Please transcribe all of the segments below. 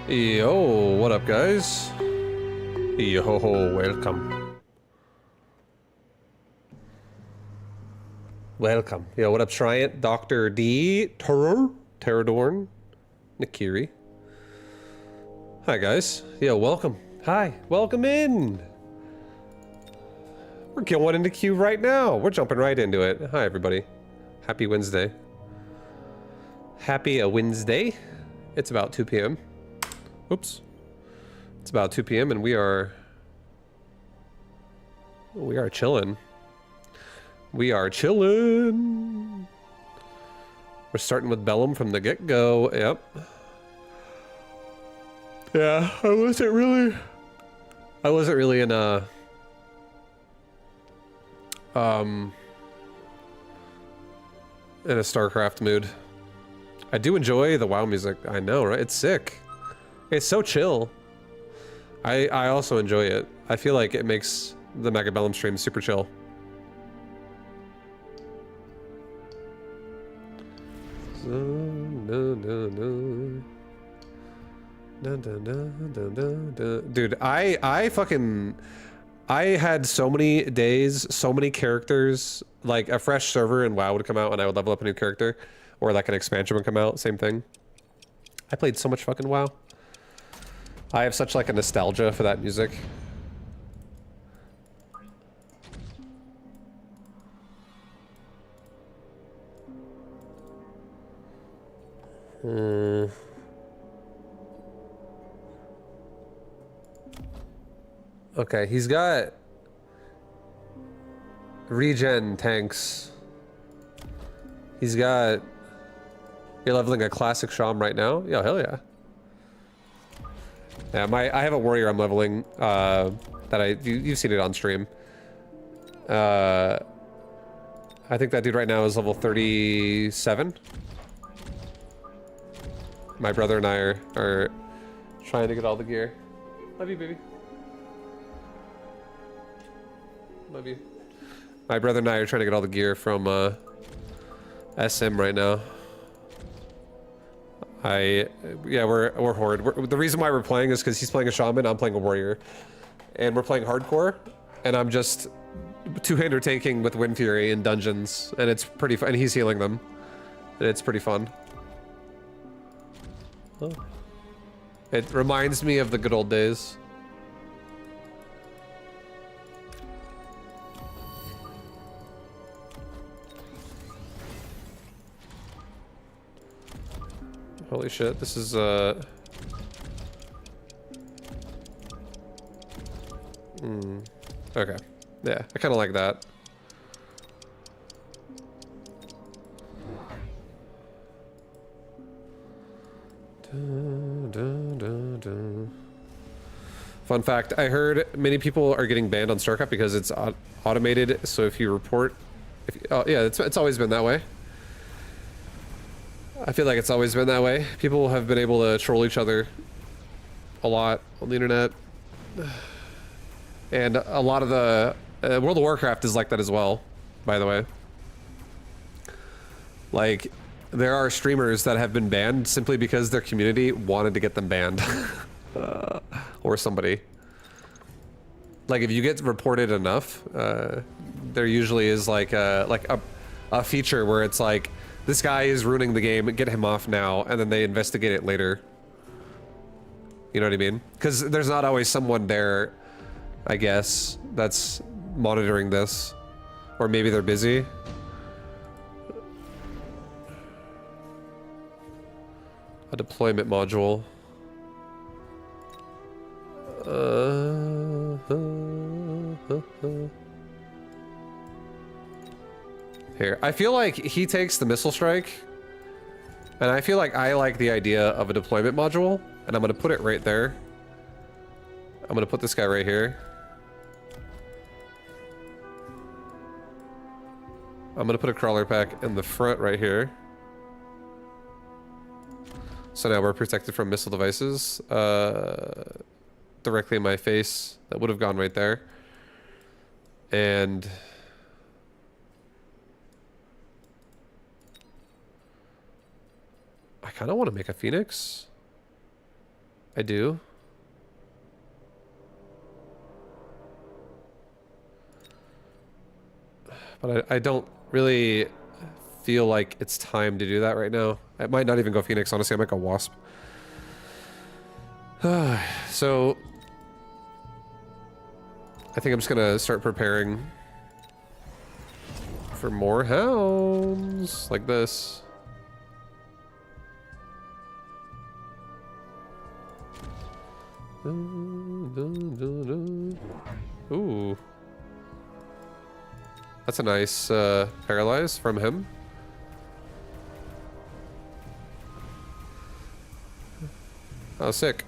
Yo, what up, guys? Yo, welcome. Welcome. Yo, what up, Triant? Dr. D. Terradorn. Nakiri. Hi, guys. Yo, welcome. Hi, welcome in. We're going into queue right now. We're jumping right into it. Hi, everybody. Happy Wednesday. Happy a Wednesday. It's about 2 p.m. Oops. It's about 2 p.m. and we are chilling. We are chilling. We're starting with Bellum from the get-go. Yep. Yeah, I wasn't really in a StarCraft mood. I do enjoy the WoW music. I know, right? It's sick. It's so chill. I also enjoy it. I feel like it makes the Mega Bellum stream super chill. Dude, I had so many days, so many characters, like a fresh server in WoW would come out and I would level up a new character, or like an expansion would come out, same thing. I played so much fucking WoW. I have such like a nostalgia for that music. Okay, he's got regen tanks. He's got... You're leveling a classic Sham right now? Yeah, hell yeah. Yeah, I have a warrior I'm leveling, that you've seen it on stream. I think that dude right now is level 37. My brother and I are trying to get all the gear. Love you, baby. Love you. My brother and I are trying to get all the gear from, SM right now. Yeah, we're Horde. The reason why we're playing is because he's playing a shaman, I'm playing a warrior. And we're playing hardcore, and I'm just two-hander tanking with Wind Fury in dungeons, and it's pretty fun, and he's healing them. And it's pretty fun. Oh. It reminds me of the good old days. Holy shit, this is, okay, yeah, I kind of like that. Fun fact, I heard many people are getting banned on StarCraft because it's automated, so if you report... yeah, it's always been that way. I feel like it's always been that way. People have been able to troll each other a lot on the internet. And a lot of the... World of Warcraft is like that as well, by the way. Like, there are streamers that have been banned simply because their community wanted to get them banned. Or somebody. Like, if you get reported enough, there usually is like a feature where it's like, this guy is ruining the game, get him off now, and then they investigate it later. You know what I mean? Because there's not always someone there, I guess, that's monitoring this. Or maybe they're busy. A deployment module. Here, I feel like he takes the missile strike, and I feel like I like the idea of a deployment module, and I'm gonna put it right there. I'm gonna put this guy right here. I'm gonna put a crawler pack in the front right here. So now we're protected from missile devices directly in my face. That would have gone right there. And I kind of want to make a Phoenix. I do. But I don't really feel like it's time to do that right now. I might not even go Phoenix, honestly. I might go Wasp. So I think I'm just gonna start preparing for more hounds like this. Ooh. That's a nice paralyze from him. Oh, sick.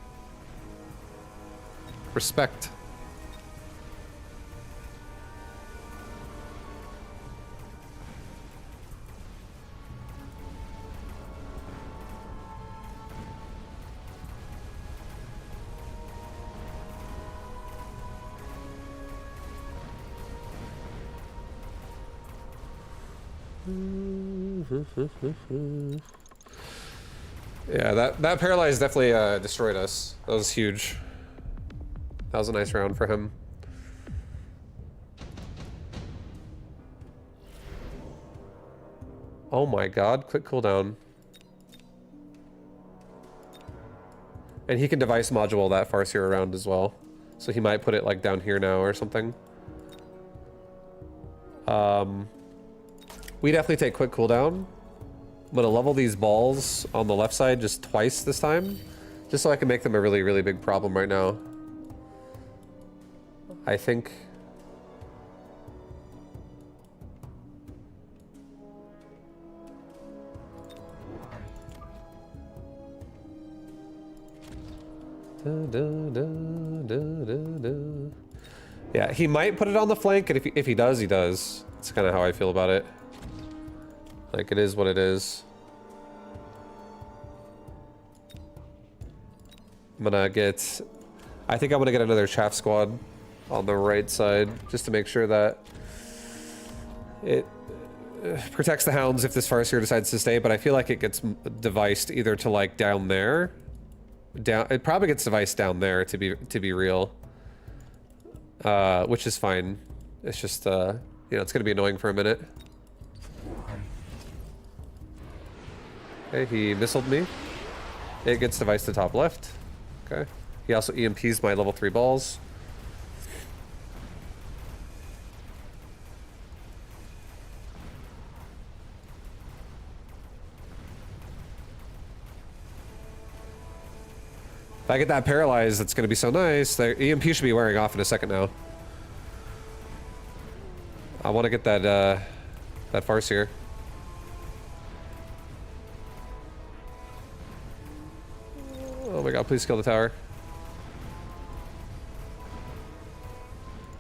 Respect. Yeah, that paralyze definitely destroyed us. That was huge. That was a nice round for him. Oh my god, quick cooldown. And he can device module that Farseer around as well. So he might put it like down here now or something. We definitely take quick cooldown. I'm gonna level these balls on the left side just twice this time, just so I can make them a really, really big problem right now. I think. Yeah, he might put it on the flank, and if he does, he does. That's kind of how I feel about it. Like, it is what it is. I'm gonna get... I think I'm gonna get another chaff squad on the right side, just to make sure that it protects the hounds if this Farseer decides to stay, but I feel like it gets deviced either to, like, down there. It probably gets deviced down there, to be real. Which is fine. It's just, you know, it's gonna be annoying for a minute. Okay, he missiled me. It gets device to top left. Okay. He also EMPs my level 3 balls. If I get that paralyzed, that's gonna be so nice. The EMP should be wearing off in a second now. I want to get that, that Farseer. Oh my god, please kill the tower.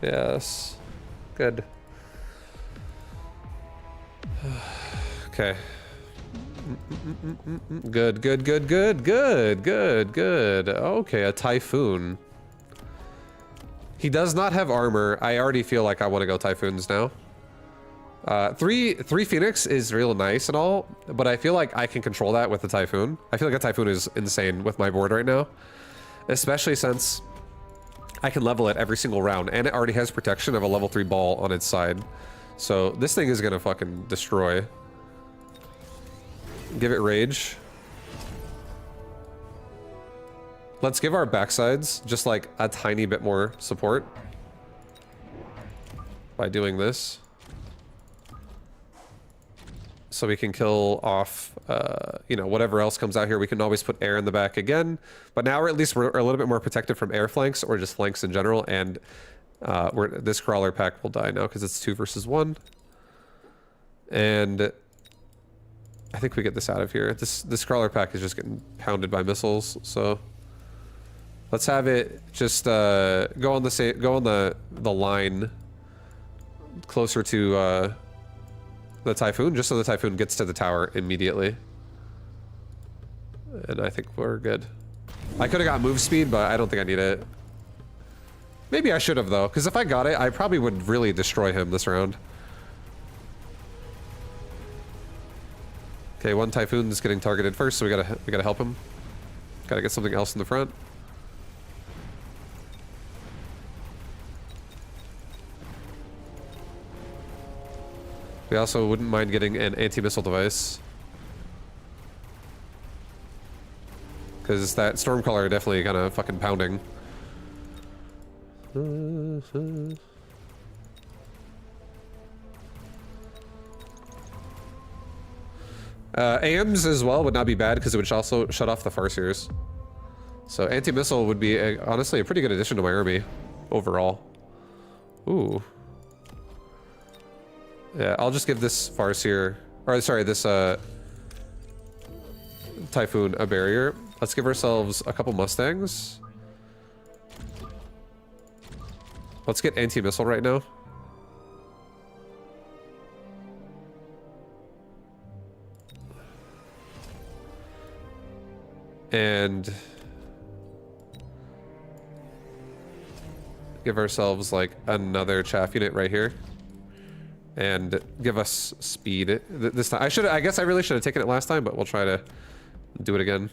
Yes. Good. Okay. Good, good, good, good, good, good, good. Okay, a Typhoon. He does not have armor. I already feel like I want to go Typhoons now. Three Phoenix is real nice and all, but I feel like I can control that with the Typhoon. I feel like a Typhoon is insane with my board right now. Especially since I can level it every single round, and it already has protection of a level 3 ball on its side. So this thing is gonna fucking destroy. Give it rage. Let's give our backsides just like a tiny bit more support by doing this. So we can kill off, you know, whatever else comes out here. We can always put air in the back again. But now we're a little bit more protected from air flanks or just flanks in general. And this crawler pack will die now because it's 2 versus 1. And I think we get this out of here. This crawler pack is just getting pounded by missiles, so let's have it just go on the line closer to the Typhoon, just so the Typhoon gets to the tower immediately. And I think we're good. I could have got move speed, but I don't think I need it. Maybe I should have though, because if I got it, I probably would really destroy him this round. Okay, one Typhoon's getting targeted first, so we gotta help him. Gotta get something else in the front. We also wouldn't mind getting an anti-missile device. Because that Stormcaller definitely kind of fucking pounding. AMs as well would not be bad because it would also shut off the Farseers. So anti-missile would be honestly a pretty good addition to my army overall. Ooh. Yeah, I'll just give this Farseer, or sorry, this Typhoon a barrier. Let's give ourselves a couple Mustangs. Let's get anti-missile right now. And give ourselves like another chaff unit right here. And give us speed this time. I guess I really should have taken it last time, but we'll try to do it again.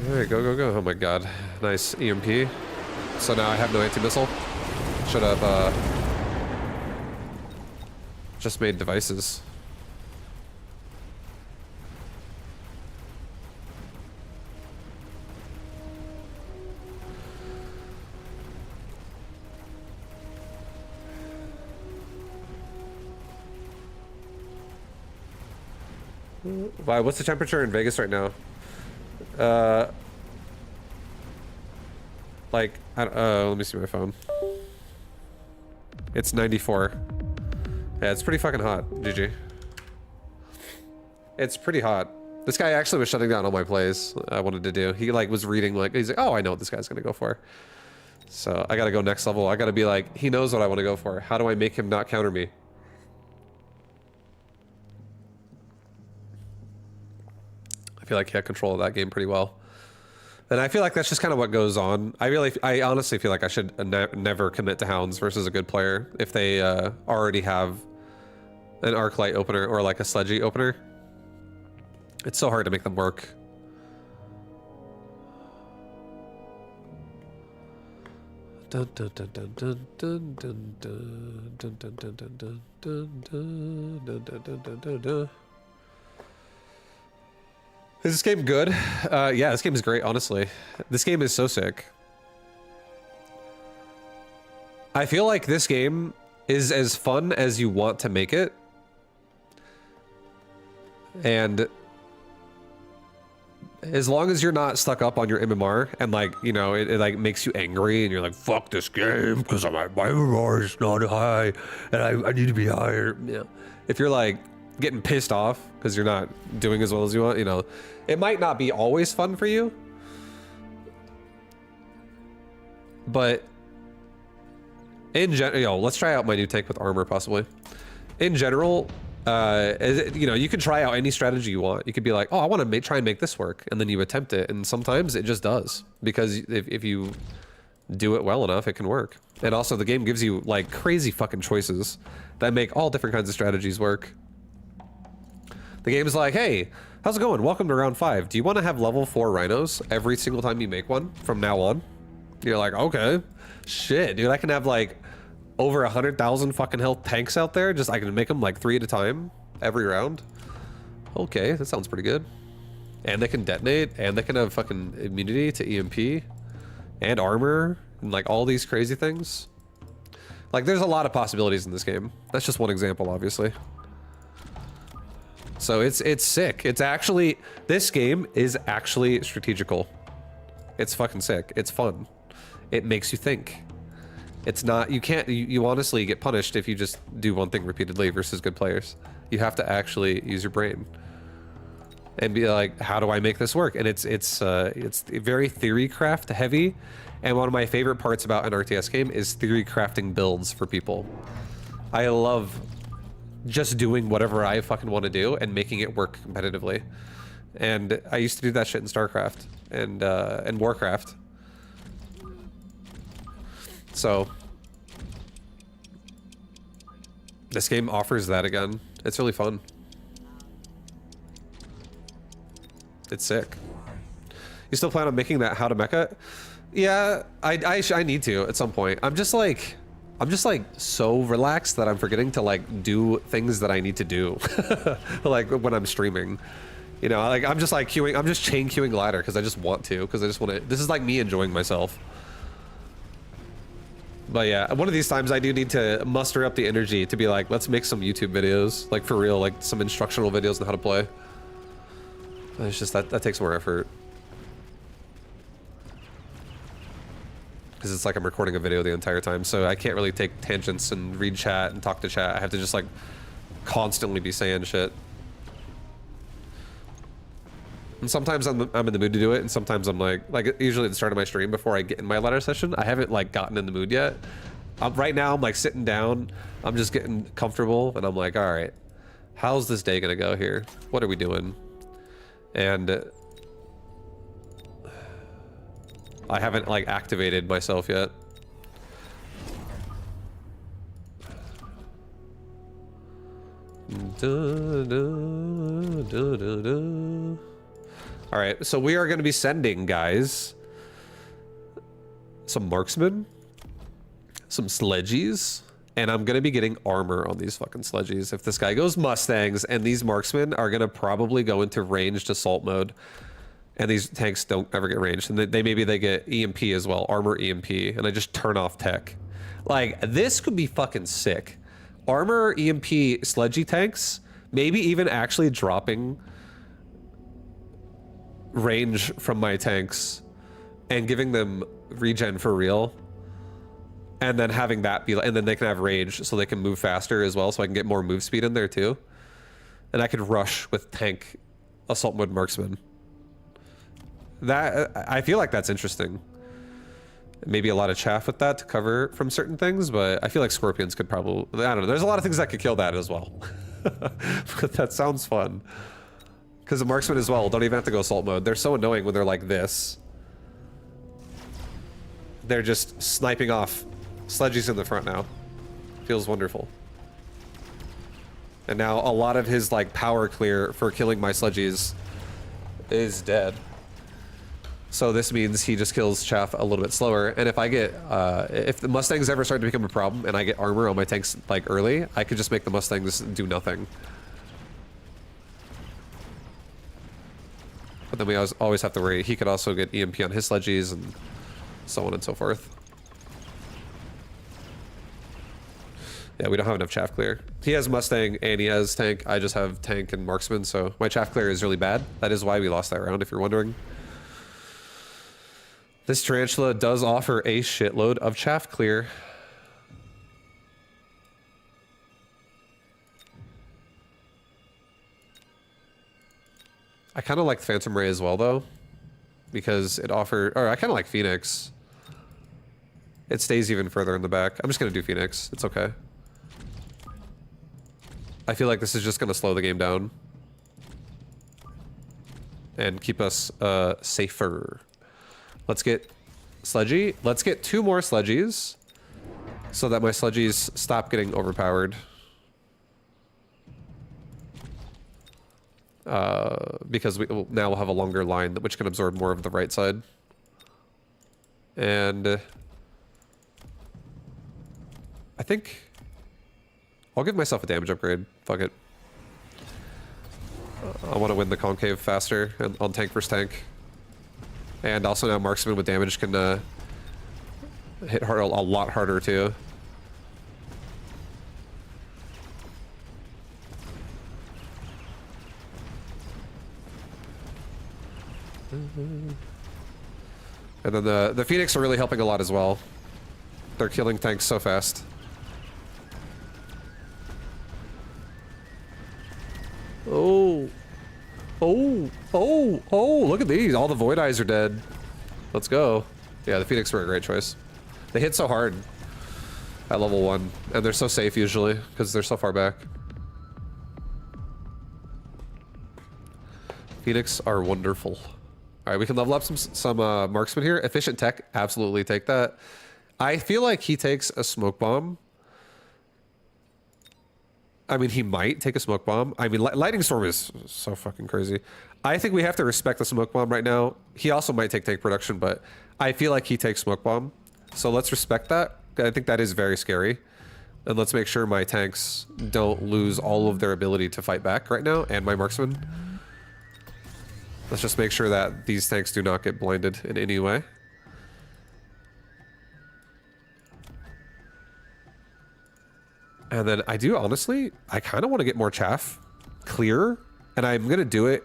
Alright, go, go, go. Oh my god. Nice EMP. So now I have no anti-missile. Should have just made devices. Wow, what's the temperature in Vegas right now? Like, let me see my phone. It's 94. Yeah, it's pretty fucking hot, GG. It's pretty hot. This guy actually was shutting down all my plays I wanted to do. He like was reading like, he's like, oh, I know what this guy's gonna go for. So I gotta go next level. I gotta be like, he knows what I want to go for. How do I make him not counter me? I feel like he had control of that game pretty well. And I feel like that's just kind of what goes on. I honestly feel like I should never commit to Hounds versus a good player if they already have an Arclight opener or like a Sledgy opener. It's so hard to make them work. Dun, dun, dun, dun, dun, dun, dun, dun, dun, dun, dun, dun, dun, dun, dun, dun, dun, dun, dun. Is this game good? Yeah, this game is great, honestly. This game is so sick. I feel like this game is as fun as you want to make it. And as long as you're not stuck up on your MMR and like, you know, it like makes you angry and you're like, fuck this game because my MMR is not high and I need to be higher. Yeah. If you're like getting pissed off because you're not doing as well as you want, you know, it might not be always fun for you, but in general, you know, let's try out my new take with armor possibly. In general, you know, you can try out any strategy you want. You could be like, oh, I want to try and make this work, and then you attempt it, and sometimes it just does, because if you do it well enough, it can work. And also the game gives you like crazy fucking choices that make all different kinds of strategies work. The game is like, hey, how's it going? Welcome to round 5. Do you want to have level 4 rhinos every single time you make one from now on? You're like, okay, shit, dude, I can have like over 100,000 fucking health tanks out there. Just I can make them like 3 at a time every round. Okay, that sounds pretty good. And they can detonate, and they can have fucking immunity to EMP and armor and like all these crazy things. Like there's a lot of possibilities in this game. That's just one example, obviously. So it's sick. It's actually, this game is actually strategical. It's fucking sick. It's fun. It makes you think. It's not, you can't, you honestly get punished if you just do one thing repeatedly versus good players. You have to actually use your brain and be like, how do I make this work? And it's very theory craft heavy. And one of my favorite parts about an RTS game is theory crafting builds for people. I love just doing whatever I fucking want to do and making it work competitively. And I used to do that shit in StarCraft and Warcraft. So this game offers that again. It's really fun. It's sick. You still plan on making that how to mecha? Yeah, I need to at some point. I'm just like so relaxed that I'm forgetting to like do things that I need to do. Like when I'm streaming. You know, like I'm just like queuing, I'm just chain queuing ladder because I just want to, because I just want to, this is like me enjoying myself. But yeah, one of these times I do need to muster up the energy to be like, let's make some YouTube videos, like for real, like some instructional videos on how to play. It's just that takes more effort. Because it's like I'm recording a video the entire time, so I can't really take tangents and read chat and talk to chat. I have to just like constantly be saying shit. And sometimes I'm in the mood to do it, and sometimes I'm like usually at the start of my stream before I get in my ladder session, I haven't like gotten in the mood yet. Right now I'm like sitting down, I'm just getting comfortable, and I'm like, all right, how's this day gonna go here? What are we doing? And I haven't like activated myself yet. All right, so we are going to be sending, guys, some marksmen, some sledgies, and I'm going to be getting armor on these fucking sledgies. If this guy goes Mustangs, and these marksmen are going to probably go into ranged assault mode, and these tanks don't ever get ranged, and maybe they get EMP as well, armor EMP, and I just turn off tech. Like, this could be fucking sick. Armor EMP sledgy tanks, maybe even actually dropping range from my tanks and giving them regen for real, and then having that be, and then they can have rage so they can move faster as well, so I can get more move speed in there too, and I could rush with tank assault mode marksman. That, I feel like that's interesting. Maybe a lot of chaff with that to cover from certain things, but I feel like scorpions could probably, I don't know, there's a lot of things that could kill that as well. But that sounds fun. Because the marksmen as well don't even have to go assault mode. They're so annoying when they're like this. They're just sniping off. Sledgy's in the front now. Feels wonderful. And now a lot of his like power clear for killing my sledgies is dead. So this means he just kills chaff a little bit slower. And if I get, if the Mustangs ever start to become a problem and I get armor on my tanks like early, I could just make the Mustangs do nothing. But then we always have to worry. He could also get EMP on his sledgies and so on and so forth. Yeah, we don't have enough chaff clear. He has Mustang and he has tank. I just have tank and marksman, so my chaff clear is really bad. That is why we lost that round, if you're wondering. This tarantula does offer a shitload of chaff clear. I kind of like Phantom Ray as well, though, because it offered, or I kind of like Phoenix. It stays even further in the back. I'm just going to do Phoenix. It's okay. I feel like this is just going to slow the game down and keep us safer. Let's get Sledgy. Let's get 2 more Sledgies so that my Sledgies stop getting overpowered. Because now we'll have a longer line which can absorb more of the right side. And I think I'll give myself a damage upgrade. Fuck it. I want to win the concave faster on tank versus tank. And also now marksman with damage can hit hard, a lot harder too. And then the Phoenix are really helping a lot as well. They're killing tanks so fast. Oh. Oh. Oh. Oh, look at these. All the Void Eyes are dead. Let's go. Yeah, the Phoenix were a great choice. They hit so hard at level 1, and they're so safe usually, because they're so far back. Phoenix are wonderful. Alright, we can level up some marksman here. Efficient tech, absolutely take that. I feel like he takes a smoke bomb. I mean, he might take a smoke bomb. I mean, lightning storm is so fucking crazy. I think we have to respect the smoke bomb right now. He also might take tank production, but I feel like he takes smoke bomb. So let's respect that. I think that is very scary. And let's make sure my tanks don't lose all of their ability to fight back right now, and my marksman. Let's just make sure that these tanks do not get blinded in any way. And then I do, honestly, I kind of want to get more chaff clear, and I'm going to do it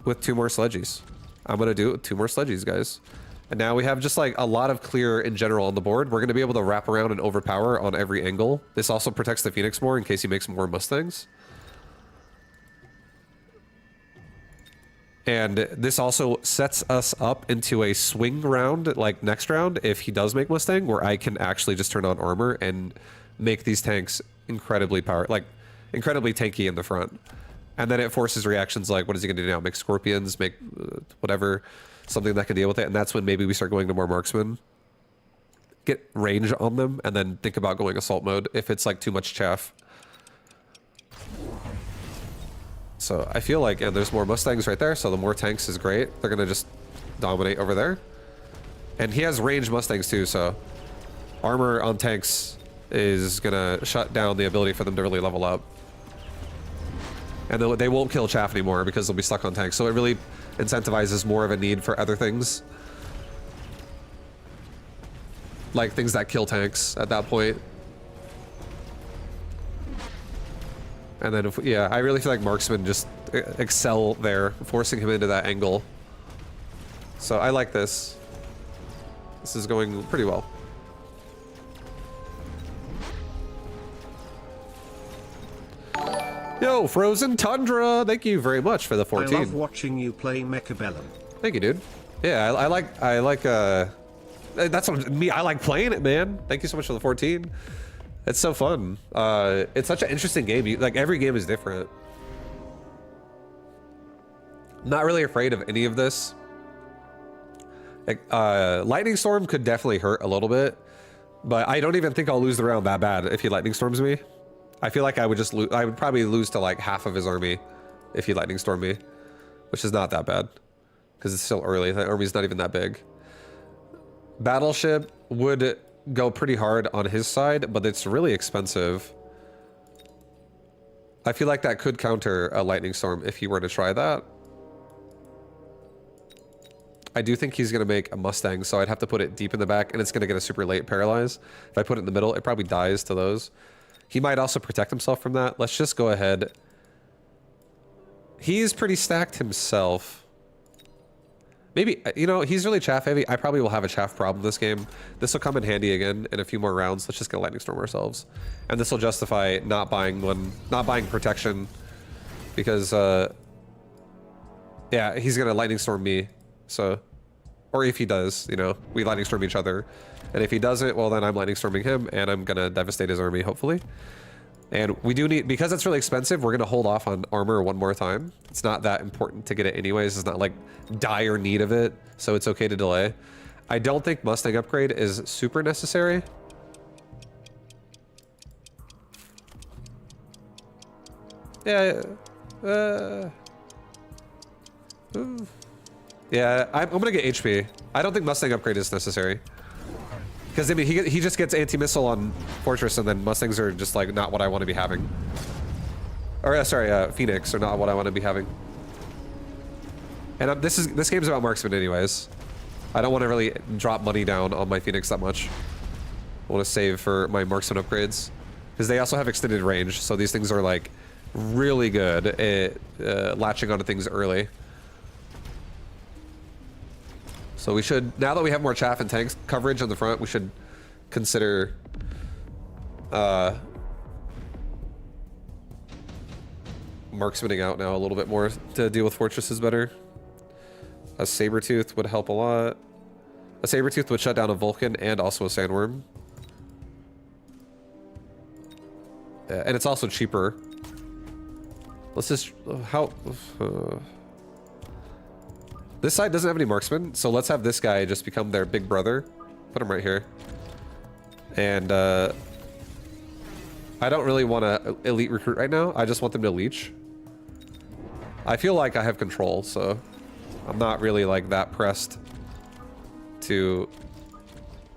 with 2 more sledgies. I'm going to do it with 2 more sledgies, guys. And now we have just like a lot of clear in general on the board. We're going to be able to wrap around and overpower on every angle. This also protects the Phoenix more in case he makes more Mustangs. And this also sets us up into a swing round, like next round, if he does make Mustang, where I can actually just turn on armor and make these tanks incredibly incredibly tanky in the front. And then it forces reactions like, what is he going to do now? Make scorpions, make whatever, something that can deal with it. And that's when maybe we start going to more marksmen, get range on them, and then think about going assault mode if it's like too much chaff. So I feel like, and there's more Mustangs right there, so the more tanks is great. They're gonna just dominate over there. And he has ranged Mustangs too, so armor on tanks is gonna shut down the ability for them to really level up. And they won't kill chaff anymore because they'll be stuck on tanks, so it really incentivizes more of a need for other things. Like things that kill tanks at that point. And then, yeah, I really feel like marksmen just excel there, forcing him into that angle. So I like this. This is going pretty well. Yo, Frozen Tundra, thank you very much for the 14. I love watching you play Mechabellum. Thank you, dude. Yeah, I like, that's what me, I like playing it, man. Thank you so much for the 14. It's so fun. It's such an interesting game. Like, every game is different. I'm not really afraid of any of this. Like, Lightning Storm could definitely hurt a little bit, but I don't even think I'll lose the round that bad if he Lightning Storms me. I feel like I would just I would probably lose to like half of his army if he Lightning Stormed me, which is not that bad because it's still early. The army's not even that big. Battleship would go pretty hard on his side, but it's really expensive. I feel like that could counter a Lightning Storm if he were to try that. I do think he's going to make a Mustang, so I'd have to put it deep in the back, and it's going to get a super late paralyze. If I put it in the middle, it probably dies to those. He might also protect himself from that. Let's just go ahead. He's pretty stacked himself. Maybe, you know, he's really chaff heavy. I probably will have a chaff problem this game. This will come in handy again in a few more rounds. Let's just get Lightning Storm ourselves. And this will justify not buying protection because, yeah, he's going to Lightning Storm me. So, or if he does, you know, we Lightning Storm each other. And if he doesn't, well, then I'm Lightning Storming him and I'm going to devastate his army, hopefully. And we do need, because it's really expensive, we're going to hold off on armor one more time. It's not that important to get it anyways. It's not like dire need of it, so it's okay to delay. I don't think Mustang upgrade is super necessary. Yeah, yeah, I'm going to get HP. I don't think Mustang upgrade is necessary. Because, I mean, he just gets anti-missile on Fortress, and then Mustangs are just, like, not what I want to be having. Or, sorry, Phoenix are not what I want to be having. And this game's about marksman anyways. I don't want to really drop money down on my Phoenix that much. I want to save for my marksman upgrades. Because they also have extended range, so these things are, like, really good at latching onto things early. So we should, now that we have more chaff and tanks coverage on the front, we should consider marksmaning out now a little bit more to deal with fortresses better. A saber-tooth would help a lot. A saber-tooth would shut down a Vulcan and also a sandworm. Yeah, and it's also cheaper. Let's just, this side doesn't have any marksmen, so let's have this guy just become their big brother. Put him right here. And I don't really want to elite recruit right now. I just want them to leech. I feel like I have control, so I'm not really like that pressed to,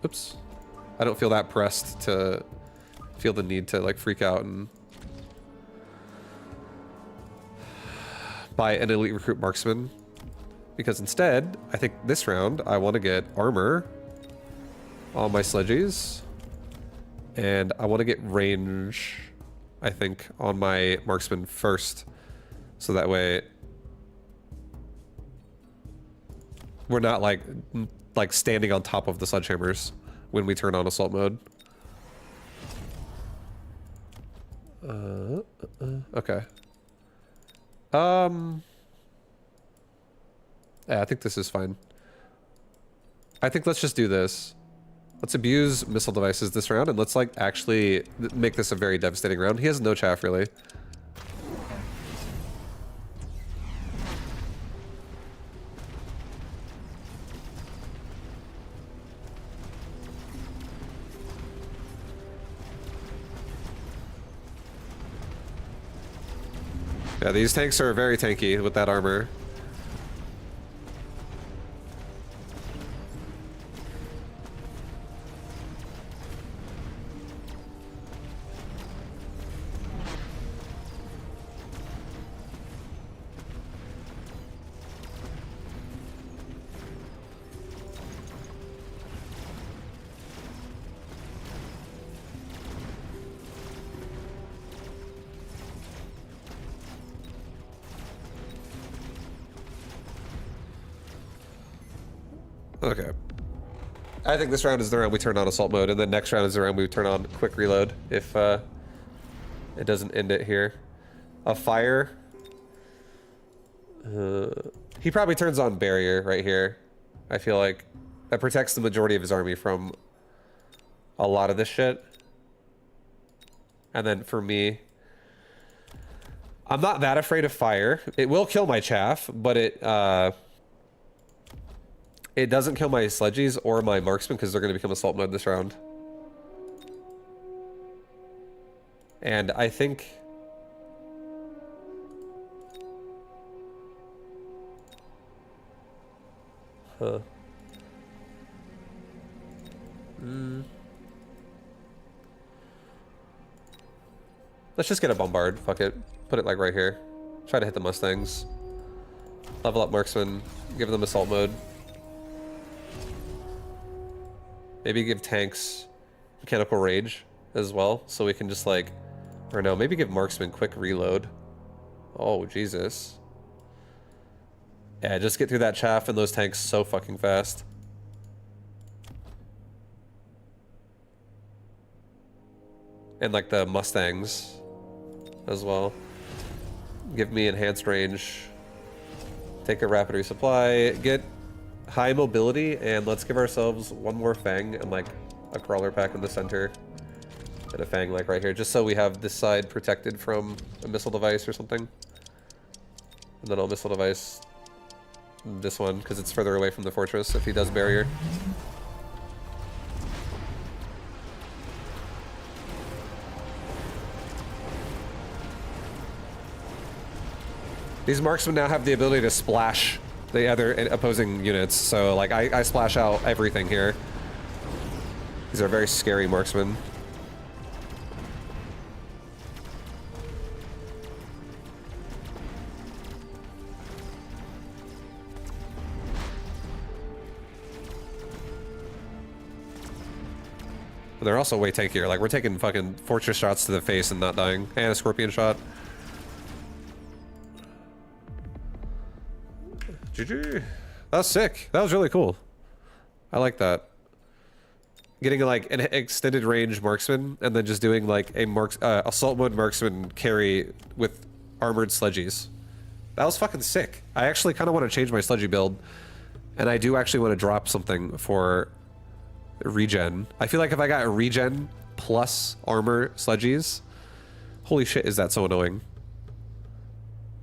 oops. I don't feel that pressed to feel the need to like freak out and buy an elite recruit marksman. Because instead, I think this round, I want to get armor on my sledges. And I want to get range, I think, on my marksman first. So that way, we're not like standing on top of the sledgehammers when we turn on assault mode. Okay. Yeah, I think this is fine. I think let's just do this. Let's abuse missile devices this round, and let's like actually make this a very devastating round. He has no chaff, really. Yeah, these tanks are very tanky with that armor. Okay. I think this round is the round we turn on assault mode, and then next round is the round we turn on quick reload if it doesn't end it here. A fire. He probably turns on barrier right here. I feel like that protects the majority of his army from a lot of this shit. And then for me, I'm not that afraid of fire. It will kill my chaff, but it doesn't kill my sledgies or my marksmen because they're going to become assault mode this round. And I think... Huh. Let's just get a bombard. Fuck it. Put it like right here. Try to hit the Mustangs. Level up marksmen. Give them assault mode. Maybe give tanks mechanical rage as well, so we can just like, or no, maybe give marksman quick reload. Oh, Jesus. Yeah, just get through that chaff and those tanks so fucking fast. And like the Mustangs as well. Give me enhanced range. Take a rapid resupply. Get high mobility, and let's give ourselves one more Fang and like a crawler pack in the center. And a Fang like right here, just so we have this side protected from a missile device or something. And then I'll missile device this one, because it's further away from the fortress if he does barrier. These marksmen now have the ability to splash the other opposing units, so like I splash out everything here. These are very scary marksmen. But they're also way tankier. Like we're taking fucking fortress shots to the face and not dying, and a scorpion shot. GG. That was sick. That was really cool. I like that. Getting like an extended range marksman and then just doing like a assault mode marksman carry with armored sledgies. That was fucking sick. I actually kind of want to change my sledgy build, and I do actually want to drop something for regen. I feel like if I got regen plus armor sledgies, holy shit, is that so annoying.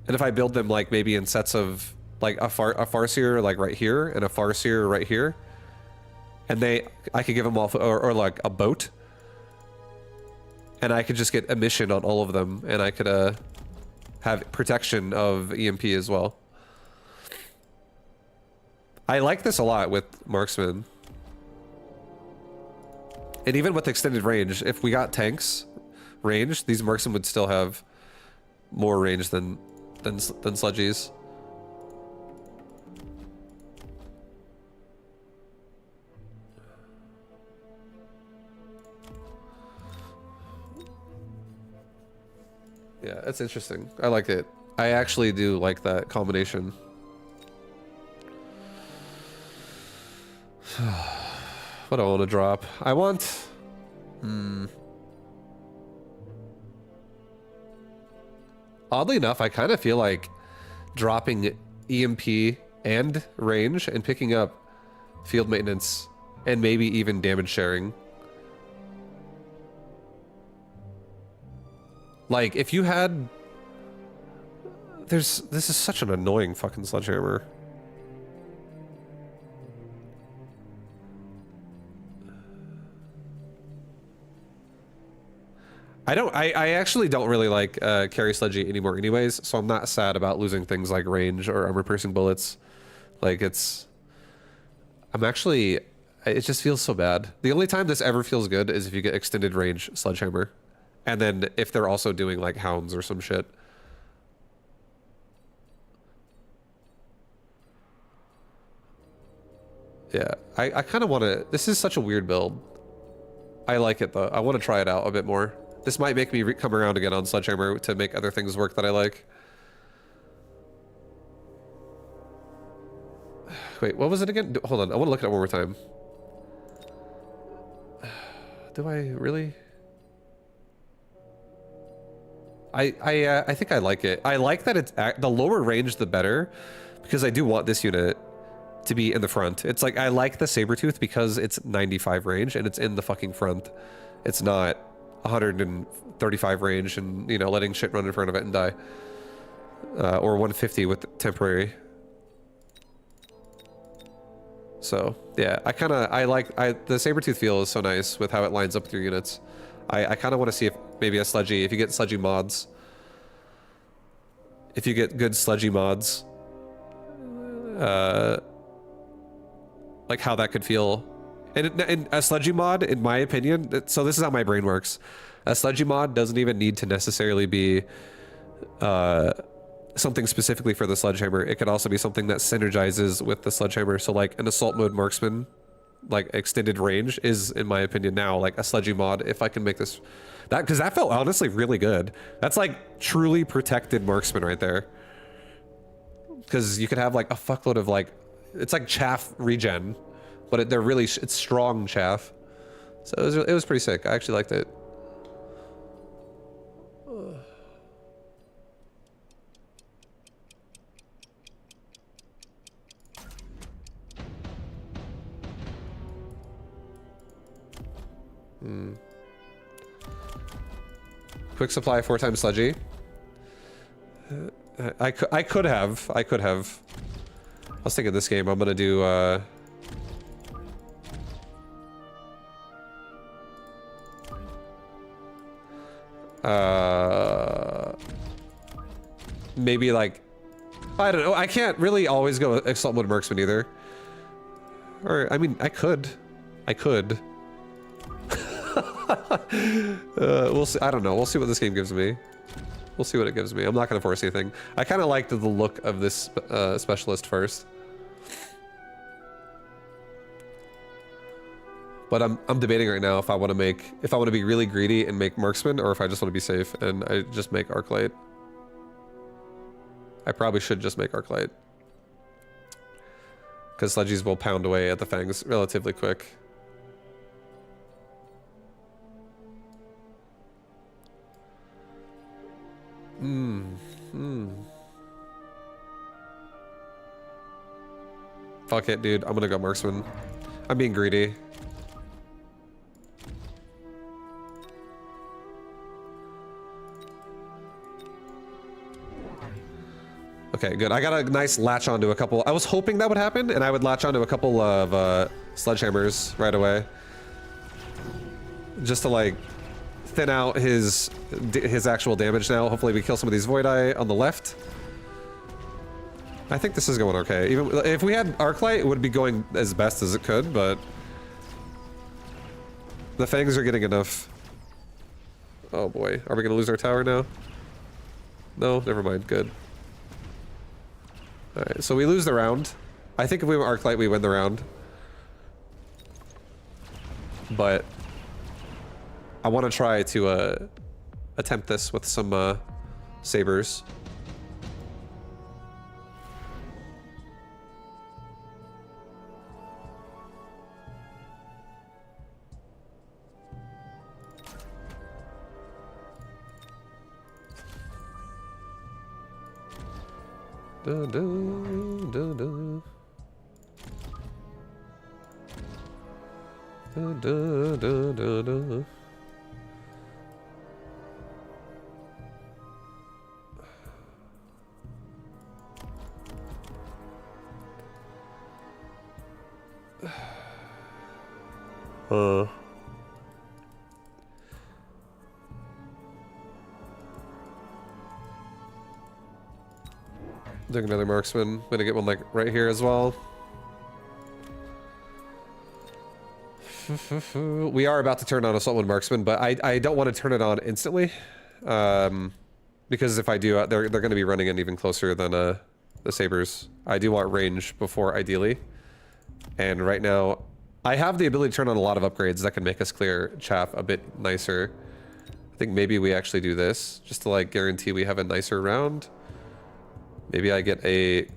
And if I build them like maybe in sets of like a farseer like right here and a farseer right here, and I could give them off, or like a boat, and I could just get emission on all of them, and I could have protection of EMP as well. I like this a lot with marksman. And even with extended range, if we got tanks range, these marksmen would still have more range than sledgies. Yeah, it's interesting. I like it. I actually do like that combination. What do I want to drop? I want... Oddly enough, I kind of feel like dropping EMP and range and picking up field maintenance and maybe even damage sharing. Like, if you had... This is such an annoying fucking sledgehammer. I actually don't really like carry sledgy anymore anyways, so I'm not sad about losing things like range or armor piercing bullets. Like, it just feels so bad. The only time this ever feels good is if you get extended range sledgehammer. And then if they're also doing like hounds or some shit. Yeah, I kind of want to... This is such a weird build. I like it though. I want to try it out a bit more. This might make me come around again on sledgehammer to make other things work that I like. Wait, what was it again? Hold on, I want to look at it one more time. Do I really? I think I like it. I like that it's the lower range the better, because I do want this unit to be in the front. It's like, I like the Sabertooth because it's 95 range and it's in the fucking front. It's not 135 range and, you know, letting shit run in front of it and die. Or 150 with temporary. So, yeah, I like the Sabertooth feel is so nice with how it lines up with your units. I kind of want to see if maybe a sledgy, if you get sledgy mods, if you get good sledgy mods, like how that could feel. And a sledgy mod, in my opinion, so this is how my brain works. A sledgy mod doesn't even need to necessarily be something specifically for the sledgehammer. It could also be something that synergizes with the sledgehammer. So like an assault mode marksman, like extended range, is, in my opinion now, like a sledgy mod. If I can make this, because that felt honestly really good. That's like truly protected marksman right there. Because you could have like a fuckload of like, it's like chaff regen, but they're really, it's strong chaff. So it was pretty sick. I actually liked it. Quick supply 4 times sledgy. I could have. I was thinking this game I'm gonna do maybe like, I don't know, I can't really always go assault mode marksman either. Or I mean, I could. We'll see. I don't know. We'll see what this game gives me. We'll see what it gives me. I'm not going to force anything. I kind of liked the look of this specialist first. But I'm debating right now if I want to be really greedy and make marksman, or if I just want to be safe and I just make arclight. I probably should just make arclight. because sludgies will pound away at the fangs relatively quick. Fuck it, dude. I'm gonna go marksman. I'm being greedy. Okay, good. I got a nice latch onto a couple. I was hoping that would happen, and I would latch onto a couple of sledgehammers right away, just to like thin out his actual damage. Now, hopefully, we kill some of these Void-Eye on the left. I think this is going okay. Even if we had Arclight, it would be going as best as it could, but the fangs are getting enough. Oh boy, are we gonna lose our tower now? No, never mind. Good. All right, so we lose the round. I think if we went Arclight, we win the round. But I want to try to attempt this with some sabers. Da, da, da, da. Da, da, da, da, da. Doing another marksman. Gonna get one like right here as well. We are about to turn on Assault 1 marksman, but I don't want to turn it on instantly. Because if I do, they're going to be running in even closer than the sabers. I do want range before, ideally. And right now, I have the ability to turn on a lot of upgrades that can make us clear chaff a bit nicer. I think maybe we actually do this, just to like guarantee we have a nicer round. Maybe I get a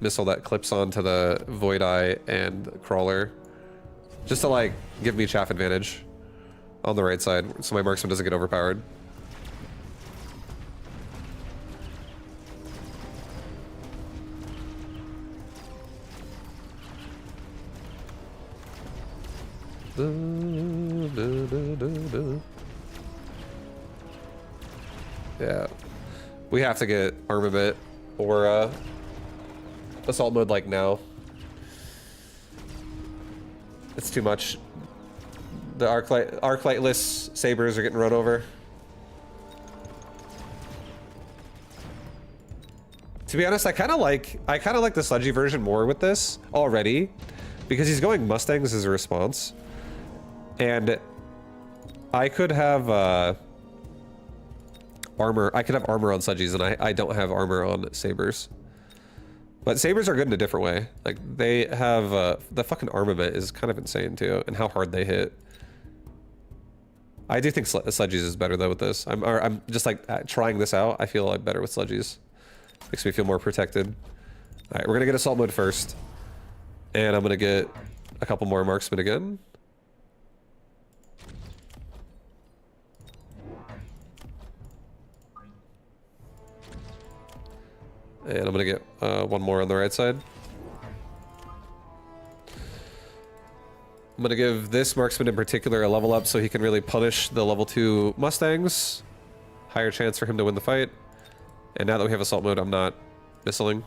missile that clips onto the Void-Eye and Crawler. Just to like give me chaff advantage on the right side so my marksman doesn't get overpowered. Yeah. We have to get armament or assault mode like now. It's too much. The arclightless sabers are getting run over. To be honest, I kind of like the sludgy version more with this already, because he's going Mustangs as a response, and I could have armor. I could have armor on sludgies, and I don't have armor on sabers. But sabers are good in a different way. Like they have the fucking armament is kind of insane too, and how hard they hit. I do think sludgies is better though with this. I'm just like trying this out. I feel like better with sludgies. Makes me feel more protected. All right, we're gonna get assault mode first, and I'm gonna get a couple more marksmen again. And I'm gonna get one more on the right side. I'm gonna give this marksman in particular a level up so he can really punish the level 2 Mustangs. Higher chance for him to win the fight. And now that we have assault mode, I'm not missiling.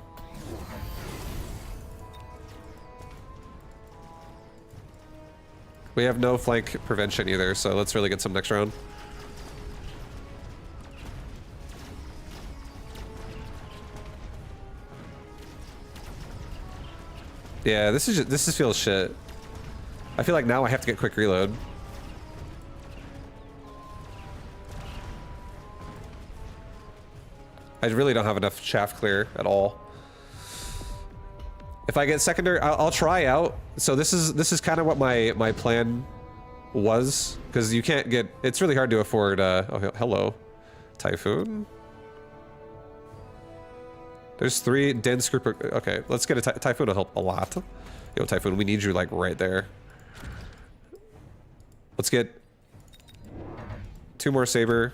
We have no flank prevention either, so let's really get some next round. Yeah, this just feels shit. I feel like now I have to get quick reload. I really don't have enough chaff clear at all. If I get secondary, I'll try out. So this is kind of what my plan was, because you can't get. It's really hard to afford. Oh, hello, Typhoon. There's 3 dense group of... Okay, let's get a Typhoon to help a lot. Yo, Typhoon, we need you, like, right there. Let's get 2 more Saber.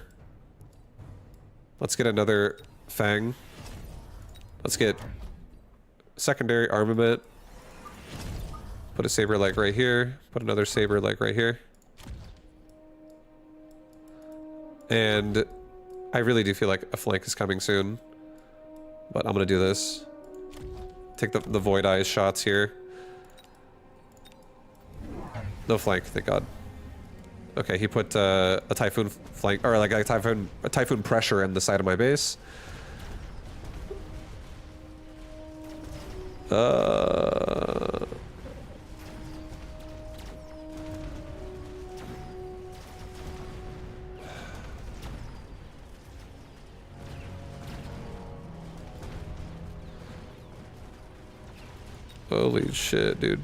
Let's get another Fang. Let's get secondary armament. Put a Saber leg right here. Put another Saber leg right here. And I really do feel like a flank is coming soon. But I'm gonna do this. Take the Void Eyes shots here. No flank, thank God. Okay, he put a Typhoon flank, or like a Typhoon pressure in the side of my base. Holy shit, dude.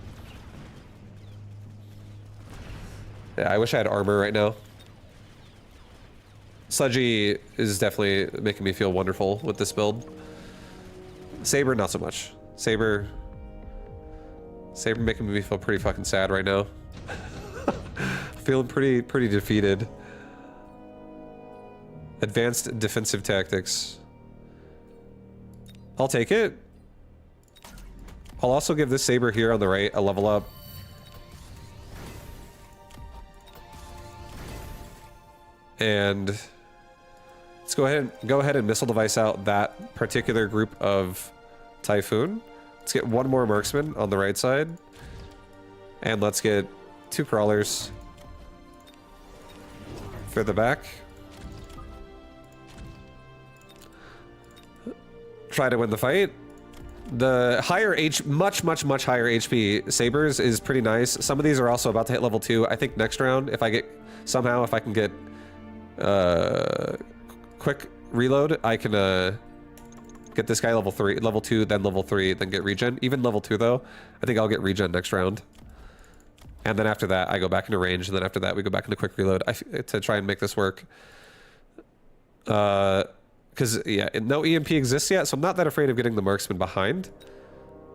Yeah, I wish I had armor right now. Sludgy is definitely making me feel wonderful with this build. Saber, not so much. Saber making me feel pretty fucking sad right now. Feeling pretty defeated. Advanced defensive tactics. I'll take it. I'll also give this Saber here on the right a level up. And let's go ahead and missile device out that particular group of Typhoon. Let's get 1 more marksman on the right side. And let's get 2 crawlers for the back. Try to win the fight. The higher much higher HP Sabers is pretty nice. Some of these are also about to hit level 2. I think next round, if I can get quick reload, I can get this guy level 2, then level 3, then get regen. Even level 2 though, I think I'll get regen next round. And then after that, I go back into range, and then after that, we go back into quick reload to try and make this work. Because, yeah, no EMP exists yet, so I'm not that afraid of getting the marksman behind.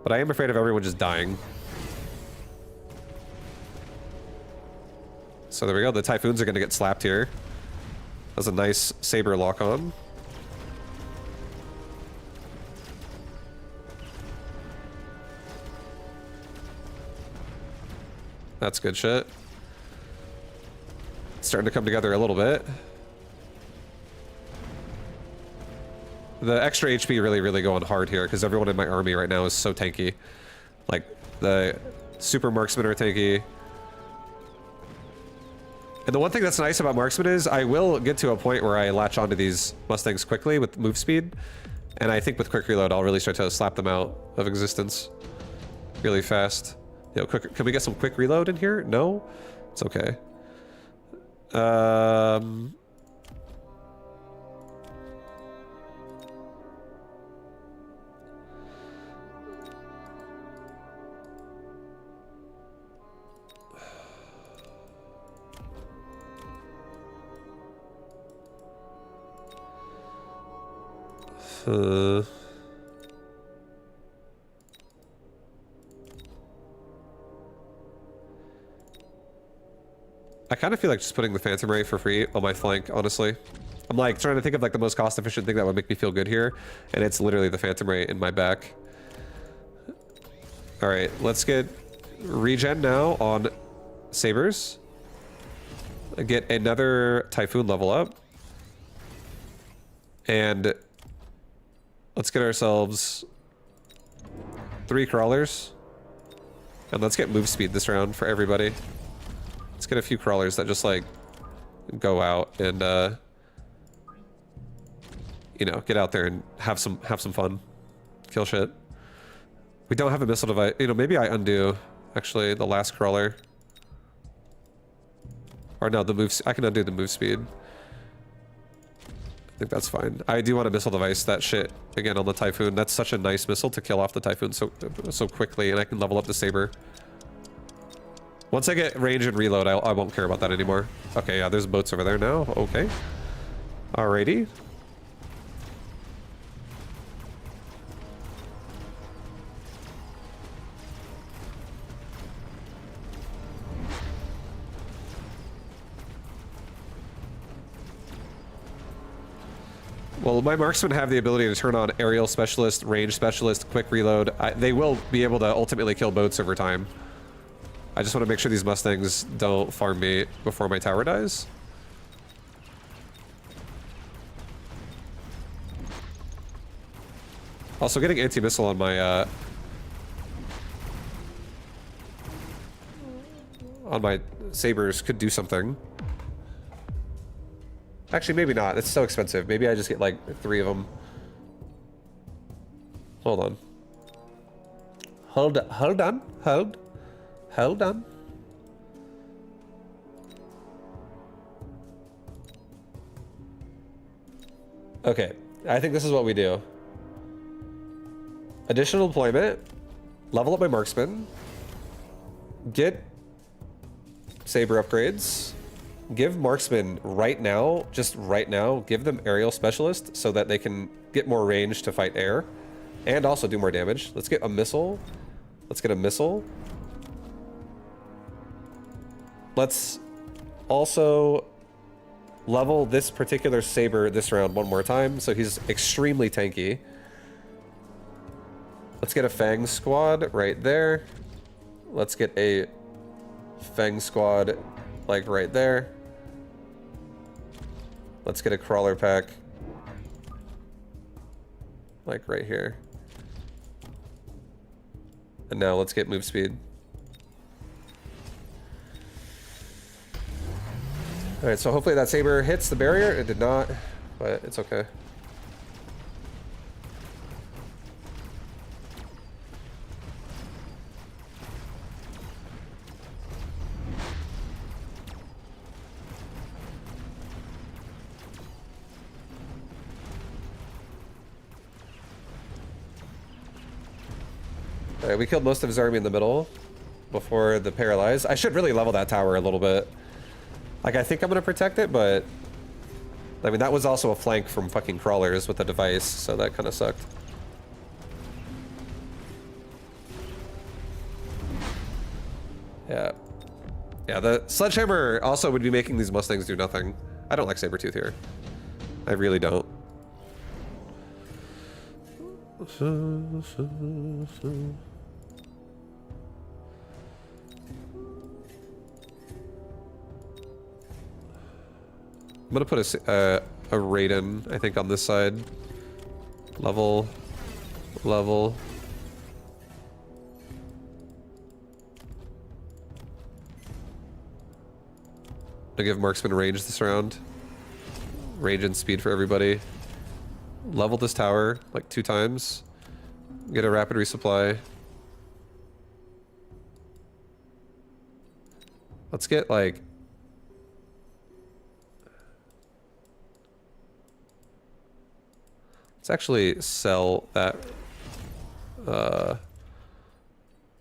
But I am afraid of everyone just dying. So there we go. The Typhoons are going to get slapped here. That's a nice Saber lock-on. That's good shit. It's starting to come together a little bit. The extra HP really going hard here because everyone in my army right now is so tanky. Like, the super marksmen are tanky. And the one thing that's nice about marksmen is I will get to a point where I latch onto these Mustangs quickly with move speed. And I think with quick reload, I'll really start to slap them out of existence really fast. Yo, can we get some quick reload in here? No? It's okay. I kind of feel like just putting the Phantom Ray for free on my flank, honestly. I'm like trying to think of like the most cost-efficient thing that would make me feel good here, and it's literally the Phantom Ray in my back. All right, let's get regen now on Sabers. Get another Typhoon level up. And let's get ourselves 3 crawlers. And let's get move speed this round for everybody. Let's get a few crawlers that just like go out and you know, get out there and have some fun. Kill shit. We don't have a missile device. You know, maybe I undo actually the last crawler. Or no, I can undo the move speed. I think that's fine. I do want to missile device that shit again on the Typhoon. That's such a nice missile to kill off the Typhoon so quickly, and I can level up the Saber. Once I get range and reload, I won't care about that anymore. Okay, yeah, there's boats over there now. Okay. Alrighty. Well, my marksmen have the ability to turn on aerial specialist, range specialist, quick reload. They will be able to ultimately kill boats over time. I just want to make sure these Mustangs don't farm me before my tower dies. Also, getting anti-missile on my sabers could do something. Actually, maybe not. It's so expensive. Maybe I just get like 3 of them. Hold on. Hold on. Hold on. Okay, I think this is what we do. Additional deployment, level up my marksman, get saber upgrades, give marksman right now, just right now, give them aerial specialist so that they can get more range to fight air and also do more damage. Let's get a missile. Let's get a missile. Let's also level this particular saber this round one more time so he's extremely tanky. Let's get a Fang squad right there. Let's get a Fang squad like right there. Let's get a crawler pack like right here. And now let's get move speed. All right, so hopefully that saber hits the barrier. It did not, but it's okay. All right, we killed most of his army in the middle before the paralyze. I should really level that tower a little bit. Like, I think I'm gonna protect it, but I mean, that was also a flank from fucking crawlers with the device, so that kind of sucked. Yeah. Yeah, the sledgehammer also would be making these Mustangs do nothing. I don't like Sabretooth here. I really don't. I'm gonna put a Raiden, I think, on this side. Level. To give marksman range this round. Range and speed for everybody. Level this tower like 2 times. Get a rapid resupply. Let's get like... Let's actually sell that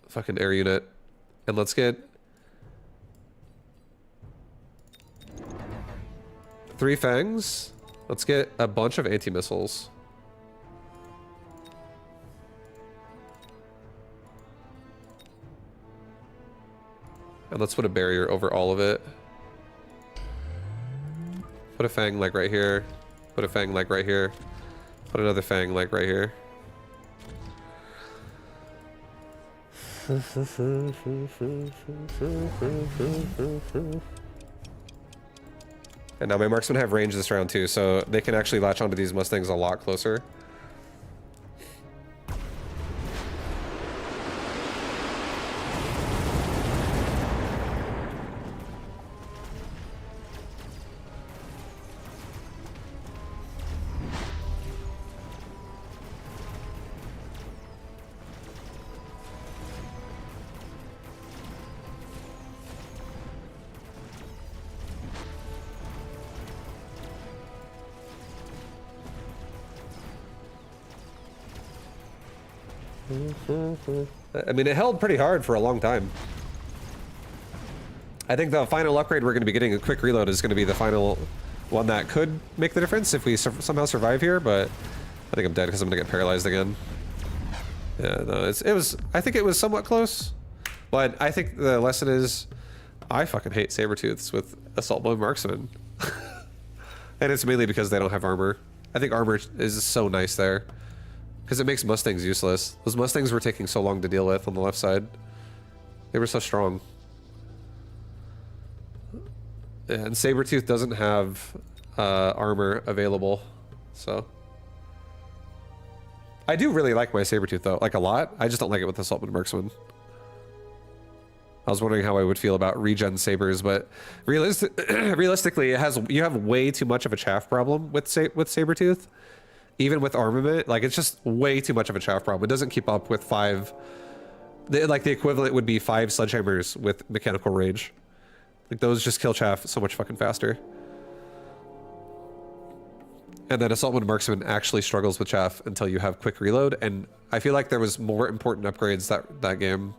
fucking air unit. And let's get 3 fangs. Let's get a bunch of anti-missiles. And let's put a barrier over all of it. Put a fang like right here. Put a fang like right here. Put another fang like right here. And now my marksmen have range this round too, so they can actually latch onto these Mustangs a lot closer. I mean, it held pretty hard for a long time. I think the final upgrade we're going to be getting, a quick reload, is going to be the final one that could make the difference if we somehow survive here, but I think I'm dead because I'm going to get paralyzed again. Yeah, no, I think it was somewhat close, but I think the lesson is I fucking hate Sabretooths with Assault Bow Marksman. And it's mainly because they don't have armor. I think armor is so nice there. Because it makes Mustangs useless. Those Mustangs were taking so long to deal with on the left side. They were so strong. And Sabretooth doesn't have armor available, so. I do really like my Sabretooth though, like a lot. I just don't like it with Assaultman Marksman. I was wondering how I would feel about regen sabers, but realistically, you have way too much of a chaff problem with Sabretooth. Even with armament, like it's just way too much of a chaff problem. It doesn't keep up with 5. Like the equivalent would be 5 sledgehammers with mechanical rage. Like those just kill chaff so much fucking faster. And then Assaultman Marksman actually struggles with chaff until you have quick reload. And I feel like there was more important upgrades that game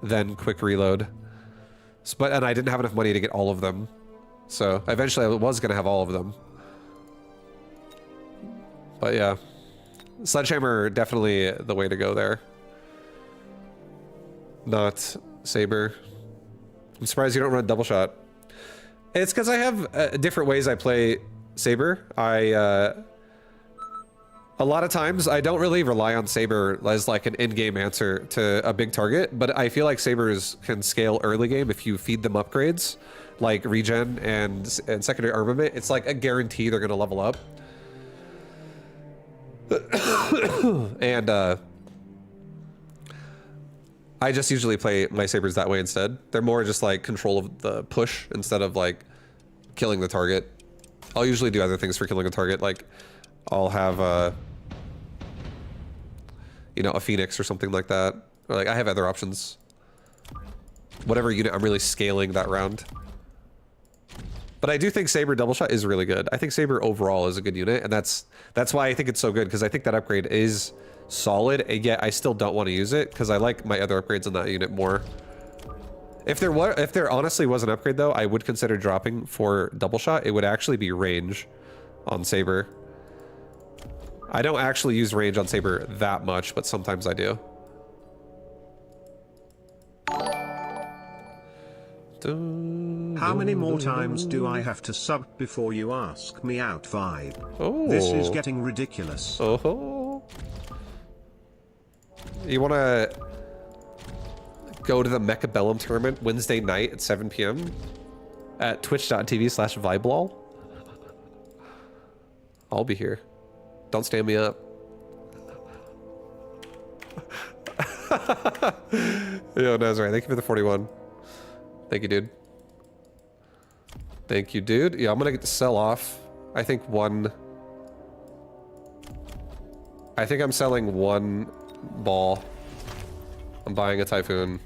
than quick reload. And I didn't have enough money to get all of them. So eventually I was gonna have all of them. But yeah, Sledgehammer definitely the way to go there. Not Saber. I'm surprised you don't run double shot. It's because I have different ways I play Saber. A lot of times I don't really rely on Saber as like an in-game answer to a big target, but I feel like Sabers can scale early game if you feed them upgrades like regen and secondary armament. It's like a guarantee they're gonna level up. And I just usually play my sabers that way instead. They're more just like control of the push instead of like killing the target. I'll usually do other things for killing a target, like I'll have you know, a Phoenix or something like that. Or like I have other options. Whatever unit I'm really scaling that round. But I do think Saber double shot is really good. I think Saber overall is a good unit, and that's why I think it's so good, because I think that upgrade is solid, and yet I still don't want to use it because I like my other upgrades on that unit more. If there honestly was an upgrade though, I would consider dropping for double shot. It would actually be range on Saber. I don't actually use range on Saber that much, but sometimes I do. How many more times do I have to sub before you ask me out, vibe? Oh. This is getting ridiculous. Oh. You want to go to the Mecha Bellum tournament Wednesday night at 7 p.m. at twitch.tv/vibelol? I'll be here. Don't stand me up. Yo, Nazarite, thank you for the 41. Thank you, dude. Thank you, dude. Yeah, I'm gonna get to sell off. I think I'm selling 1 ball. I'm buying a Typhoon.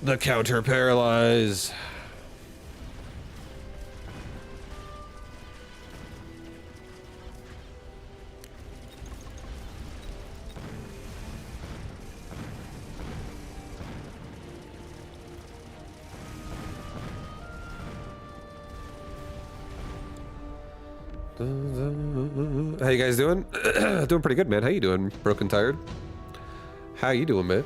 The counter paralyze. How you guys doing? Doing pretty good, man. How you doing, Broken Tired? How you doing, man?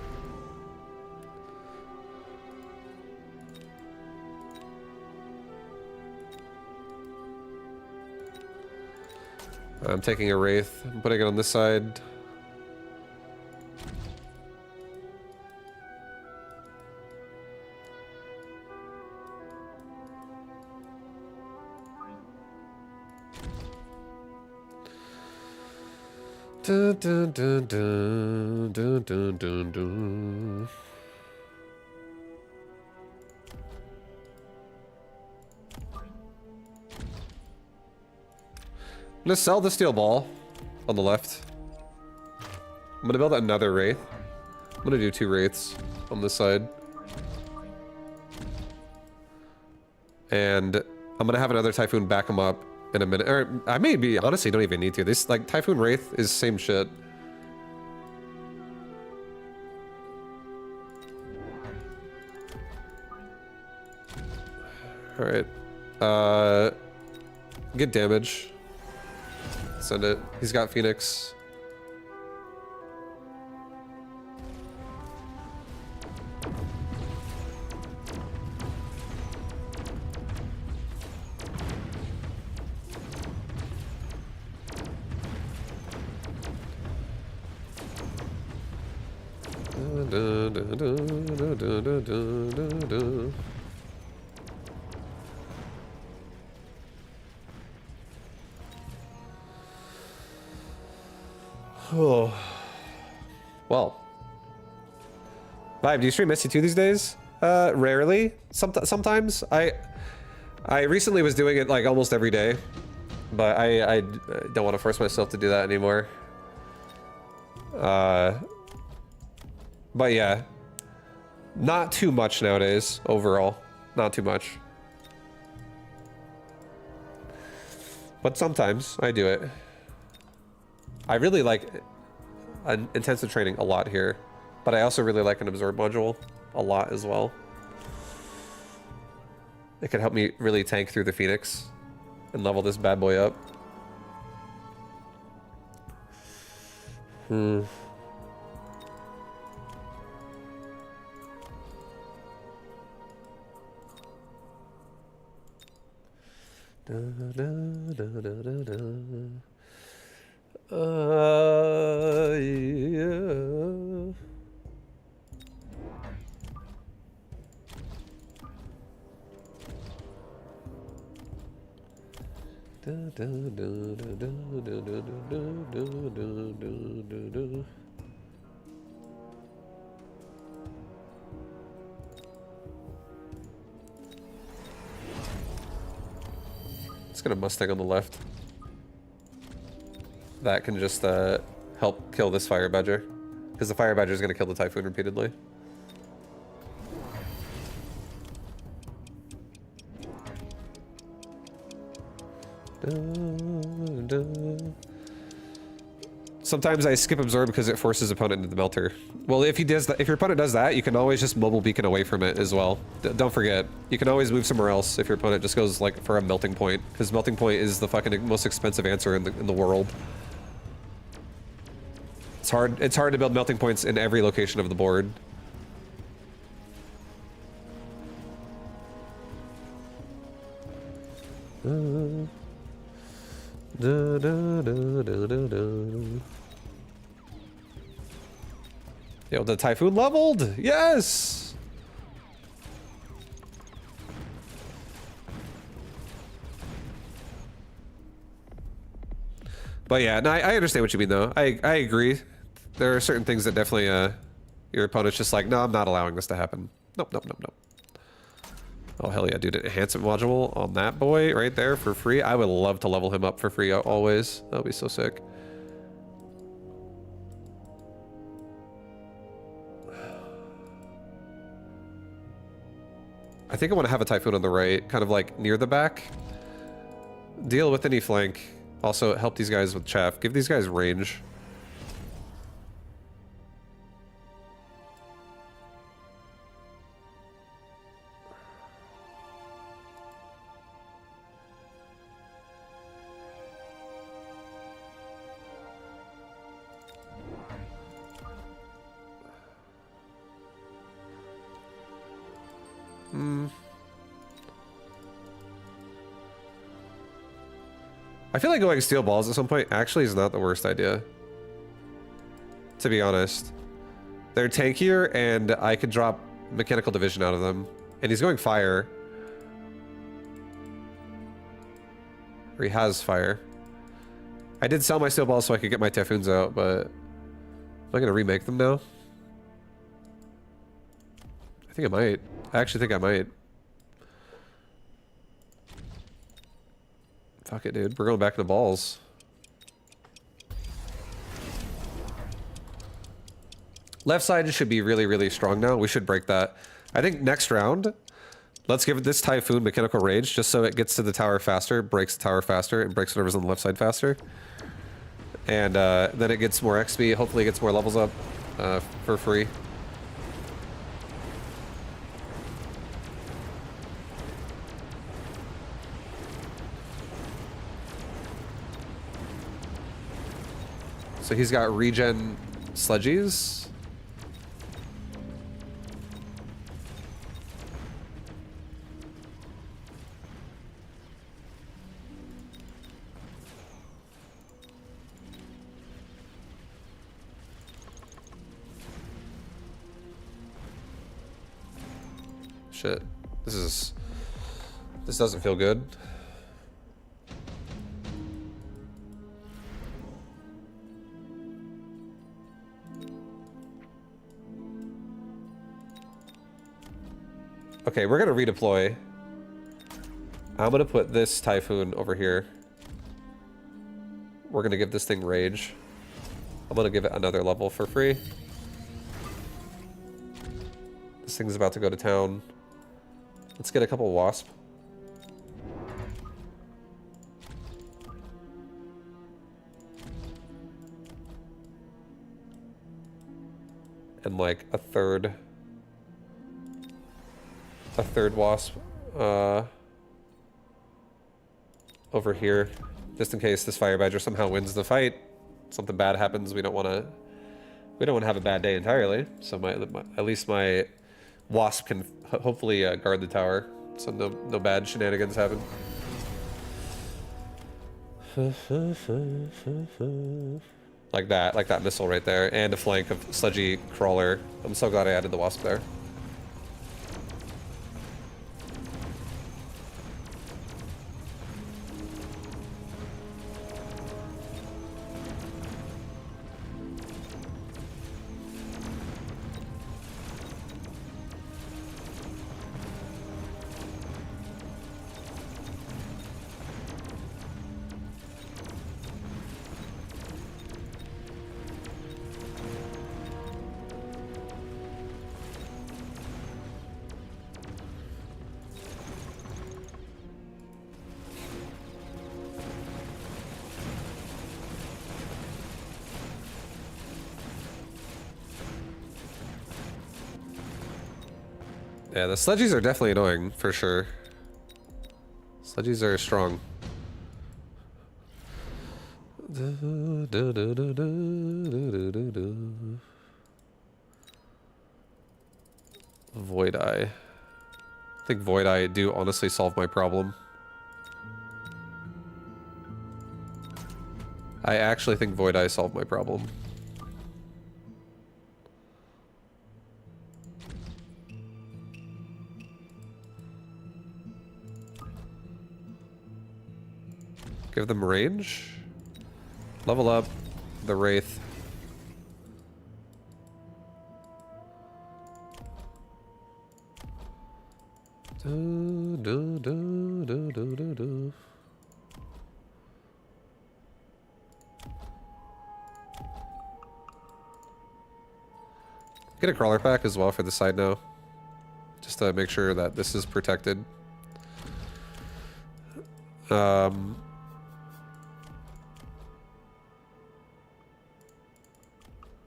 I'm taking a Wraith. I'm putting it on this side. Dun, dun, dun, dun, dun, dun, dun, dun. I'm gonna sell the steel ball on the left. I'm gonna build another Wraith. I'm gonna do 2 Wraiths on this side. And I'm gonna have another Typhoon back him up in a minute. Or I maybe honestly don't even need to. This like Typhoon Wraith is same shit. Alright. Get damage. Send it. He's got Phoenix. Oh. Well. Vibe, do you stream SC2 these days? Rarely. Sometimes. I recently was doing it like almost every day. But I don't want to force myself to do that anymore. But yeah. Not too much nowadays, overall. Not too much. But sometimes I do it. I really like an intensive training a lot here, but I also really like an absorb module a lot as well. It can help me really tank through the Phoenix and level this bad boy up. Yeah. Let's get a Mustang on the left. That can just help kill this Fire Badger. Because the Fire Badger is going to kill the Typhoon repeatedly. Sometimes I skip absorb because it forces opponent into the melter. Well, if he does that, if your opponent does that, you can always just mobile beacon away from it as well. Don't forget, you can always move somewhere else if your opponent just goes like for a melting point, because melting point is the fucking most expensive answer in the world. It's hard to build melting points in every location of the board. Yo, the Typhoon leveled! Yes! But yeah, no, I understand what you mean though. I agree. There are certain things that definitely your opponent's just like, no, I'm not allowing this to happen. Nope, nope, nope, nope. Oh hell yeah, dude, an enhancement module on that boy right there for free. I would love to level him up for free always. That would be so sick. I think I want to have a Typhoon on the right, kind of like near the back. Deal with any flank. Also help these guys with chaff. Give these guys range. I feel like going steel balls at some point actually is not the worst idea. To be honest. They're tankier and I could drop mechanical division out of them. And he's going fire. Or he has fire. I did sell my steel balls so I could get my Typhoons out, but am I gonna remake them now? I think I might. I actually think I might. Fuck it, dude. We're going back to the balls. Left side should be really, really strong now. We should break that. I think next round, Let's give it this Typhoon Mechanical Rage, just so it gets to the tower faster, breaks the tower faster, and breaks whatever's on the left side faster. And then it gets more XP, hopefully it gets more levels up for free. So he's got regen sledgies. Shit. This doesn't feel good. Okay, we're gonna redeploy. I'm gonna put this Typhoon over here. We're gonna give this thing Rage. I'm gonna give it another level for free. This thing's about to go to town. Let's get a couple Wasp. And like a third Wasp over here, just in case this Fire Badger somehow wins the fight. Something bad happens. We don't want to have a bad day entirely. So at least my Wasp can hopefully guard the tower, so no bad shenanigans happen. Like that missile right there, and a flank of Sledgy Crawler. I'm so glad I added the Wasp there. Yeah, the Sledgies are definitely annoying, for sure. Sledgies are strong. Void Eye. I think Void Eye do honestly solve my problem. I actually think Void Eye solved my problem. Give them range. Level up the Wraith. Get a crawler pack as well for the side now, just to make sure that this is protected.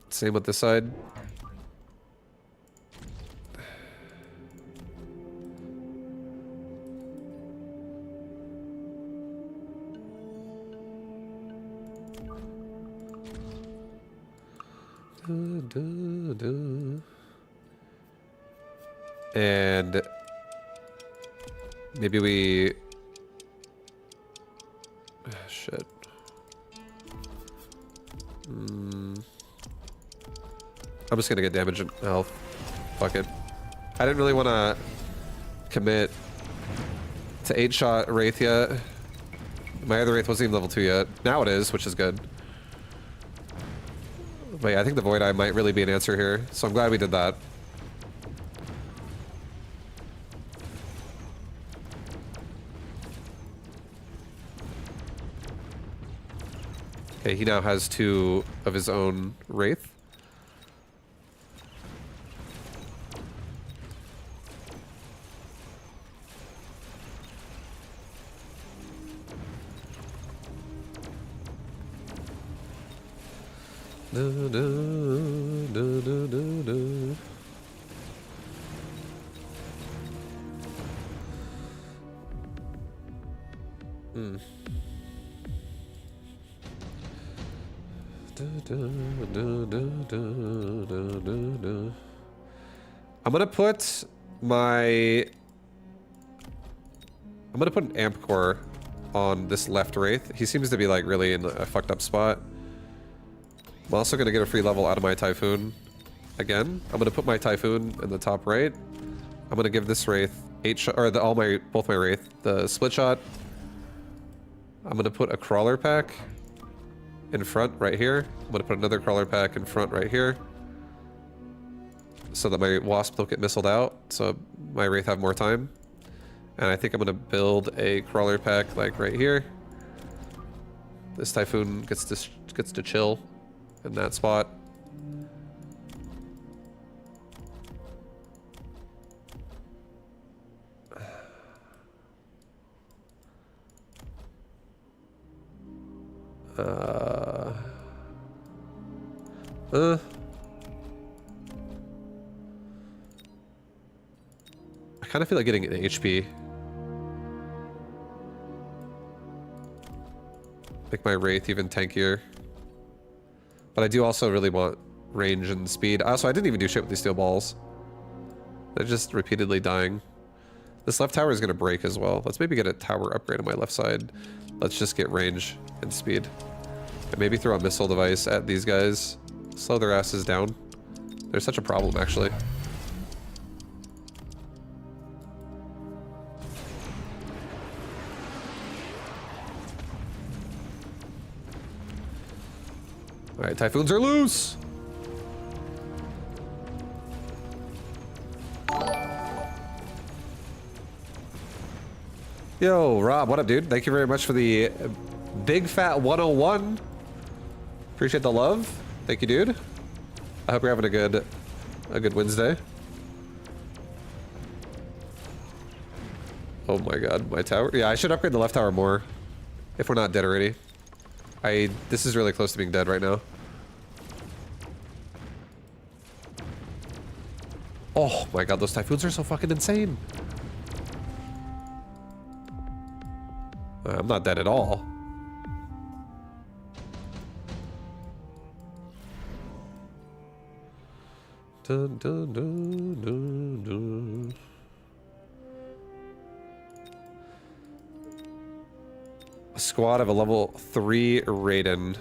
Same with this side. And maybe we... shit. I'm just gonna get damage and health. Fuck it. I didn't really want to commit to 8-shot Wraith yet. My other Wraith wasn't even level 2 yet. Now it is, which is good. But yeah, I think the Void Eye might really be an answer here, so I'm glad we did that. Okay, he now has 2 of his own Wraith. Do, do, do, do, do, do. Hmm. Do, do, do, do, do, do, do, do. I'm gonna put an amp core on this left wraith. He seems to be like really in a fucked up spot. I'm also gonna get a free level out of my typhoon again. I'm gonna put my typhoon in the top right. I'm gonna give this wraith 8 shot, or both my wraith the split shot. I'm gonna put a crawler pack in front right here. I'm gonna put another crawler pack in front right here, so that my wasp don't get missiled out, so my wraith have more time. And I think I'm gonna build a crawler pack like right here. This typhoon gets to chill in that spot. I kind of feel like getting an HP. Make my wraith even tankier. But I do also really want range and speed. Also, I didn't even do shit with these steel balls. They're just repeatedly dying. This left tower is going to break as well. Let's maybe get a tower upgrade on my left side. Let's just get range and speed. And maybe throw a missile device at these guys. Slow their asses down. They're such a problem, actually. Alright, typhoons are loose! Yo, Rob, what up, dude? Thank you very much for the Big Fat 101. Appreciate the love. Thank you, dude. I hope you're having a good Wednesday. Oh my god, my tower. Yeah, I should upgrade the left tower more. If we're not dead already. This is really close to being dead right now. Oh my god, those typhoons are so fucking insane. I'm not dead at all. Dun, dun, dun, dun, dun. A squad of a level 3 Raiden.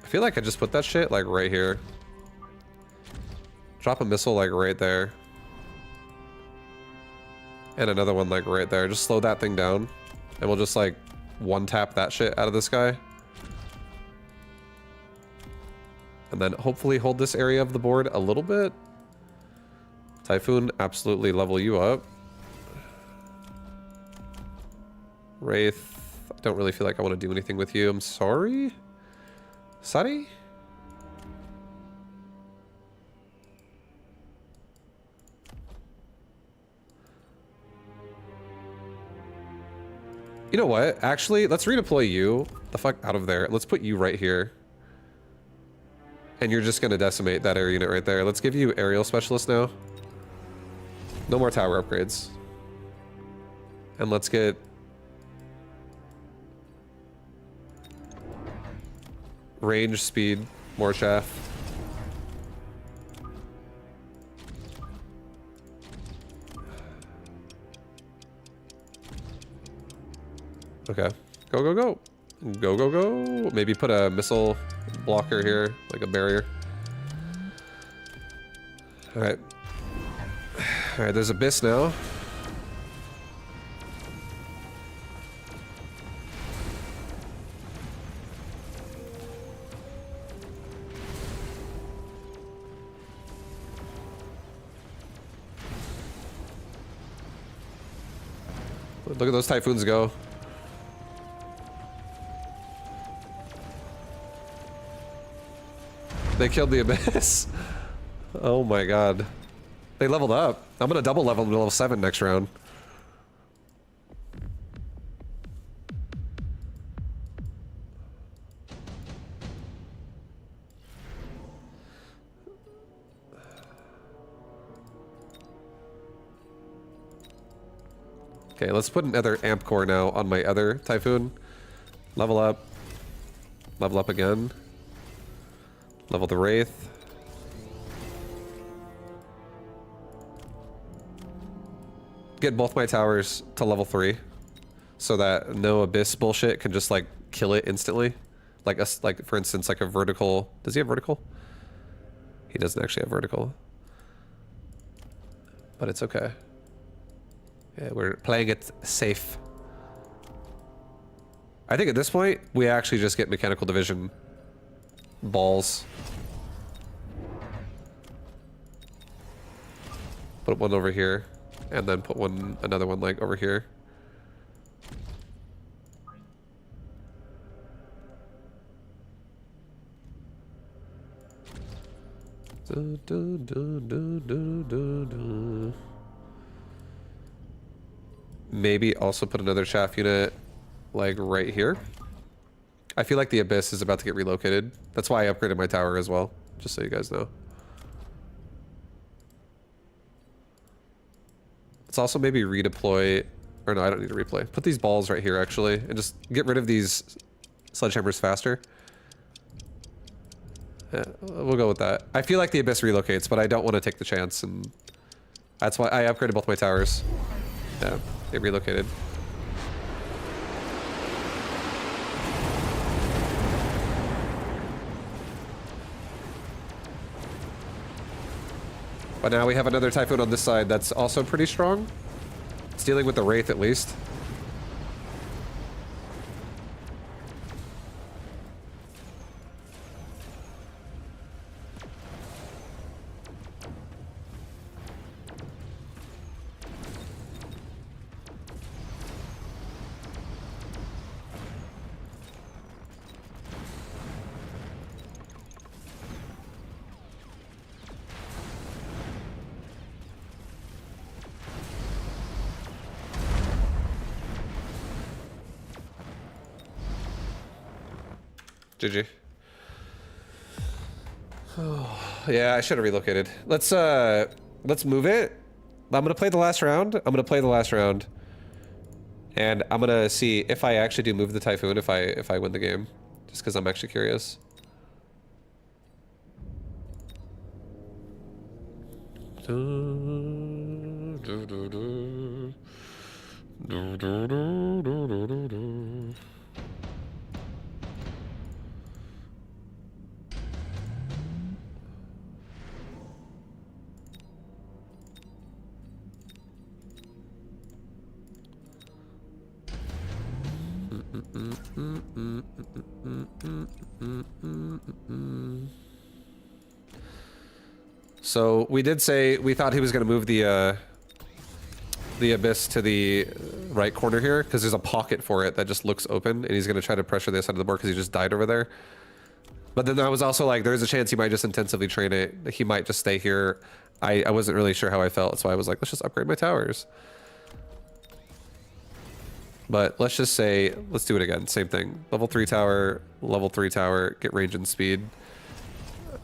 I feel like I just put that shit like right here. Drop a missile like right there. And another one like right there. Just slow that thing down. And we'll just like one tap that shit out of this guy. And then hopefully hold this area of the board a little bit. Typhoon, absolutely level you up. Wraith, I don't really feel like I want to do anything with you. I'm sorry. Sorry? You know what? Actually, let's redeploy you the fuck out of there. Let's put you right here. And you're just gonna decimate that air unit right there. Let's give you aerial specialist now. No more tower upgrades. And let's get range, speed, more chaff. Okay. Go, go, go. Go, go, go. Maybe put a missile blocker here, like a barrier. Alright. Alright, there's Abyss now. Look at those typhoons go. They killed the Abyss. Oh my god. They leveled up. I'm gonna double level them to level 7 next round. Okay, let's put another amp core now on my other Typhoon. Level up. Level up again. Level the Wraith. Get both my towers to level 3. So that no Abyss bullshit can just like kill it instantly. Like us, like for instance, like a vertical. Does he have vertical? He doesn't actually have vertical. But it's okay. Yeah, we're playing it safe. I think at this point, we actually just get mechanical division balls. Put one over here, and then put another one like over here. Maybe also put another chaff unit like right here. I feel like the Abyss is about to get relocated. That's why I upgraded my tower as well, just so you guys know. Let's also maybe redeploy, or no, I don't need to replay. Put these balls right here actually, and just get rid of these sledgehammers faster. Yeah, we'll go with that. I feel like the Abyss relocates, but I don't want to take the chance, and that's why I upgraded both my towers. Yeah, they relocated. But now we have another Typhoon on this side that's also pretty strong. It's dealing with the Wraith at least. GG. Oh, yeah, I should have relocated. Let's move it. I'm gonna play the last round. And I'm gonna see if I actually do move the Typhoon if I win the game. Just because I'm actually curious. So we did say we thought he was going to move the Abyss to the right corner here because there's a pocket for it that just looks open, and he's going to try to pressure the side of the board because he just died over there. But then I was also like, there's a chance he might just intensively train it. He might just stay here. I wasn't really sure how I felt, so I was like, let's just upgrade my towers. But let's just say, let's do it again. Same thing. Level 3 tower, get range and speed.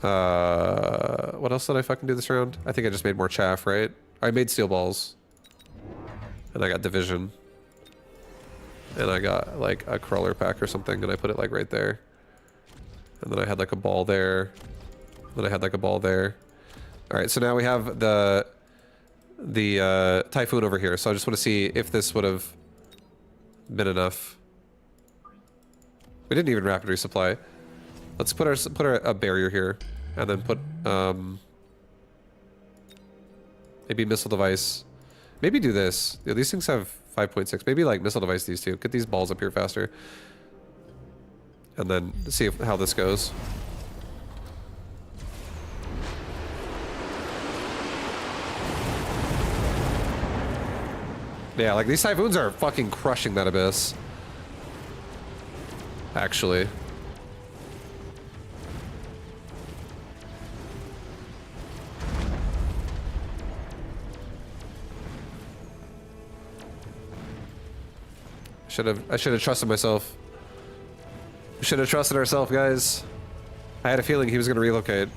What else did I fucking do this round? I think I just made more chaff, right? I made steel balls. And I got division. And I got like a crawler pack or something, and I put it like right there. And then I had like a ball there. Then I had like a ball there. Alright, so now we have the Typhoon over here. So I just want to see if this would have been enough. We didn't even rapid resupply. Let's put a barrier here, and then put maybe missile device. Maybe do this. Yeah, these things have 5.6. Maybe like missile device these two. Get these balls up here faster, and then see how this goes. Yeah, like these Typhoons are fucking crushing that Abyss. Actually. I should have trusted myself. We should have trusted ourselves, guys. I had a feeling he was gonna relocate.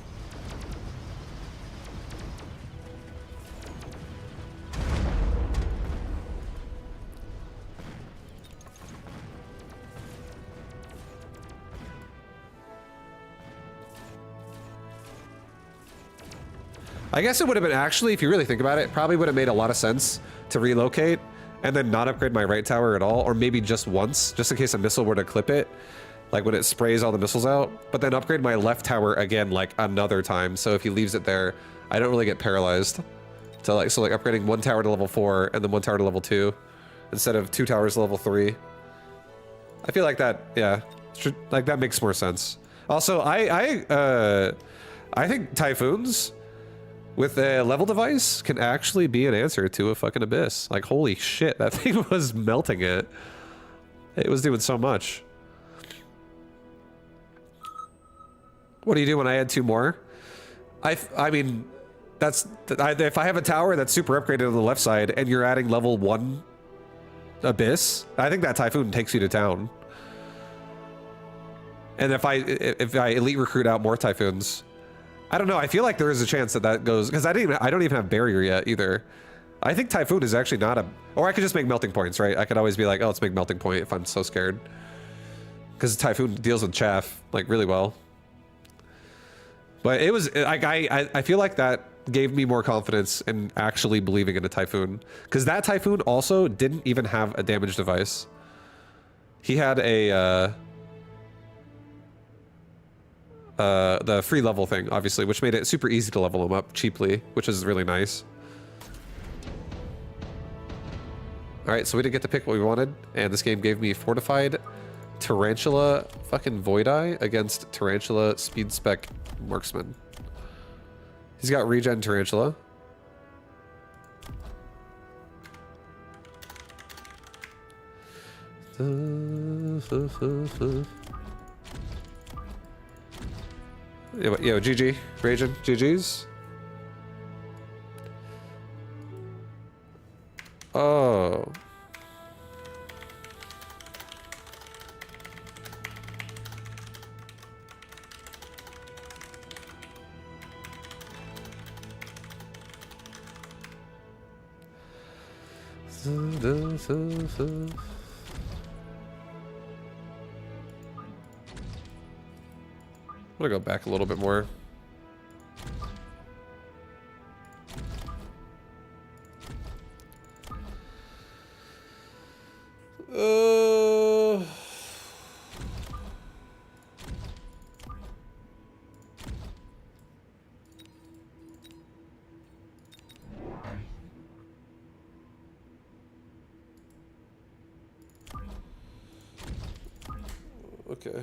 I guess it would have been actually, if you really think about it, probably would have made a lot of sense to relocate and then not upgrade my right tower at all, or maybe just once, just in case a missile were to clip it, like when it sprays all the missiles out, but then upgrade my left tower again like another time, so if he leaves it there, I don't really get paralyzed. So like upgrading one tower to level 4 and then one tower to level 2 instead of 2 towers to level 3. I feel like that, yeah, like that makes more sense. Also, I think Typhoons with a level device can actually be an answer to a fucking abyss. Like, holy shit, that thing was melting it. It was doing so much. What do you do when I add 2 more? I mean, if I have a tower that's super upgraded on the left side and you're adding level 1 abyss, I think that Typhoon takes you to town. And if I elite recruit out more Typhoons, I don't know. I feel like there is a chance that that goes, because I don't even have barrier yet either. I think Typhoon is actually not a, or I could just make melting points, right? I could always be like, oh, let's make melting point if I'm so scared, because Typhoon deals with chaff like really well. But it was like I feel like that gave me more confidence in actually believing in a Typhoon, because that Typhoon also didn't even have a damage device. He had a the free level thing, obviously, which made it super easy to level him up cheaply, which is really nice. All right, so we didn't get to pick what we wanted, and this game gave me Fortified Tarantula fucking Void Eye against Tarantula Speed Spec Marksman. He's got regen Tarantula. Yo, GG. Raging. GG's. Oh. I'm gonna go back a little bit more. Okay.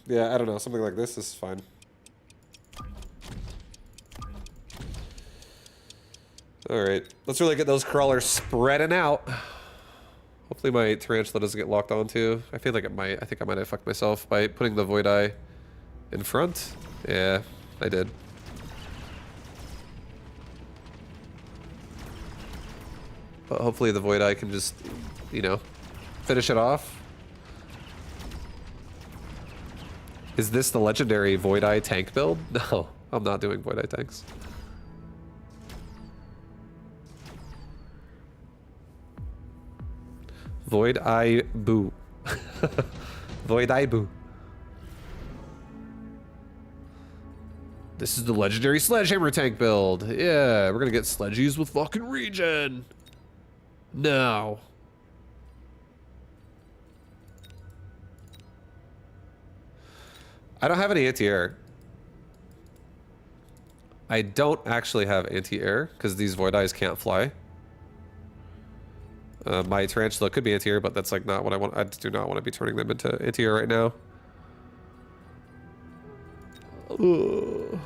Yeah, I don't know. Something like this is fine. Alright. Let's really get those crawlers spreading out. Hopefully my tarantula doesn't get locked onto. I feel like it might. I think I might have fucked myself by putting the Void Eye in front. Yeah, I did. But hopefully the Void Eye can just, you know, finish it off. Is this the legendary Void Eye tank build? No, I'm not doing Void Eye tanks. Void Eye Boo. Void Eye Boo. This is the legendary Sledgehammer tank build. Yeah, we're gonna get sledgies with fucking regen. Now. I don't have any anti-air. I don't actually have anti-air because these Void Eyes can't fly. My Tarantula could be anti-air, but that's like not what I want. I do not want to be turning them into anti-air right now. Ugh.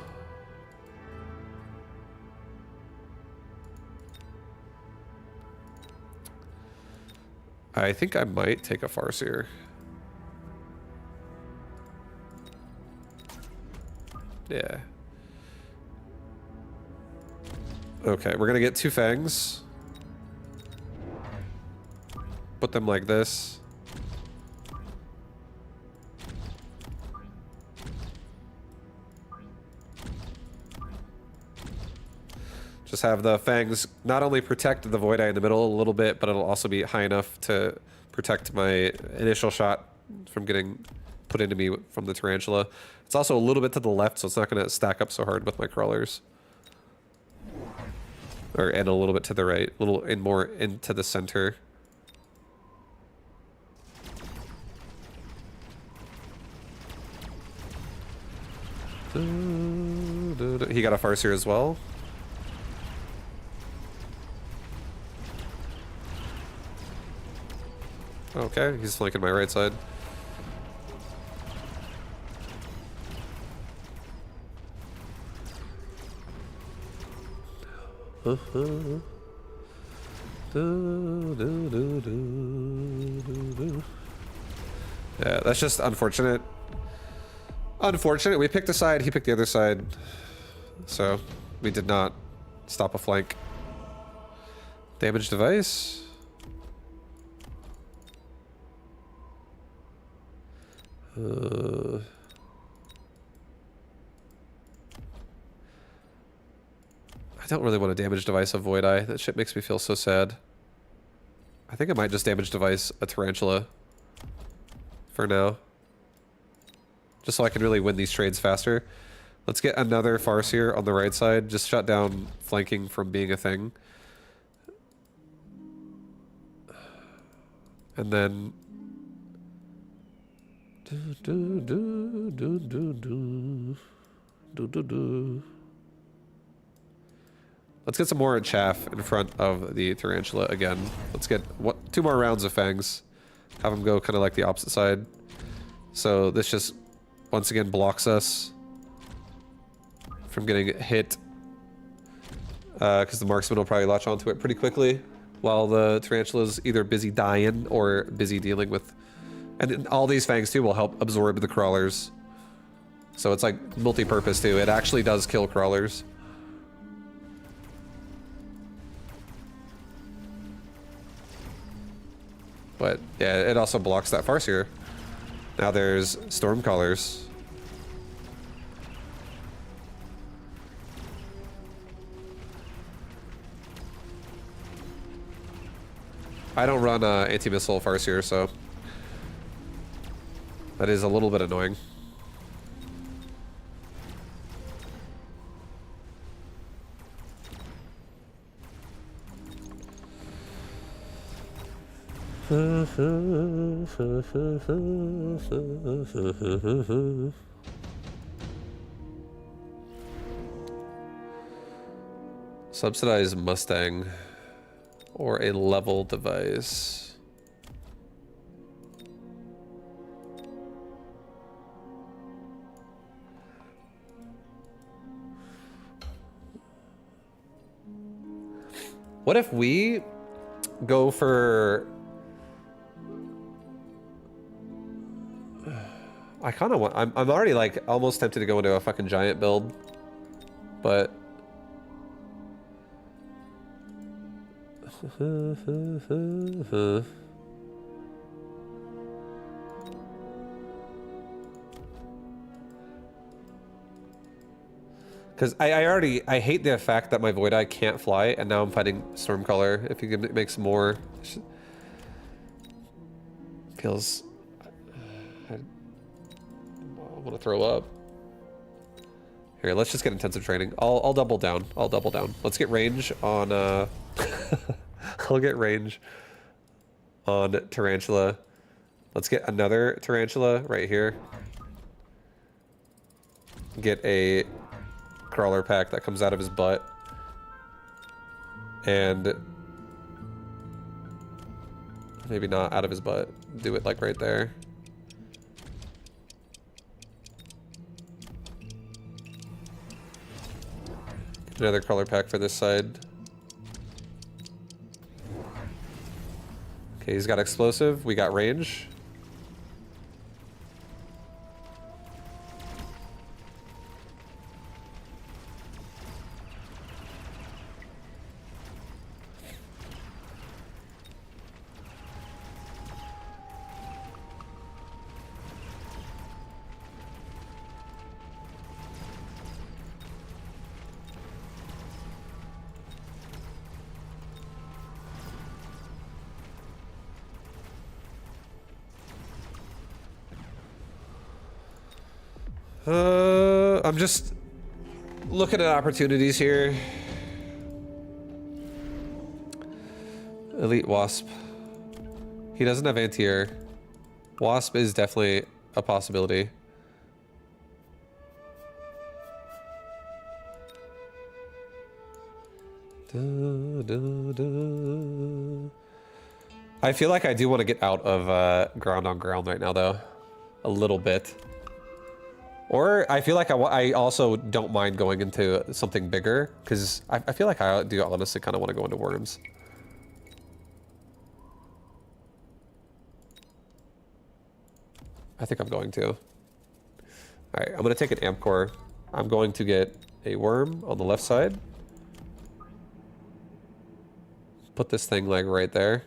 I think I might take a Farseer. Yeah. Okay, we're gonna get 2 fangs. Put them like this. Just have the fangs not only protect the Void Eye in the middle a little bit, but it'll also be high enough to protect my initial shot from getting put into me from the tarantula. It's also a little bit to the left, so it's not going to stack up so hard with my crawlers. And a little bit to the right, a little more into the center. He got a Farseer as well. Okay, he's flanking my right side. Yeah, that's just unfortunate. Unfortunate. We picked a side, he picked the other side. So, we did not stop a flank. Damage device. I don't really want to damage device a Void Eye. That shit makes me feel so sad. I think I might just damage device a Tarantula. For now. Just so I can really win these trades faster. Let's get another Farseer on the right side. Just shut down flanking from being a thing. And then... Let's get some more chaff in front of the Tarantula again. Let's get 2 more rounds of Fangs. Have them go kind of like the opposite side. So this just, once again, blocks us from getting hit. Because the Marksman will probably latch onto it pretty quickly. While the Tarantula's either busy dying or busy dealing with... And all these Fangs too will help absorb the Crawlers. So it's like multi-purpose too. It actually does kill Crawlers. But yeah, it also blocks that Farseer. Now there's Stormcallers. I don't run anti-missile Farseer, so that is a little bit annoying. Subsidized Mustang or a level device. What if we go for... I kind of want... I'm already like almost tempted to go into a fucking giant build, but... Because I hate the fact that my Void Eye can't fly, and now I'm fighting Stormcaller. If he can make some more... Feels... I want to throw up. Here, let's just get intensive training. I'll double down. I'll double down. Let's get range on... I'll get range on Tarantula. Let's get another Tarantula right here. Get a Crawler pack that comes out of his butt. And... maybe not out of his butt. Do it like right there. Another Crawler pack for this side. Okay, he's got explosive. We got range. I'm just looking at opportunities here. Elite Wasp. He doesn't have anti-air. Wasp is definitely a possibility. I feel like I do want to get out of ground on ground right now, though. A little bit. Or I feel like I also don't mind going into something bigger, because I feel like I do honestly kind of want to go into worms. I think I'm going to. Alright, I'm going to take an amp core. I'm going to get a worm on the left side. Put this thing like right there.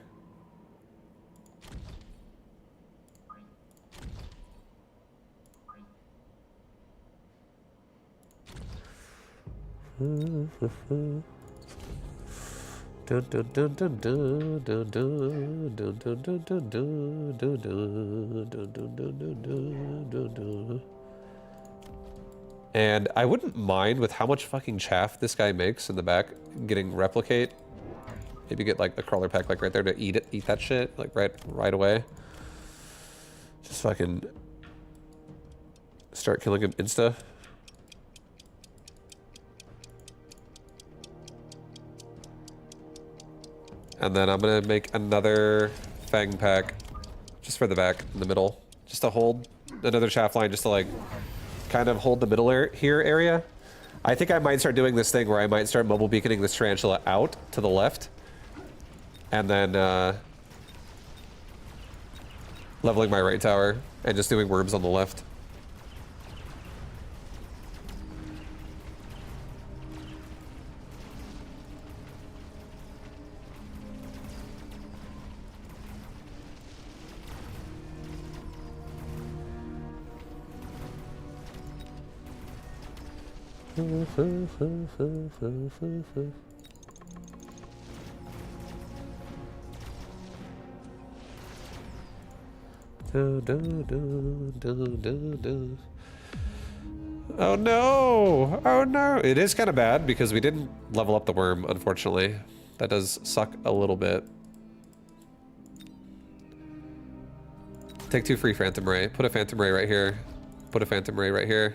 And I wouldn't mind with how much fucking chaff this guy makes in the back getting replicate. Maybe get like the crawler pack like right there to eat that shit like right away. Just fucking start killing him insta. And then I'm gonna make another fang pack just for the back in the middle. Just to hold another chaff line just to like kind of hold the middle area. I think I might start doing this thing where I might start mobile beaconing this tarantula out to the left. And then leveling my right tower and just doing worms on the left. Oh no! Oh no! It is kind of bad because we didn't level up the worm, unfortunately. That does suck a little bit. Take 2 free Phantom Ray. Put a Phantom Ray right here. Put a Phantom Ray right here.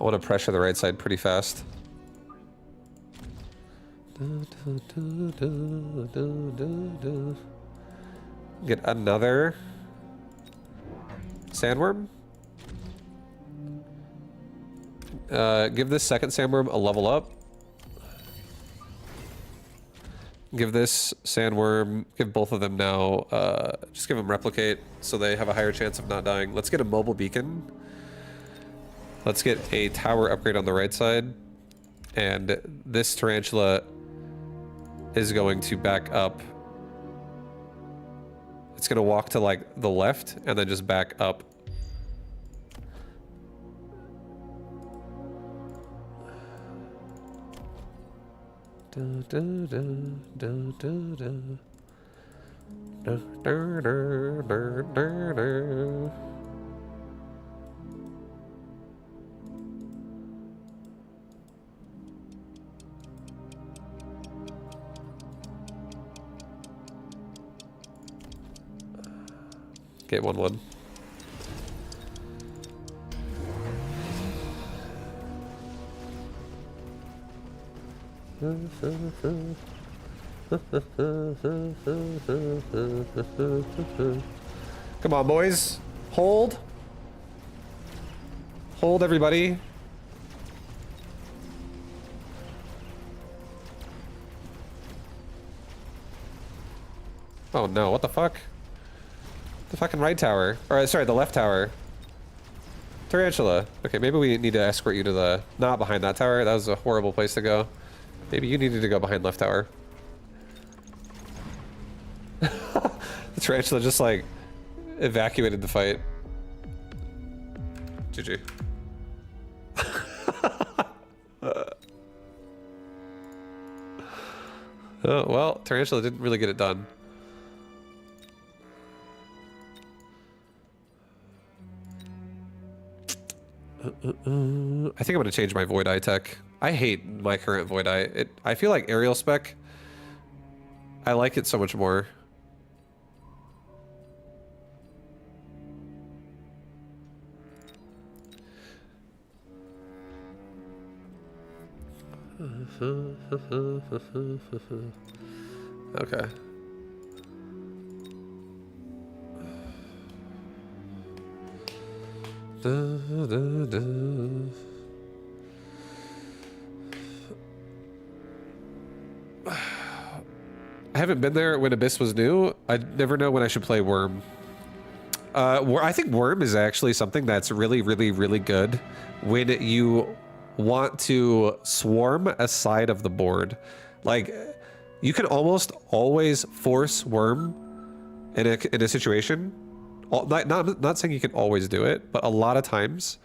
I want to pressure the right side pretty fast. Get another sandworm. Give this second sandworm a level up. Give this sandworm, give both of them now, just give them replicate so they have a higher chance of not dying. Let's get a mobile beacon. Let's get a tower upgrade on the right side. And this tarantula is going to back up. It's going to walk to like the left and then just back up. Get 1/1. Come on, boys. Hold. Hold, everybody. Oh no, what the fuck? The fucking right tower. Or sorry, the left tower. Tarantula. Okay, maybe we need to escort you to the... Not behind that tower. That was a horrible place to go. Maybe you needed to go behind left tower. The tarantula just like evacuated the fight. GG. Oh, well, Tarantula didn't really get it done. I think I'm gonna change my Void Eye tech. I hate my current Void Eye. I feel like aerial spec, I like it so much more. Okay. I haven't been there when Abyss was new. I never know when I should play Worm. I think Worm is actually something that's really, really, really good when you want to swarm a side of the board. Like, you can almost always force Worm in a situation. Not saying you can always do it, but a lot of times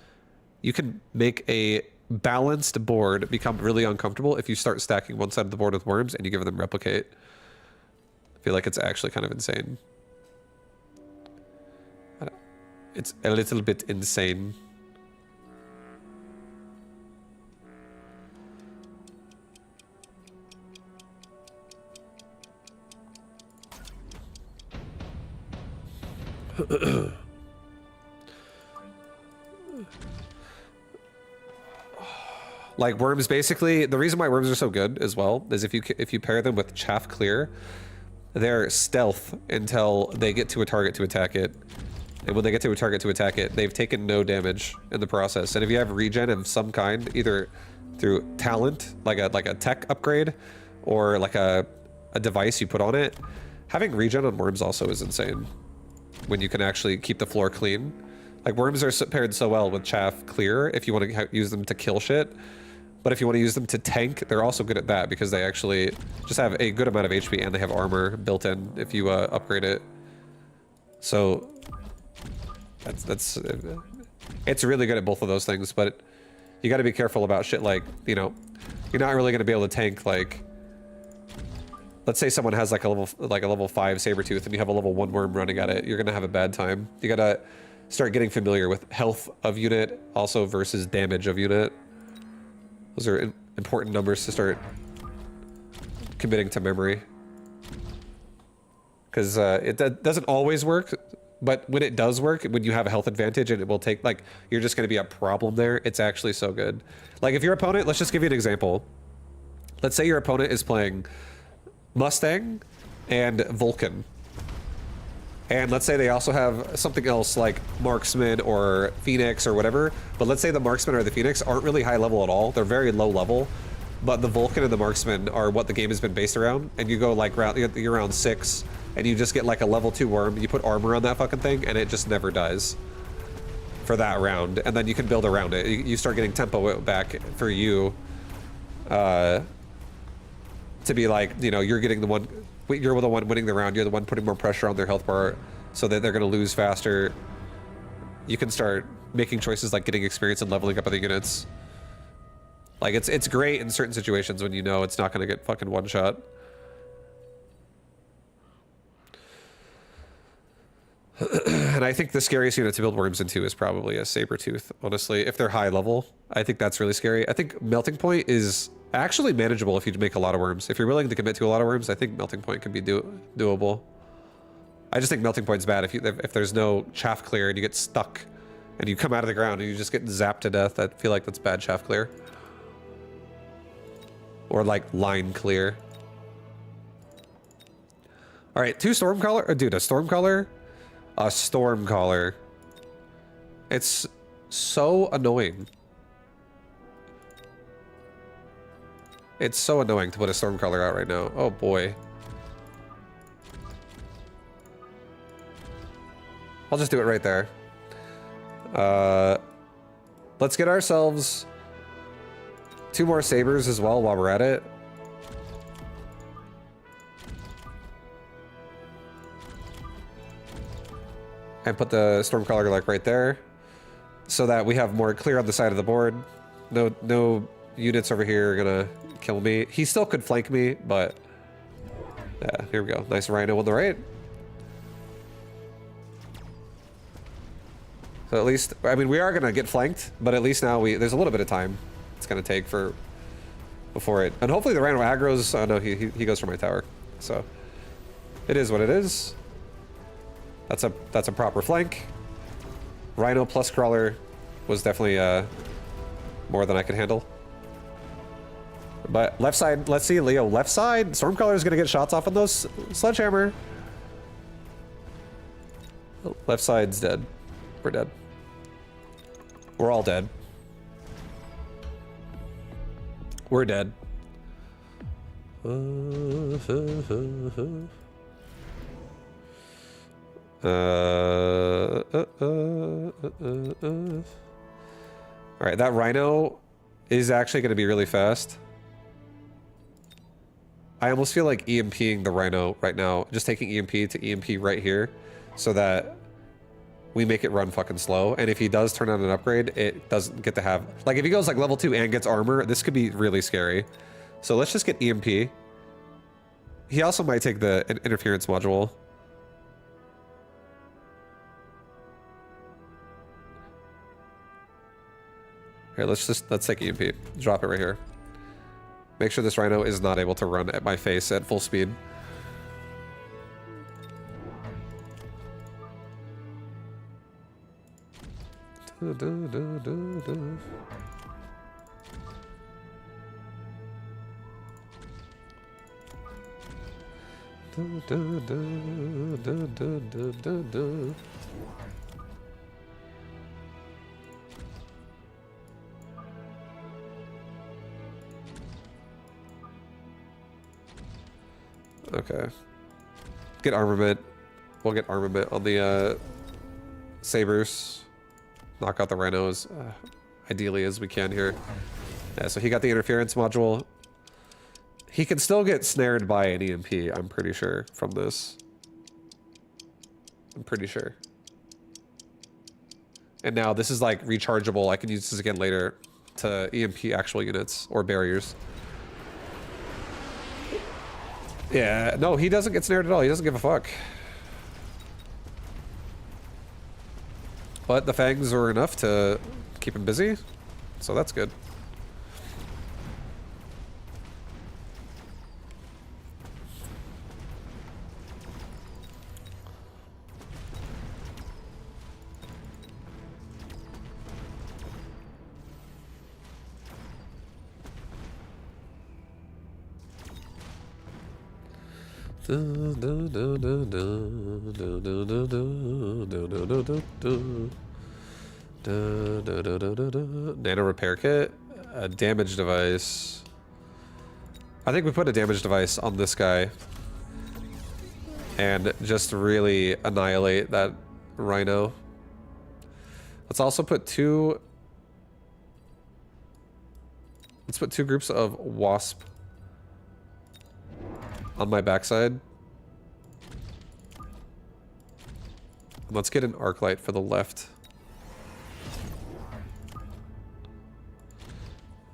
you can make a balanced board become really uncomfortable if you start stacking one side of the board with worms and you give them replicate. I feel like it's actually kind of insane. It's a little bit insane. Like worms, basically, the reason why worms are so good as well is if you pair them with chaff clear, they're stealth until they get to a target to attack it. And when they get to a target to attack it, they've taken no damage in the process. And if you have regen of some kind, either through talent, like a tech upgrade, or like a device you put on it, having regen on worms also is insane. When you can actually keep the floor clean. Like worms are paired so well with chaff clear if you want to use them to kill shit. But if you want to use them to tank, they're also good at that because they actually just have a good amount of HP and they have armor built in if you upgrade it. So it's really good at both of those things, but you got to be careful about shit like, you know, you're not really going to be able to tank like, let's say someone has like a level 5 Sabertooth and you have a level 1 worm running at it, you're going to have a bad time. You got to start getting familiar with health of unit also versus damage of unit. Those are important numbers to start committing to memory. Because it doesn't always work, but when it does work, when you have a health advantage and it will take, like, you're just going to be a problem there, it's actually so good. Like, if your opponent, let's just give you an example. Let's say your opponent is playing Mustang and Vulcan. And let's say they also have something else like Marksman or Phoenix or whatever. But let's say the Marksman or the Phoenix aren't really high level at all. They're very low level. But the Vulcan and the Marksman are what the game has been based around. And you go like you're around 6 and you just get like a level 2 worm. You put armor on that fucking thing and it just never dies for that round. And then you can build around it. You start getting tempo back for you to be like, you know, you're the one winning the round. You're the one putting more pressure on their health bar so that they're going to lose faster. You can start making choices like getting experience and leveling up other units. Like, it's great in certain situations when you know it's not going to get fucking one shot. And I think the scariest unit to build worms into is probably a Sabertooth, honestly. If they're high level, I think that's really scary. I think Melting Point is actually manageable if you make a lot of worms. If you're willing to commit to a lot of worms, I think Melting Point can be doable. I just think Melting Point's bad if there's no chaff clear and you get stuck and you come out of the ground and you just get zapped to death. I feel like that's bad chaff clear. Or like line clear. All right, 2 Stormcaller. Oh, dude, a Stormcaller? A Stormcaller. It's so annoying. It's so annoying to put a Stormcaller out right now. Oh boy. I'll just do it right there. Let's get ourselves 2 more Sabers as well while we're at it. And put the Stormcaller like right there, so that we have more clear on the side of the board. No units over here are gonna kill me. He still could flank me, but Yeah, here we go. Nice rhino on the right. So at least, I mean, we are gonna get flanked, but at least now there's a little bit of time it's gonna take before it, and hopefully the rhino aggro's. Oh no, he goes for my tower, so it is what it is. That's a proper flank. Rhino plus crawler was definitely more than I could handle. But left side, let's see, Leo, left side, Stormcaller is gonna get shots off on those sledgehammer. Left side's dead. We're dead. We're all dead. We're dead. Alright, that rhino is actually going to be really fast. I almost feel like EMPing the rhino right now. Just taking EMP to EMP right here so that we make it run fucking slow. And if he does turn on an upgrade, it doesn't get to have... Like, if he goes like level 2 and gets armor, this could be really scary. So let's just get EMP. He also might take the interference module. Here, let's take EMP. Drop it right here. Make sure this rhino is not able to run at my face at full speed. Okay. Get armament. We'll get armament on the sabers. Knock out the rhinos ideally as we can here. Yeah, so he got the interference module. He can still get snared by an EMP, I'm pretty sure, from this. I'm pretty sure. And now this is like rechargeable. I can use this again later to EMP actual units or barriers. Yeah, no, he doesn't get snared at all. He doesn't give a fuck. But the fangs are enough to keep him busy, so that's good. Nano repair kit, a damage device. I think we put a damage device on this guy and just really annihilate that rhino. Let's also put let's put two groups of wasp on my backside. Let's get an arc light for the left.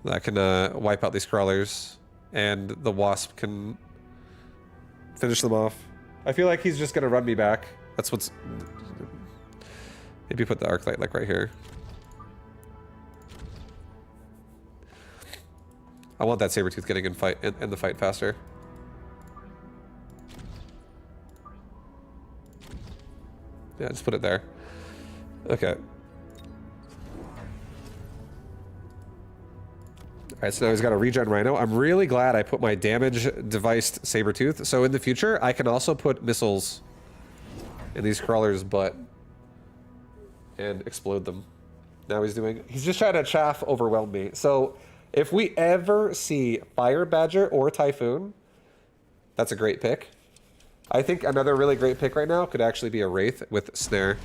That can wipe out these crawlers, and the wasp can finish them off. I feel like he's just gonna run me back. That's what's... Maybe put the arc light like right here. I want that saber tooth getting in the fight faster. Yeah, just put it there. Okay. Alright, so now he's got a regen rhino. I'm really glad I put my damage deviced saber tooth. So in the future, I can also put missiles in these crawlers' butt and explode them. Now he's just trying to chaff overwhelm me. So if we ever see Fire Badger or Typhoon, that's a great pick. I think another really great pick right now could actually be a Wraith with Snare.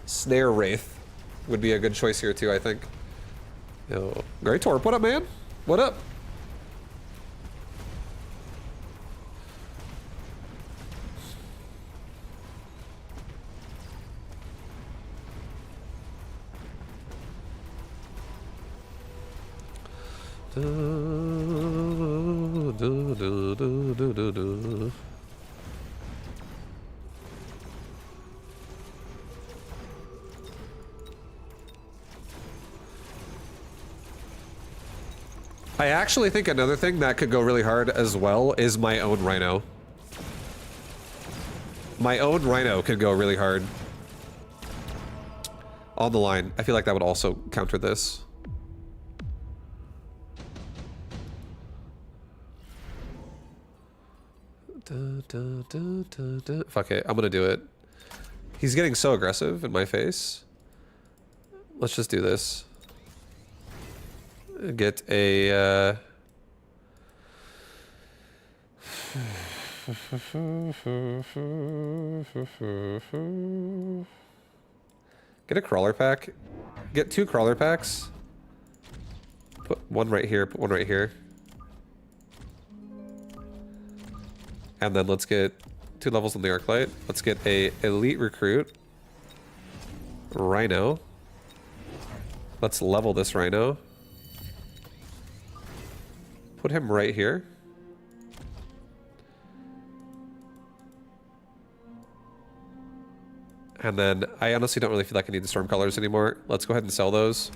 Snare Wraith would be a good choice here too, I think. Yo, Great Torp, what up, man? What up? I actually think another thing that could go really hard as well is my own rhino. My own rhino could go really hard. On the line. I feel like that would also counter this. Fuck it, I'm gonna do it. He's getting so aggressive in my face. Let's just do this. Get a get a crawler pack. Get 2 crawler packs. Put one right here, put one right here. And then let's get 2 levels on the arc light. Let's get a elite recruit. Rhino. Let's level this rhino. Put him right here. And then I honestly don't really feel like I need the storm colors anymore. Let's go ahead and sell those.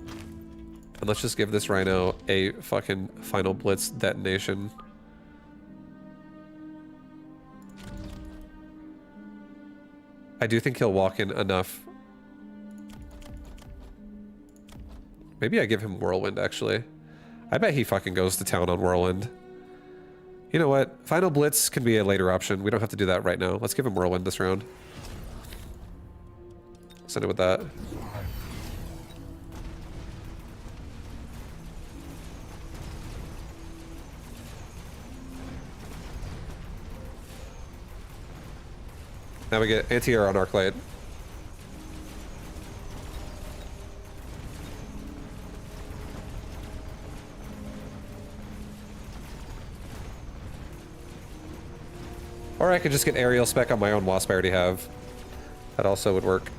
And let's just give this rhino a fucking final blitz detonation. I do think he'll walk in enough. Maybe I give him Whirlwind, actually. I bet he fucking goes to town on Whirlwind. You know what? Final Blitz can be a later option. We don't have to do that right now. Let's give him Whirlwind this round. Send it with that. Now we get anti-air on Arclight. Or I could just get aerial spec on my own wasp I already have. That also would work.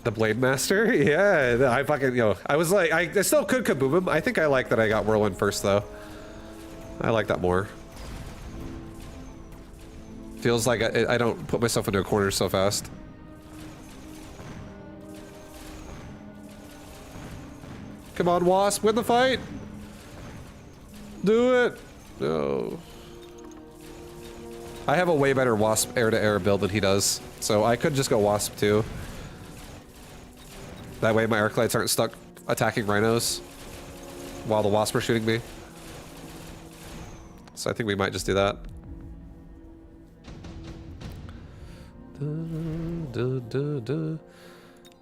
The Blade Master? Yeah, I fucking, I was like, I still could kaboom him. I think I like that I got Whirlwind first, though. I like that more. Feels like I don't put myself into a corner so fast. Come on, Wasp, win the fight! Do it! No. I have a way better Wasp air-to-air build than he does, so I could just go Wasp, too. That way my Arclights aren't stuck attacking rhinos while the Wasp are shooting me. So I think we might just do that.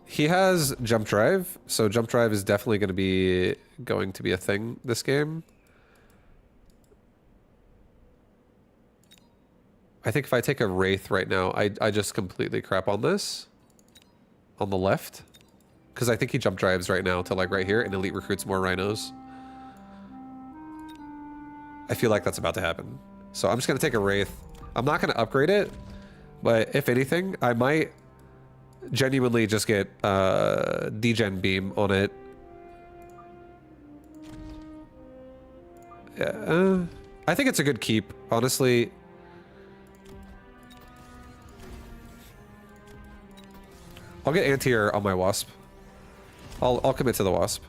He has Jump Drive, so Jump Drive is definitely going to be a thing this game. I think if I take a Wraith right now, I just completely crap on this. On the left. Because I think he Jump Drives right now to like right here and Elite recruits more rhinos. I feel like that's about to happen. So I'm just going to take a Wraith. I'm not going to upgrade it, but if anything, I might genuinely just get Degen Beam on it. Yeah, I think it's a good keep, honestly. I'll get anti-air on my Wasp. I'll commit to the Wasp.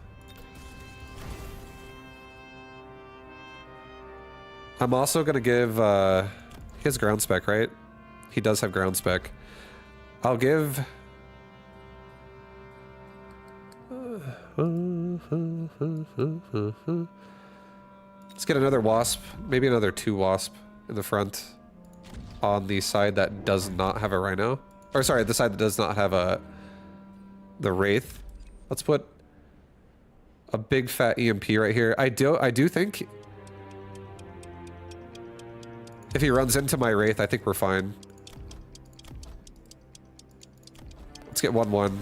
I'm also gonna give he has ground spec, right? He does have ground spec. I'll give let's get another Wasp, maybe another 2 Wasp in the front on the side that does not have a Rhino. Or sorry, the side that does not have the Wraith. Let's put a big fat EMP right here. I do think if he runs into my Wraith, I think we're fine. Let's get 1-1.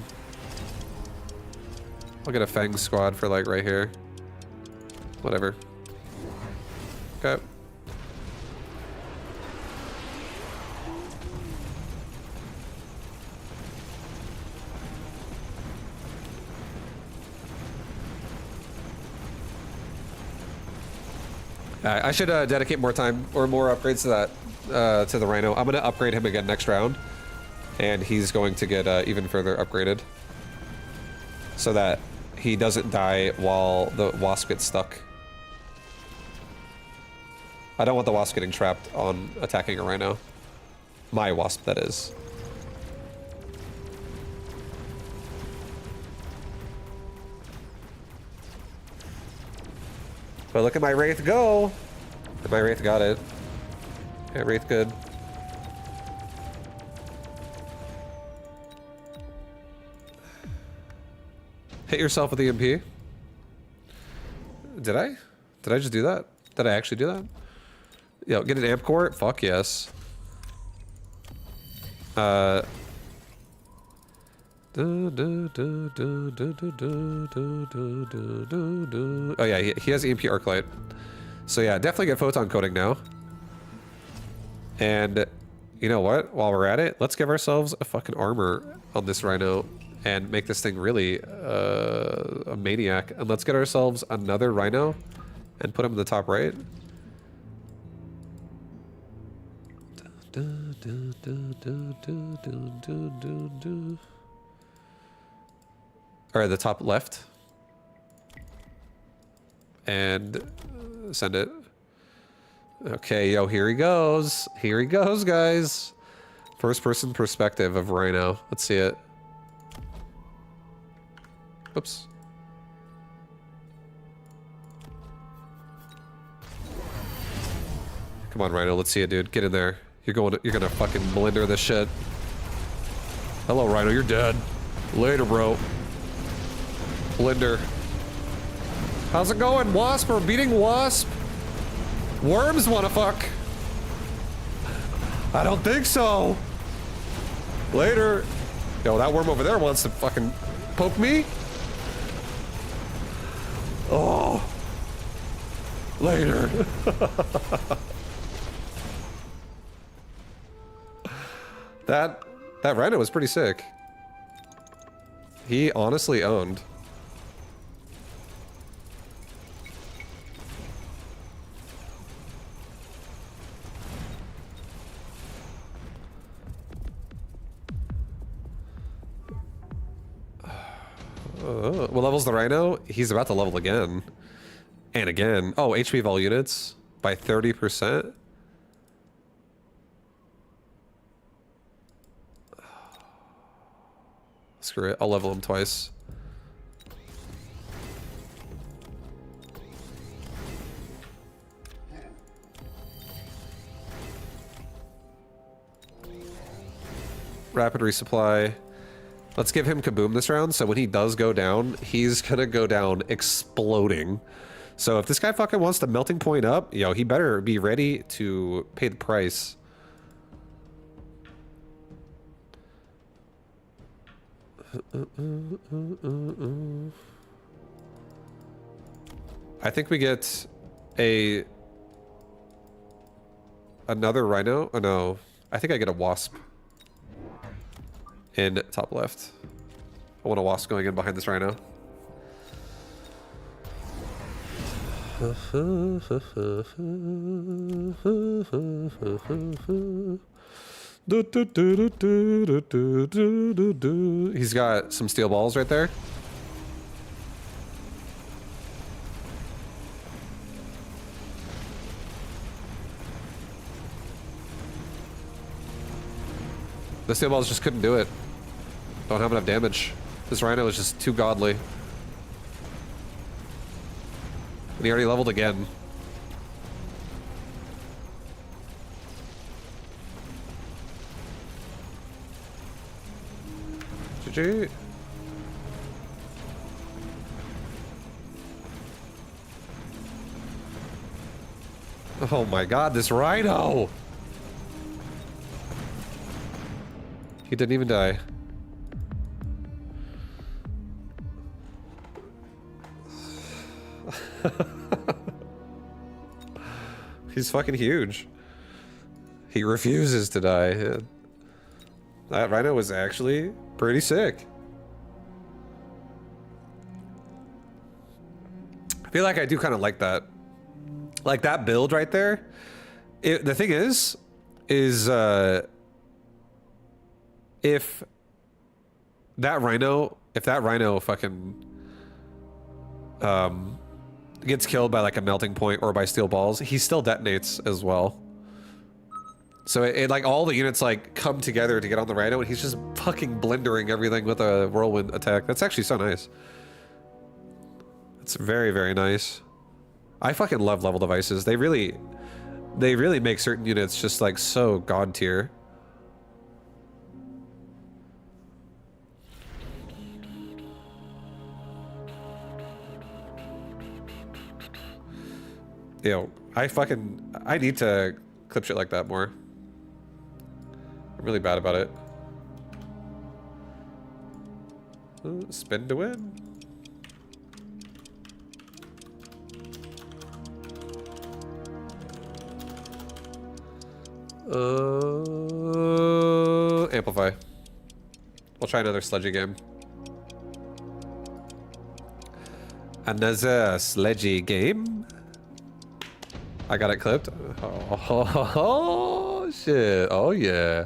I'll get a Fang squad for like right here. Whatever. Okay. I should dedicate more time or more upgrades to that to the Rhino. I'm gonna upgrade him again next round, and he's going to get even further upgraded, so that he doesn't die while the Wasp gets stuck. I don't want the Wasp getting trapped on attacking a Rhino. My Wasp, that is. But look at my Wraith go! My Wraith got it. Yeah, Wraith good. Hit yourself with the EMP. Did I? Did I just do that? Did I actually do that? Yo, get an amp core? Fuck yes. Oh yeah, he has EMP arc light. So yeah, definitely get photon coating now. And you know what? While we're at it, let's give ourselves a fucking armor on this Rhino and make this thing really a maniac. And let's get ourselves another Rhino and put him in the top right. Or the top left. And send it. Okay, yo, here he goes. Here he goes, guys. First person perspective of Rhino. Let's see it. Oops. Come on, Rhino, let's see it, dude. Get in there. You're gonna fucking blender this shit. Hello, Rhino, you're dead. Later, bro. Blender. How's it going, Wasp? We're beating Wasp? Worms wanna fuck? I don't think so. Later. Yo, that worm over there wants to fucking poke me? Oh. Later. That Rhino was pretty sick. He honestly owned. What level's the Rhino? He's about to level again. And again. Oh, HP of all units by 30%. Screw it, I'll level him twice. Rapid resupply. Let's give him Kaboom this round, so when he does go down, he's gonna go down exploding. So if this guy fucking wants to melting point up, yo, he better be ready to pay the price. I think we get another Rhino. Oh no, I think I get a Wasp in top left. I want a Wasp going in behind this Rhino. He's got some steel balls right there. The steel balls just couldn't do it. Don't have enough damage. This Rhino is just too godly. And he already leveled again. GG. Oh my god, this Rhino! He didn't even die. He's fucking huge. He refuses to die. That Rhino was actually pretty sick. I feel like I do kind of like that. Like that build right there. The thing is, is if that rhino fucking gets killed by like a melting point or by steel balls, he still detonates as well. So it like all the units like come together to get on the rhino, and he's just fucking blendering everything with a whirlwind attack. That's actually so nice. It's very, very nice. I fucking love level devices. They really make certain units just like so god tier. Yo, I need to clip shit like that more. I'm really bad about it. Spin to win. Amplify. We'll try another sledgy game. Another sledgy game. I got it clipped. Oh, shit. Oh, yeah.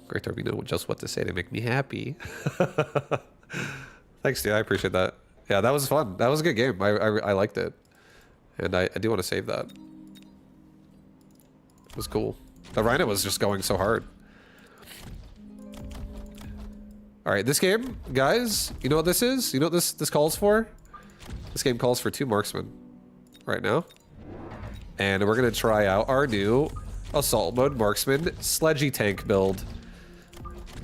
Great to know just what to say to make me happy. Thanks, dude. I appreciate that. Yeah, that was fun. That was a good game. I liked it. And I do want to save that. It was cool. The rhino was just going so hard. All right, this game, guys, you know what this is? You know what this calls for? This game calls for 2 marksmen right now. And we're gonna try out our new assault mode marksman sledgy tank build.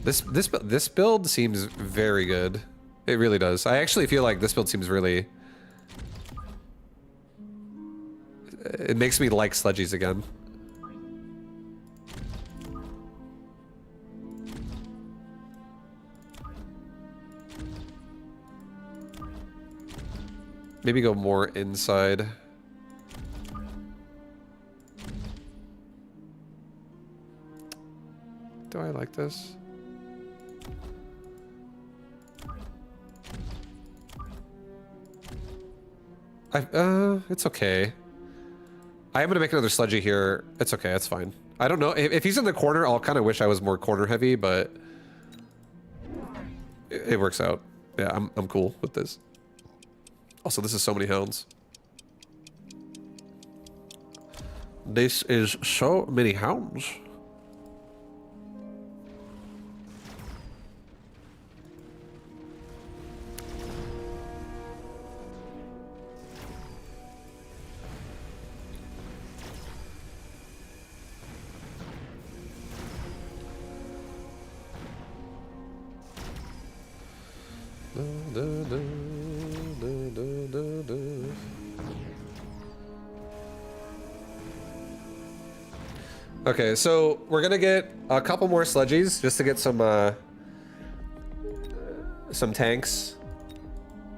This build seems very good. It really does. I actually feel like this build seems really... It makes me like sledgies again. Maybe go more inside. Do I like this? It's okay. I am gonna make another sledgy here. It's okay, it's fine. I don't know, if he's in the corner, I'll kind of wish I was more corner heavy, but it works out. Yeah, I'm cool with this. Also, this is so many hounds. This is so many hounds. Okay, so we're gonna get a couple more sledgies just to get some tanks.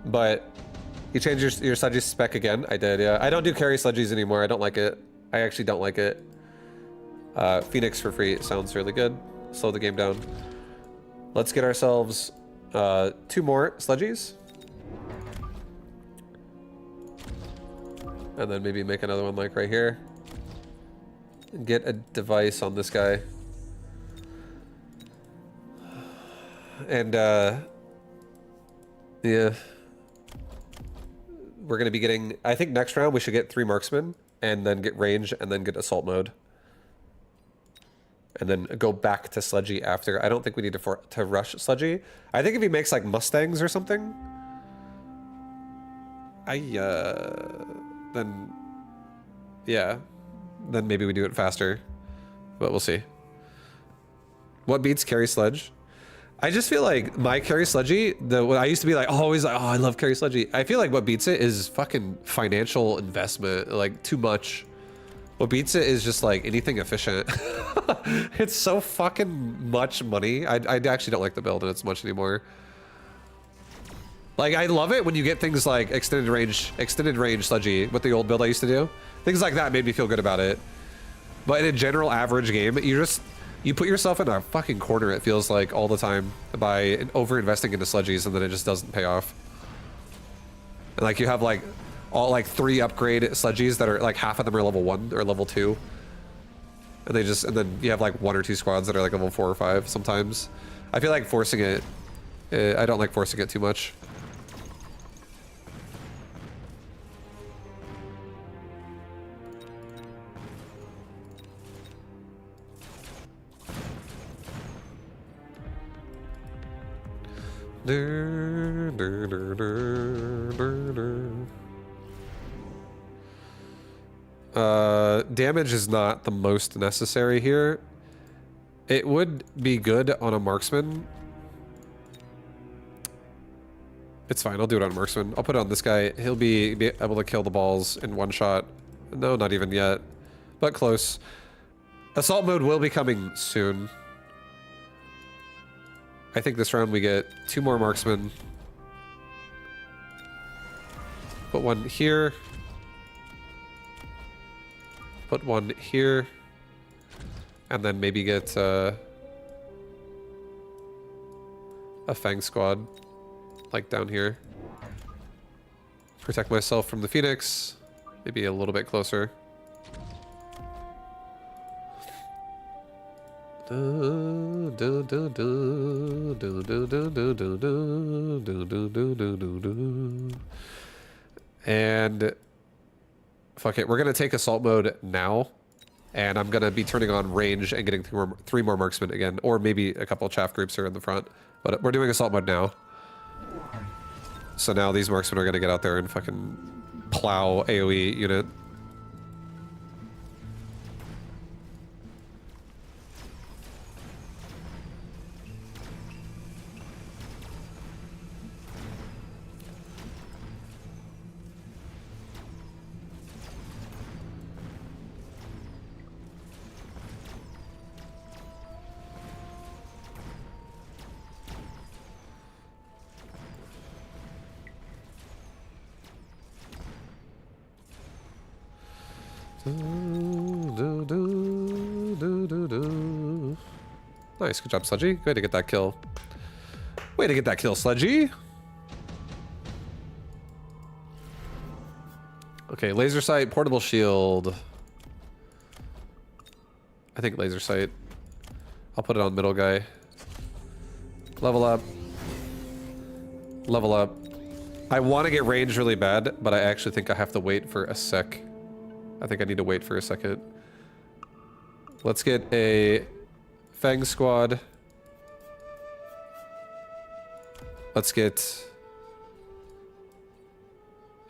But you changed your sledgy spec again. I did, yeah. I don't do carry sledgies anymore. I don't like it. I actually don't like it. Phoenix for free sounds really good. Slow the game down. Let's get ourselves 2 more sledgies. And then maybe make another one like right here. And get a device on this guy. And yeah. We're gonna be getting, I think next round we should get 3 marksmen and then get range and then get assault mode. And then go back to sledgy after. I don't think we need to rush sledgy. I think if he makes like Mustangs or something, then yeah, then maybe we do it faster, but we'll see. What beats carry sledge? I just feel like my carry sledgy, I used to be like always like, oh, I love carry sledgy. I feel like what beats it is fucking financial investment, like too much. What beats it is just like anything efficient. It's so fucking much money. I actually don't like the build and it's much anymore. Like, I love it when you get things like extended range sledgy with the old build I used to do. Things like that made me feel good about it. But in a general average game, you put yourself in a fucking corner, it feels like, all the time by over-investing into sledgies, and then it just doesn't pay off. And like, you have like, all like 3 upgrade sledgies that are like half of them are level 1 or level 2. And then you have like 1 or 2 squads that are like level 4 or 5 sometimes. I feel like forcing it, I don't like forcing it too much. Damage is not the most necessary here. It would be good on a marksman. It's fine, I'll do it on a marksman. I'll put it on this guy. He'll be able to kill the balls in 1 shot. No, not even yet, but close. Assault mode will be coming soon. I think this round we get 2 more marksmen. Put 1 here. Put 1 here. And then maybe get a Fang squad, like down here. Protect myself from the Phoenix. Maybe a little bit closer. And fuck it, we're gonna take assault mode now, and I'm gonna be turning on range and getting 3 more marksmen again, or maybe a couple chaff groups are in the front, but we're doing assault mode now. So now these marksmen are gonna get out there and fucking plow AoE unit. Nice, good job, Sludgy. Way to get that kill. Way to get that kill, Sludgy. Okay, laser sight, portable shield. I think laser sight. I'll put it on middle guy. Level up. Level up. I want to get range really bad, but I actually think I have to wait for a sec. I think I need to wait for a second. Let's get a Fang squad. Let's get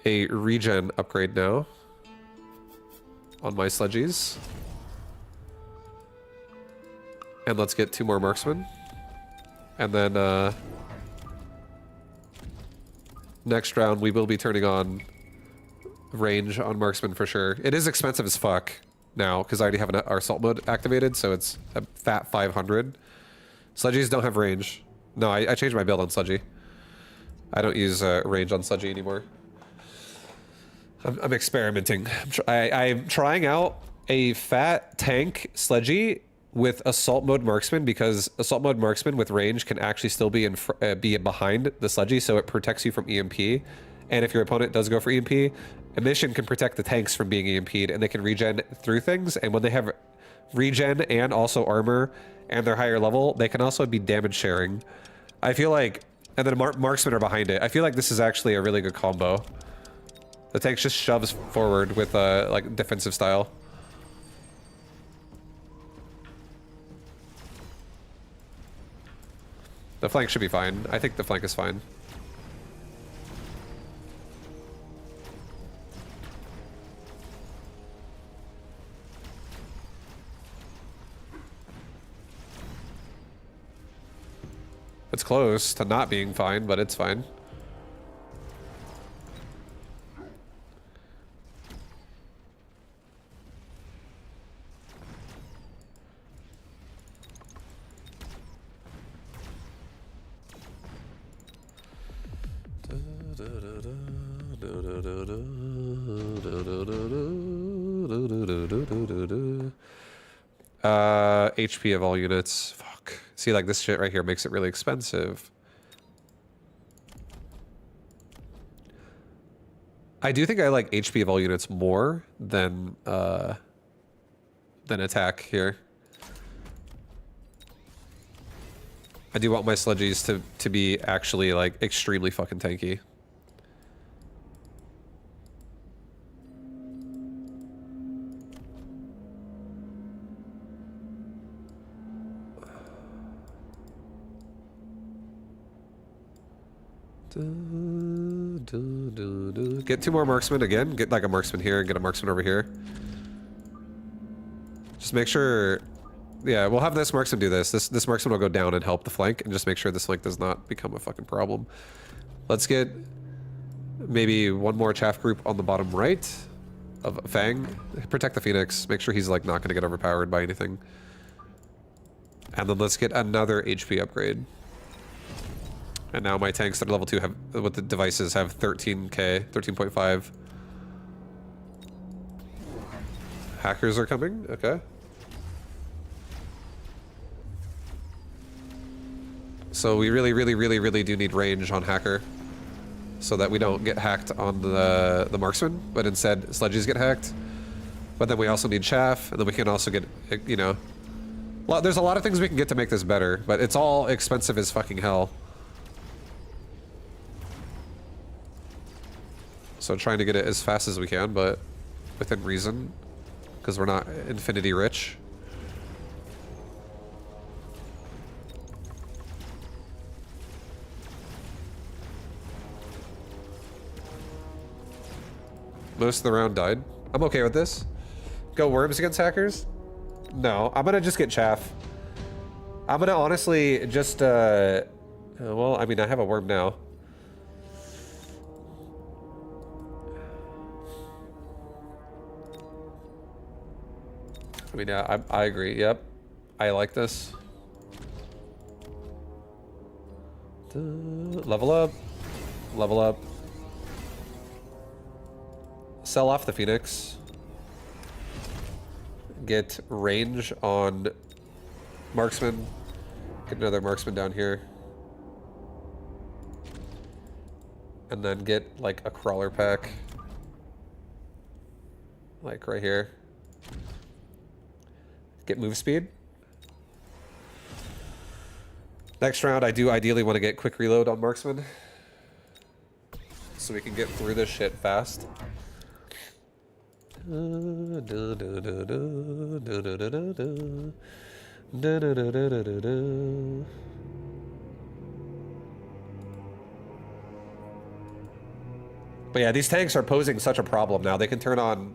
a regen upgrade now on my sludgies. And let's get 2 more marksmen. And then next round we will be turning on range on marksman for sure. It is expensive as fuck now because I already have our assault mode activated, so it's a fat 500. Sludgies don't have range. No, I changed my build on Sludgy. I don't use range on Sludgy anymore. I'm experimenting. I'm trying out a fat tank Sludgy with assault mode marksman, because assault mode marksman with range can actually still be behind the Sludgy, so it protects you from EMP. And if your opponent does go for EMP, a mission can protect the tanks from being EMP'd, and they can regen through things. And when they have regen and also armor and they're higher level, they can also be damage sharing. I feel like, and then marksmen are behind it. I feel like this is actually a really good combo. The tank just shoves forward with like defensive style. The flank should be fine. I think the flank is fine. It's close to not being fine, but it's fine. HP of all units. Fuck. See, like this shit right here makes it really expensive. I do think I like HP of all units more than than attack here. I do want my sludgies to be actually like extremely fucking tanky. Get 2 more marksmen again. Get like a marksman here and get a marksman over here. Just make sure. Yeah, we'll have this marksman do this. This marksman will go down and help the flank, and just make sure this flank does not become a fucking problem. Let's get maybe 1 more chaff group on the bottom right of Fang. Protect the Phoenix. Make sure he's like not going to get overpowered by anything. And then let's get another HP upgrade. And now my tanks that are level 2 have, with the devices, have 13k, 13.5. Hackers are coming, okay. So we really do need range on Hacker, so that we don't get hacked on the marksman, but instead sledges get hacked. But then we also need chaff, and then we can also get, you know, there's a lot of things we can get to make this better, but it's all expensive as fucking hell. So trying to get it as fast as we can, but within reason, because we're not infinity rich. Most of the round died. I'm okay with this. Go worms against hackers? No, I'm gonna just get chaff. I'm gonna honestly just, well, I mean, I have a worm now. I mean, yeah, I agree, yep. I like this. Level up. Level up. Sell off the Phoenix. Get range on marksman. Get another marksman down here. And then get like a crawler pack. Like right here. Get move speed. Next round, I do ideally want to get quick reload on marksman, so we can get through this shit fast. But yeah, these tanks are posing such a problem now. They can turn on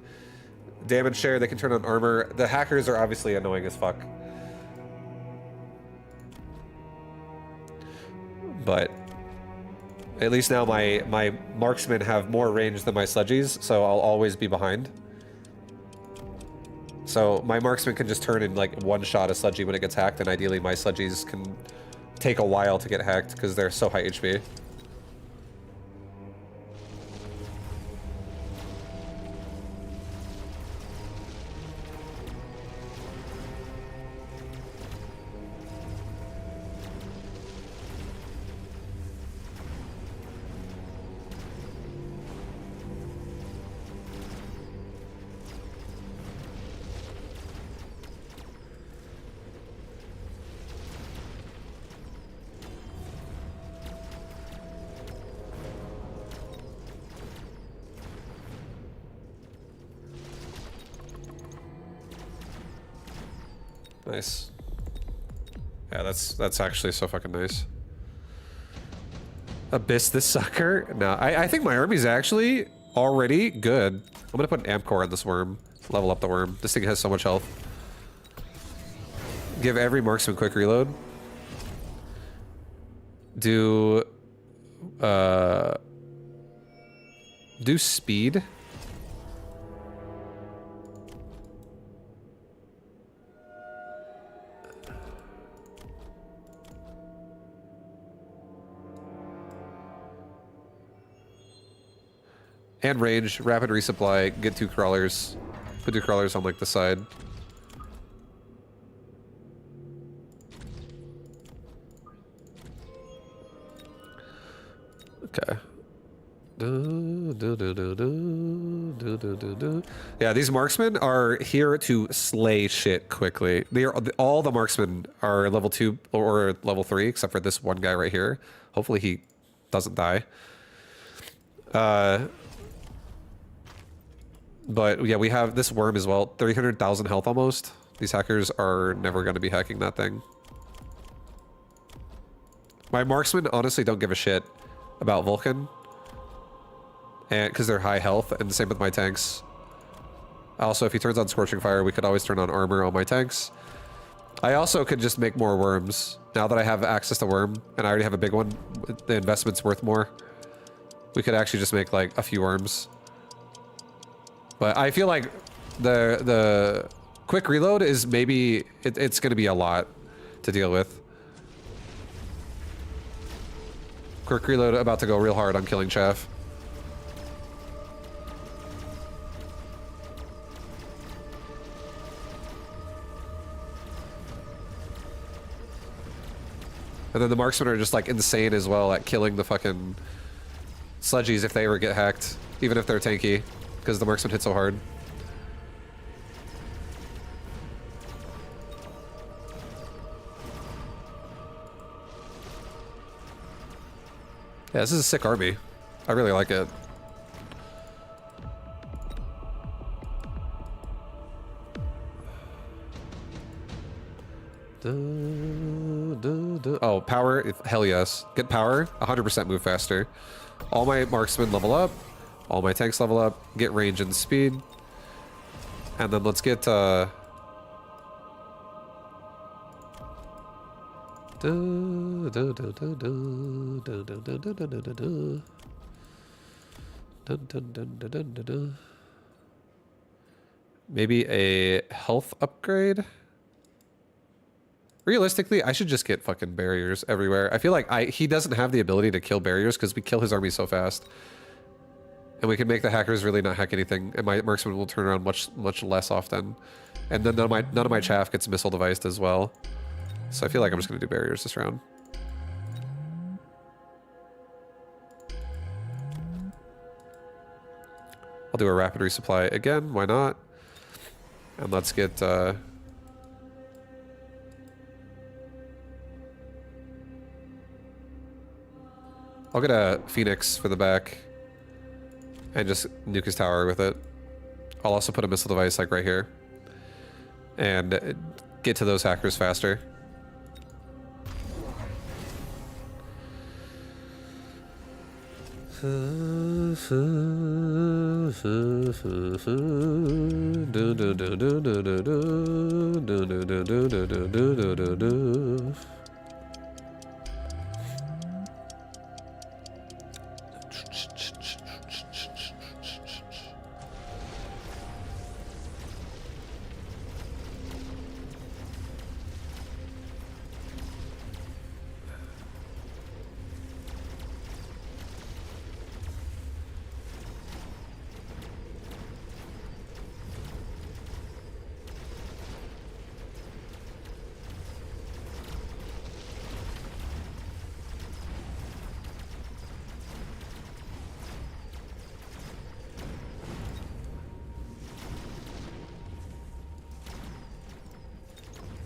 damage share, they can turn on armor. The hackers are obviously annoying as fuck. But at least now my marksmen have more range than my sledgies, so I'll always be behind. So my marksman can just turn and like one-shot a sledgie when it gets hacked, and ideally my sledgies can take a while to get hacked because they're so high HP. Nice. Yeah, that's actually so fucking nice. Abyss this sucker? No, I think my army's actually already good. I'm gonna put an amp core on this worm. Level up the worm. This thing has so much health. Give every marksman quick reload. Do speed. And range, rapid resupply, get 2 crawlers. Put 2 crawlers on like the side. Okay. Yeah, these marksmen are here to slay shit quickly. They are all the marksmen are level 2 or level 3, except for this one guy right here. Hopefully he doesn't die. But yeah, we have this worm as well. 300,000 health almost. These hackers are never going to be hacking that thing. My marksmen honestly don't give a shit about Vulcan. And because they're high health, and the same with my tanks. Also, if he turns on Scorching Fire, we could always turn on armor on my tanks. I also could just make more worms. Now that I have access to worm, and I already have a big one, the investment's worth more. We could actually just make like a few worms. But I feel like the quick reload is maybe, it's going to be a lot to deal with. Quick reload about to go real hard on killing chaff. And then the marksmen are just like insane as well at killing the fucking sludgies if they ever get hacked, even if they're tanky, because the marksmen hit so hard. Yeah, this is a sick army. I really like it. Oh, power, hell yes. Get power, 100% move faster. All my marksmen level up. All my tanks level up. Get range and speed. And then let's get, maybe a health upgrade? Realistically, I should just get fucking barriers everywhere. I feel like he doesn't have the ability to kill barriers because we kill his army so fast. And we can make the hackers really not hack anything, and my marksman will turn around much less often. And then none of my chaff gets missile deviced as well. So I feel like I'm just gonna do barriers this round. I'll do a rapid resupply again, why not? And let's get I'll get a Phoenix for the back and just nuke his tower with it. I'll also put a missile device like right here and get to those hackers faster.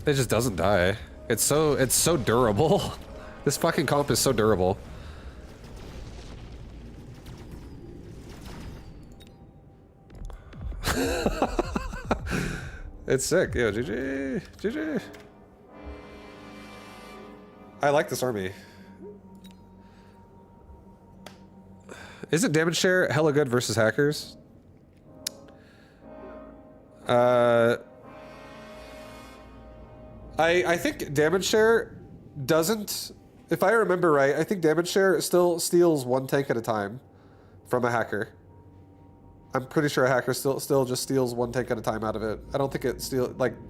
It just doesn't die. It's so durable. This fucking comp is so durable. It's sick. Yo, GG. GG. I like this army. Isn't damage share hella good versus hackers? I think damage share doesn't, if I remember right, I think damage share still steals one tank at a time from a hacker. I'm pretty sure a hacker still just steals one tank at a time out of it. I don't think it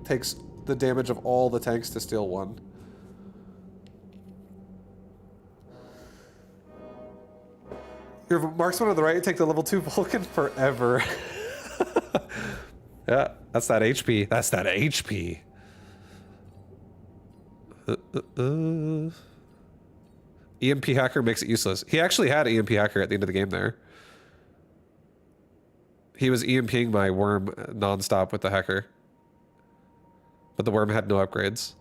takes the damage of all the tanks to steal one. Your marksman on the right, take the level 2 Vulcan forever. Yeah, that's that HP. That's that HP. EMP hacker makes it useless. He actually had EMP hacker at the end of the game there. He was EMPing my worm nonstop with the hacker. But the worm had no upgrades.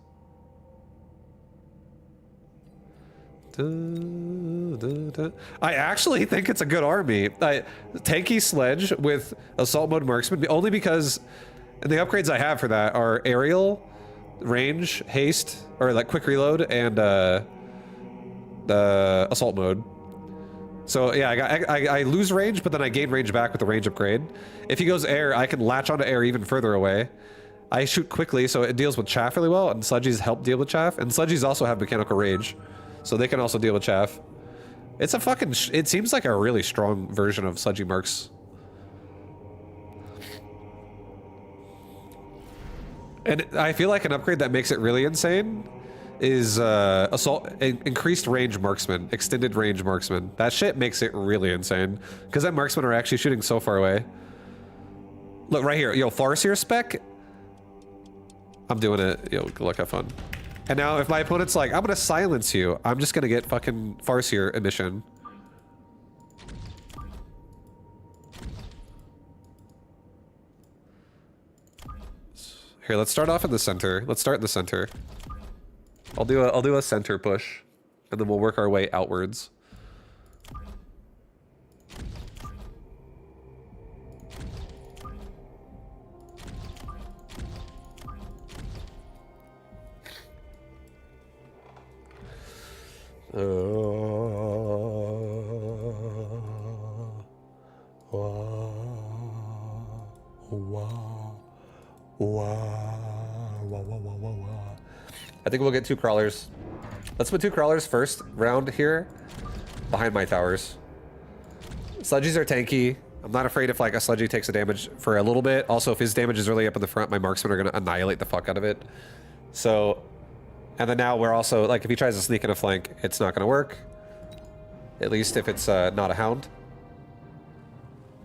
I actually think it's a good army. Tanky sledge with assault mode marksman, only because the upgrades I have for that are aerial, range, haste, or like quick reload, and the assault mode. So yeah, I lose range, but then I gain range back with the range upgrade. If he goes air, I can latch onto air even further away. I shoot quickly, so it deals with chaff really well, and sledgies help deal with chaff. And sledgies also have mechanical rage, so they can also deal with chaff. It's a fucking... it seems like a really strong version of sledgy marks. And I feel like an upgrade that makes it really insane is increased range marksman, extended range marksman. That shit makes it really insane, because that marksmen are actually shooting so far away. Look right here, yo, Farseer spec. I'm doing it. Yo, good luck, have fun. And now if my opponent's like, I'm gonna silence you, I'm just gonna get fucking Farseer emission. Here, let's start off in the center. Let's start in the center. I'll do a center push, and then we'll work our way outwards. I think we'll get 2 crawlers. Let's put 2 crawlers first round here, behind my towers. Sledgies are tanky. I'm not afraid if like a sledgy takes a damage for a little bit. Also, if his damage is really up in the front, my marksmen are gonna annihilate the fuck out of it. So, and then now we're also, like if he tries to sneak in a flank, it's not gonna work. At least if it's not a hound.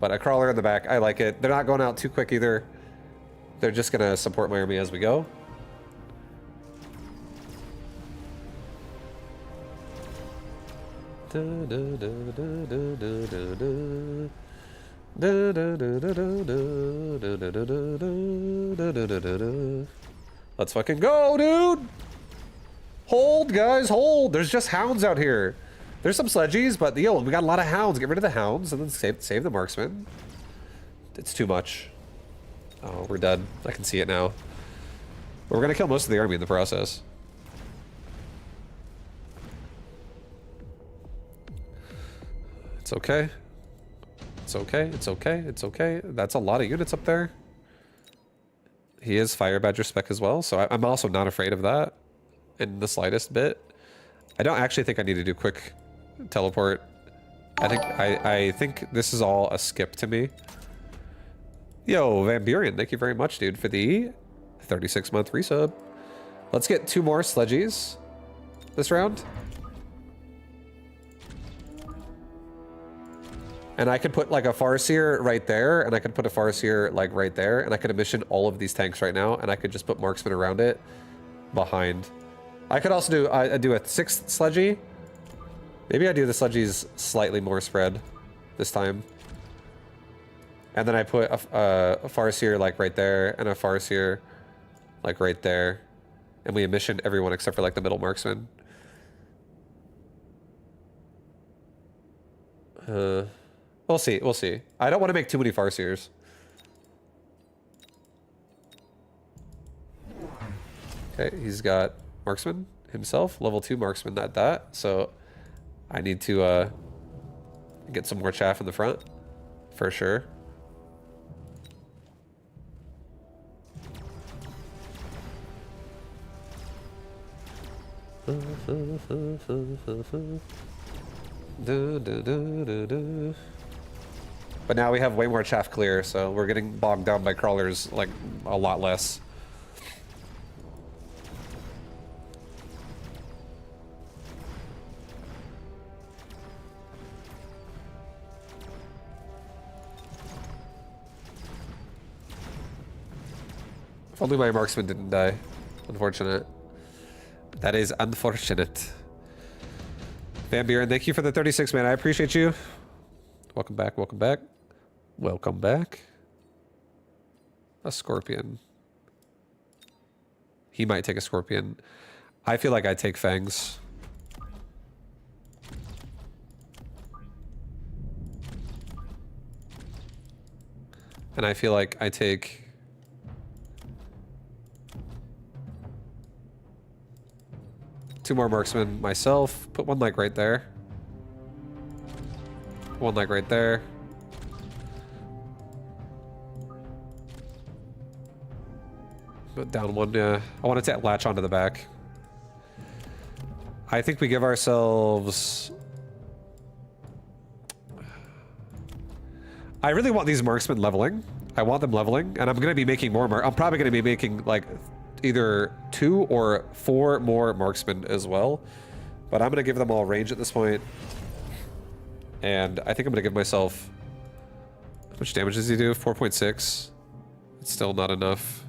But a crawler in the back, I like it. They're not going out too quick either. They're just gonna support my army as we go. Let's fucking go, dude! Hold, guys, hold! There's just hounds out here. There's some sledgies, but yo, we got a lot of hounds. Get rid of the hounds and then save the marksman. It's too much. Oh, we're dead. I can see it now. But we're gonna kill most of the army in the process. It's okay. It's okay. It's okay. It's okay. That's a lot of units up there. He is Fire Badger spec as well, so I'm also not afraid of that in the slightest bit. I don't actually think I need to do quick teleport. I think this is all a skip to me. Yo, Van Buren, thank you very much, dude, for the 36-month resub. Let's get 2 more sledgies this round. And I could put like a Farseer right there, and I could put a Farseer like right there, and I could emission all of these tanks right now, and I could just put marksmen around it behind. I could also do a 6th sledgy. Maybe I do the sledgies slightly more spread this time. And then I put a Farseer like right there, and a Farseer like right there. And we emission everyone except for like the middle marksman. We'll see, we'll see. I don't want to make too many Farseers. Okay, he's got marksman himself, level 2 marksman at that. So I need to get some more chaff in the front, for sure. But now we have way more chaff clear, so we're getting bogged down by crawlers like a lot less. If only my marksman didn't die. Unfortunate. That is unfortunate. Van Buren, thank you for the 36, man. I appreciate you. Welcome back, welcome back. Welcome back. A scorpion. He might take a scorpion. I feel like I take fangs. And I feel like I take... two more marksmen myself. Put one like right there. One like right there. Put down one, I wanted to latch onto the back. I think we give ourselves... I really want these marksmen leveling. I want them leveling, and I'm going to be making more I'm probably going to be making, like, either 2 or 4 more marksmen as well. But I'm going to give them all range at this point. And I think I'm going to give myself... How much damage does he do? 4.6. It's still not enough.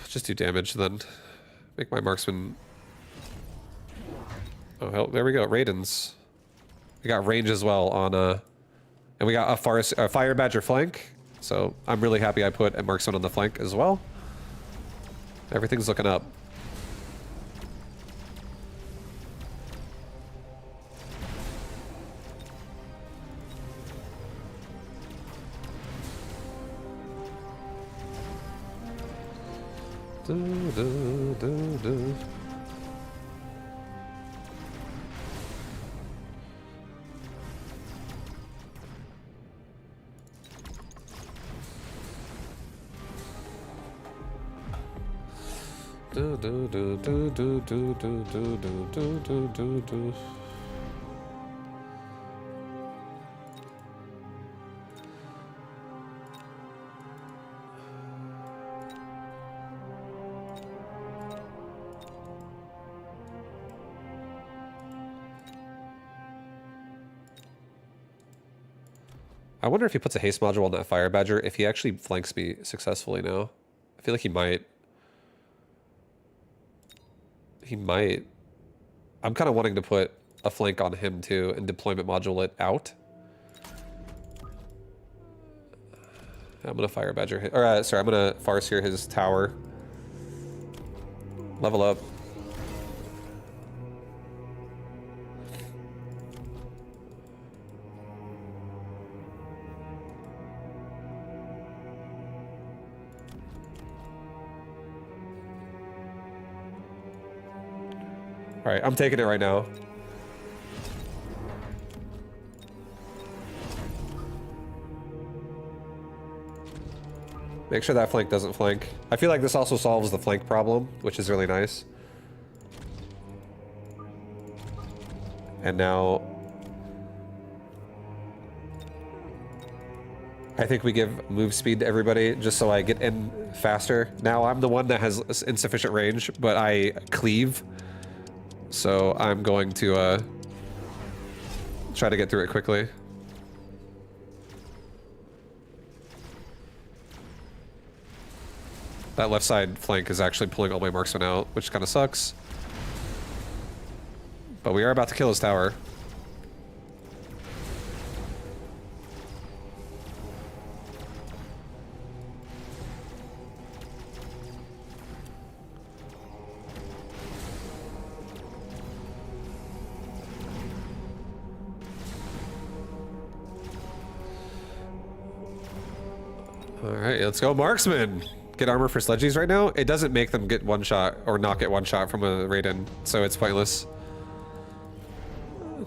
Just do damage then. Make my marksman... Oh, hell, there we go. Raidens. We got range as well on and we got a fire badger flank. So I'm really happy I put a marksman on the flank as well. Everything's looking up. I wonder if he puts a haste module on that fire badger, if he actually flanks me successfully now. I feel like he might. He might. I'm kind of wanting to put a flank on him too and deployment module it out. I'm gonna fire badger hit, or sorry, I'm gonna farseer his tower. Level up. All right, I'm taking it right now. Make sure that flank doesn't flank. I feel like this also solves the flank problem, which is really nice. And now... I think we give move speed to everybody just so I get in faster. Now I'm the one that has insufficient range, but I cleave. So I'm going to try to get through it quickly. That left side flank is actually pulling all my marksmen out, which kind of sucks. But we are about to kill his tower. Alright, let's go marksman! Get armor for sledgies right now? It doesn't make them get one shot or not get one shot from a raid-in, so it's pointless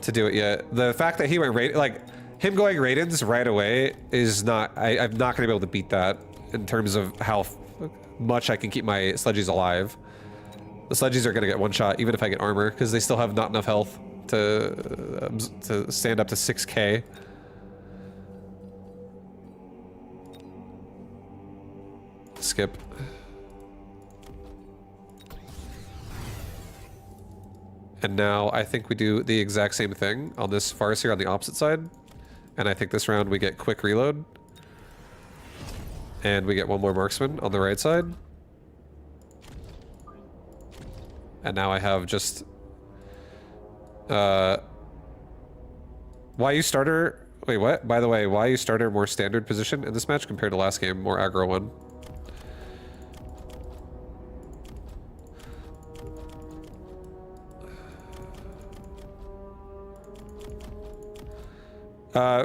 to do it yet. The fact that he went raid, like him going raid-ins right away is not, I'm not gonna be able to beat that in terms of how much I can keep my sledgies alive. The sledgies are gonna get one shot even if I get armor because they still have not enough health to stand up to 6k. Skip. And now I think we do the exact same thing on this farce here on the opposite side. And I think this round we get quick reload. And we get one more marksman on the right side. And now I have just Why you starter? Wait, what? By the way, why you starter more standard position in this match compared to last game, more aggro one?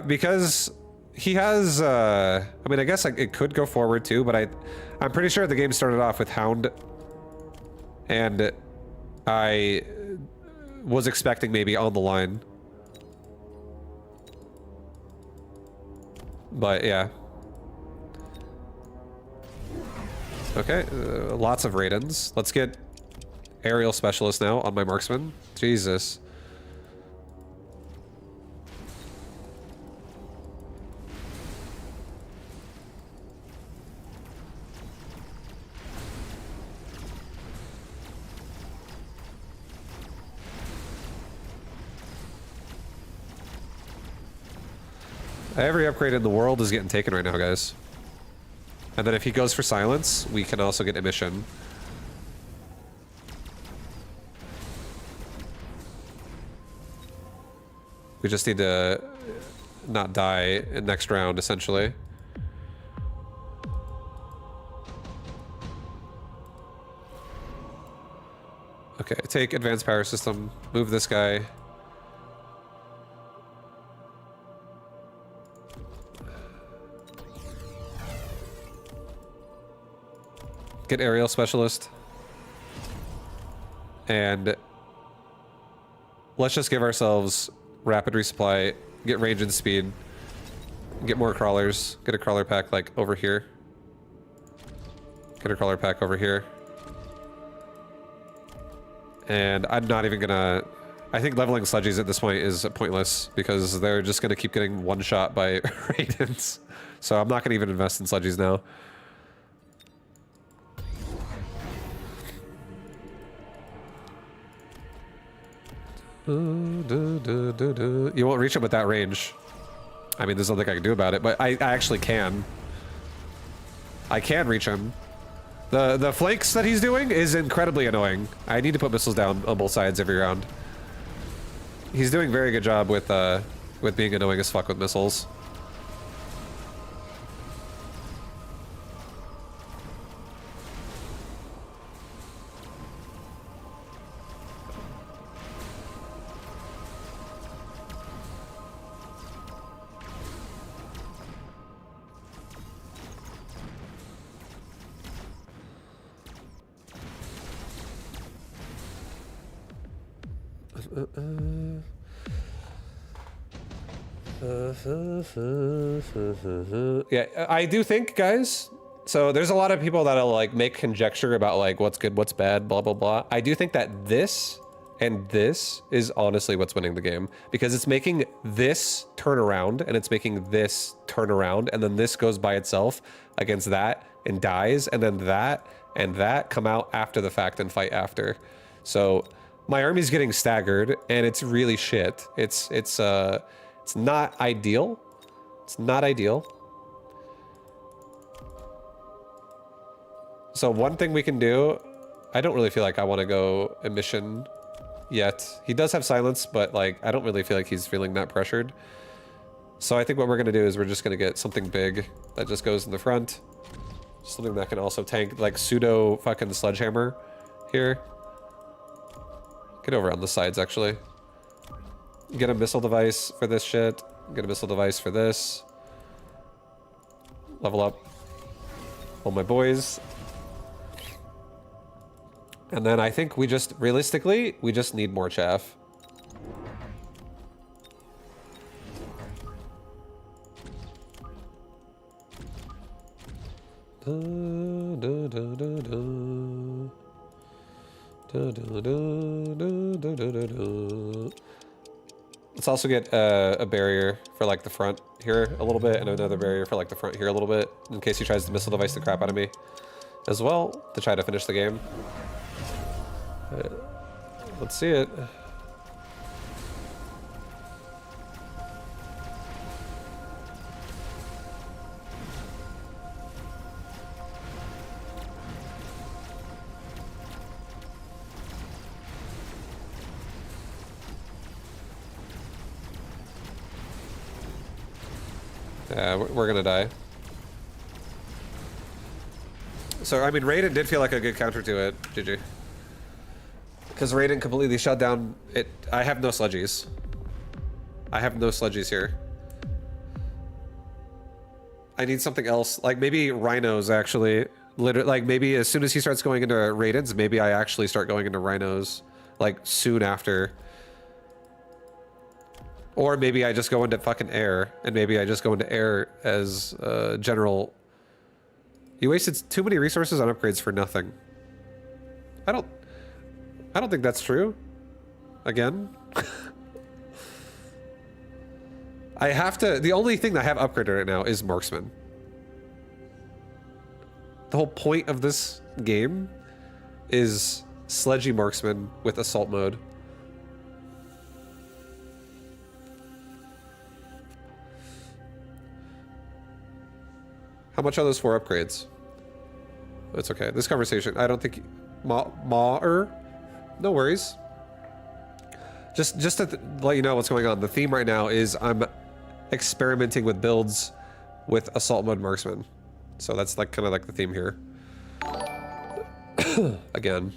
Because he has, I mean, I guess it could go forward too, but I'm pretty sure the game started off with Hound, and I was expecting maybe on the line. But yeah. Okay, lots of Raidens. Let's get aerial specialist now on my marksman. Jesus. Every upgrade in the world is getting taken right now, guys. And then if he goes for silence, we can also get emission. We just need to not die in next round, essentially. Okay, take advanced power system, move this guy. Get aerial specialist. And let's just give ourselves rapid resupply, get range and speed, get more crawlers, get a crawler pack like over here. Get a crawler pack over here. And I'm not even gonna... I think leveling sludgies at this point is pointless because they're just gonna keep getting one shot by Raidens. So I'm not gonna even invest in sludgies now. You won't reach him with that range. I mean, there's nothing I can do about it, but I actually can. I can reach him. The flanks that he's doing is incredibly annoying. I need to put missiles down on both sides every round. He's doing a very good job with being annoying as fuck with missiles. Yeah, I do think, guys, so there's a lot of people that'll like make conjecture about like what's good, what's bad, blah, blah, blah. I do think that this and this is honestly what's winning the game because it's making this turn around and it's making this turn around and then this goes by itself against that and dies and then that and that come out after the fact and fight after. So my army's getting staggered and it's really shit. It's not ideal. It's not ideal. So one thing we can do, I don't really feel like I want to go emission yet. He does have silence, but like I don't really feel like he's feeling that pressured. So I think what we're going to do is we're just going to get something big that just goes in the front. Something that can also tank like pseudo fucking sledgehammer here. Get over on the sides actually. Get a missile device for this shit. Get a missile device for this. Level up all my boys. And then I think we just, realistically, we just need more chaff. Let's also get a barrier for like the front here a little bit and another barrier for like the front here a little bit in case he tries to missile device the crap out of me as well to try to finish the game. Let's see it. Yeah, we're gonna die. So, I mean, Raiden did feel like a good counter to it. GG. Because Raiden completely shut down it. I have no sludgies. I have no sludgies here. I need something else. Like, maybe Rhinos, actually. Literally, like, maybe as soon as he starts going into Raidens, maybe I actually start going into Rhinos. Like, soon after. Or maybe I just go into fucking air, and maybe I just go into air as general. You wasted too many resources on upgrades for nothing. I don't think that's true. Again. I have to. The only thing that I have upgraded right now is Marksman. The whole point of this game is Sledgy Marksman with Assault mode. How much are those 4 upgrades? It's okay. This conversation, I don't think... No worries. Just to let you know what's going on. The theme right now is I'm experimenting with builds with Assault Mode Marksman. So that's like kind of like the theme here. Again.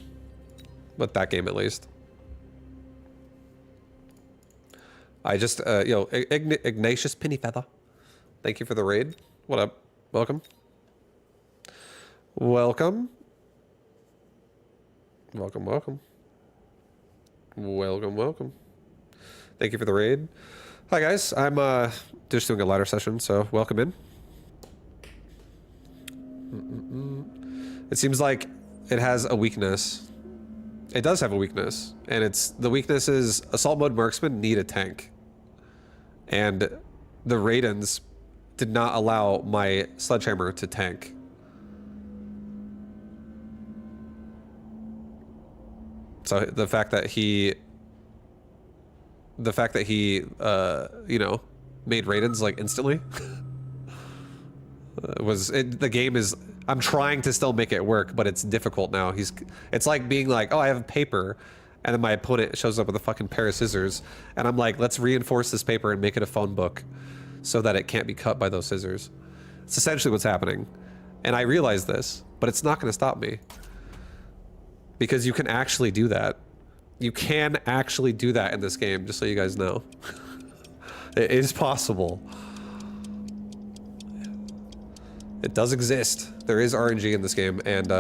With that game at least. I just, Ignatius Pennyfeather. Thank you for the raid. What up? Welcome. Welcome. Welcome, welcome. Welcome, welcome. Thank you for the raid. Hi guys, I'm just doing a ladder session, so welcome in. It seems like it has a weakness. It does have a weakness, and the weakness is Assault Mode Marksman need a tank. And the Raidens did not allow my Sledgehammer to tank. So the fact that he, you know, made Raidens like instantly the game is, I'm trying to still make it work, but it's difficult now. It's like being like, oh, I have a paper, and then my opponent shows up with a fucking pair of scissors, and I'm like, let's reinforce this paper and make it a phone book so that it can't be cut by those scissors. It's essentially what's happening. And I realize this, but it's not going to stop me. Because you can actually do that. You can actually do that in this game, just so you guys know. It is possible. It does exist. There is RNG in this game, and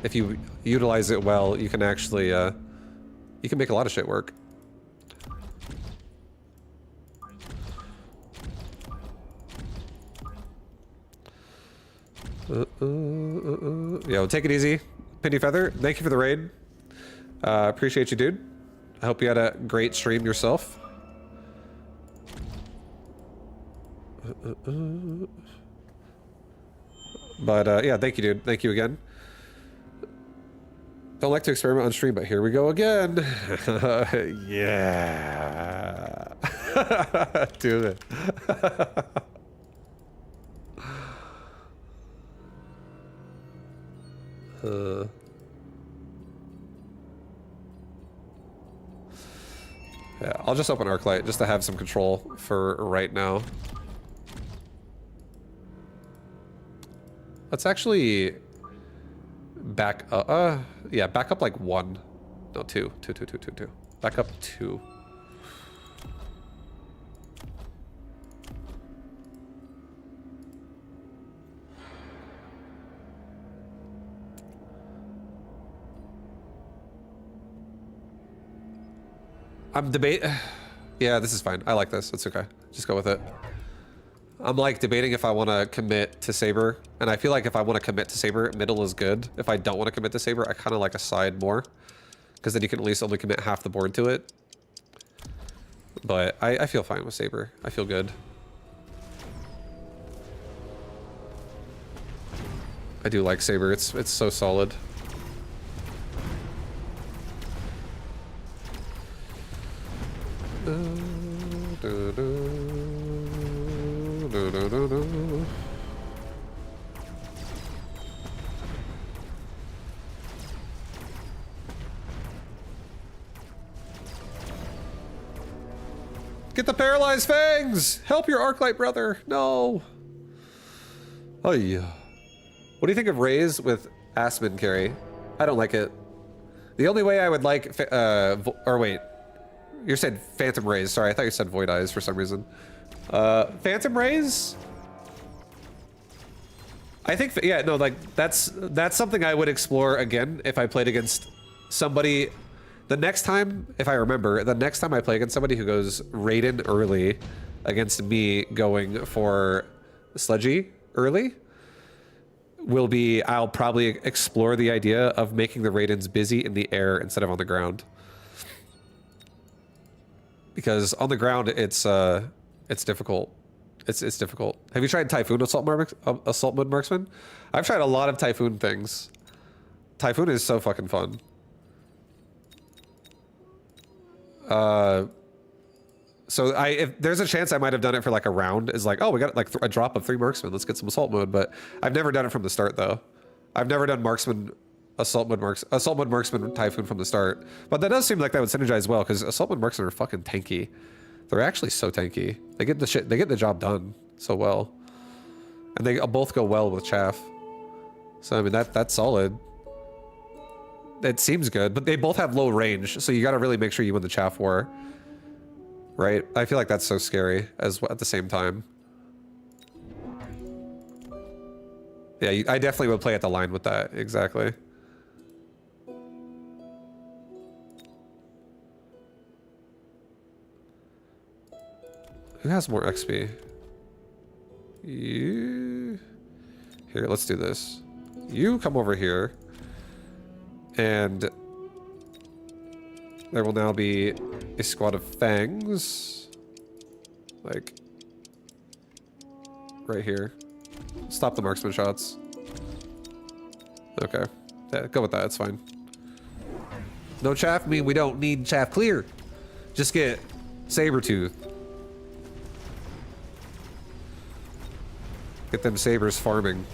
if you utilize it well, you can actually, you can make a lot of shit work. Yo, take it easy. Penny Feather, thank you for the raid. Appreciate you, dude. I hope you had a great stream yourself. But yeah, thank you, dude. Thank you again. Don't like to experiment on stream, but here we go again. Yeah. Do it. Yeah, I'll just open Arclight just to have some control for right now. Let's actually back up. Yeah, back up like 1. No, 2. 2. Back up 2. I'm Yeah, this is fine. I like this. It's okay. Just go with it. I'm like debating if I want to commit to Saber, and I feel like if I want to commit to Saber, middle is good. If I don't want to commit to Saber, I kind of like a side more, because then you can at least only commit half the board to it. But I feel fine with Saber. I feel good. I do like Saber. It's so solid. Get the paralyzed fangs! Help your Arclight brother! No! Oh yeah. What do you think of Raze with Aspen carry? I don't like it. The only way I would like, or wait, you said Phantom Raze. Sorry, I thought you said Void Eyes for some reason. Phantom Raze? I think, yeah, no, like that's something I would explore again if I played against somebody. The next time, if I remember, the next time I play against somebody who goes Raiden early against me going for Sludgy early, will be, I'll probably explore the idea of making the Raidens busy in the air instead of on the ground. Because on the ground, it's difficult. It's difficult. Have you tried Typhoon Assault Mode Marksman? I've tried a lot of Typhoon things. Typhoon is so fucking fun. So if there's a chance I might have done it for like a round, is like, oh, we got like a drop of 3 marksmen. Let's get some assault mode. But I've never done it from the start though. I've never done assault mode marksman Typhoon from the start. But that does seem like that would synergize well because assault mode marksmen are fucking tanky. They're actually so tanky. They get the job done so well, and they both go well with chaff. So I mean that's solid. It seems good, but they both have low range, so you got to really make sure you win the chaff war. Right? I feel like that's so scary at the same time. Yeah, I definitely would play at the line with that. Exactly. Who has more XP? You... Here, let's do this. You come over here. And... there will now be a squad of fangs. Like... right here. Stop the marksman shots. Okay. Yeah, go with that, it's fine. No chaff mean we don't need chaff clear. Just get Sabretooth. Get them sabers farming.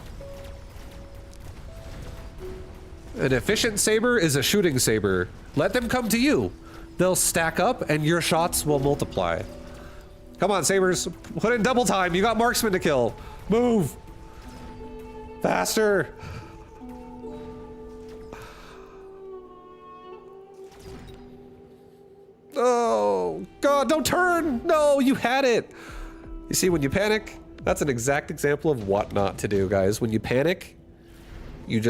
An efficient saber is a shooting saber. Let them come to you. They'll stack up and your shots will multiply. Come on, sabers. Put in double time. You got marksmen to kill. Move. Faster. Oh, God, don't turn. No, you had it. You see, when you panic, that's an exact example of what not to do, guys. When you panic, you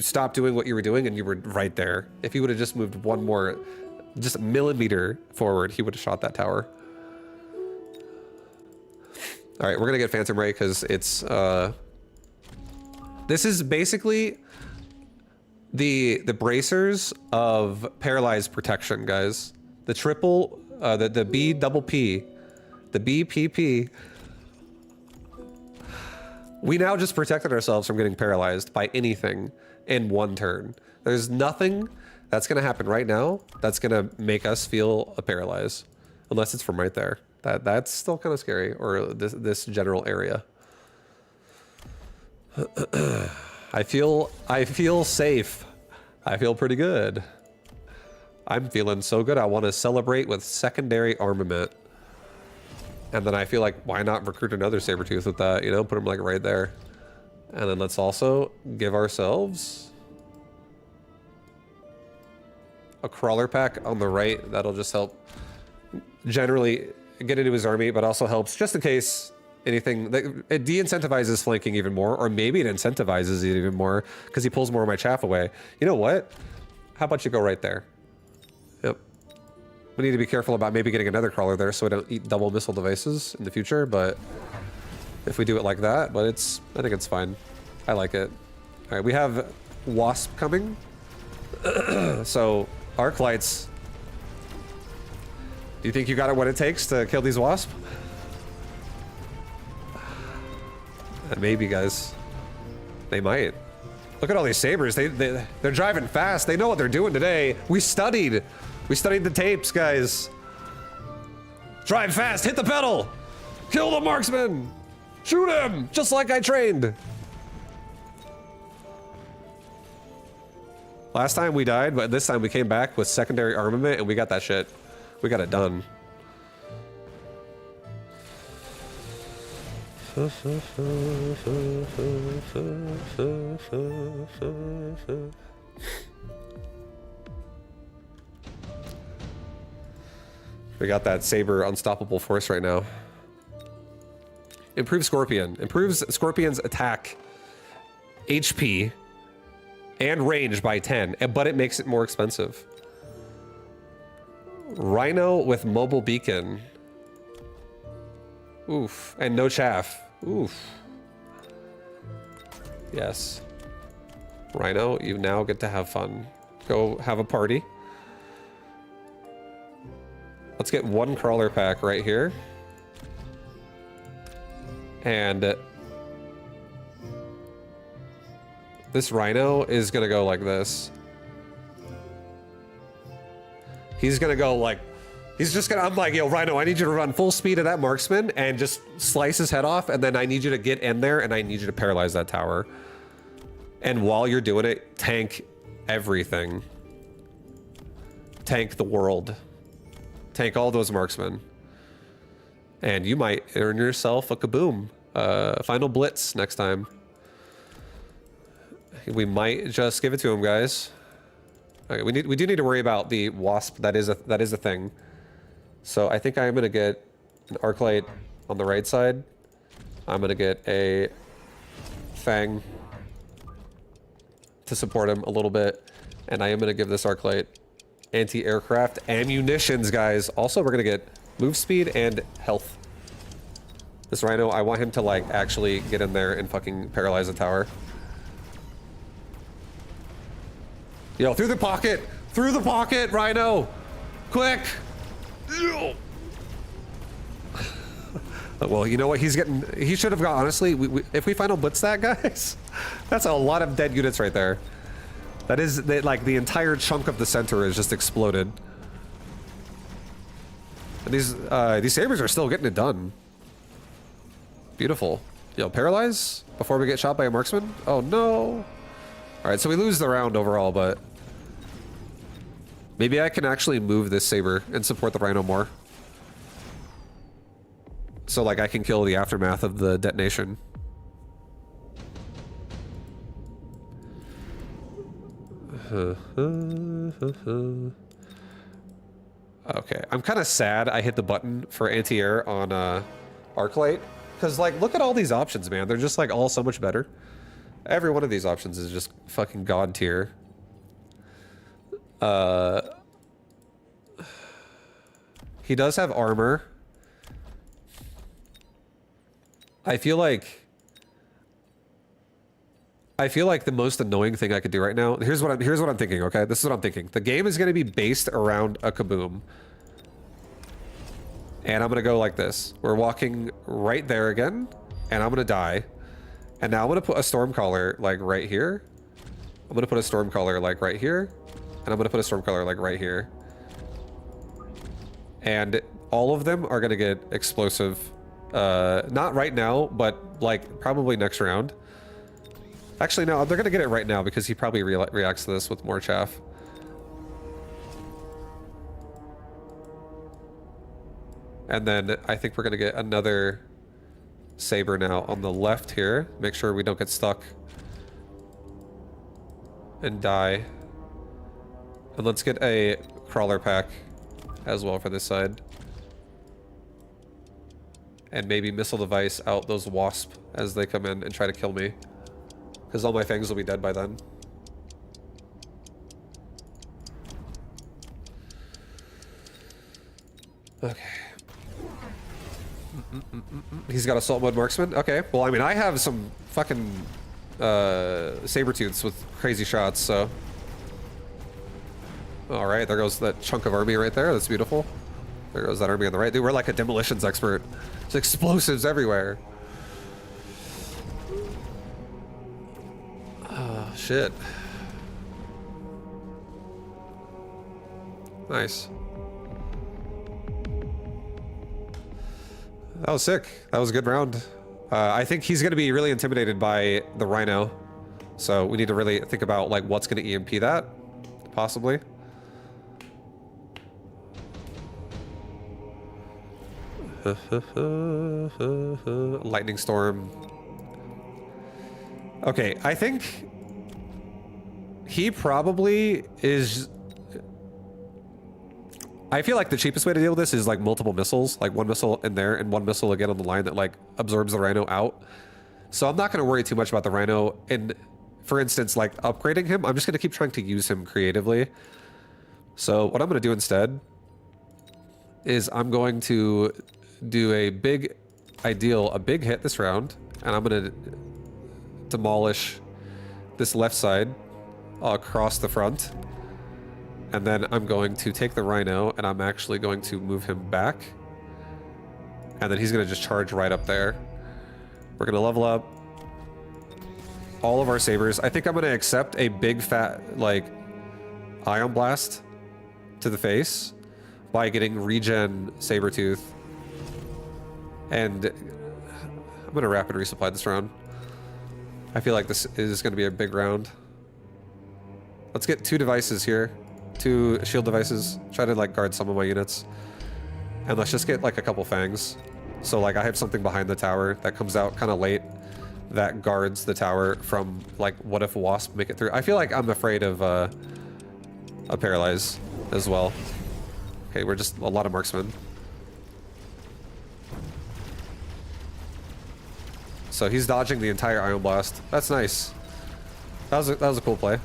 stop doing what you were doing and you were right there. If he would have just moved one more, just a millimeter forward, he would have shot that tower. All right, we're gonna get Phantom Ray because it's, this is basically the bracers of paralyzed protection, guys. The triple, the B double P, the BPP. We now just protected ourselves from getting paralyzed by anything in one turn. There's nothing that's gonna happen right now that's gonna make us feel a paralyze, unless it's from right there. That's still kind of scary, or this general area. I feel safe. I feel pretty good. I'm feeling so good. I want to celebrate with secondary armament. And then I feel like, why not recruit another Sabretooth with that, you know, put him like right there. And then let's also give ourselves a crawler pack on the right. That'll just help generally get into his army, but also helps just in case anything. It de-incentivizes flanking even more, or maybe it incentivizes it even more because he pulls more of my chaff away. You know what? How about you go right there? Yep. We need to be careful about maybe getting another crawler there so we don't eat double missile devices in the future, but if we do it like that, but I think it's fine. I like it. All right, we have Wasp coming. So, arc lights. Do you think you got it what it takes to kill these Wasp? Maybe, guys. They might. Look at all these sabers. They're driving fast. They know what they're doing today. We studied the tapes, guys. Drive fast. Hit the pedal. Kill the marksman. Shoot him, just like I trained. Last time we died, but this time we came back with secondary armament and we got that shit. We got it done. We got that Saber unstoppable force right now. Improves Scorpion. Improves Scorpion's attack, HP, and range by 10, but it makes it more expensive. Rhino with mobile beacon. Oof. And no chaff. Oof. Yes. Rhino, you now get to have fun. Go have a party. Let's get one crawler pack right here. And this Rhino is gonna go like this. He's gonna go like, he's just gonna, I'm like, yo, Rhino, I need you to run full speed at that marksman and just slice his head off, and then I need you to get in there and I need you to paralyze that tower. And while you're doing it, tank everything. Tank the world. Tank all those marksmen. And you might earn yourself a kaboom. Final blitz next time. We might just give it to him, guys. Okay, we do need to worry about the wasp. That is a thing. So I think I'm gonna get an arc light on the right side. I'm gonna get a fang to support him a little bit, and I am gonna give this arc light anti-aircraft ammunitions, guys. Also, we're gonna get move speed and health. This Rhino, I want him to like actually get in there and fucking paralyze the tower. Yo, through the pocket! Through the pocket, Rhino! Quick! Well, you know what? He's getting... He should have got... Honestly, if we final blitz that, guys, that's a lot of dead units right there. That is... like, the entire chunk of the center is just exploded. And these sabers are still getting it done. Beautiful. Yo, paralyze before we get shot by a marksman? Oh, no. Alright, so we lose the round overall, but... maybe I can actually move this saber and support the Rhino more. So, like, I can kill the aftermath of the detonation. Okay, I'm kind of sad I hit the button for anti-air on Arclight. Because, like, look at all these options, man. They're just, like, all so much better. Every one of these options is just fucking god tier. He does have armor. I feel like the most annoying thing I could do right now. Here's what I'm thinking. Okay, this is what I'm thinking. The game is going to be based around a kaboom, and I'm going to go like this. We're walking right there again, and I'm going to die. And now I'm going to put a Stormcaller like right here. I'm going to put a Stormcaller like right here, and I'm going to put a Stormcaller like right here. And all of them are going to get explosive. Not right now, but like probably next round. Actually, no, they're gonna get it right now because he probably reacts to this with more chaff. And then I think we're gonna get another saber now on the left here. Make sure we don't get stuck and die. And let's get a crawler pack as well for this side. And maybe missile device out those wasp as they come in and try to kill me. Because all my fangs will be dead by then. Okay. He's got assault mode marksman? Okay. Well, I mean, I have some fucking saber-tooths with crazy shots, so... Alright, there goes that chunk of army right there. That's beautiful. There goes that army on the right. Dude, we're like a demolitions expert. There's explosives everywhere. Oh, shit. Nice. That was sick. That was a good round. I think he's going to be really intimidated by the Rhino. So we need to really think about like what's going to EMP that, possibly. Lightning storm. Okay, I think he probably is... I feel like the cheapest way to deal with this is like multiple missiles, like one missile in there and one missile again on the line that like absorbs the rhino out. So I'm not going to worry too much about the rhino. And for instance, like upgrading him, I'm just going to keep trying to use him creatively. So what I'm going to do instead is I'm going to do a big hit this round, and I'm going to demolish this left side across the front. And then I'm going to take the rhino, and I'm actually going to move him back. And then he's going to just charge right up there. We're going to level up all of our sabers. I think I'm going to accept a big fat, like, ion blast to the face by getting regen Sabertooth. And I'm going to rapid resupply this round. I feel like this is going to be a big round. Let's get 2 devices here. 2 shield devices. Try to like guard some of my units. And let's just get like a couple fangs. So like I have something behind the tower that comes out kind of late that guards the tower from like what if wasp make it through. I feel like I'm afraid of a paralyze as well. Okay, we're just a lot of marksmen. So he's dodging the entire ion blast. That's nice. That was a cool play.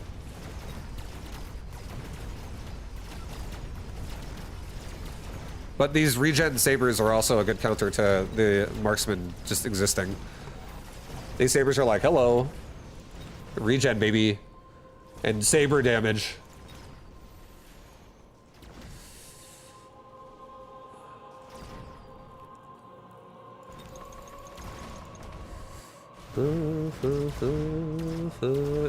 But these regen sabers are also a good counter to the marksman just existing. These sabers are like, hello, regen baby, and saber damage.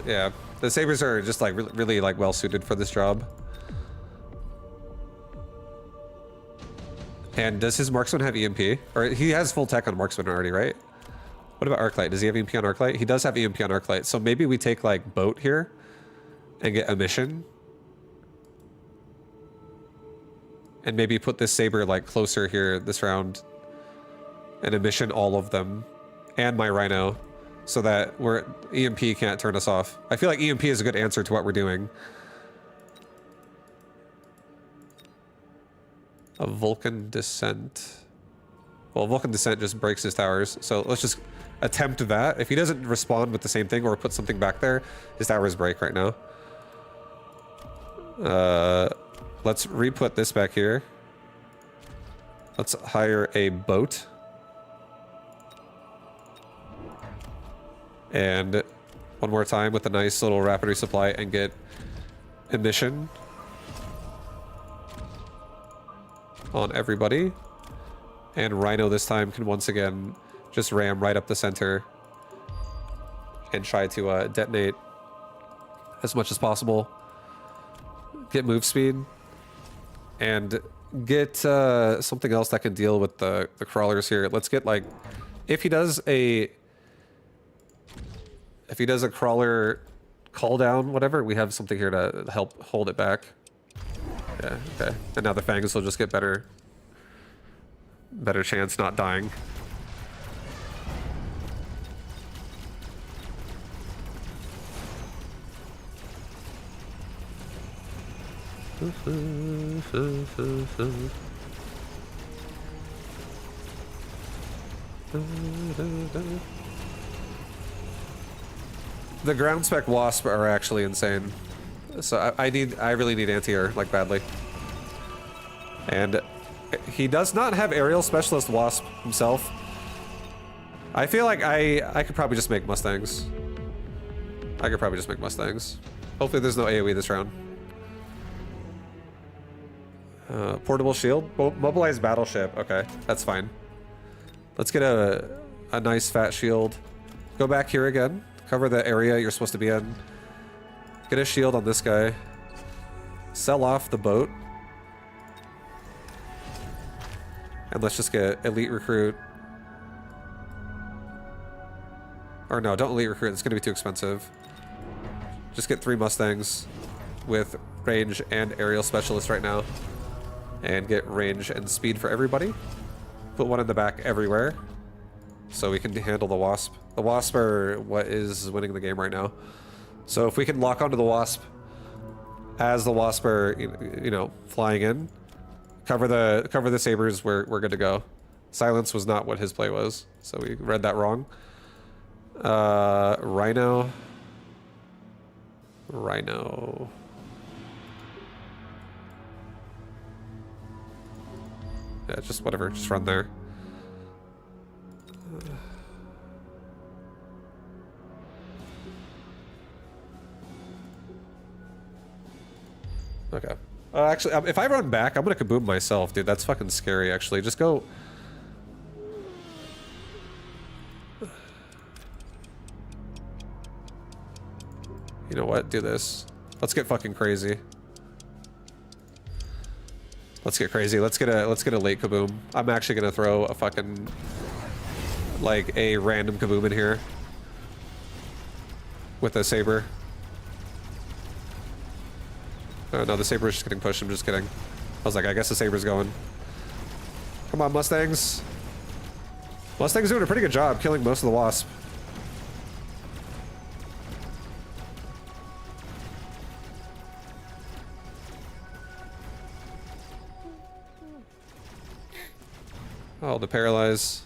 Yeah, the sabers are just like really like well suited for this job. And does his marksman have EMP? Or he has full tech on marksman already, right? What about Arclight? Does he have EMP on Arclight? He does have EMP on Arclight. So maybe we take like boat here and get emission. And maybe put this saber like closer here this round and emission all of them and my rhino so that EMP can't turn us off. I feel like EMP is a good answer to what we're doing. A Vulcan Descent. Well, Vulcan Descent just breaks his towers, so let's just attempt that. If he doesn't respond with the same thing or put something back there, his towers break right now. Let's re-put this back here. Let's hire a boat. And one more time with a nice little rapid resupply and get emission on everybody. And Rhino this time can once again just ram right up the center and try to detonate as much as possible. Get move speed and get something else that can deal with the crawlers here. Let's get like, if he does a crawler call down, whatever, we have something here to help hold it back. Yeah, okay. And now the fangs will just get better chance not dying. The ground spec wasp are actually insane. So I really need anti-air, like, badly. And he does not have aerial specialist wasp himself. I feel like I could probably just make Mustangs. Hopefully there's no AoE this round. Portable shield? Mobilized battleship. Okay, that's fine. Let's get a nice fat shield. Go back here again. Cover the area you're supposed to be in. Get a shield on this guy. Sell off the boat. And let's just get elite recruit. Or no, don't elite recruit. It's going to be too expensive. Just get 3 Mustangs with range and aerial specialist right now. And get range and speed for everybody. put one in the back everywhere, so we can handle the Wasp. The Wasp are what is winning the game right now. So if we can lock onto the Wasp as the Wasp are, you know, flying in, cover the Sabers, we're good to go. Silence was not what his play was, so we read that wrong. Rhino. Yeah, just whatever, just run there. Okay. Actually, if I run back, I'm gonna kaboom myself, dude. That's fucking scary, actually. Just go... You know what? Do this. Let's get fucking crazy. Let's get crazy. Let's get a late kaboom. I'm actually gonna throw a fucking... like, a random kaboom in here. With a saber. Oh no, the saber is just getting pushed. I'm just kidding. I was like, I guess the saber's going. Come on, Mustangs. Mustang's doing a pretty good job killing most of the Wasp. Oh, the paralyze.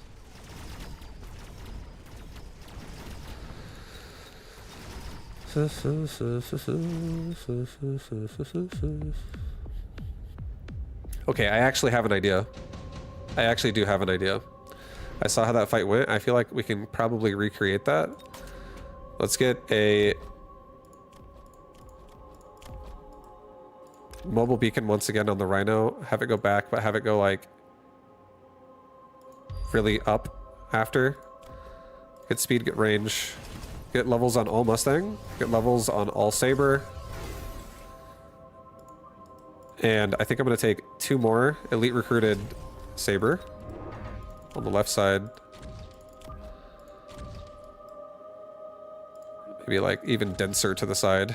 Okay, I actually have an idea. I actually do have an idea. I saw how that fight went. I feel like we can probably recreate that. Let's get a mobile beacon once again on the Rhino. Have it go back, but have it go like really up after. Get speed, get range. Get levels on all Mustang. Get levels on all Saber. And I think I'm going to take 2 more elite recruited Saber on the left side. Maybe like even denser to the side.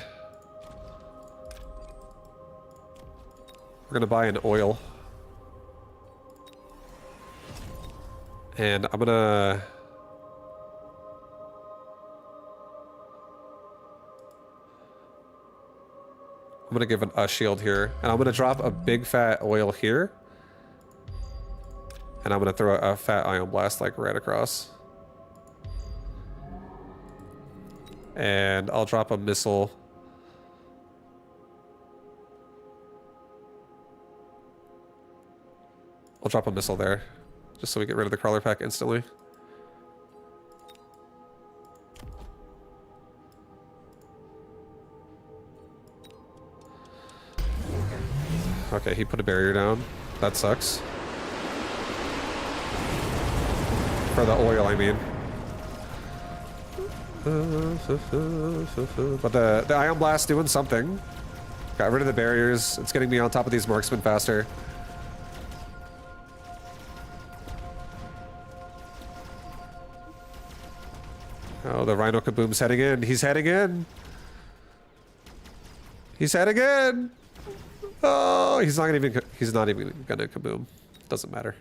We're going to buy an oil. And I'm going to... I'm gonna give a shield here, and I'm gonna drop a big fat oil here, and I'm gonna throw a fat ion blast like right across, and I'll drop a missile. I'll drop a missile there, just so we get rid of the crawler pack instantly. Okay, he put a barrier down. That sucks. For the oil, I mean. But the Ion Blast doing something. Got rid of the barriers. It's getting me on top of these marksmen faster. Oh, the Rhino Kaboom's heading in. He's heading in. He's heading in. Oh, he's not even gonna kaboom. Doesn't matter.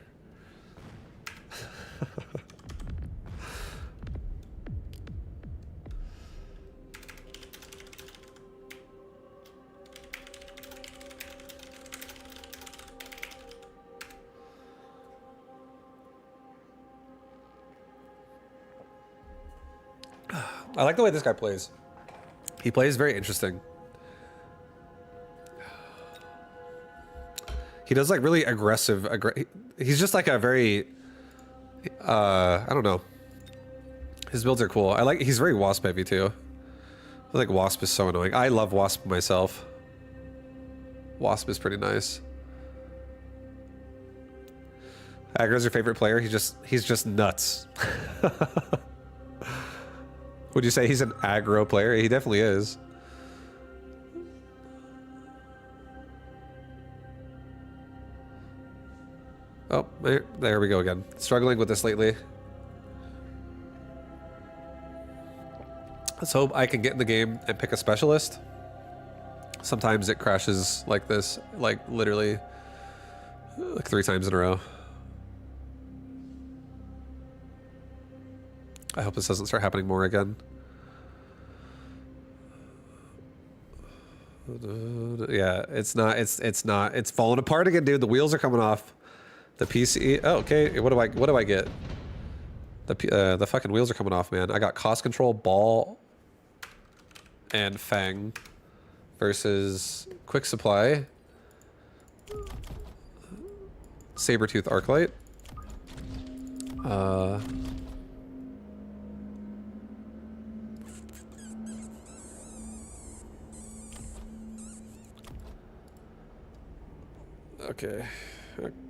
I like the way this guy plays. He plays very interesting. He does like really aggressive. He's just like a very, I don't know. His builds are cool. He's very Wasp heavy too. I feel like Wasp is so annoying. I love Wasp myself. Wasp is pretty nice. Aggro's your favorite player? He's just nuts. Would you say he's an aggro player? He definitely is. Oh, there we go again. Struggling with this lately. Let's hope I can get in the game and pick a specialist. Sometimes it crashes like this, like literally like 3 times in a row. I hope this doesn't start happening more again. Yeah, it's not. It's falling apart again, dude. The wheels are coming off. The PC. Oh, okay. What do I get? The fucking wheels are coming off, man. I got cost control, ball, and fang versus quick supply, saber-tooth arclight. Okay.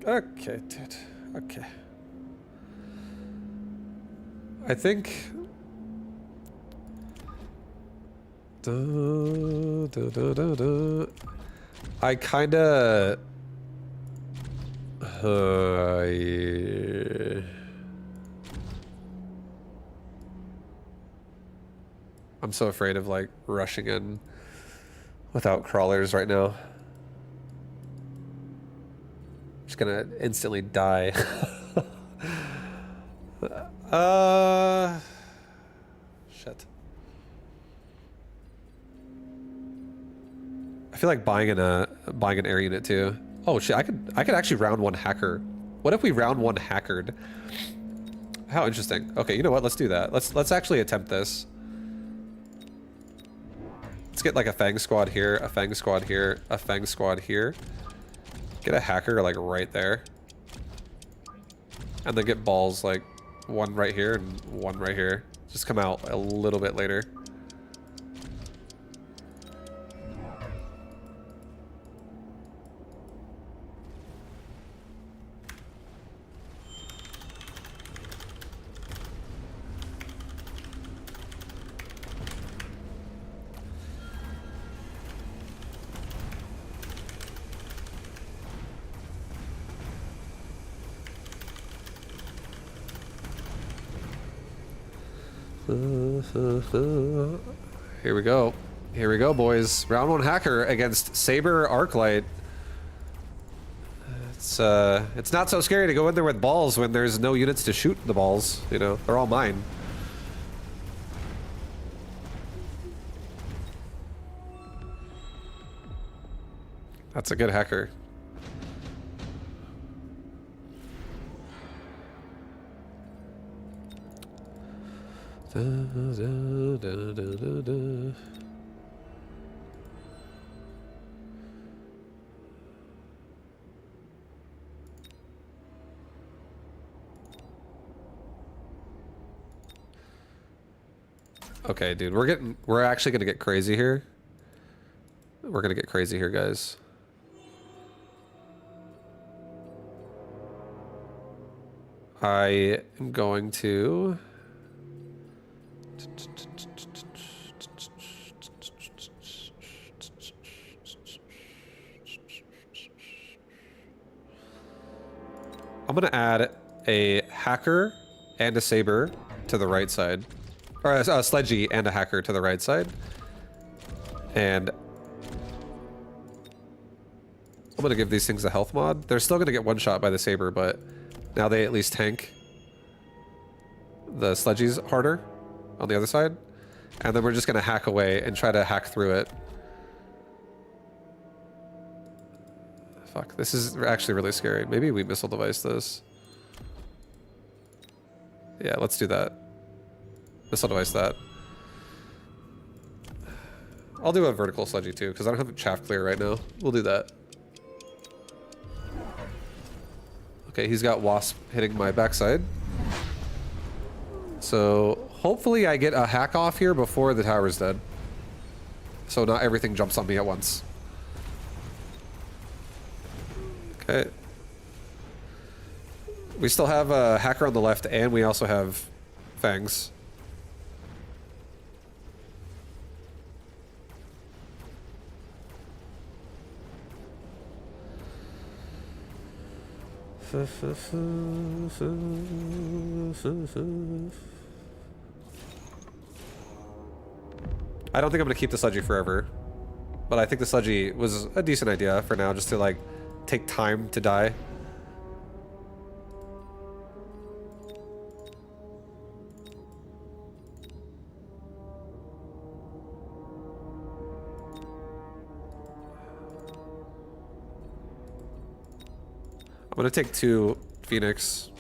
Okay, dude. Okay. I think... I kinda... yeah. I'm so afraid of, like, rushing in without crawlers right now. Just gonna instantly die. Shit. I feel like buying an air unit too. Oh shit, I could actually round one hacker. What if we round one hackered? How interesting. Okay, you know what? Let's do that. Let's actually attempt this. Let's get like a Fang squad here, a Fang squad here, a Fang squad here. Get a hacker like right there. And then get balls like one right here and one right here. Just come out a little bit later. Here we go. Here we go, boys. Round one hacker against Saber Arclight. It's not so scary to go in there with balls when there's no units to shoot the balls. You know, they're all mine. That's a good hacker. Okay, dude, we're actually gonna get crazy here. We're gonna get crazy here, guys. I am going to... I'm gonna add a hacker and a saber to the right side. Or a sledgy and a hacker to the right side. And I'm gonna give these things a health mod. They're still gonna get one shot by the saber, but now they at least tank the sledgies harder on the other side. And then we're just gonna hack away and try to hack through it. Fuck, this is actually really scary. Maybe we missile device this. Yeah, let's do that. Missile device that. I'll do a vertical sledgy too, because I don't have a chaff clear right now. We'll do that. Okay, he's got wasp hitting my backside. So hopefully I get a hack off here before the tower's dead. So not everything jumps on me at once. Okay. We still have a hacker on the left, and we also have fangs. I don't think I'm gonna keep the sledgy forever, but I think the sledgy was a decent idea for now, just to like take time to die. I'm gonna take 2 Phoenix.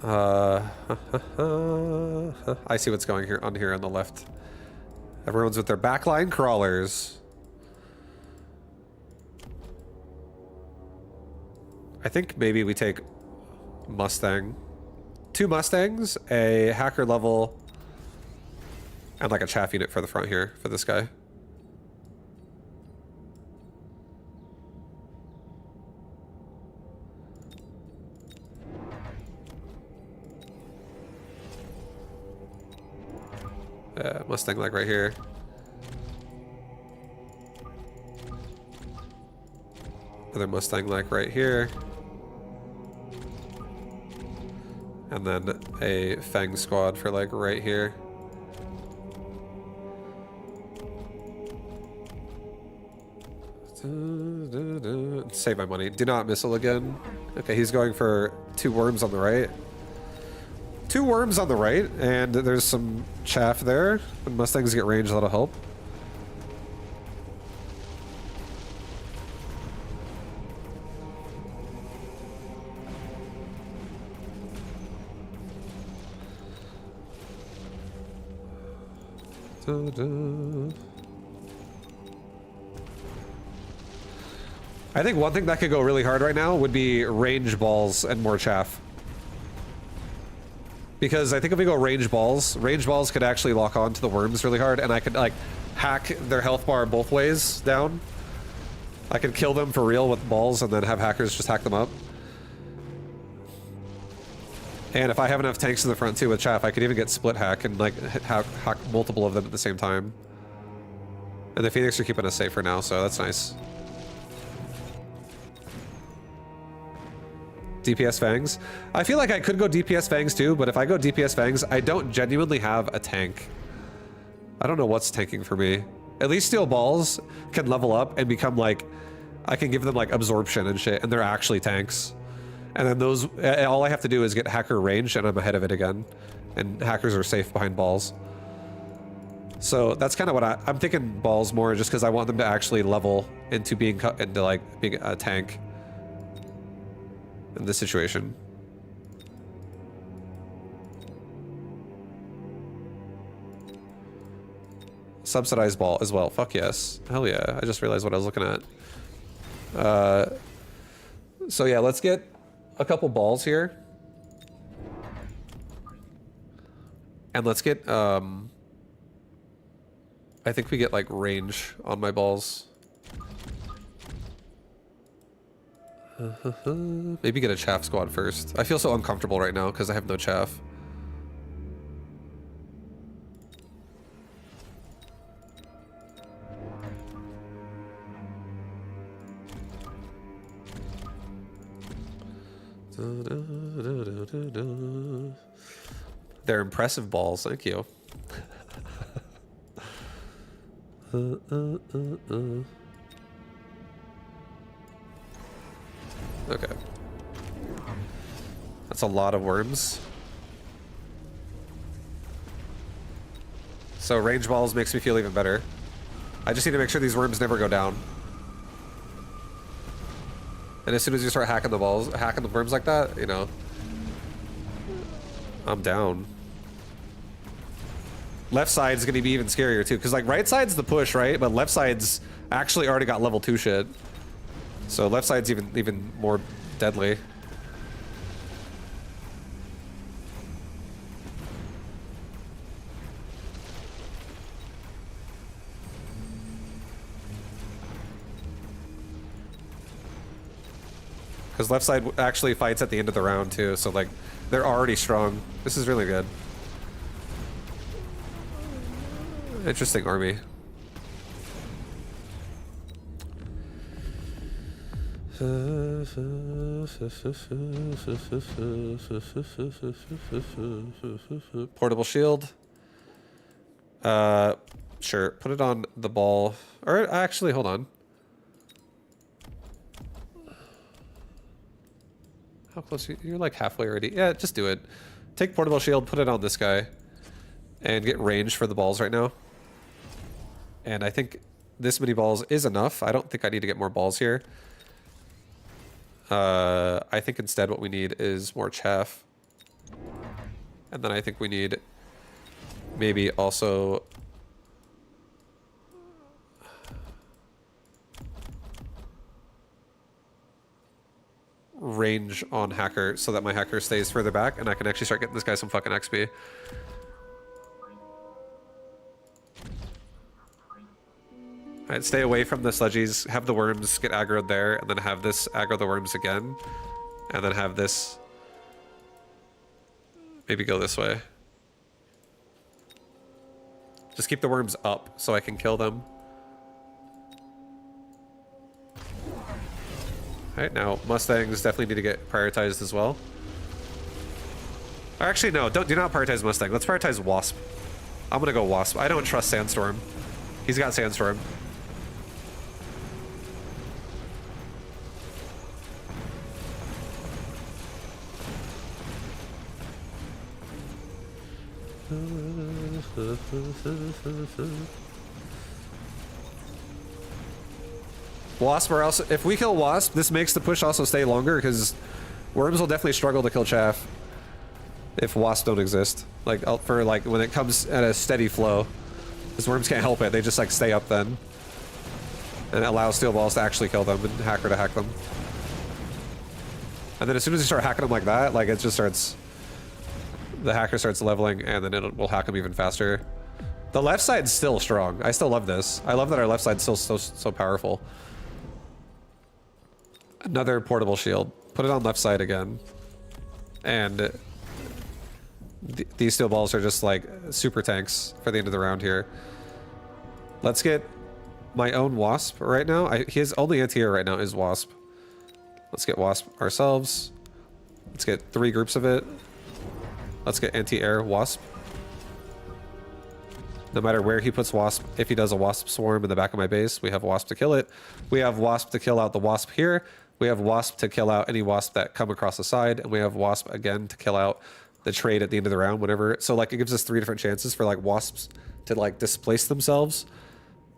I see what's going here on the left. Everyone's with their backline crawlers. I think maybe we take Mustang. 2 Mustangs, a hacker level, and like a chaff unit for the front here for this guy. Mustang like right here. Other Mustang like right here. And then a Fang squad for like right here. Save my money. Do not missile again. Okay, he's going for 2 worms on the right. 2 worms on the right, and there's some chaff there. When Mustangs get range, that'll help. I think one thing that could go really hard right now would be range balls and more chaff. Because I think if we go range balls could actually lock on to the worms really hard, and I could like hack their health bar both ways down. I could kill them for real with balls and then have hackers just hack them up. And if I have enough tanks in the front too with chaff, I could even get split hack and like hack multiple of them at the same time. And the Phoenix are keeping us safe for now, so that's nice. DPS Fangs. I feel like I could go DPS Fangs too, but if I go DPS Fangs, I don't genuinely have a tank. I don't know what's tanking for me. At least Steel Balls can level up and become like, I can give them like absorption and shit, and they're actually tanks. And then those, all I have to do is get hacker range and I'm ahead of it again. And hackers are safe behind balls. So that's kind of what I'm thinking balls more, just because I want them to actually level into being into like being a tank in this situation. Subsidized ball as well. Fuck yes. Hell yeah. I just realized what I was looking at. So yeah, let's get a couple balls here. And let's get, I think we get like range on my balls. Maybe get a chaff squad first. I feel so uncomfortable right now because I have no chaff. They're impressive balls, thank you. Okay. That's a lot of worms. So range balls makes me feel even better. I just need to make sure these worms never go down. And as soon as you start hacking the balls, hacking the worms like that, you know, I'm down. Left side's gonna be even scarier too, because like right side's the push, right? But left side's actually already got level 2 shit. So left side's even more deadly. Because left side actually fights at the end of the round too, so like they're already strong. This is really good. Interesting army. Portable shield. Sure. Put it on the ball. Or actually, hold on. How close are you? You're like halfway already. Yeah, just do it. Take portable shield, put it on this guy, and get range for the balls right now. And I think this many balls is enough. I don't think I need to get more balls here. I think instead what we need is more chaff. And then I think we need maybe also range on hacker so that my hacker stays further back and I can actually start getting this guy some fucking XP. Alright, stay away from the sludgies, have the worms get aggroed there, and then have this aggro the worms again, and then have this maybe go this way. Just keep the worms up so I can kill them. Alright, now Mustangs definitely need to get prioritized as well. Or actually, no, do not prioritize Mustang. Let's prioritize Wasp. I'm gonna go Wasp. I don't trust Sandstorm. He's got Sandstorm. Wasp are also, if we kill Wasp, this makes the push also stay longer because worms will definitely struggle to kill chaff if Wasps don't exist. Like for like when it comes at a steady flow, because worms can't help it. They just like stay up then, and it allows steel balls to actually kill them and hacker to hack them. And then as soon as you start hacking them like that, like it just starts. The hacker starts leveling, and then it will hack them even faster. The left side's still strong. I still love this. I love that our left side's still so powerful. Another portable shield. Put it on left side again. And these steel balls are just like super tanks for the end of the round here. Let's get my own Wasp right now. His only anti-air right now is Wasp. Let's get Wasp ourselves. Let's get 3 groups of it. Let's get anti-air Wasp. No matter where he puts Wasp, if he does a Wasp swarm in the back of my base, we have Wasp to kill it. We have Wasp to kill out the Wasp here. We have Wasp to kill out any Wasp that come across the side. And we have Wasp again to kill out the trade at the end of the round, whenever. So like it gives us 3 different chances for like Wasps to like displace themselves.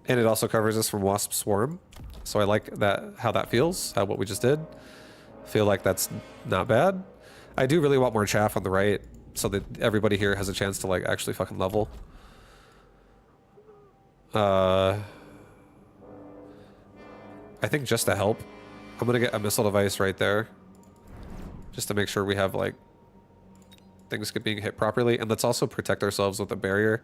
And it also covers us from Wasp swarm. So I like that, how that feels, what we just did. Feel like that's not bad. I do really want more chaff on the right, so that everybody here has a chance to like actually fucking level. I think just to help, I'm gonna get a missile device right there, just to make sure we have like things being hit properly, and let's also protect ourselves with a barrier,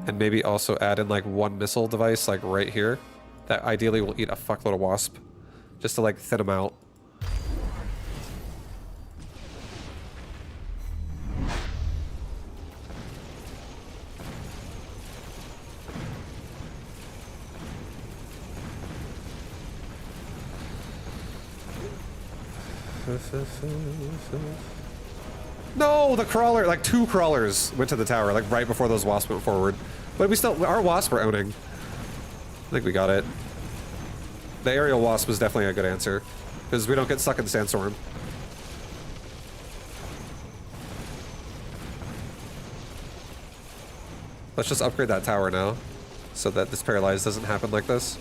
and maybe also add in like 1 missile device like right here, that ideally will eat a fuckload of Wasp, just to like thin them out. No, the crawler, like 2 crawlers went to the tower, like right before those wasps went forward. But we still, our wasp we're owning. I think we got it. The aerial wasp was definitely a good answer, because we don't get stuck in sandstorm. Let's just upgrade that tower now, so that this paralyze doesn't happen like this.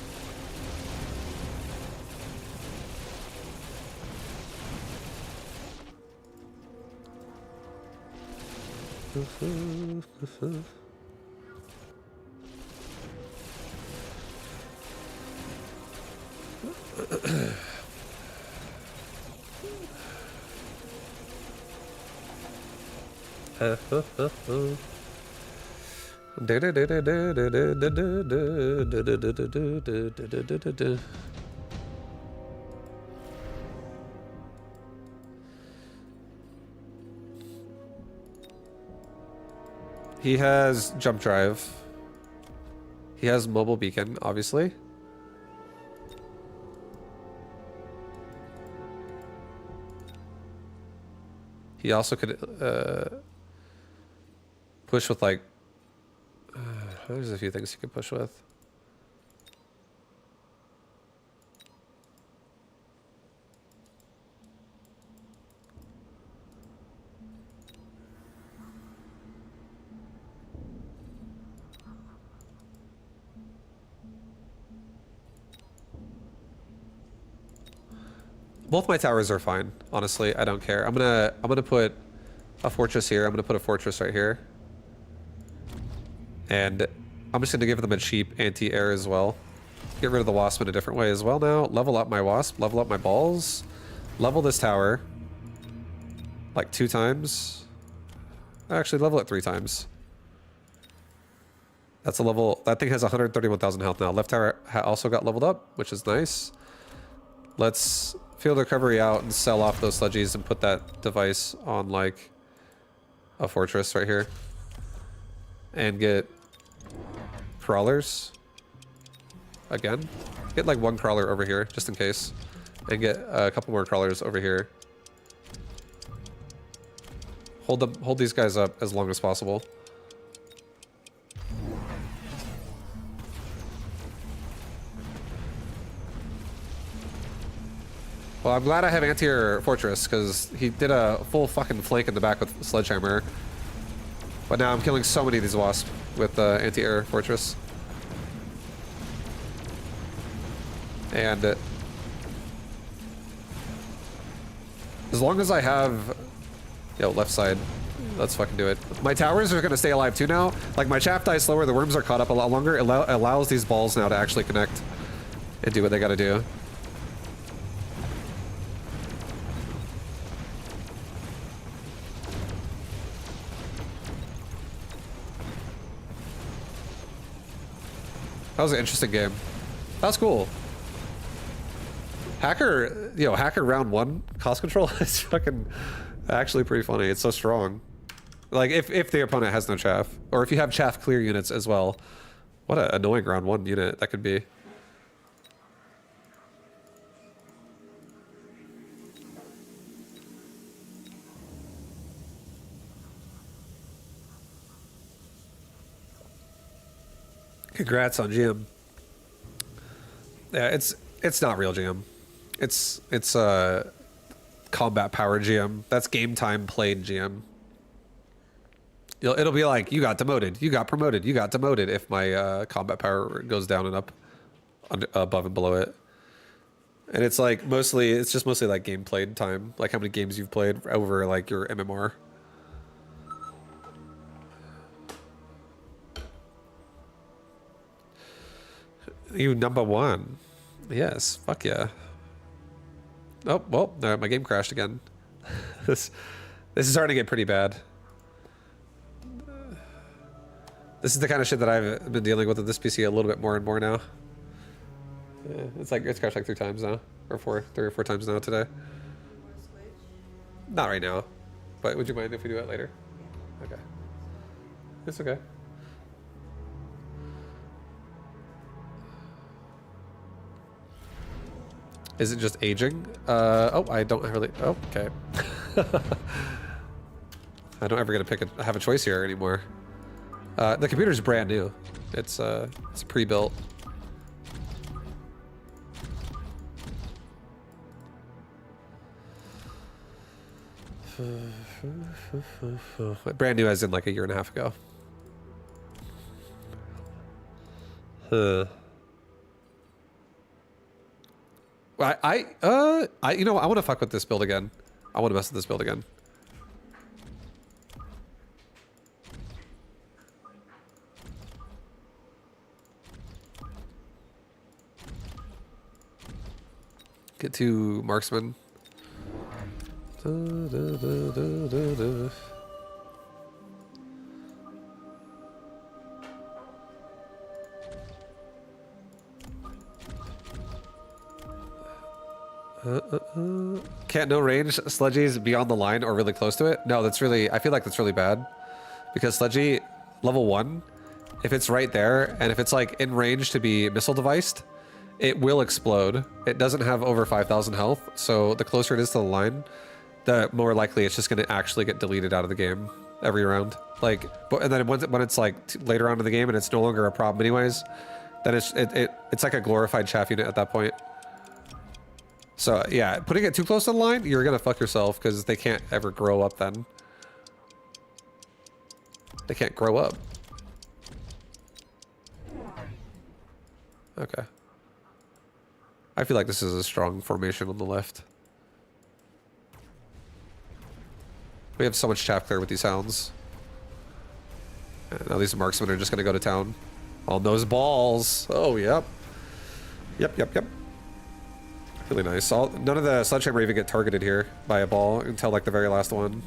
He has jump drive. He has mobile beacon, obviously. He also could push with like... there's a few things he could push with. Both my towers are fine. Honestly, I don't care. I'm gonna put a fortress here. I'm gonna put a fortress right here. And I'm just gonna give them a cheap anti-air as well. Get rid of the wasp in a different way as well now. Level up my wasp. Level up my balls. Level this tower. Like 2 times. Actually, level it 3 times. That's a level. That thing has 131,000 health now. Left tower also got leveled up, which is nice. Let's field recovery out and sell off those sludgies and put that device on like a fortress right here. And get crawlers. Again. Get like 1 crawler over here, just in case. And get a couple more crawlers over here. Hold these guys up as long as possible. Well, I'm glad I have anti-air fortress, because he did a full fucking flank in the back with sledgehammer. But now I'm killing so many of these wasps with anti-air fortress. And as long as I have... Yo, left side. Let's fucking do it. My towers are gonna stay alive too now. Like, my chaff dies slower, the worms are caught up a lot longer. It allows these balls now to actually connect and do what they gotta do. That was an interesting game. That was cool. Hacker, Hacker round 1 cost control is fucking actually pretty funny. It's so strong. Like, if the opponent has no chaff. Or if you have chaff clear units as well. What an annoying round 1 unit that could be. Congrats on GM. Yeah, it's not real GM. It's combat power GM. That's game time played GM. It'll be like, you got demoted, you got promoted, you got demoted if my combat power goes down and up, above and below it. And it's like it's just mostly like game played time, like how many games you've played over like your MMR. You #1. Yes, fuck yeah. Oh, well, no, my game crashed again. This is starting to get pretty bad. This is the kind of shit that I've been dealing with this PC a little bit more and more now. Yeah, it's crashed like 3 times now. Or 3 or 4 times now today. Not right now. But would you mind if we do it later? Okay. It's okay. Is it just aging? Oh, I don't really... Oh, okay. I don't ever get to have a choice here anymore. The computer's brand new. It's pre-built. Brand new as in like a year and a half ago. I want to fuck with this build again. I want to mess with this build again. Get to marksman. Can't no range sludgies beyond the line or really close to it? No, that's really, I feel like that's really bad. Because sludgy, level 1, if it's right there, and if it's like in range to be missile deviced, it will explode. It doesn't have over 5,000 health, so the closer it is to the line, the more likely it's just gonna actually get deleted out of the game every round. Like, and then when it's like later on in the game and it's no longer a problem anyways, then it's like a glorified chaff unit at that point. So yeah, putting it too close to the line, you're gonna fuck yourself because they can't ever grow up then. They can't grow up. Okay. I feel like this is a strong formation on the left. We have so much chaff clear with these hounds. And now these marksmen are just gonna go to town. On those balls. Oh, yep. Yep. Really nice. None of the sledgehammer even get targeted here by a ball until like the very last one.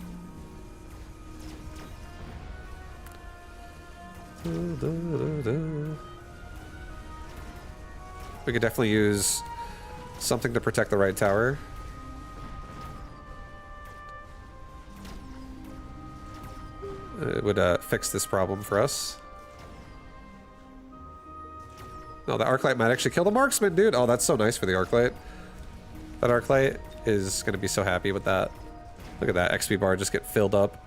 We could definitely use something to protect the right tower. It would fix this problem for us. No, the Arclight might actually kill the marksman, dude. Oh, that's so nice for the Arclight. That Arclight is going to be so happy with that. Look at that XP bar just get filled up.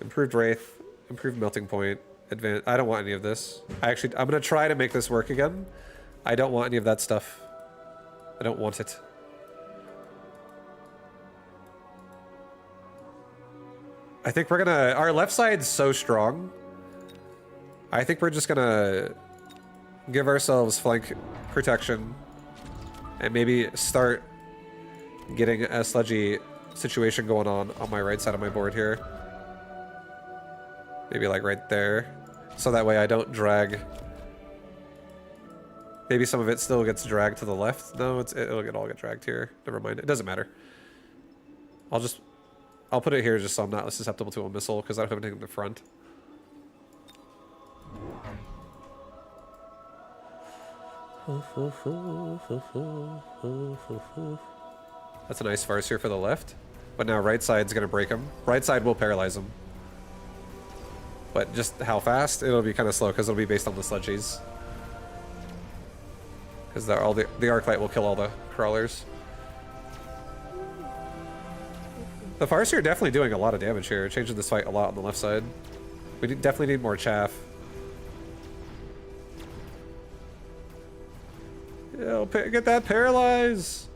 Improved Wraith, improved Melting Point, advanced. I don't want any of this. I'm gonna try to make this work again. I don't want any of that stuff. I don't want it. I think we're gonna, our left side's so strong. I think we're just gonna give ourselves flank protection and maybe start getting a sludgy situation going on my right side of my board here. Maybe like right there. So that way I don't drag. Maybe some of it still gets dragged to the left. No, it'll all get dragged here. Never mind. It doesn't matter. I'll put it here just so I'm not susceptible to a missile because I don't have anything in the front. That's a nice Farseer for the left. But now right side's gonna break him. Right side will paralyze him. But just how fast? It'll be kind of slow because it'll be based on the sludgies. Because the Arclight will kill all the crawlers. The Farseer definitely doing a lot of damage here, changing this fight a lot on the left side. We definitely need more chaff. Yeah, get that paralyze!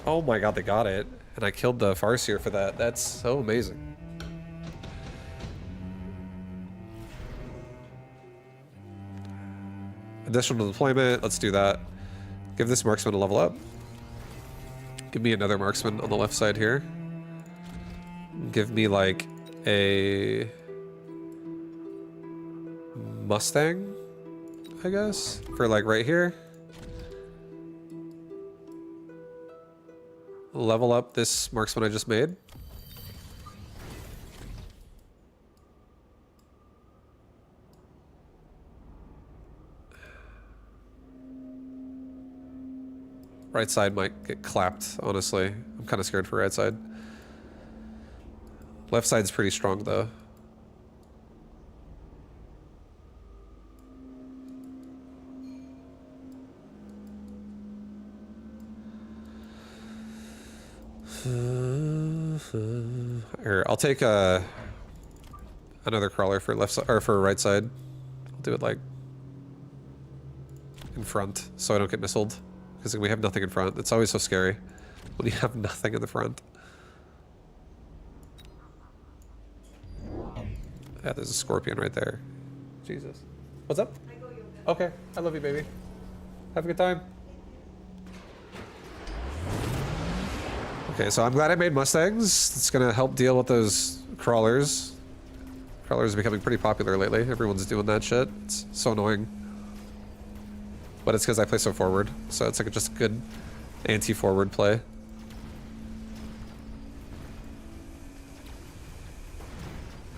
Oh my god, they got it. And I killed the Farseer for that. That's so amazing. Additional deployment, let's do that. Give this marksman a level up. Give me another marksman on the left side here. Give me like a Mustang, I guess, for like right here. Level up this marksman I just made. Right side might get clapped, honestly. I'm kind of scared for right side. Left side's pretty strong, though. Here, I'll take another crawler for left side or for right side. I'll do it like in front, so I don't get missiled. Because we have nothing in front. It's always so scary when you have nothing in the front. Yeah, there's a scorpion right there. Jesus. What's up? Okay, I love you, baby. Have a good time. Okay, so I'm glad I made Mustangs. It's gonna help deal with those crawlers. Crawlers are becoming pretty popular lately. Everyone's doing that shit. It's so annoying. But it's because I play so forward, so it's like just a good anti-forward play.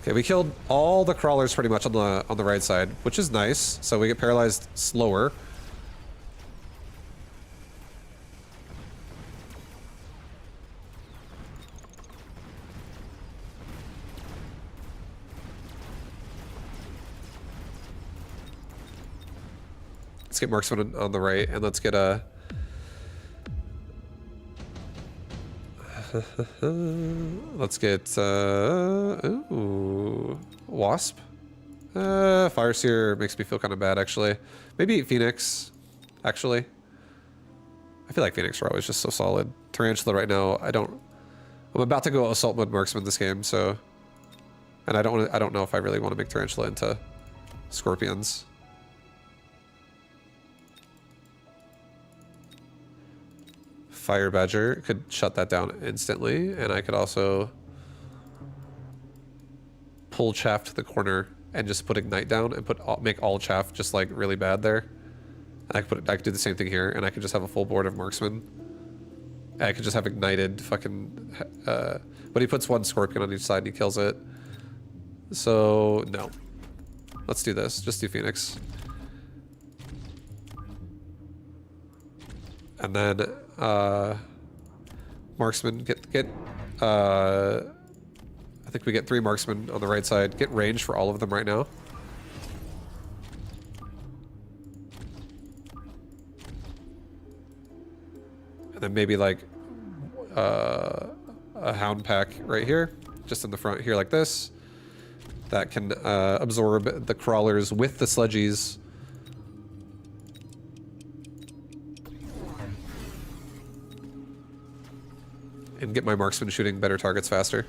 Okay, we killed all the crawlers pretty much on the right side, which is nice. So we get paralyzed slower. Let's get marksman on the right, and let's get a... let's get, ooh, Wasp? Fireseer makes me feel kind of bad, actually. Maybe Phoenix, actually. I feel like Phoenix are always just so solid. Tarantula right now. I'm about to go assault mode marksman this game, so, and I don't know if I really want to make Tarantula into scorpions. Fire Badger could shut that down instantly, and I could also pull chaff to the corner and just put ignite down and make all chaff just like really bad there. And I could do the same thing here, and I could just have a full board of marksman. And I could just have ignited fucking, but he puts one scorpion on each side and he kills it. So no, let's do this. Just do Phoenix, and then marksman get. I think we get 3 marksmen on the right side. Get range for all of them right now. And then maybe like a hound pack right here, just in the front here like this. That can absorb the crawlers with the sludgies. And get my marksman shooting better targets faster.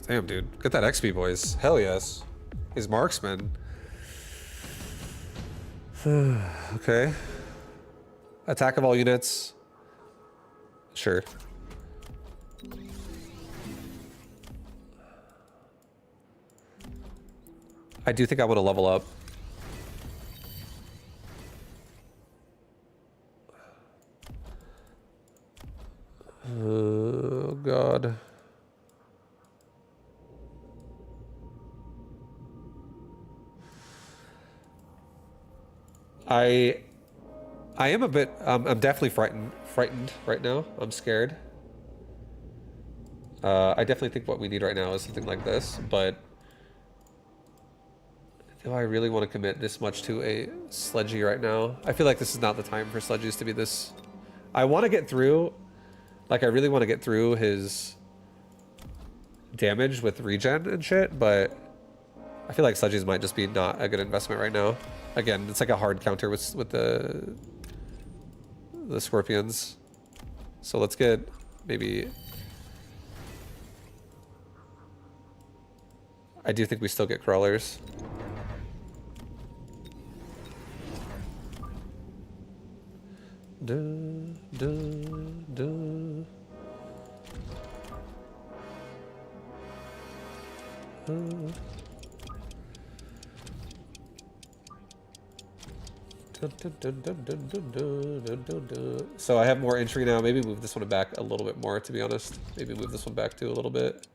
Damn, dude. Get that XP, boys. Hell yes. He's marksman. Okay. Attack of all units. Sure. I do think I want to level up. Oh, God. I am a bit, I'm definitely frightened right now. I'm scared. I definitely think what we need right now is something like this, but do I really want to commit this much to a sledgy right now? I feel like this is not the time for sledgies to be this. I want to get through, like I really want to get through his damage with regen and shit, but I feel like sledgies might just be not a good investment right now. Again, it's like a hard counter with the scorpions. So let's get maybe. I do think we still get crawlers. So I have more entry now. Maybe move this one back a little bit more, to be honest. Maybe move this one back too a little bit.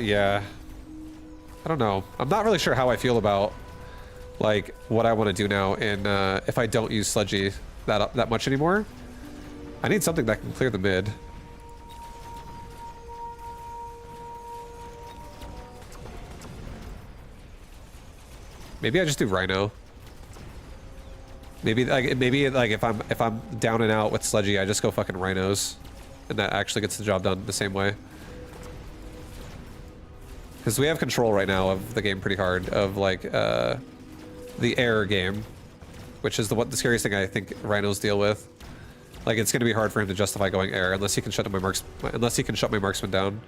Yeah. I don't know. I'm not really sure how I feel about like what I want to do now in if I don't use sludgy that much anymore. I need something that can clear the mid. Maybe I just do Rhino. Maybe like if I'm down and out with sludgy, I just go fucking Rhinos, and that actually gets the job done the same way. Because we have control right now of the game pretty hard, of like the air game, which is the scariest thing I think Rhinos deal with. Like it's gonna be hard for him to justify going air unless he can shut my marksman down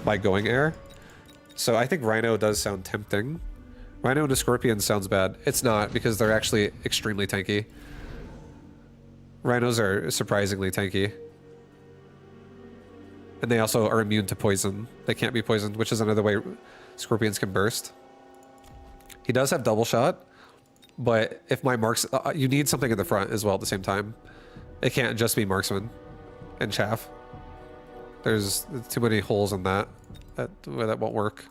by going air. So I think Rhino does sound tempting. Rhino into Scorpion sounds bad. It's not, because they're actually extremely tanky. Rhinos are surprisingly tanky. And they also are immune to poison. They can't be poisoned, which is another way Scorpions can burst. He does have double shot, but if my marks, you need something in the front as well at the same time. It can't just be marksman and chaff. There's too many holes in that. That won't work.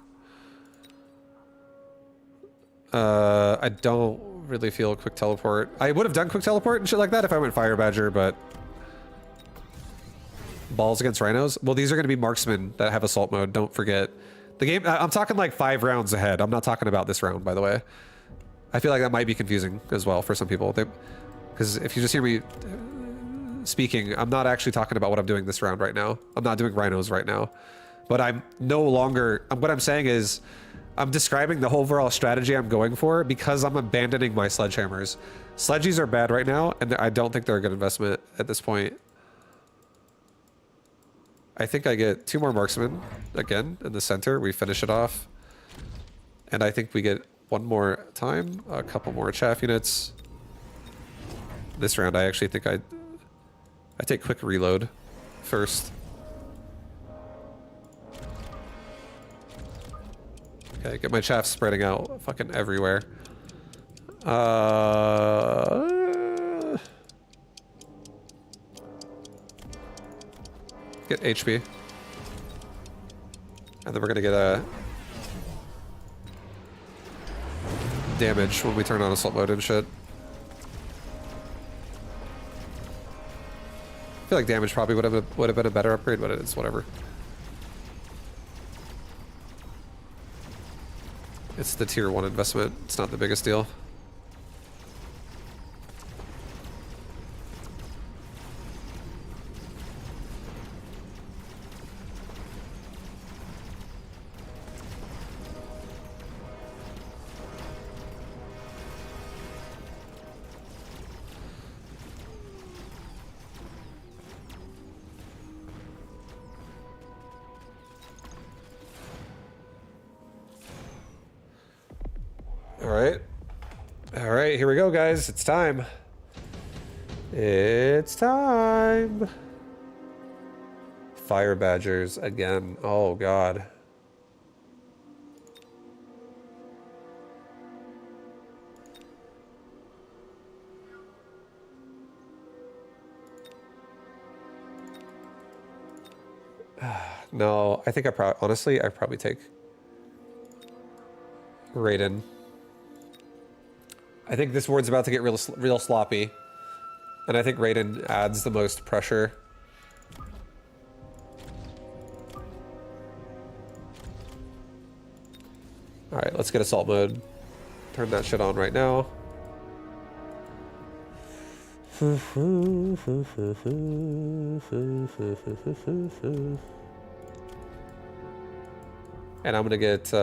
I don't really feel quick teleport. I would have done quick teleport and shit like that if I went fire badger, but balls against rhinos. Well, these are going to be marksmen that have assault mode. Don't forget the game. I'm talking like 5 rounds ahead. I'm not talking about this round, by the way. I feel like that might be confusing as well for some people. Because if you just hear me speaking, I'm not actually talking about what I'm doing this round right now. I'm not doing rhinos right now, but I'm no longer. What I'm saying is, I'm describing the whole overall strategy I'm going for because I'm abandoning my sledgehammers. Sledgies are bad right now, and I don't think they're a good investment at this point. I think I get 2 more marksmen again in the center. We finish it off. And I think we get 1 more time, a couple more chaff units. This round, I actually think I take quick reload first. Okay, get my chaff spreading out fucking everywhere. Get HP. And then we're gonna get a damage when we turn on assault mode and shit. I feel like damage probably would have been a better upgrade, but it's whatever. It's the tier 1 investment. It's not the biggest deal. All right, here we go, guys. It's time. It's time. Fire badgers again. Oh, God. No, I think honestly, I probably take Raiden. I think this ward's about to get real sloppy. And I think Raiden adds the most pressure. Alright, let's get assault mode. Turn that shit on right now. And I'm gonna get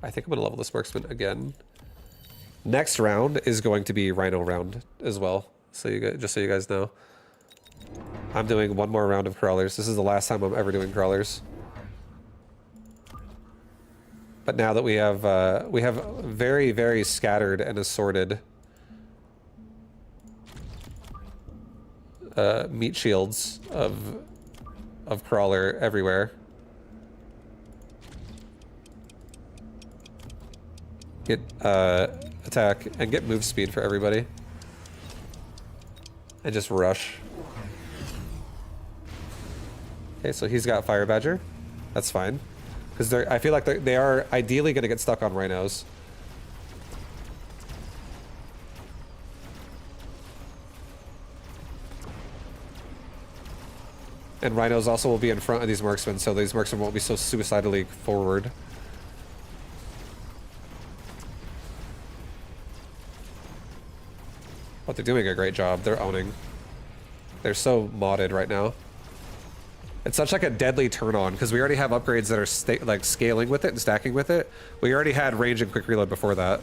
I think I'm gonna level this marksman again. Next round is going to be rhino round as well. So you guys, just so you guys know, I'm doing 1 more round of crawlers. This is the last time I'm ever doing crawlers. But now that we have very, very scattered and assorted meat shields of crawler everywhere. Get attack and get move speed for everybody. And just rush. Okay, so he's got Fire Badger. That's fine. Because I feel like they are ideally going to get stuck on rhinos. And rhinos also will be in front of these marksmen, so these marksmen won't be so suicidally forward. But they're doing a great job. They're owning. They're so modded right now. It's such like a deadly turn on because we already have upgrades that are like scaling with it and stacking with it. We already had range and quick reload before that.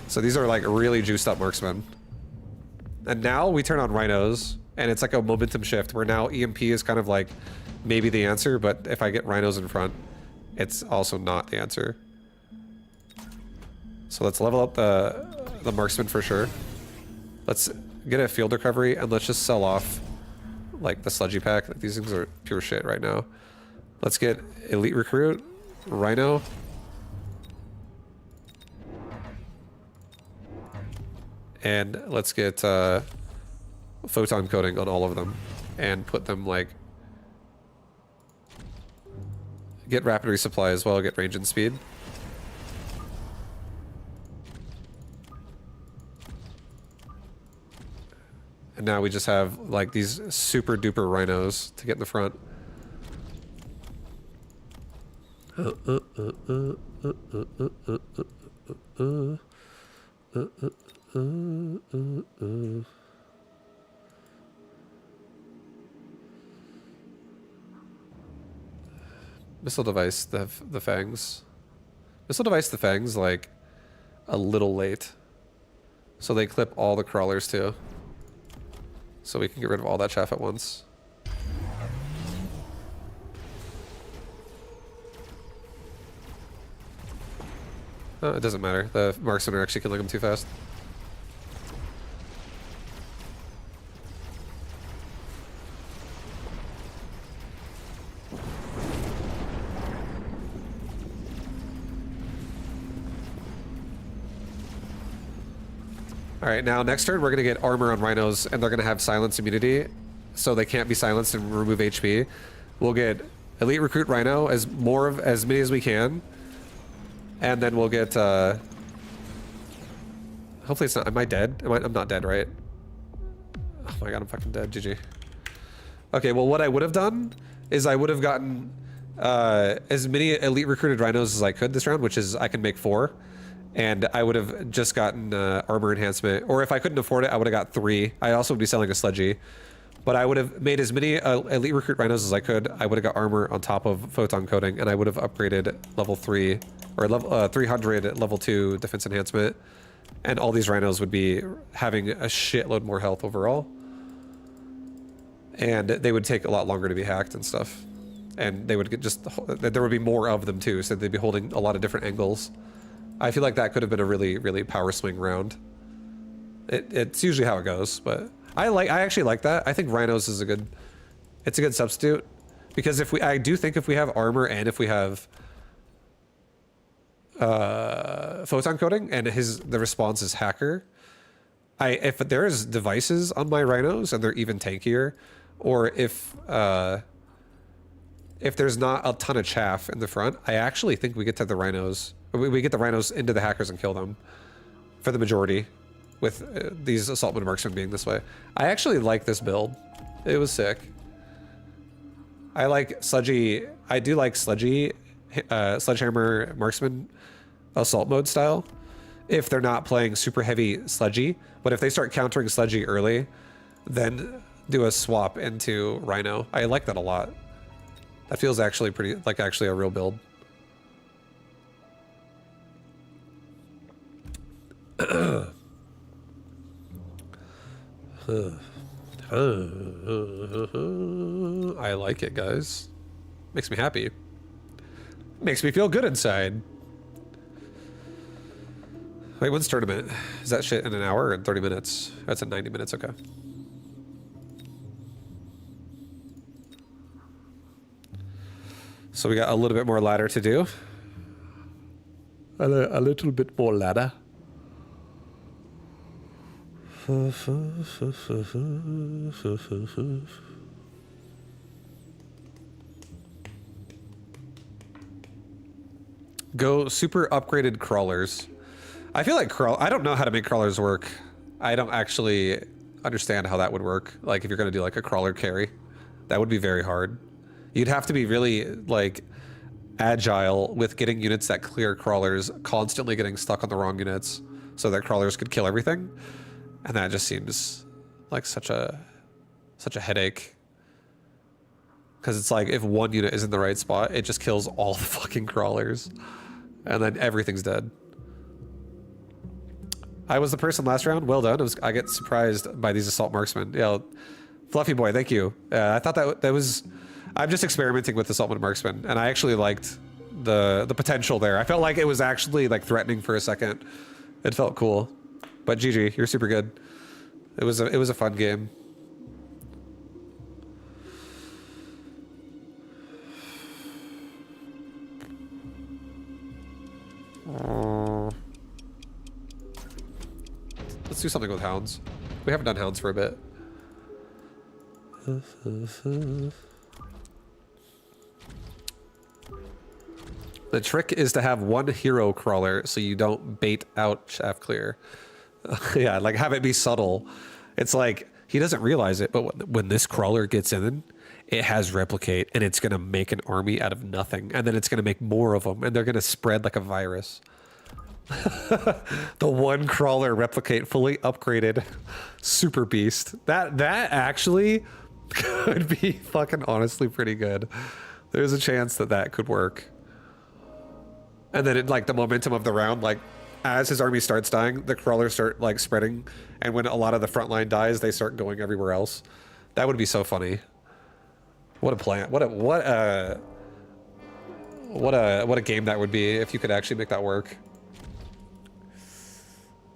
So these are like really juiced up marksmen. And now we turn on rhinos and it's like a momentum shift where now EMP is kind of like maybe the answer, but if I get rhinos in front, it's also not the answer. So let's level up the marksman for sure. Let's get a field recovery and let's just sell off like the sludgy pack. These things are pure shit right now. Let's get elite recruit, rhino. And let's get photon coating on all of them and put them like, get rapid resupply as well, get range and speed. And now we just have like these super duper rhinos to get in the front. Missile device, the fangs. Missile device, the fangs, like a little late. So they clip all the crawlers too. So we can get rid of all that chaff at once. Oh, it doesn't matter. The marksmen are actually killing them too fast. Alright, now next turn we're gonna get armor on rhinos and they're gonna have silence immunity, so they can't be silenced and remove HP. We'll get elite recruit rhino as many as we can. And then we'll get hopefully it's not, am I dead? I'm not dead, right? Oh my god, I'm fucking dead, GG. Okay, well what I would have done is I would have gotten as many elite recruited rhinos as I could this round, which is I can make 4. And I would have just gotten armor enhancement, or if I couldn't afford it, I would have got 3. I also would be selling a sledgy, but I would have made as many elite recruit rhinos as I could. I would have got armor on top of photon coating, and I would have upgraded level 3 or level 300 level 2 defense enhancement, and all these rhinos would be having a shitload more health overall, and they would take a lot longer to be hacked and stuff, and they would get there would be more of them too, so they'd be holding a lot of different angles. I feel like that could have been a really, really power swing round. It's usually how it goes, but I actually like that. I think rhinos is a good substitute, because I do think if we have armor and if we have photon coating and the response is hacker, if there's devices on my rhinos and they're even tankier, or if there's not a ton of chaff in the front, I actually think we get to the rhinos. We get the rhinos into the hackers and kill them for the majority, with these assaultman marksmen being this way. I actually like this build. It was sick. I like sludgy. I do like sludgy, sledgehammer marksman assault mode style, if they're not playing super heavy sludgy. But if they start countering sludgy early, then do a swap into rhino. I like that a lot. That feels actually actually a real build. I like it, guys. Makes me happy. Makes me feel good inside. Wait, when's tournament? Is that shit in an hour or in 30 minutes? That's in 90 minutes, okay. So we got a little bit more ladder to do. A little bit more ladder. Go super upgraded crawlers. I feel like I don't know how to make crawlers work. I don't actually understand how that would work. Like if you're gonna do like a crawler carry, that would be very hard. You'd have to be really like agile with getting units that clear crawlers, constantly getting stuck on the wrong units so that crawlers could kill everything. And that just seems like such a headache. Because it's like if one unit is in the right spot, it just kills all the fucking crawlers. And then everything's dead. I was the person last round. Well done. I get surprised by these assault marksmen. Yeah, Fluffy boy, thank you. I thought that was... I'm just experimenting with assault marksmen, and I actually liked the potential there. I felt like it was actually like threatening for a second. It felt cool. But GG, you're super good. It was a fun game. let's do something with hounds. We haven't done hounds for a bit. The trick is to have one hero crawler so you don't bait out shaft clear. Yeah, like have it be subtle. It's like he doesn't realize it, but when this crawler gets in, it has replicate and it's going to make an army out of nothing. And then it's going to make more of them and they're going to spread like a virus. The one crawler replicate fully upgraded super beast. That actually could be fucking honestly pretty good. There's a chance that that could work. And then it, like the momentum of the round, like as his army starts dying, the crawlers start like spreading, and when a lot of the front line dies, they start going everywhere else. That would be so funny. What a plan! What a game that would be if you could actually make that work.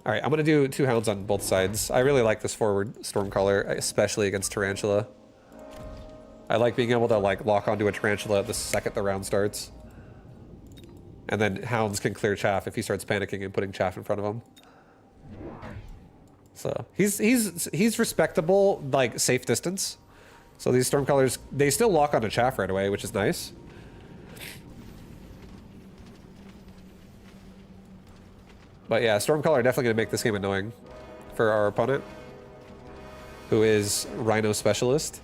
All right, I'm gonna do 2 hounds on both sides. I really like this forward Stormcaller, especially against Tarantula. I like being able to like lock onto a Tarantula the second the round starts. And then hounds can clear chaff if he starts panicking and putting chaff in front of him. So he's respectable, like safe distance. So these Stormcallers, they still lock onto chaff right away, which is nice. But yeah, Stormcaller definitely gonna make this game annoying for our opponent, who is Rhino Specialist.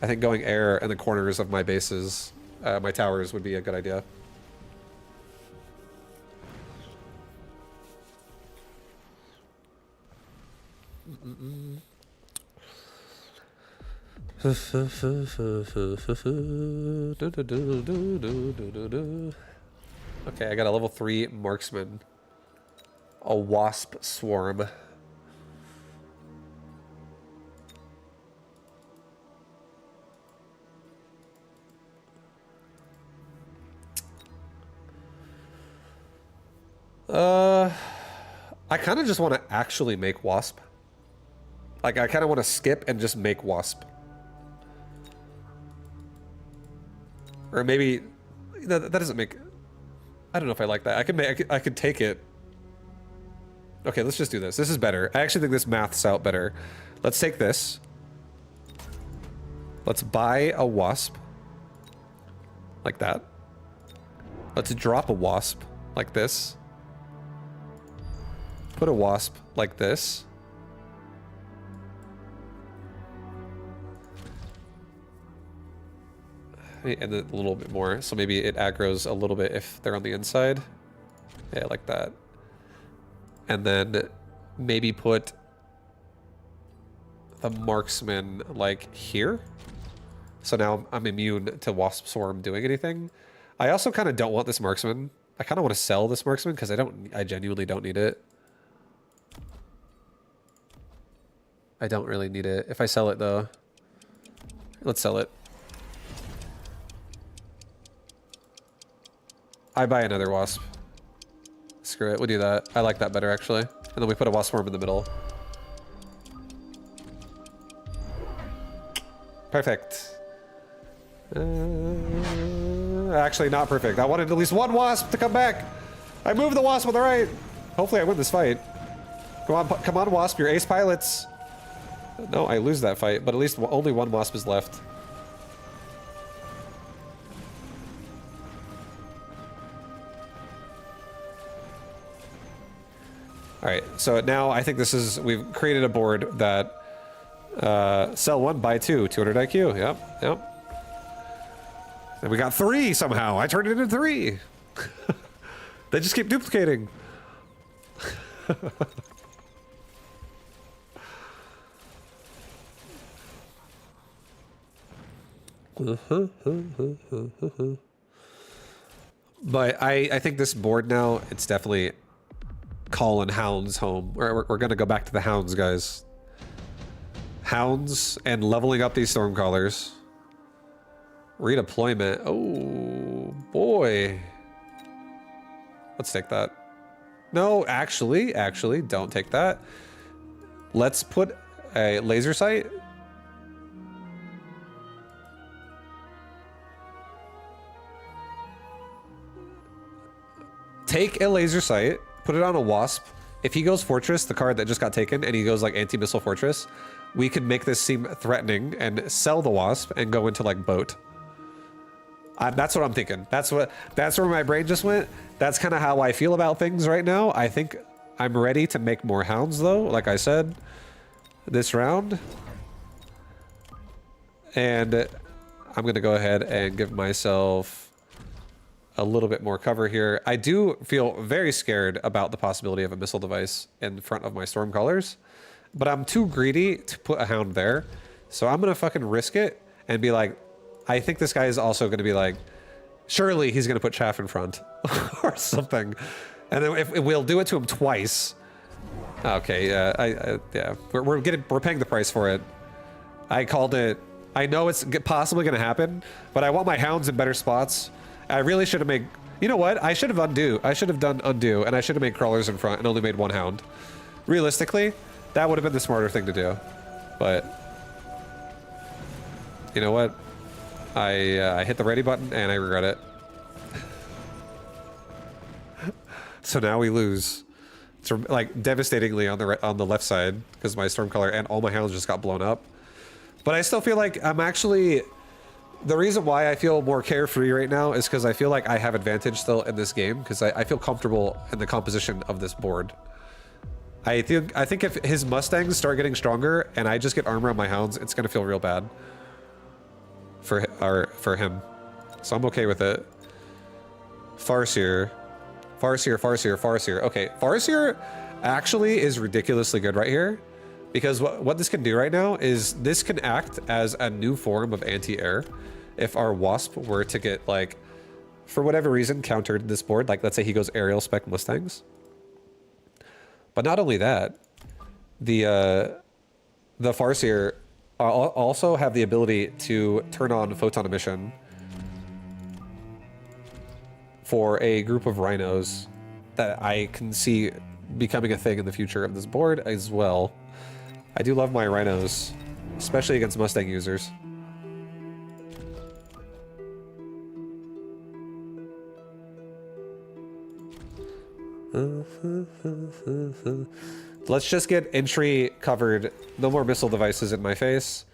I think going air in the corners of my bases, my towers would be a good idea. Okay, I got a level 3 marksman. A wasp swarm. I kind of just want to actually make wasp. Like, I kind of want to skip and just make wasp. Or maybe that doesn't make. I don't know if I like that. I could take it. Okay, let's just do this. This is better. I actually think this maths out better. Let's take this. Let's buy a wasp. Like that. Let's drop a wasp. Like this. Put a wasp like this. And a little bit more, so maybe it aggroes a little bit if they're on the inside. Yeah, like that. And then maybe put the marksman like here. So now I'm immune to Wasp Swarm doing anything. I also kind of don't want this marksman. I kind of want to sell this marksman because I genuinely don't need it. I don't really need it. If I sell it though, let's sell it. I buy another wasp. Screw it, we'll do that. I like that better actually. And then we put a wasp swarm in the middle. Perfect. Actually not perfect. I wanted at least one wasp to come back. I moved the wasp on the right. Hopefully I win this fight. Come on wasp, you're ace pilots. No, I lose that fight, but at least only one wasp is left. All right, so now I think we've created a board that sell 1, buy 2, 200 IQ. Yep. And we got 3 somehow. I turned it into 3. They just keep duplicating. But I think this board now, it's definitely calling hounds home. We're gonna go back to the hounds, guys. Hounds and leveling up these Stormcallers. Redeployment. Oh boy. Let's take that. No, actually, don't take that. Let's put a laser sight. Take a laser sight, put it on a wasp, if he goes Fortress, the card that just got taken, and he goes like anti-missile Fortress, we could make this seem threatening and sell the Wasp and go into like Boat. That's what I'm thinking. That's where my brain just went. That's kind of how I feel about things right now. I think I'm ready to make more Hounds though, like I said, this round. And I'm going to go ahead and give myself a little bit more cover here. I do feel very scared about the possibility of a missile device in front of my Stormcallers, but I'm too greedy to put a Hound there. So I'm going to fucking risk it and be like, I think this guy is also going to be like, surely he's going to put Chaff in front or something. And then if we'll do it to him twice. Okay, yeah, we're paying the price for it. I called it. I know it's possibly going to happen, but I want my Hounds in better spots. I really should have made... You know what? I should have undo. I should have done undo, and I should have made Crawlers in front and only made one Hound. Realistically, that would have been the smarter thing to do. But... You know what? I hit the ready button, and I regret it. So now we lose. It's like devastatingly on the left side, because my Stormcaller and all my Hounds just got blown up. But I still feel like I'm actually... The reason why I feel more carefree right now is because I feel like I have advantage still in this game, because I feel comfortable in the composition of this board. I think if his Mustangs start getting stronger and I just get armor on my Hounds, it's going to feel real bad for him. So I'm okay with it. Farseer. Farseer, Farseer, Farseer. Okay, Farseer actually is ridiculously good right here. Because what this can do right now is this can act as a new form of anti-air. If our Wasp were to get, like, for whatever reason, countered this board, like let's say he goes aerial spec Mustangs. But not only that, the Farseer also have the ability to turn on Photon Emission for a group of Rhinos that I can see becoming a thing in the future of this board as well. I do love my Rhinos, especially against Mustang users. Let's just get entry covered. No more missile devices in my face.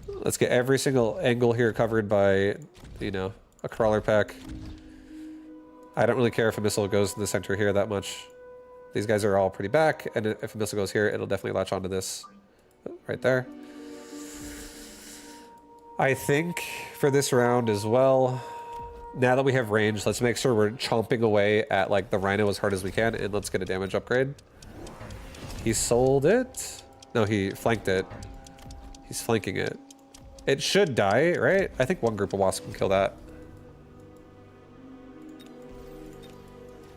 Let's get every single angle here covered by, you know, a crawler pack. I don't really care if a missile goes in the center here that much. These guys are all pretty back, and if a missile goes here, it'll definitely latch onto this right there. I think for this round as well, now that we have range, let's make sure we're chomping away at like the Rhino as hard as we can, and let's get a damage upgrade. He sold it? No, he flanked it. He's flanking it. It should die, right? I think one group of Wasps can kill that.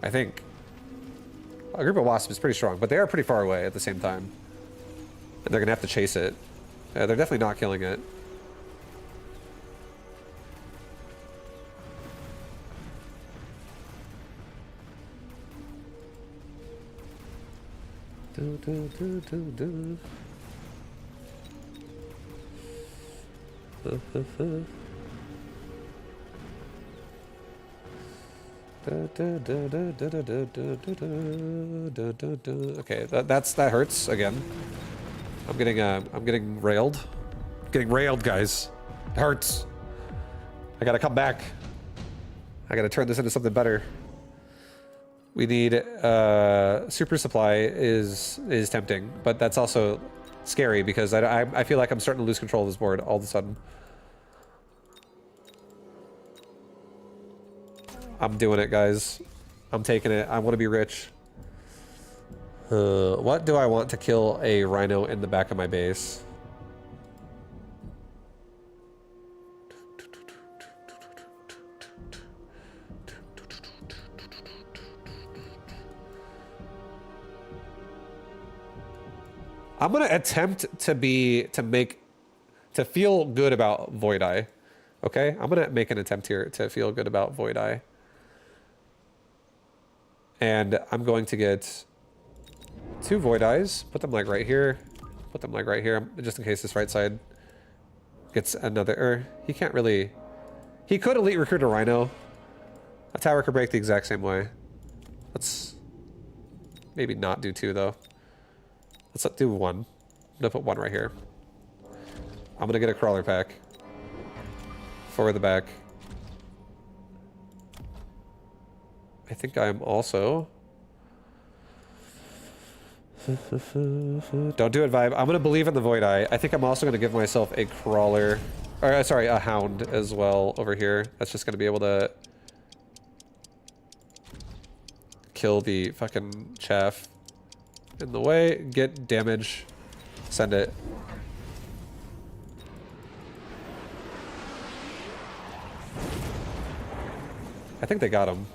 I think. A group of Wasps is pretty strong, but they are pretty far away at the same time. And they're going to have to chase it. They're definitely not killing it. Okay, that hurts again. I'm getting railed. I'm getting railed, guys. It hurts. I gotta come back. I gotta turn this into something better. We need super supply is tempting, but that's also scary because I feel like I'm starting to lose control of this board all of a sudden. I'm doing it, guys. I'm taking it. I want to be rich. What do I want to kill a Rhino in the back of my base? I'm gonna attempt to feel good about Void Eye. Okay, I'm gonna make an attempt here to feel good about Void Eye. And I'm going to get 2 Void Eyes, put them like right here, put them like right here, just in case this right side gets another, he can't really, he could Elite Recruit a Rhino. A tower could break the exact same way. maybe not do 2 though. Let's do 1. I'm gonna put 1 right here. I'm gonna get a crawler pack for the back. I think I'm also... Don't do it, Vibe. I'm gonna believe in the Void Eye. I think I'm also gonna give myself a crawler, or sorry, a hound as well over here. That's just gonna be able to kill the fucking chaff in the way, get damage, send it. I think they got him.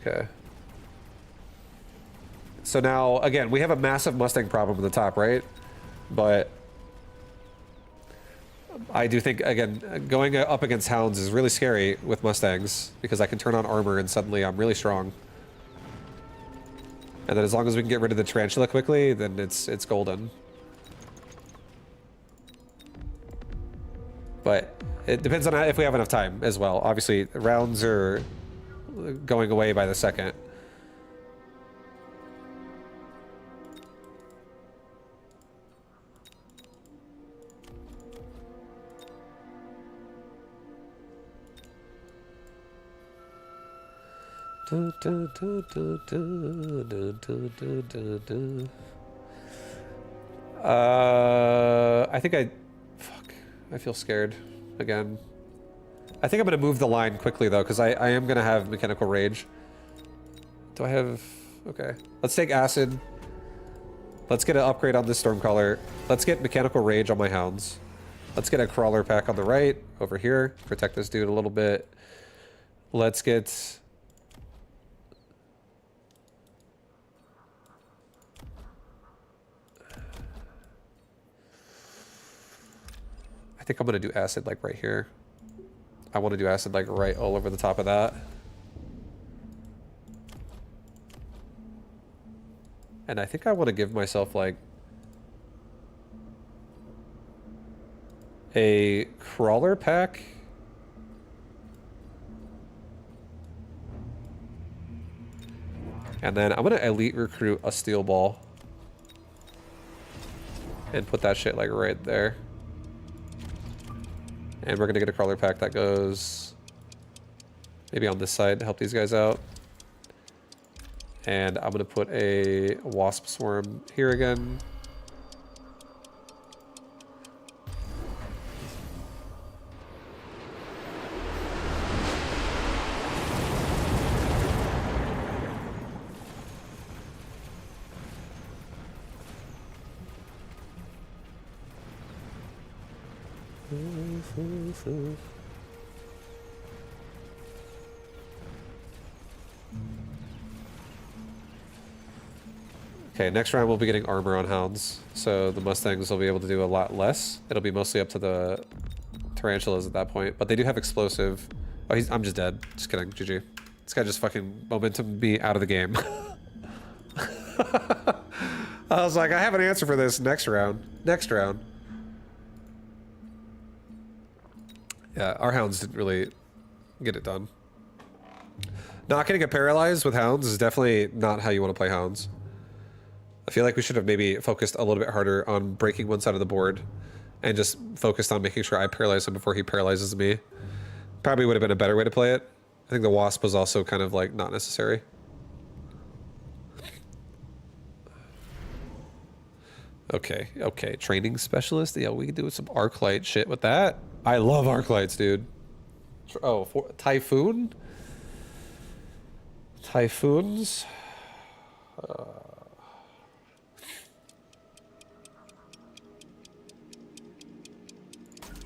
Okay. So now, again, we have a massive Mustang problem at the top, right? But I do think, again, going up against hounds is really scary with Mustangs because I can turn on armor and suddenly I'm really strong. And then as long as we can get rid of the tarantula quickly, then it's golden. But it depends on if we have enough time as well. Obviously, rounds are going away by the second. I think fuck. I feel scared again. I think I'm gonna move the line quickly though, because I am gonna have mechanical rage. Do I have... Okay. Let's take acid. Let's get an upgrade on this Stormcaller. Let's get mechanical rage on my hounds. Let's get a crawler pack on the right over here. Protect this dude a little bit. Let's get... I think I'm gonna do acid like right here. I want to do acid like right all over the top of that. And I think I want to give myself like a crawler pack. And then I'm gonna elite recruit a steel ball. And put that shit like right there. And we're gonna get a crawler pack that goes maybe on this side to help these guys out. And I'm gonna put a wasp swarm here again. Okay, next round we'll be getting armor on hounds, so the Mustangs will be able to do a lot less. It'll be mostly up to the tarantulas at that point, but they do have explosive. Oh, I'm just dead. Just kidding, GG. This guy just fucking momentum me out of the game. I was like, I have an answer for this next round. Next round. Yeah, our hounds didn't really get it done. Not getting a paralyzed with hounds is definitely not how you want to play hounds. I feel like we should have maybe focused a little bit harder on breaking one side of the board and just focused on making sure I paralyze him before he paralyzes me. Probably would have been a better way to play it. I think the wasp was also kind of like not necessary. Okay, okay, training specialist. Yeah, we can do some arc light shit with that. I love arc lights, dude. Oh, Typhoon? Typhoons?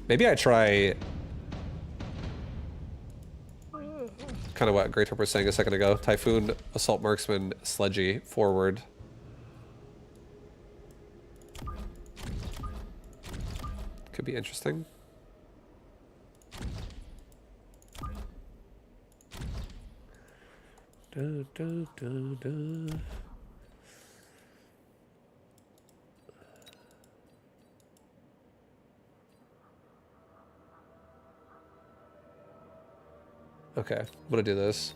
Maybe I try... kind of what Great Harper was saying a second ago. Typhoon, Assault Marksman, Sledgy, forward. Could be interesting. Okay, I'm gonna do this.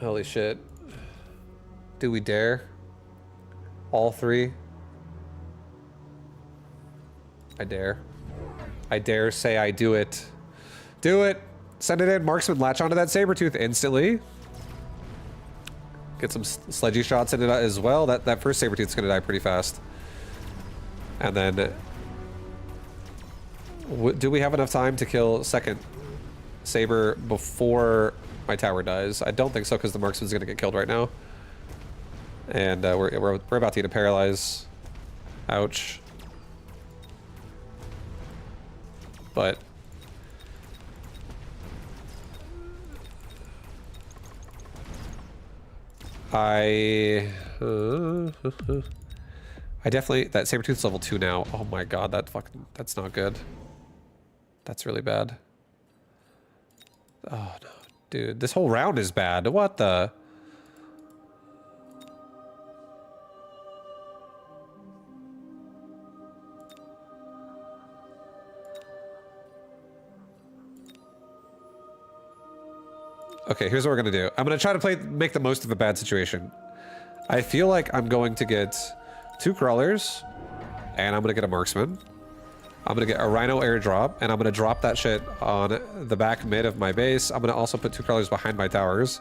Holy shit. Do we dare? All three? I dare. I dare say I do it. Do it! Send it in. Marksman, latch onto that Sabertooth instantly. Get some sledgy shots in it as well. That first Sabertooth's gonna die pretty fast. And then... do we have enough time to kill second Saber before my tower dies? I don't think so, because the Marksman's gonna get killed right now. And we're about to get a paralyze. Ouch. But... I definitely, that Sabertooth's level 2 now. Oh my god, that's not good. That's really bad. Oh no, dude, this whole round is bad. What the? Okay, here's what we're gonna do. I'm gonna try to make the most of a bad situation. I feel like I'm going to get 2 crawlers, and I'm gonna get a marksman. I'm gonna get a rhino airdrop, and I'm gonna drop that shit on the back mid of my base. I'm gonna also put 2 crawlers behind my towers,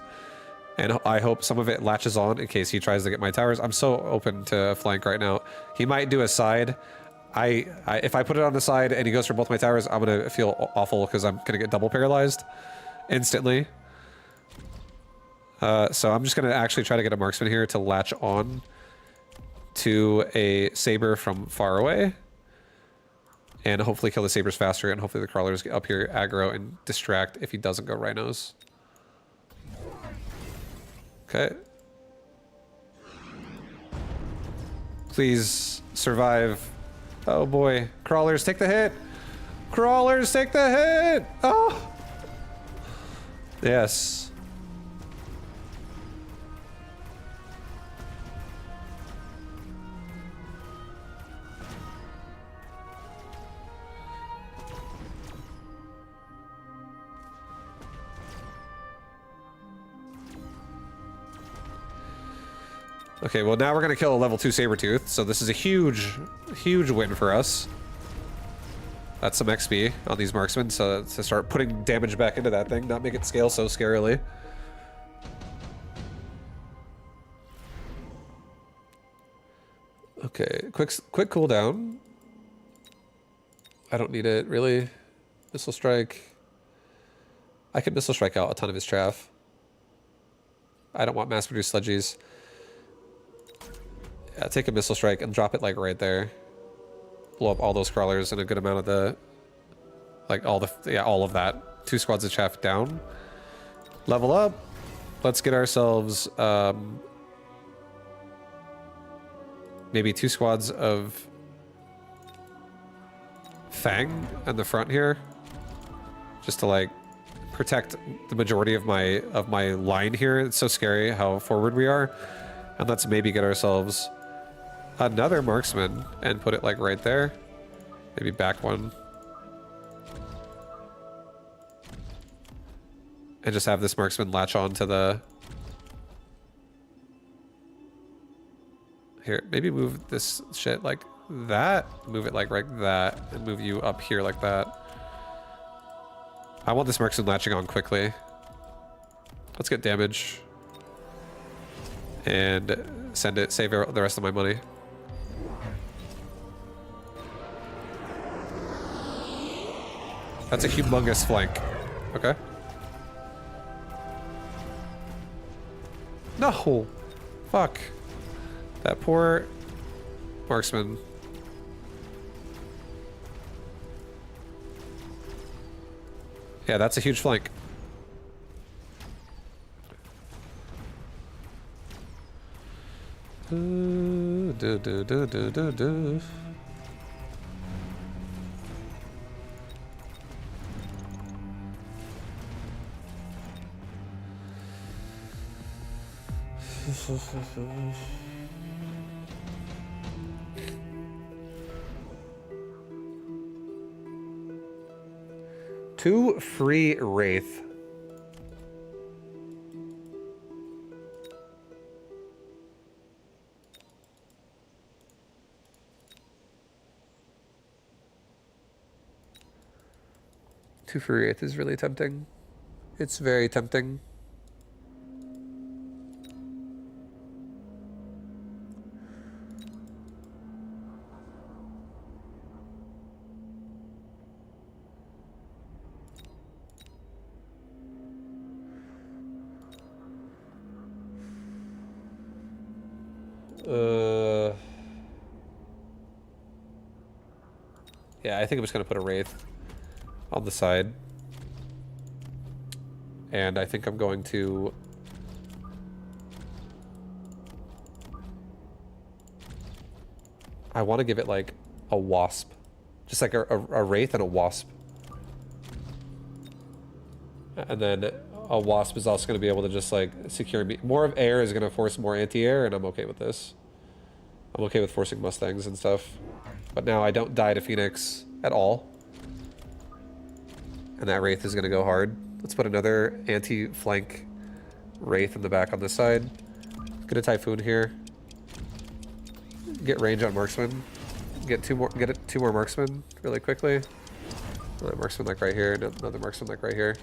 and I hope some of it latches on in case he tries to get my towers. I'm so open to flank right now. He might do a side. If I put it on the side and he goes for both my towers, I'm gonna feel awful because I'm gonna get double paralyzed instantly. So I'm just going to actually try to get a marksman here to latch on to a Saber from far away. And hopefully kill the Sabers faster, and hopefully the crawlers get up here, aggro, and distract if he doesn't go rhinos. Okay. Please survive. Oh boy. Crawlers, take the hit! Crawlers, take the hit! Oh! Yes. Okay, well now we're gonna kill a level 2 Sabertooth, so this is a huge, huge win for us. That's some XP on these marksmen, so to start putting damage back into that thing, not make it scale so scarily. Okay, quick cooldown. I don't need it, really. Missile strike. I could missile strike out a ton of his chaff. I don't want mass-produced sludgies. Yeah, take a missile strike and drop it like right there. Blow up all those crawlers and a good amount of the, like all of that. 2 squads of chaff down. Level up. Let's get ourselves maybe 2 squads of Fang in the front here, just to like protect the majority of my line here. It's so scary how forward we are, and let's maybe get ourselves another marksman and put it like right there. Maybe back one. And just have this marksman latch on to the... Here, maybe move this shit like that. Move it like right that. And move you up here like that. I want this marksman latching on quickly. Let's get damage. And send it, save the rest of my money. That's a humongous flank. Okay. No! Fuck. That poor marksman. Yeah, that's a huge flank. do do do do do do. Two free Wraith. Two free Wraith is really tempting. It's very tempting. Yeah, I think I'm just gonna put a Wraith on the side. And I think I'm going to... I want to give it like a Wasp. Just like a Wraith and a Wasp. And then a Wasp is also going to be able to just like secure me. More of air is going to force more anti-air, and I'm okay with this. I'm okay with forcing Mustangs and stuff. But now I don't die to Phoenix at all. And that Wraith is going to go hard. Let's put another anti-flank Wraith in the back on this side. Get a Typhoon here. Get range on Marksman. Get two more Marksman really quickly. Another Marksman like right here. Another Marksman like right here.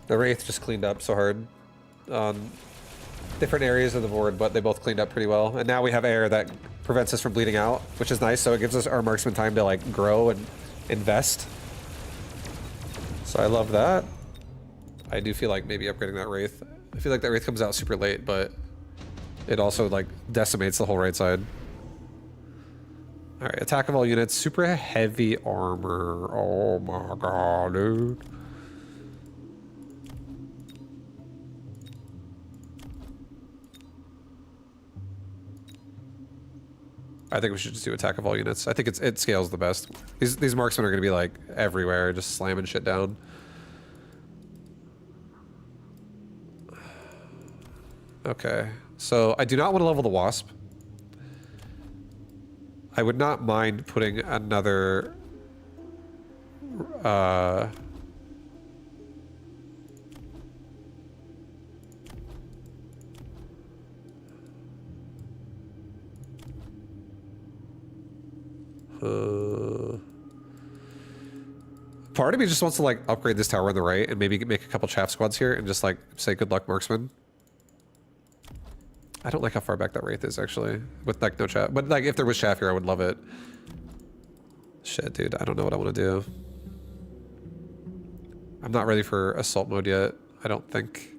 The Wraith just cleaned up so hard on different areas of the board, but they both cleaned up pretty well. And now we have air that prevents us from bleeding out, which is nice. So it gives us our Marksman time to like grow and invest. So I love that. I do feel like maybe upgrading that Wraith. I feel like that Wraith comes out super late, but it also like decimates the whole right side. All right, attack of all units, super heavy armor. Oh my god, dude. I think we should just do attack of all units. I think it scales the best. These marksmen are going to be like everywhere, just slamming shit down. Okay, so I do not want to level the Wasp. I would not mind putting another... part of me just wants to like upgrade this tower on the right and maybe make a couple chaff squads here and just like say good luck Marksman. I don't like how far back that Wraith is actually with like no chaff, but like if there was chaff here I would love it. Shit dude, I don't know what I want to do. I'm not ready for assault mode yet, I don't think.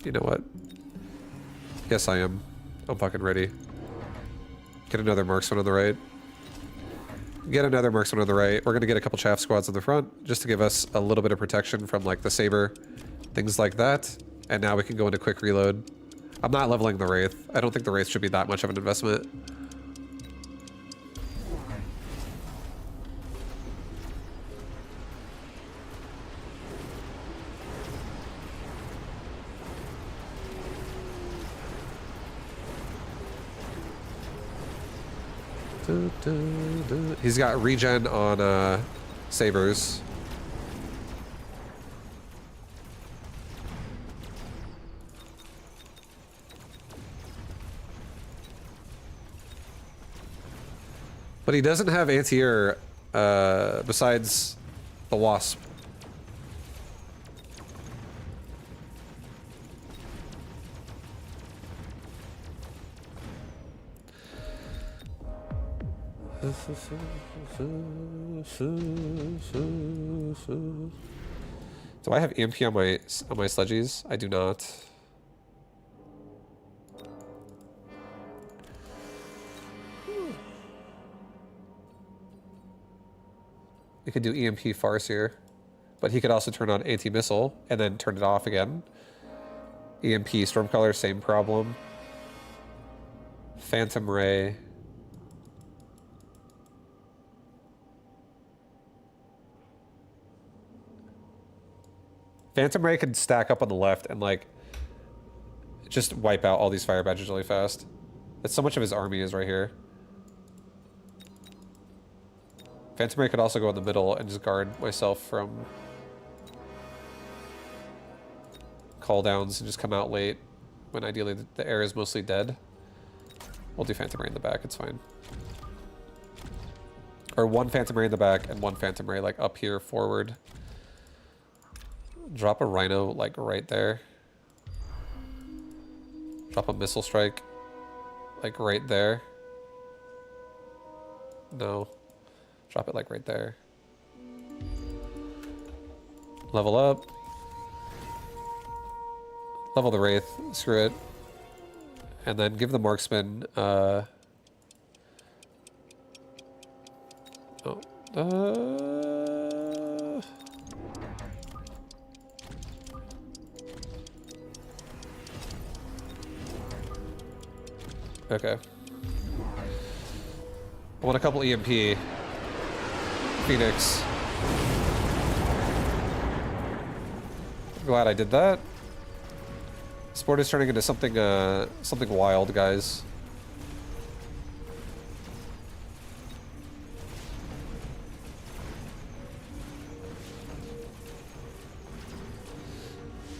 You know what? Yes I am. I'm fucking ready. Get another Marksman on the right. Get another Marksman on the right. We're gonna get a couple chaff squads on the front just to give us a little bit of protection from like the saber, things like that. And now we can go into quick reload. I'm not leveling the Wraith. I don't think the Wraith should be that much of an investment. He's got regen on sabers. But he doesn't have anti-air besides the wasp. Do I have EMP on my sledgies? I do not. We could do EMP farce here, but he could also turn on anti-missile and then turn it off again. EMP Stormcaller, same problem. Phantom Ray. Phantom Ray could stack up on the left and like just wipe out all these fire badges really fast. That's so much of his army is right here. Phantom Ray could also go in the middle and just guard myself from call downs and just come out late when ideally the air is mostly dead. We'll do Phantom Ray in the back, it's fine. Or one Phantom Ray in the back and one Phantom Ray like up here forward. Drop a Rhino like right there. Drop a Missile Strike like right there. No. Drop it like right there. Level up. Level the Wraith. Screw it. And then give the Marksman okay. I want a couple EMP. Phoenix. Glad I did that. Sport is turning into something something wild, guys.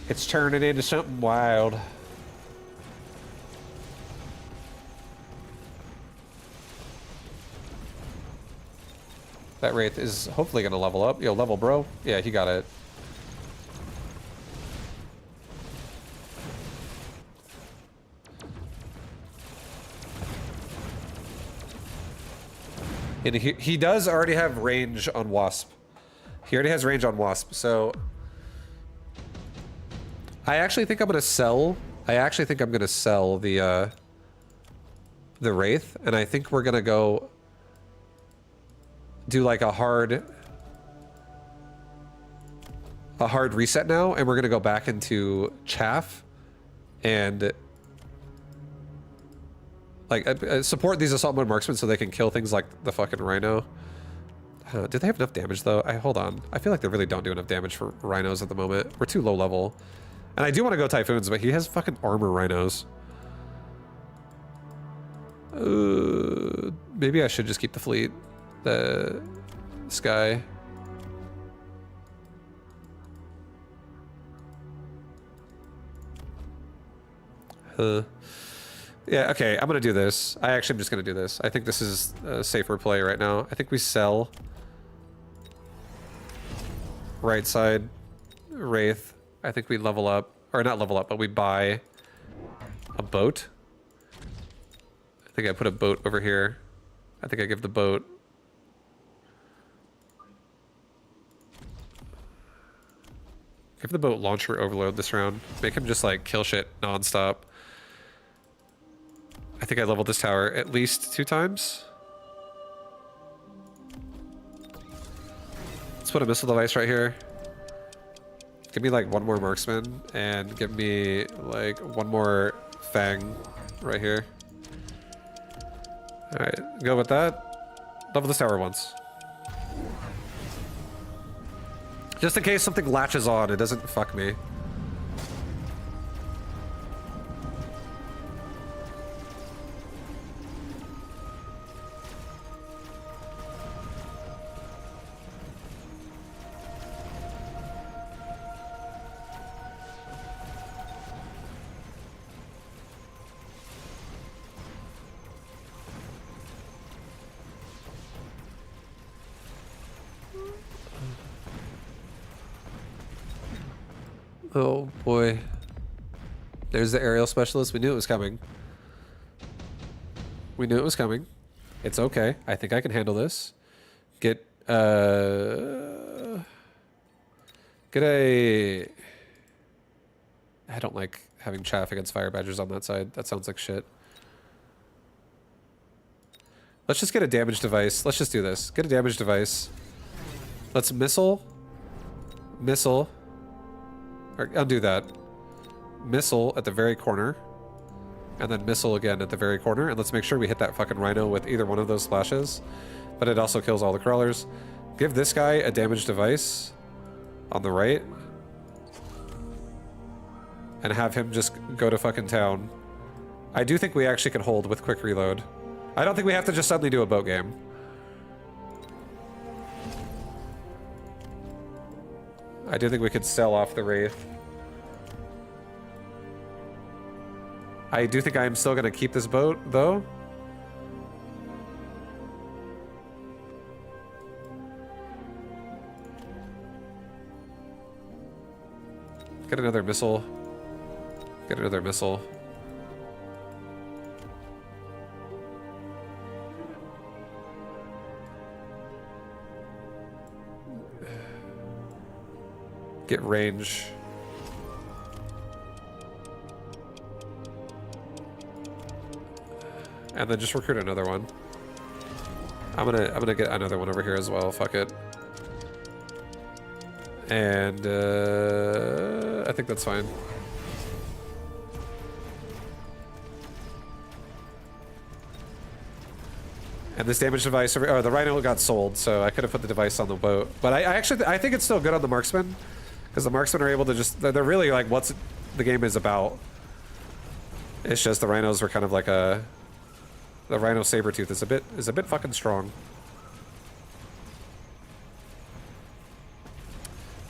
It's turning into something wild. That Wraith is hopefully gonna level up. Yo, level, bro. Yeah, he got it. And he does already have range on Wasp. He already has range on Wasp, so I actually think I'm gonna sell. I actually think I'm gonna sell the Wraith, and I think we're gonna go do like a hard reset now, and we're gonna go back into chaff and like support these assault mode marksmen so they can kill things like the fucking Rhino. Do they have enough damage though? Hold on. I feel like they really don't do enough damage for Rhinos at the moment. We're too low level. And I do want to go Typhoons, but he has fucking armor Rhinos. Maybe I should just keep the fleet. This guy. Yeah, okay, I'm gonna do this. I'm just gonna do this. I think this is a safer play right now. I think we sell right side Wraith. I think we level up, or not level up, but we buy a boat. I think I put a boat over here. I think I give the boat. Give the boat launcher overload this round. Make him just like kill shit nonstop. I think I leveled this tower at least 2 times. Let's put a missile device right here. Give me like 1 more marksman and give me like 1 more fang right here. All right, go with that. Level this tower once. Just in case something latches on, it doesn't fuck me. Oh boy. There's the aerial specialist. We knew it was coming. We knew it was coming. It's okay. I think I can handle this. Get a... I don't like having chaff against fire badgers on that side. That sounds like shit. Let's just get a damage device. Let's just do this. Get a damage device. Let's missile. Missile. Or undo that. Missile at the very corner. And then missile again at the very corner. And let's make sure we hit that fucking rhino with either one of those splashes. But it also kills all the crawlers. Give this guy a damage device on the right. And have him just go to fucking town. I do think we actually can hold with quick reload. I don't think we have to just suddenly do a boat game. I do think we could sell off the Wraith. I do think I'm still gonna keep this boat, though. Get another missile. Get another missile. Get range. And then just recruit another one. I'm gonna get another one over here as well. Fuck it. And I think that's fine. And this damage device, oh, the rhino got sold, so I could have put the device on the boat. But I actually, I think it's still good on the marksman, because the marksmen are able to just, they're really like what's the game is about. It's just the rhinos were kind of like a, the rhino sabertooth is a bit fucking strong.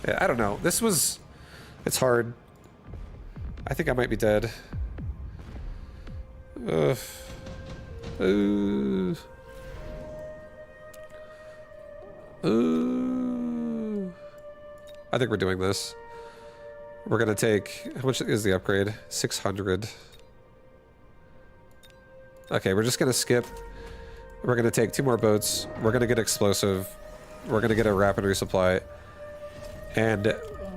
Yeah, I don't know. This was, it's hard. I think I might be dead. Ugh. Ooh. Ooh. I think we're doing this. We're gonna take, how much is the upgrade? 600. Okay, we're just gonna skip. We're gonna take 2 more boats. We're gonna get explosive. We're gonna get a rapid resupply. And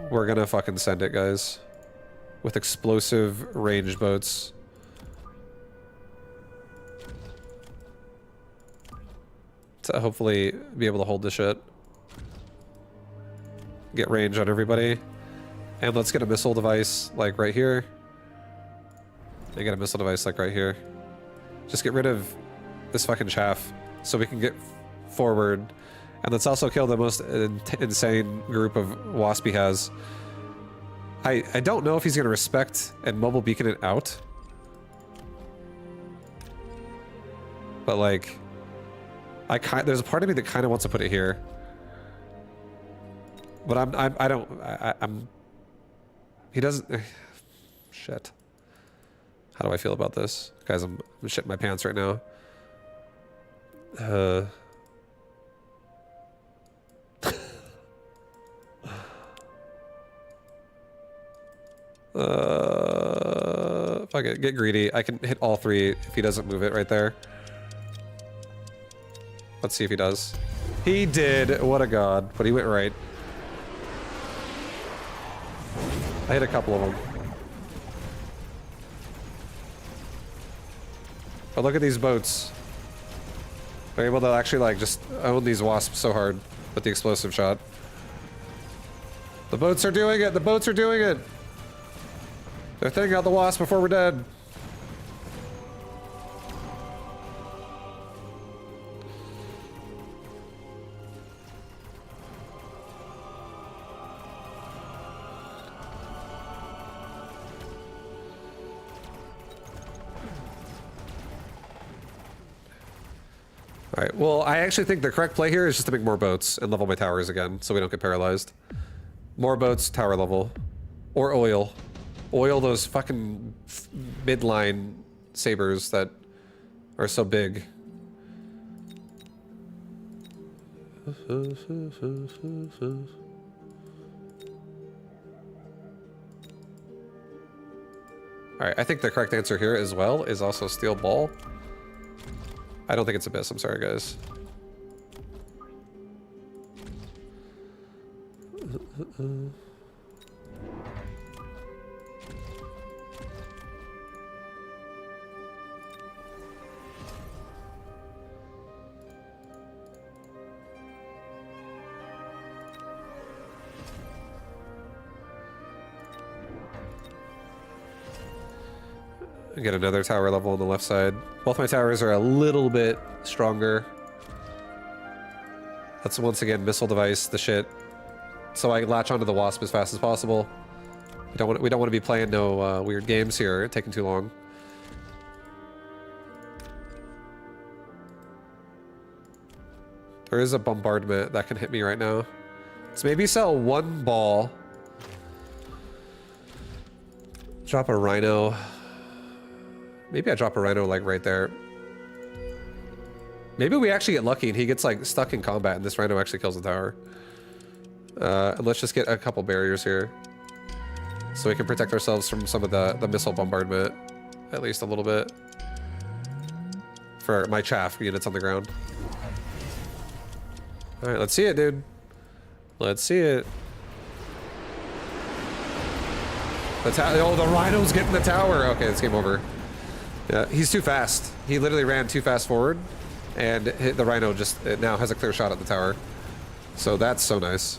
we're gonna fucking send it, guys. With explosive range boats. To hopefully be able to hold the shit. Get range on everybody. And let's get a missile device, like right here. And get a missile device, like right here. Just get rid of this fucking chaff so we can get forward. And let's also kill the most insane group of wasp he has. I don't know if he's gonna respect and mobile beacon it out. But like, there's a part of me that kind of wants to put it here. But I'm he doesn't, shit. How do I feel about this? Guys, I'm shitting my pants right now. Fuck it, get greedy. I can hit all 3 if he doesn't move it right there. Let's see if he does. He did, what a god, but he went right. I hit a couple of them. But look at these boats. They're able to actually like just own these wasps so hard with the explosive shot. The boats are doing it, the boats are doing it! They're thinking out the wasp before we're dead. Alright, well, I actually think the correct play here is just to make more boats and level my towers again, so we don't get paralyzed. More boats, tower level. Or oil. Oil those fucking midline sabers that are so big. All right, I think the correct answer here as well is also steel ball. I don't think it's abyss. I'm sorry, guys. Get another tower level on the left side. Both my towers are a little bit stronger. Let's once again missile device the shit, so I latch onto the wasp as fast as possible. We don't want to be playing no weird games here, taking too long. There is a bombardment that can hit me right now. Let's maybe sell one ball. Drop a rhino. Maybe I drop a rhino like right there. Maybe we actually get lucky and he gets like stuck in combat and this rhino actually kills the tower. And let's just get a couple barriers here, so we can protect ourselves from some of the missile bombardment, at least a little bit. For my chaff units on the ground. All right, let's see it, dude. Let's see it. Oh, the rhino's getting the tower. Okay, it's game over. Yeah, he's too fast. He literally ran too fast forward, and the rhino just now has a clear shot at the tower. So that's so nice.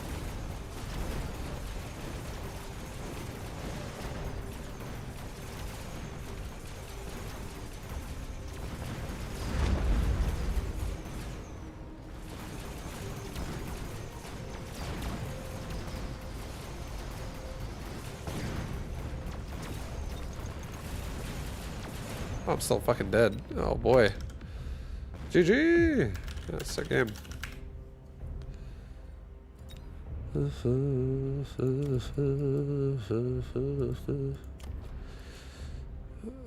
Oh, I'm still fucking dead. Oh boy. GG! That's a game.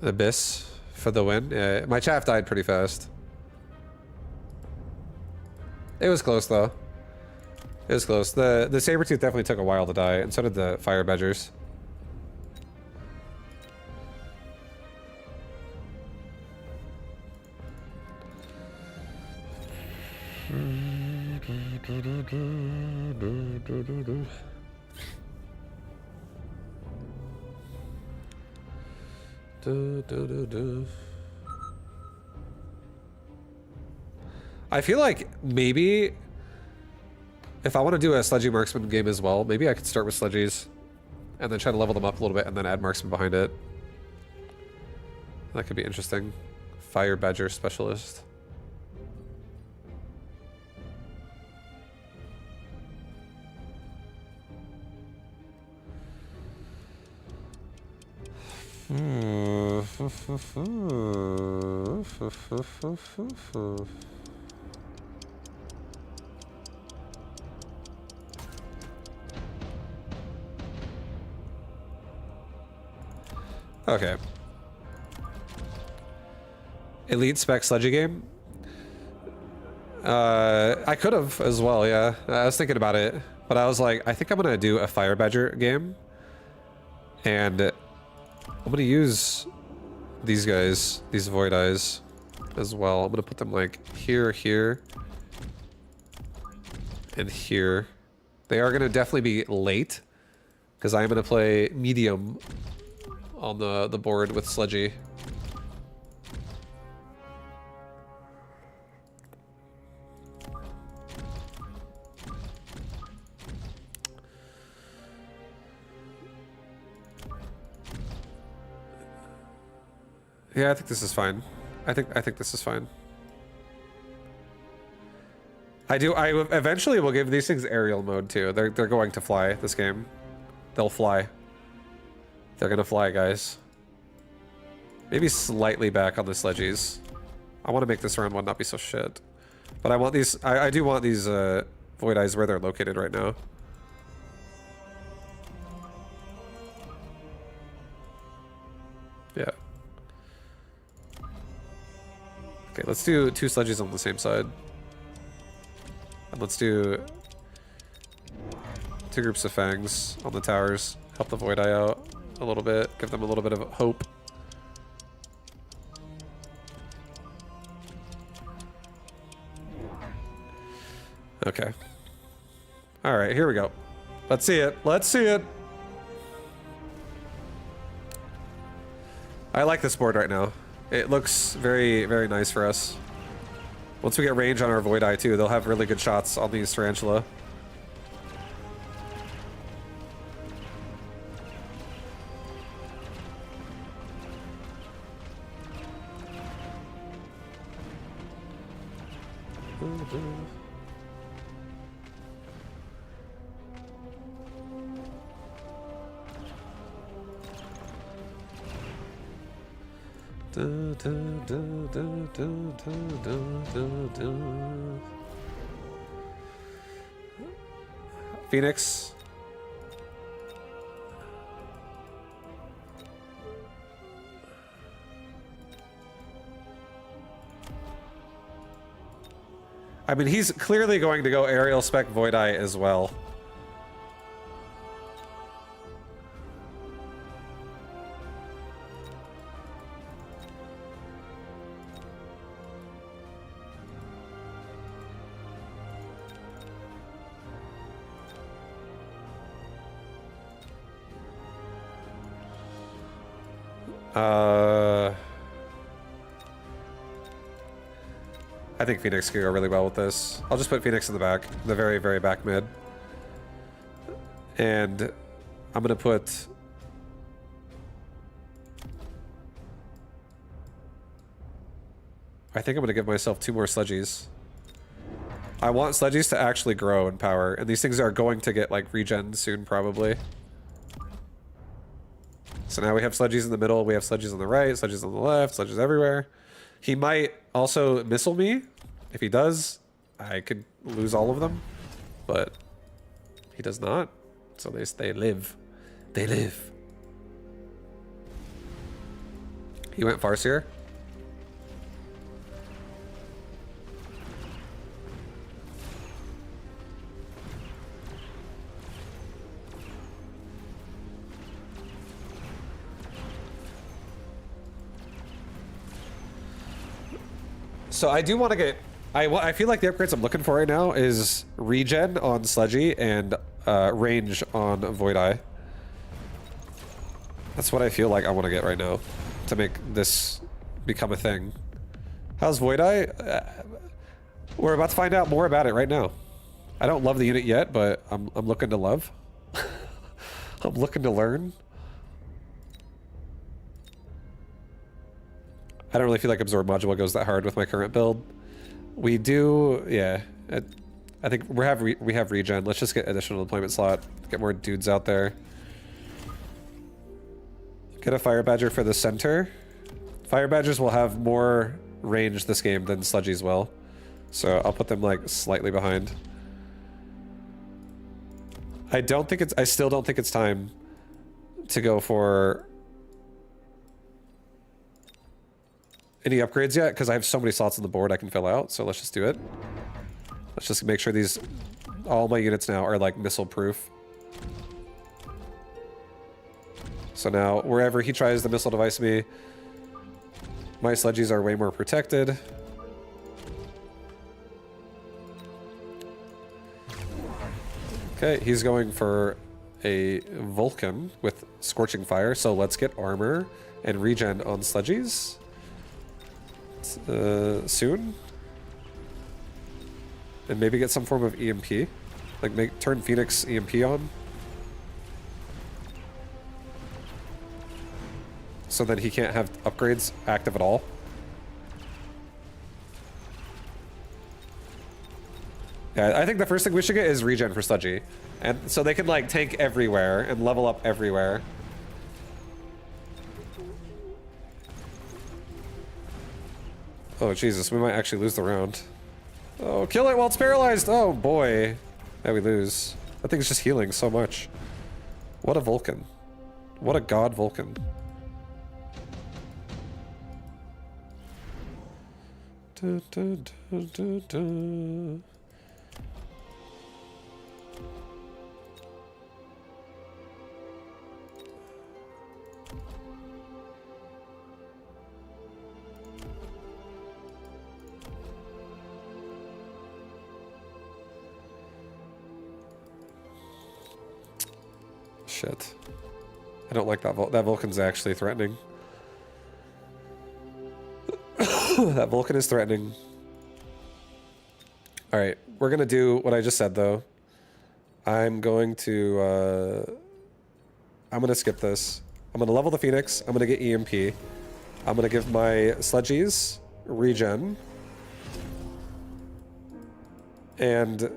Abyss for the win. My chaff died pretty fast. It was close though. It was close. The Sabertooth definitely took a while to die, and so did the Fire Badgers. I feel like maybe if I want to do a Sledgy Marksman game as well, maybe I could start with Sledgies and then try to level them up a little bit and then add Marksman behind it. That could be interesting. Fire Badger Specialist. Okay. Elite spec Sledgy game? I could have as well, yeah. I was thinking about it, but I was like, I think I'm gonna do a Fire Badger game. And I'm gonna use these guys, these Void Eyes, as well. I'm gonna put them like here, here, and here. They are gonna definitely be late, because I am gonna play medium on the board with Sledgy. Yeah, I think this is fine. I think this is fine. I eventually will give these things aerial mode too. They're going to fly this game. They'll fly. They're gonna fly, guys. Maybe slightly back on the Sledgies. I want to make this round one not be so shit. But I want these, I do want these Void Eyes where they're located right now. Yeah. Okay, let's do 2 Sledgies on the same side. And let's do 2 groups of Fangs on the towers. Help the Void Eye out a little bit. Give them a little bit of hope. Okay. All right, here we go. Let's see it. Let's see it. I like this board right now. It looks very, very nice for us. Once we get range on our Void Eye too, they'll have really good shots on these Tarantula. Phoenix. I mean, he's clearly going to go aerial spec Void Eye as well. I think Phoenix could go really well with this. I'll just put Phoenix in the back, the very, very back mid. And I'm gonna put... I think I'm gonna give myself 2 more Sludgies. I want Sludgies to actually grow in power, and these things are going to get, like, regen soon, probably. So now we have Sludgies in the middle, we have Sludgies on the right, Sludgies on the left, Sludgies everywhere. He might also missile me. If he does, I could lose all of them. But he does not. So they live. They live. He went Farseer. So I do want to get... I feel like the upgrades I'm looking for right now is regen on Sludgy and range on Void Eye. That's what I feel like I want to get right now to make this become a thing. How's Void Eye? We're about to find out more about it right now. I don't love the unit yet, but I'm looking to love. I'm looking to learn. I don't really feel like Absorb Module goes that hard with my current build. We do, yeah. I think we have regen. Let's just get additional deployment slot. Get more dudes out there. Get a Fire Badger for the center. Fire Badgers will have more range this game than Sludgies will. So I'll put them like slightly behind. I still don't think it's time to go for any upgrades yet, because I have so many slots on the board I can fill out, so let's just do it. Let's just make sure all my units now are like missile proof. So now, wherever he tries to missile device me, my Sludgies are way more protected. Okay, he's going for a Vulcan with Scorching Fire, so let's get armor and regen on Sludgies. Soon, and maybe get some form of EMP, like turn Phoenix EMP on, so that he can't have upgrades active at all. Yeah, I think the first thing we should get is regen for Sludgy, and so they can like tank everywhere and level up everywhere. Oh, Jesus, we might actually lose the round. Oh, kill it while it's paralyzed! Oh, boy. Yeah, we lose. That thing's just healing so much. What a Vulcan. What a god Vulcan. Da, da, da, da, da. Shit. I don't like that that Vulcan's actually threatening. That Vulcan is threatening. Alright, we're gonna do what I just said though. I'm going to skip this. I'm gonna level the Phoenix, I'm gonna get EMP. I'm gonna give my Sledgies regen. And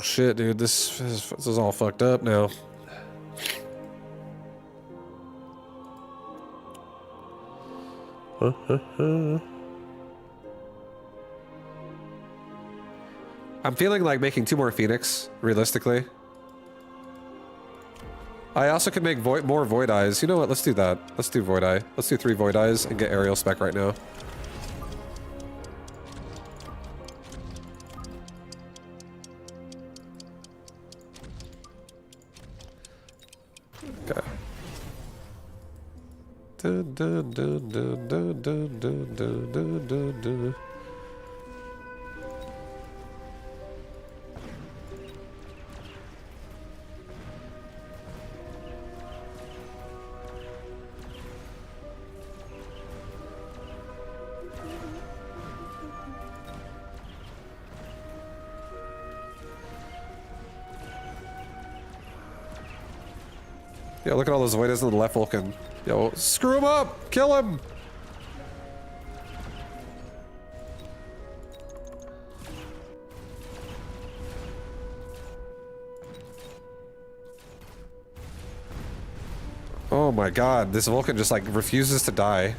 shit, dude, this is all fucked up now. I'm feeling like making 2 more Phoenix, realistically. I also could make more Void Eyes. You know what? Let's do that. Let's do Void Eye. Let's do 3 Void Eyes and get aerial spec right now. Okay. Dun, dun, dun, dun, dun, dun, dun, dun, dun, dun, dun. Yeah, look at all those Voidas on the left Vulcan. Yo, screw him up! Kill him! Oh my god, this Vulcan just like refuses to die.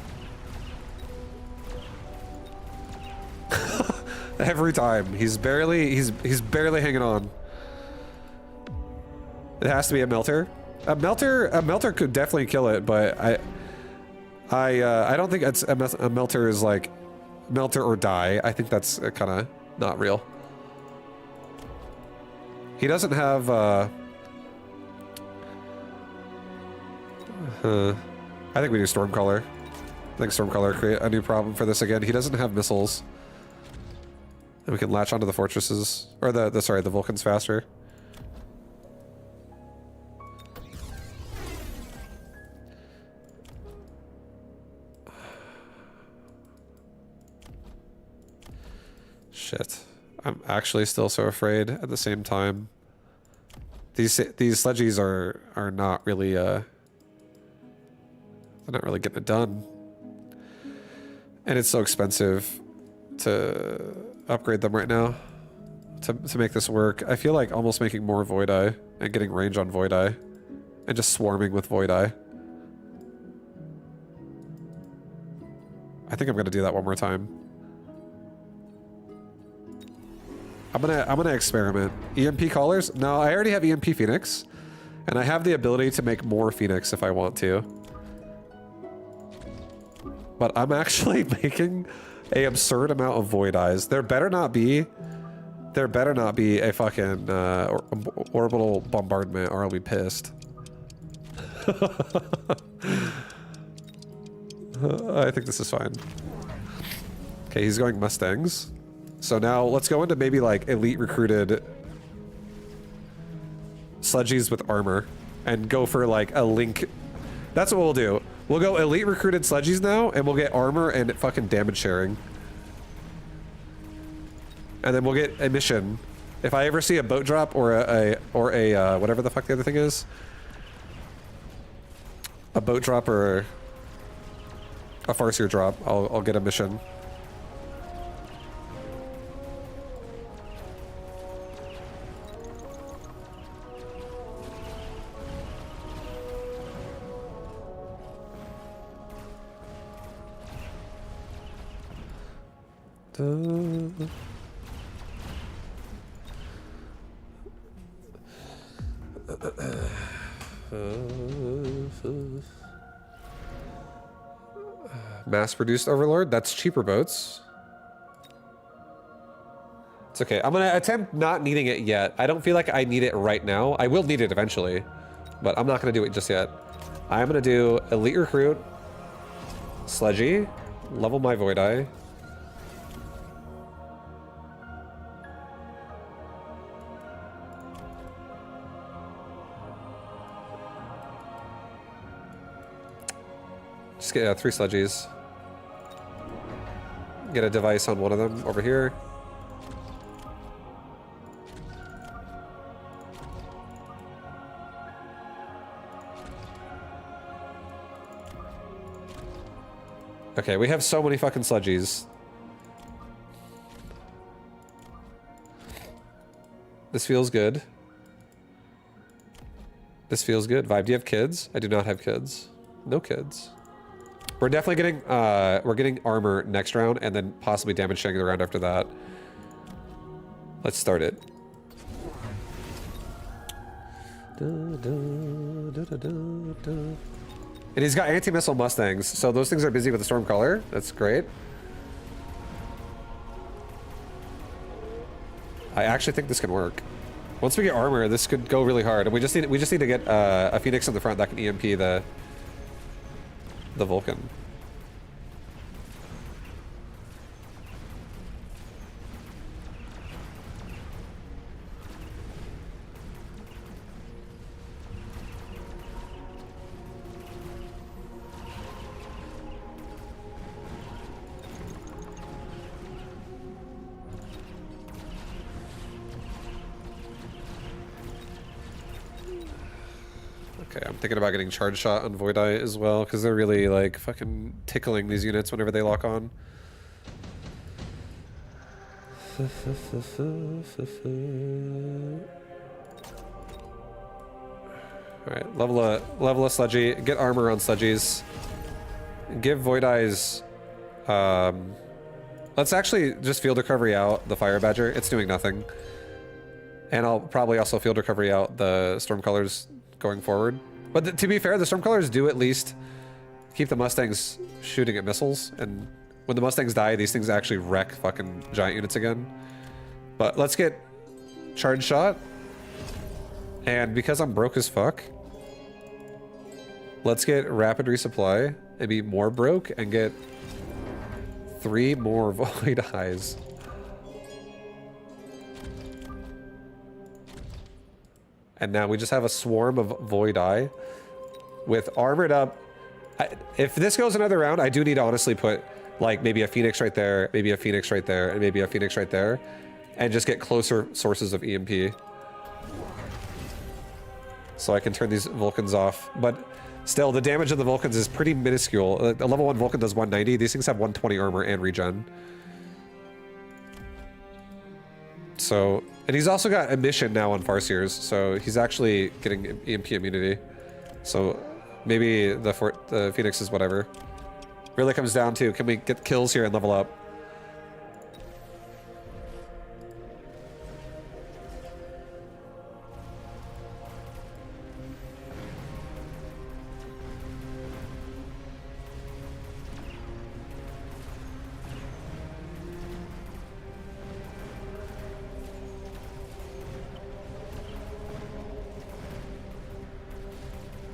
Every time. He's barely hanging on. It has to be a melter. A melter could definitely kill it, but I don't think it's a melter is like melter or die. I think that's kind of not real. He doesn't have I think we do Stormcaller. I think Stormcaller create a new problem for this again. He doesn't have missiles. And we can latch onto the fortresses or the Vulcans faster. Shit. I'm actually still so afraid at the same time. These Sledgies are not really they're not really getting it done. And it's so expensive to upgrade them right now to make this work. I feel like almost making more Void Eye and getting range on Void Eye and just swarming with Void Eye. I think I'm gonna do that one more time. I'm gonna experiment. EMP Callers? No, I already have EMP Phoenix. And I have the ability to make more Phoenix if I want to. But I'm actually making an absurd amount of Void Eyes. There better not be a fucking orbital bombardment or I'll be pissed. I think this is fine. Okay, he's going Mustangs. So now let's go into maybe like elite recruited Sledgies with armor and go for like a link. That's what we'll do. We'll go elite recruited Sledgies now and we'll get armor and fucking damage sharing. And then we'll get a mission. If I ever see a boat drop or a whatever the fuck the other thing is. A boat drop or a Farseer drop, I'll get a mission. Mass-produced Overlord? That's cheaper boats. It's okay. I'm gonna attempt not needing it yet. I don't feel like I need it right now. I will need it eventually, but I'm not gonna do it just yet. I'm gonna do Elite Recruit, Sledgy, level my Void Eye. Just get 3 Sledgies. Get a device on one of them over here. Okay, we have so many fucking Sledgies. This feels good. This feels good. Vibe, do you have kids? I do not have kids. No kids. We're definitely getting, we're getting armor next round and then possibly damage sharing the round after that. Let's start it. And he's got anti-missile Mustangs, so those things are busy with the Stormcaller. That's great. I actually think this can work. Once we get armor, this could go really hard. And we just need to get a Phoenix in the front that can EMP the Vulcan. Okay, I'm thinking about getting Charge Shot on Void Eye as well, because they're really, like, fucking tickling these units whenever they lock on. Alright, level a Sludgy, get armor on Sludgies. Give Void Eyes... let's actually just Field Recovery out the Fire Badger. It's doing nothing. And I'll probably also Field Recovery out the Stormcallers going forward. But to be fair, the Stormcallers do at least keep the Mustangs shooting at missiles, and when the Mustangs die, these things actually wreck fucking giant units again. But let's get Charge Shot, and because I'm broke as fuck, let's get Rapid Resupply and be more broke and get 3 more Void Eyes. And now we just have a swarm of Void Eye with armored up. If this goes another round, I do need to honestly put like maybe a Phoenix right there, maybe a Phoenix right there, and maybe a Phoenix right there, and just get closer sources of EMP. So I can turn these Vulcans off. But still, the damage of the Vulcans is pretty minuscule. A level 1 Vulcan does 190. These things have 120 armor and regen. So... And he's also got emission now on Farseers, so he's actually getting EMP immunity. So maybe the Phoenix is whatever. Really comes down to, can we get kills here and level up?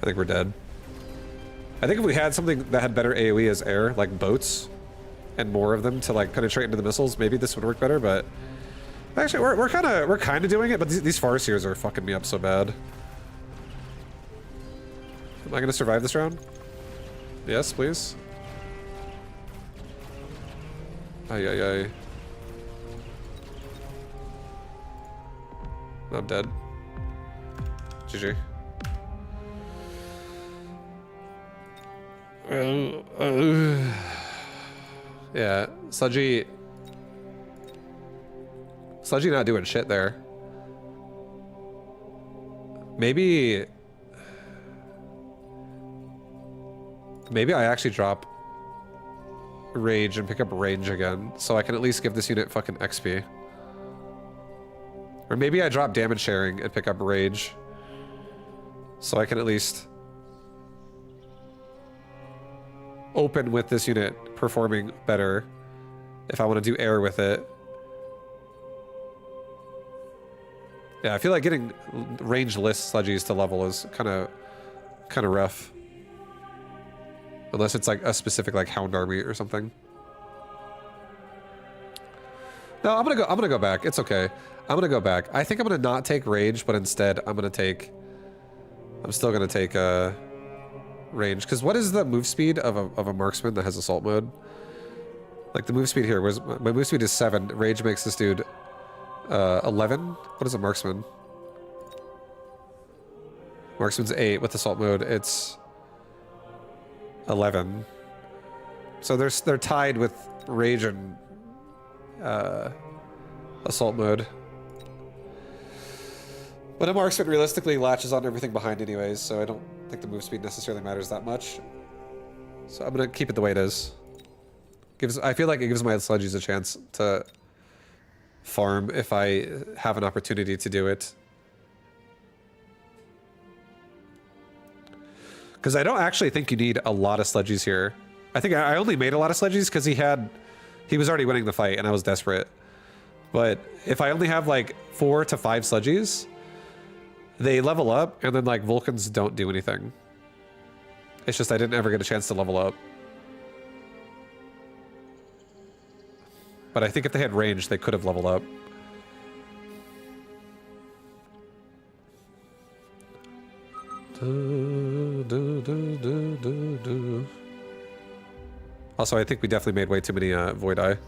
I think we're dead. I think if we had something that had better AoE as air, like boats, and more of them to like penetrate into the missiles, maybe this would work better. But actually, we're kind of doing it. But these Farseers are fucking me up so bad. Am I gonna survive this round? Yes, please. Ay ay ay. I'm dead. GG. Yeah, Sludgy not doing shit there. Maybe I actually drop Rage and pick up Range again, so I can at least give this unit fucking XP. Or maybe I drop Damage Sharing and pick up Rage, so I can at least open with this unit performing better if I want to do air with it. Yeah, I feel like getting range list Sludgies to level is kind of rough. Unless it's like a specific like hound army or something. No, I'm gonna go back. It's okay. I'm gonna go back. I think I'm gonna not take rage, but instead I'm still gonna take range. Because what is the move speed of a marksman that has assault mode? Like the move speed here was my move speed is 7. Rage makes this dude 11. What is a marksman? Marksman's 8 with assault mode. It's 11. So they're tied with rage and assault mode. But a marksman realistically latches on everything behind anyways, so I don't think the move speed necessarily matters that much. So I'm gonna keep it the way it is. I feel like it gives my sludgies a chance to farm if I have an opportunity to do it. Because I don't actually think you need a lot of sludgies here. I think I only made a lot of sludgies because he was already winning the fight and I was desperate. But if I only have like 4 to 5 sludgies, they level up and then like Vulcans don't do anything. It's just I didn't ever get a chance to level up. But I think if they had range, they could have leveled up. Also, I think we definitely made way too many Void Eye.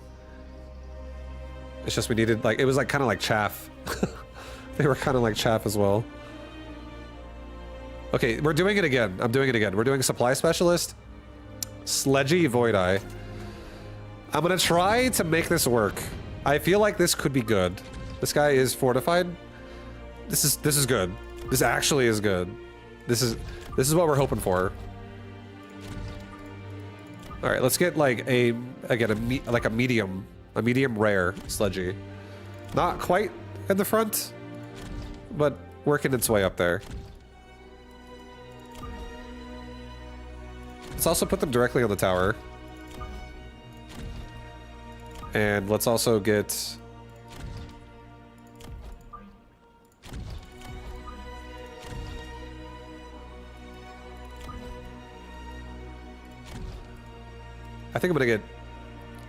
It's just we needed, like, it was like kind of like chaff. They were kind of like chaff as well. Okay, we're doing it again. I'm doing it again. We're doing Supply Specialist. Sledgy Void Eye. I'm gonna try to make this work. I feel like this could be good. This guy is fortified. This is good. This actually is good. This is what we're hoping for. All right, let's get like a medium rare sludgy. Not quite in the front, but working its way up there. Let's also put them directly on the tower. And let's also get... I think I'm gonna get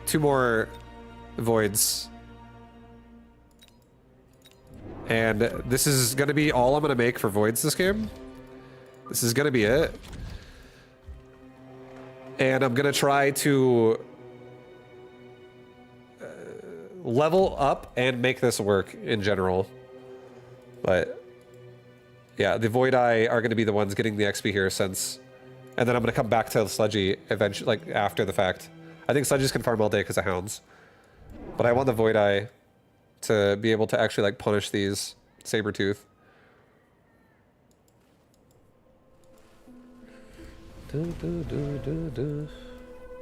2 more voids. And this is gonna be all I'm gonna make for voids this game. This is gonna be it. And I'm gonna try to level up and make this work in general. But yeah, the Void Eye are gonna be the ones getting the XP here since... And then I'm gonna come back to the Sludgy eventually, like after the fact. I think Sludgies can farm all day because of Hounds. But I want the Void Eye to be able to actually like punish these Sabertooth.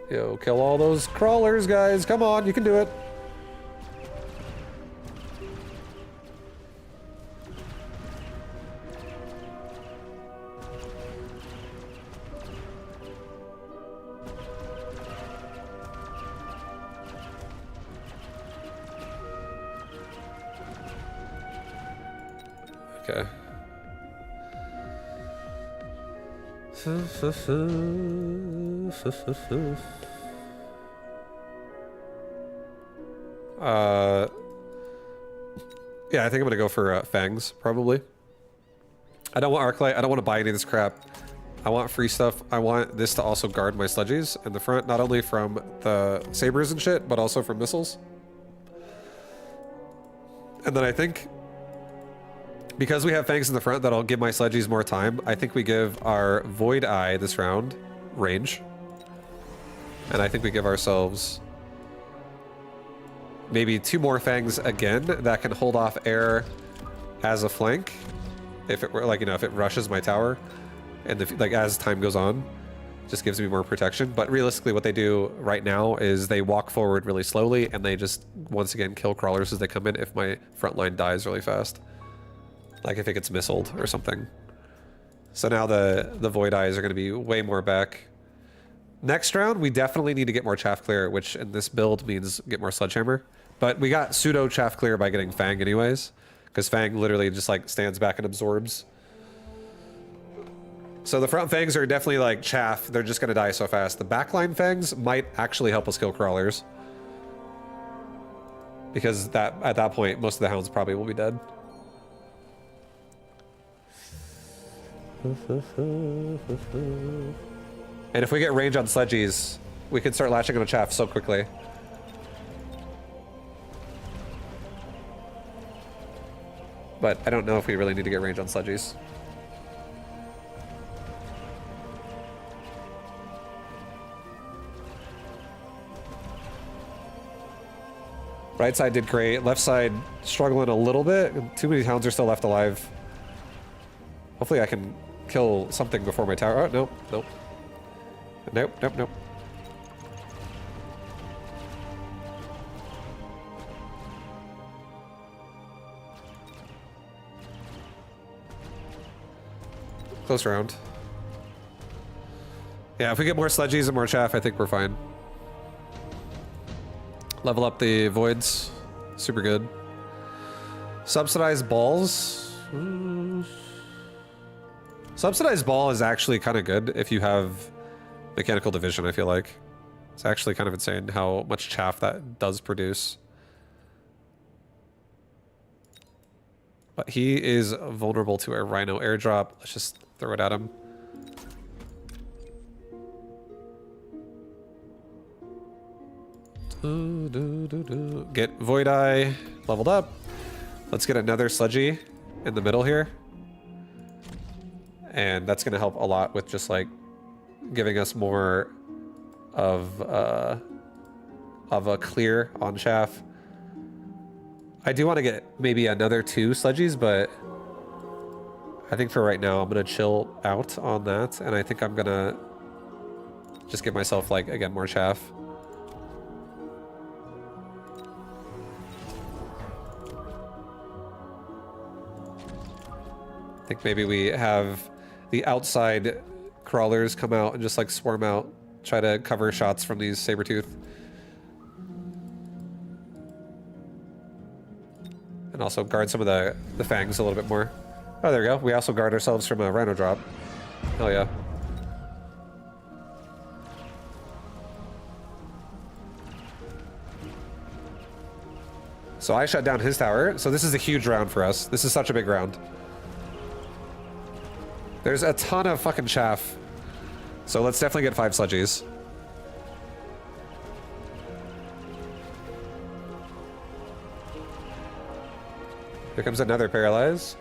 Yo, kill all those crawlers, guys. Come on, you can do it. Okay. Yeah, I think I'm gonna go for Fangs, probably. I don't want Arclight, I don't want to buy any of this crap. I want free stuff. I want this to also guard my sludgies in the front, not only from the sabers and shit, but also from missiles. And then I think, because we have Fangs in the front that'll give my sludgies more time, I think we give our Void Eye this round range. And I think we give ourselves maybe 2 more Fangs again that can hold off air as a flank. If it were like, you know, if it rushes my tower and like as time goes on, just gives me more protection. But realistically what they do right now is they walk forward really slowly and they just once again kill crawlers as they come in if my front line dies really fast. Like if it gets missiled or something. So now the Void Eyes are going to be way more back. Next round, we definitely need to get more chaff clear, which in this build means get more sledgehammer. But we got pseudo chaff clear by getting Fang anyways, because Fang literally just like stands back and absorbs So the front fangs are definitely like chaff. They're just gonna die so fast. The backline fangs might actually help us kill crawlers. Because at that point, most of the hounds probably will be dead. And if we get range on sledgies, we can start latching on a chaff so quickly. But I don't know if we really need to get range on sledgies. Right side did great. Left side struggling a little bit. Too many hounds are still left alive. Hopefully I can kill something before my tower. Oh, nope, nope. Nope, nope, nope. Close round. Yeah, if we get more sledgies and more chaff, I think we're fine. Level up the voids. Super good. Subsidized balls. Subsidized ball is actually kind of good if you have mechanical division, I feel like. It's actually kind of insane how much chaff that does produce. But he is vulnerable to a rhino airdrop. Let's just throw it at him. Get Void Eye leveled up. Let's get another Sludgy in the middle here. And that's going to help a lot with just like giving us more of a clear on chaff. I do want to get maybe another 2 Sludgies, but I think for right now I'm going to chill out on that. And I think I'm going to just give myself like, again, more chaff. I think maybe we have the outside crawlers come out and just like swarm out, try to cover shots from these saber-tooth. And also guard some of the fangs a little bit more. Oh, there we go. We also guard ourselves from a rhino drop. Hell yeah. So I shut down his tower. So this is a huge round for us. This is such a big round. There's a ton of fucking chaff. So let's definitely get 5 Sludgies. Here comes another Paralyze.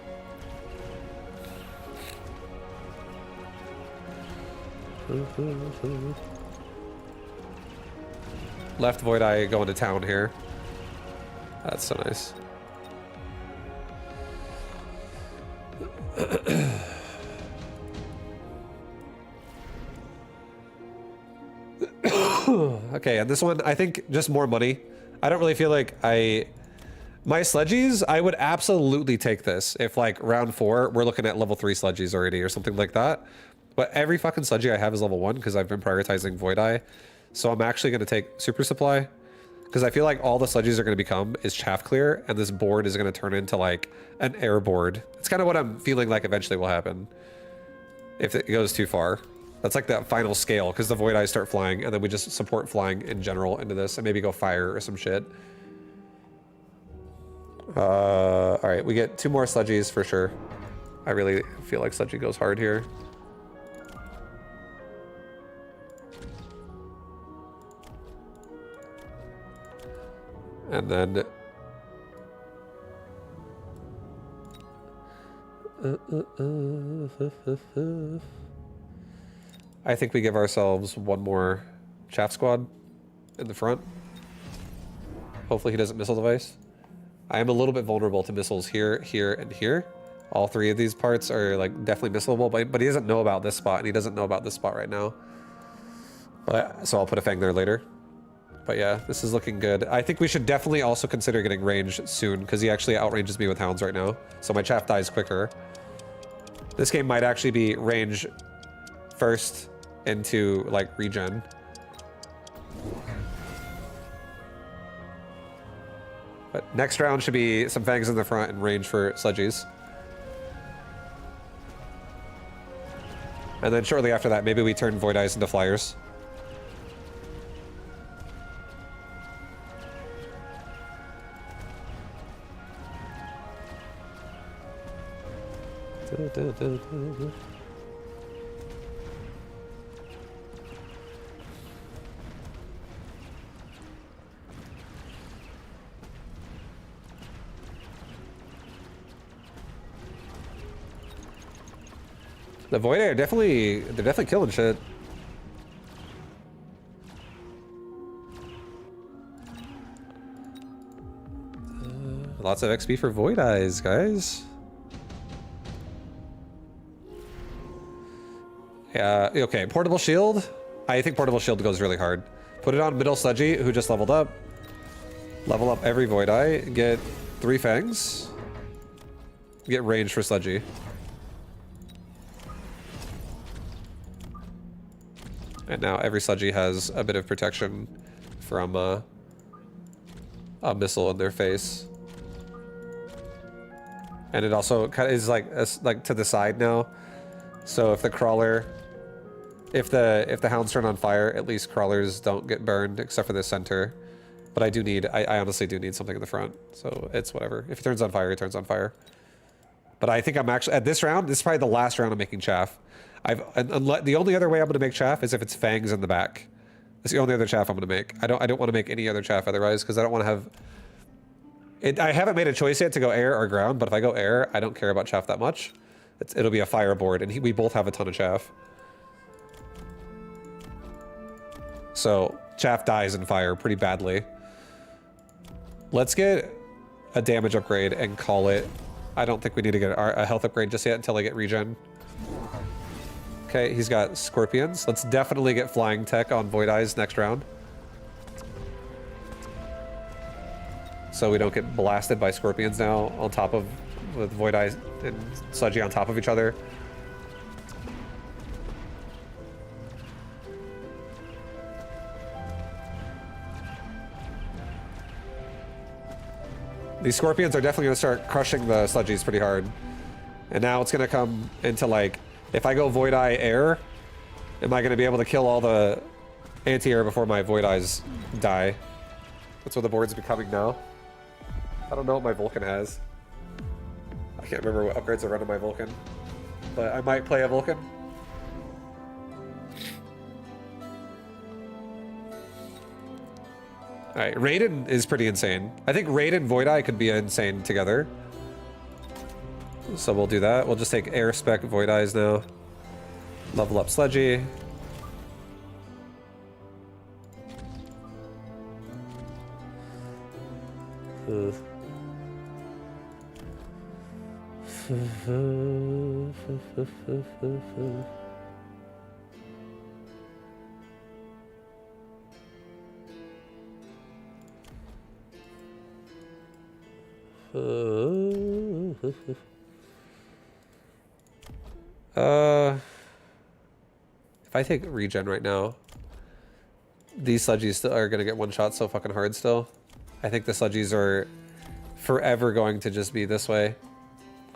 Left Void Eye going to town here. That's so nice. Okay, and this one, I think just more money. I don't really feel like my Sludgies, I would absolutely take this if like round 4, we're looking at level 3 Sludgies already or something like that. But every fucking Sludgy I have is level 1 because I've been prioritizing Void Eye. So I'm actually going to take Super Supply because I feel like all the Sludgies are going to become is chaff clear and this board is going to turn into like an air board. It's kind of what I'm feeling like eventually will happen if it goes too far. That's like that final scale because the Void Eyes start flying and then we just support flying in general into this and maybe go fire or some shit. All right, we get 2 more Sludgies for sure. I really feel like Sludgy goes hard here. And then I think we give ourselves 1 more chaff squad in the front. Hopefully he doesn't missile device. I am a little bit vulnerable to missiles here, here, and here. All 3 of these parts are like definitely missleable, but he doesn't know about this spot and he doesn't know about this spot right now. But so I'll put a fang there later. But yeah, this is looking good. I think we should definitely also consider getting range soon because he actually outranges me with hounds right now. So my chaff dies quicker. This game might actually be range first into like regen. But next round should be some fangs in the front and range for Sludgies. And then shortly after that, maybe we turn Void Eyes into flyers. The Void Eye are they're definitely killing shit. Lots of XP for Void Eyes, guys. Yeah, okay, Portable Shield. I think Portable Shield goes really hard. Put it on Middle Sludgy, who just leveled up. Level up every Void Eye. Get 3 Fangs. Get range for Sludgy. And now every Sludgy has a bit of protection from a missile in their face. And it also kind of is like to the side now. So if the crawler, if the hounds turn on fire, at least crawlers don't get burned except for the center. But I honestly do need something in the front. So it's whatever. If it turns on fire, it turns on fire. But I think I'm actually at this round. This is probably the last round I'm making chaff. The only other way I'm going to make chaff is if it's fangs in the back. That's the only other chaff I'm going to make. I don't want to make any other chaff otherwise because I don't want to have. I haven't made a choice yet to go air or ground, but if I go air, I don't care about chaff that much. It'll be a fireboard, and we both have a ton of chaff. So chaff dies in fire pretty badly. Let's get a damage upgrade and call it. I don't think we need to get a health upgrade just yet until I get regen. Okay, he's got scorpions. Let's definitely get flying tech on Void Eyes next round. So we don't get blasted by scorpions now on top of, with Void Eyes and Sludgy on top of each other. These scorpions are definitely going to start crushing the Sludgies pretty hard. And now it's going to come into like, if I go Void Eye air, am I going to be able to kill all the anti-air before my Void Eyes die? That's what the board's becoming now. I don't know what my Vulcan has. I can't remember what upgrades I run on my Vulcan. But I might play a Vulcan. Alright, Raiden is pretty insane. I think Raiden and Void Eye could be insane together. So we'll do that. We'll just take air spec Void Eyes now. Level up Sludgy. If I take regen right now, these Sludgies are gonna get one shot so fucking hard still. I think the Sludgies are forever going to just be this way.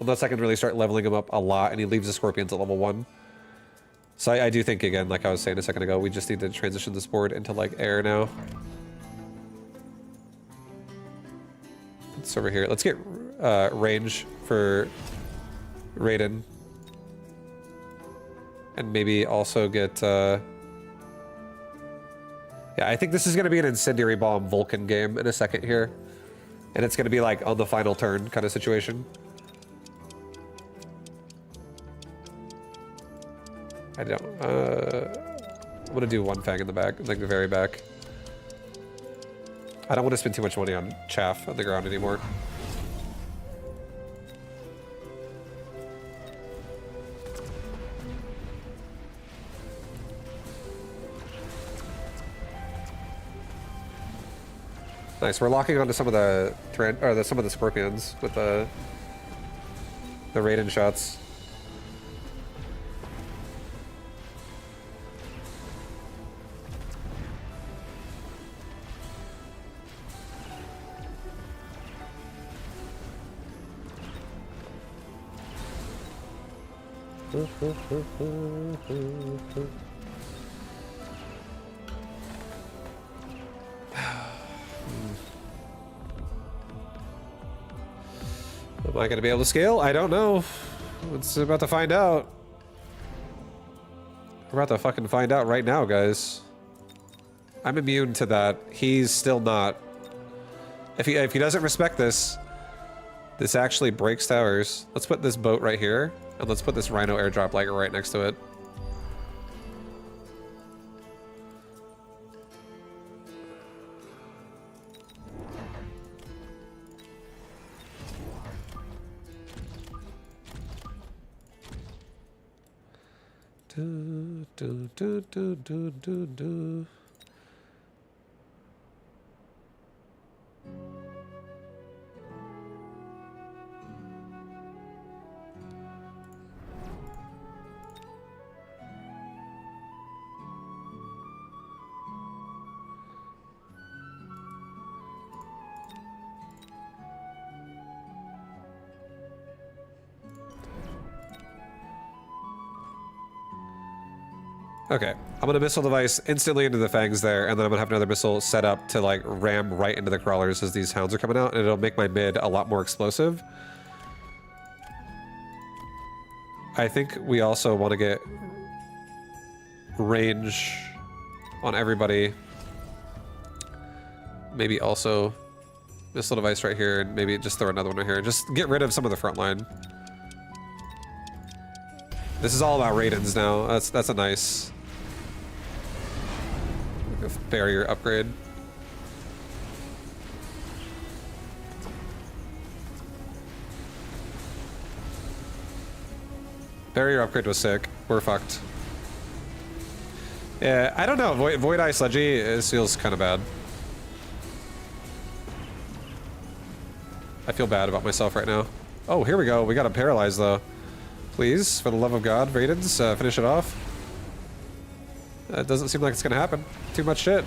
Unless I can really start leveling him up a lot and he leaves the Scorpions at level 1. So I do think, again, like I was saying a second ago, we just need to transition this board into like air now. It's over here. Let's get range for Raiden. And maybe also get... yeah, I think this is going to be an Incendiary Bomb Vulcan game in a second here. And it's going to be like on the final turn kind of situation. I don't... I'm going to do one Fang in the back, like the very back. I don't want to spend too much money on chaff on the ground anymore. Nice, we're locking onto some of the some of the scorpions with the Raiden shots. Am I going to be able to scale? I don't know. It's about to find out. We're about to fucking find out right now, guys. I'm immune to that. He's still not. If he doesn't respect this, this actually breaks towers. Let's put this boat right here, and let's put this rhino airdrop like right next to it. Do, do, do, do, do, do, do. Okay, I'm gonna missile device instantly into the fangs there, and then I'm gonna have another missile set up to like ram right into the crawlers as these hounds are coming out, and it'll make my mid a lot more explosive. I think we also want to get range on everybody. Maybe also missile device right here, and maybe just throw another one right here. Just get rid of some of the front line. This is all about Raidens now. That's a nice barrier upgrade. Barrier upgrade was sick. We're fucked. Yeah, I don't know. Void Eye Sludgy, it feels kind of bad. I feel bad about myself right now. Oh, here we go. We got him paralyzed though. Please, for the love of God, Raidens, finish it off. It doesn't seem like it's gonna happen. Too much shit.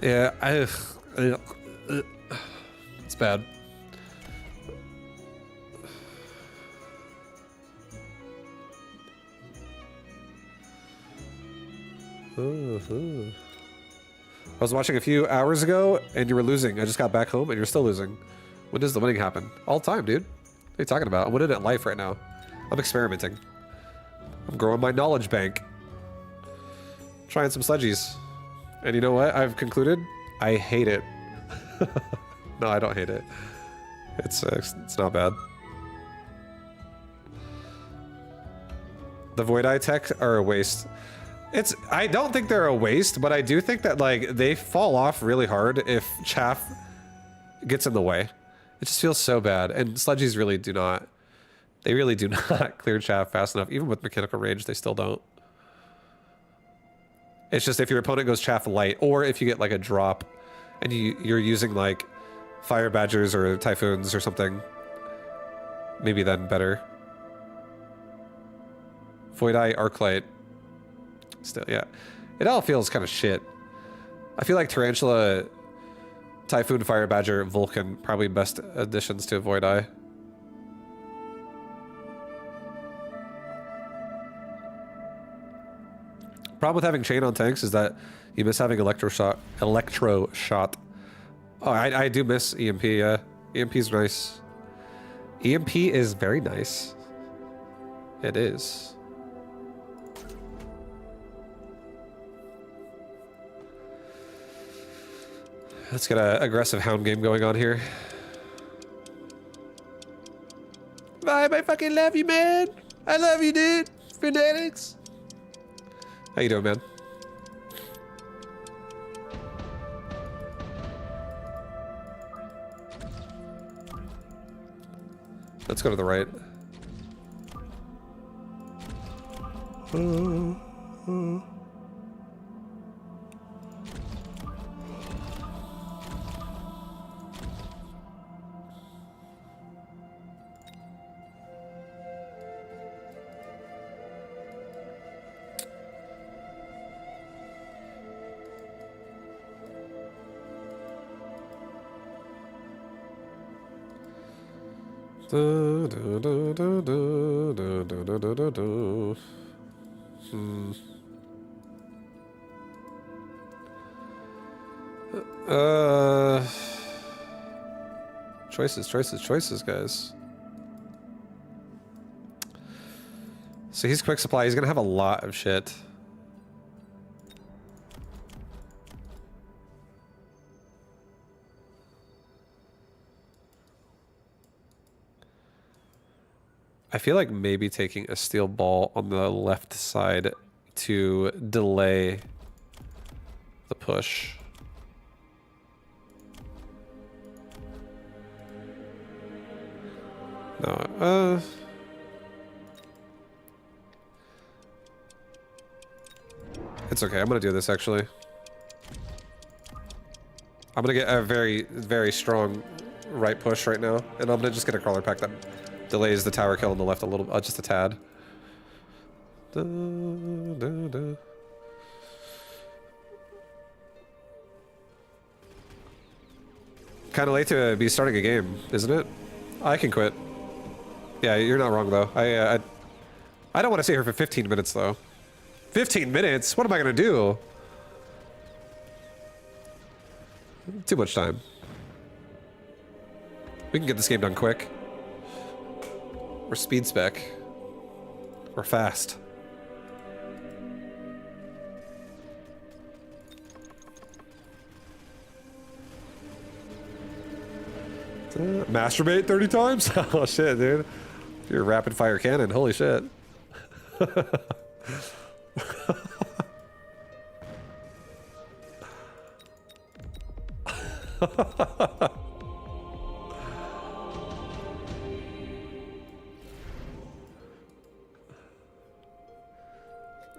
Yeah, it's bad. I was watching a few hours ago and you were losing. I just got back home and you're still losing. When does the winning happen? All the time, dude. What are you talking about? I'm winning at life right now. I'm experimenting. I'm growing my knowledge bank. Trying some sludgies. And you know what? I've concluded I hate it. No, I don't hate it. It's not bad. The Void Eye tech are a waste. I don't think they're a waste, but I do think that like they fall off really hard if chaff gets in the way. It just feels so bad. And sludgies really do not. They really do not clear chaff fast enough. Even with mechanical rage, they still don't. It's just if your opponent goes chaff light, or if you get like a drop and you're using like fire badgers or typhoons or something, maybe then better. Void Eye Arclight. Still, yeah. It all feels kind of shit. I feel like Tarantula, Typhoon, Fire Badger, Vulcan, probably best additions to Void Eye. Problem with having chain on tanks is that you miss having electro shot. Oh, I do miss EMP, yeah. EMP's nice. EMP is very nice. It is. Let's get an aggressive hound game going on here. Vibe, I fucking love you, man. I love you, dude. Fanatics. How you doing, man? Let's go to the right. Du, du, du, du, du, du, du, du, du, du, du. Uh, choices, choices, choices, guys. So he's quick supply. He's gonna have a lot of shit. I feel like maybe taking a steel ball on the left side to delay the push. No, it's okay. I'm gonna do this actually. I'm gonna get a very, very strong right push right now, and I'm gonna just get a crawler pack that delays the tower kill on the left a little, just a tad. Da, da, da. Kind of late to be starting a game, isn't it? I can quit. Yeah, you're not wrong though. I don't want to stay here for 15 minutes though. 15 minutes? What am I gonna do? Too much time. We can get this game done quick. We're speed spec. We're fast. Masturbate 30 times? Oh shit, dude. You're a rapid fire cannon. Holy shit.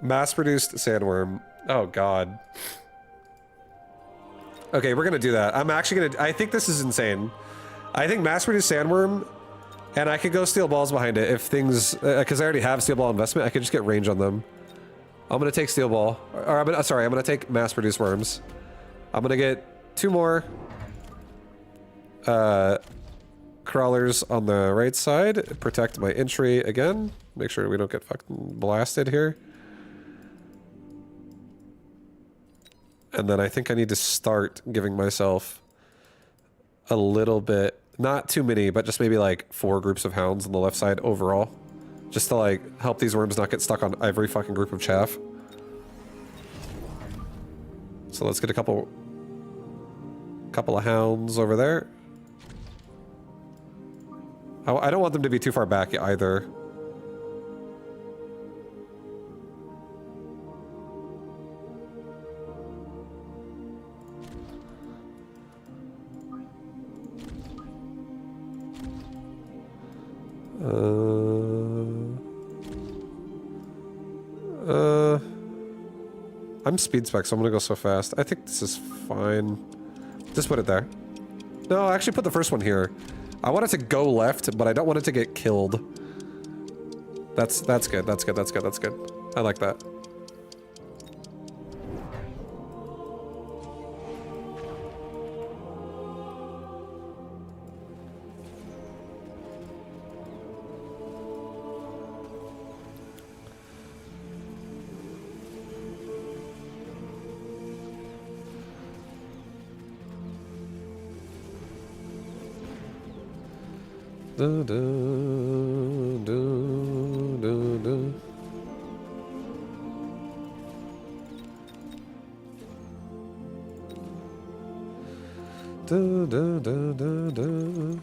Mass-produced sandworm. Oh god. Okay, we're gonna do that. I'm actually gonna... I think this is insane. I think mass-produced sandworm, and I could go steel balls behind it if things... Because I already have steel ball investment, I could just get range on them. I'm gonna take steel ball. Or I'm gonna take mass-produced worms. I'm gonna get 2 more... crawlers on the right side. Protect my entry again. Make sure we don't get fucking blasted here. And then I think I need to start giving myself a little bit, not too many, but just maybe like 4 groups of hounds on the left side overall. Just to like help these worms not get stuck on every fucking group of chaff. So let's get a couple of hounds over there. I don't want them to be too far back either. I'm speed spec, so I'm gonna go so fast. I think this is fine. Just put it there. No, actually put the first one here. I want it to go left, but I don't want it to get killed. That's good, that's good, that's good, that's good. I like that. Du, du, du, du, du. Du, du, du, du, du.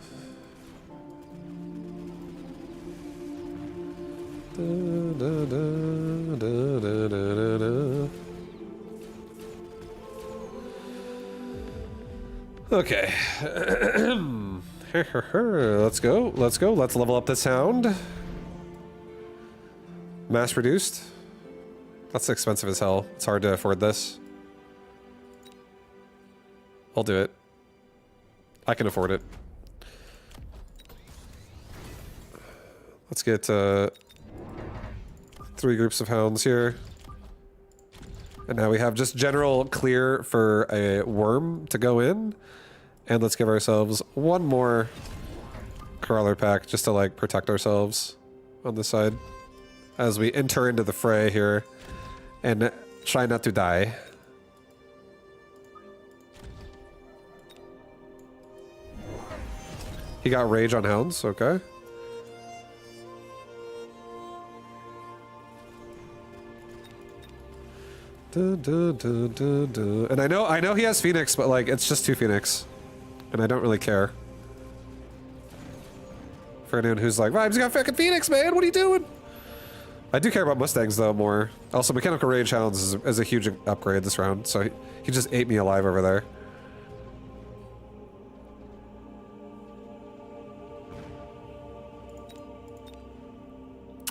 Du, du, du, du, du, du, du. Okay. Let's go. Let's go. Let's level up this hound. Mass produced. That's expensive as hell. It's hard to afford this. I'll do it. I can afford it. Let's get 3 groups of hounds here. And now we have just general clear for a worm to go in. And let's give ourselves 1 more crawler pack just to like protect ourselves on the side as we enter into the fray here and try not to die. He got rage on hounds, okay. And I know he has Phoenix, but like it's just 2 Phoenix. And I don't really care. For anyone who's like, Vibes, you got fucking Phoenix, man, what are you doing? I do care about Mustangs though more. Also, Mechanical Rage Hounds is a huge upgrade this round, so he just ate me alive over there.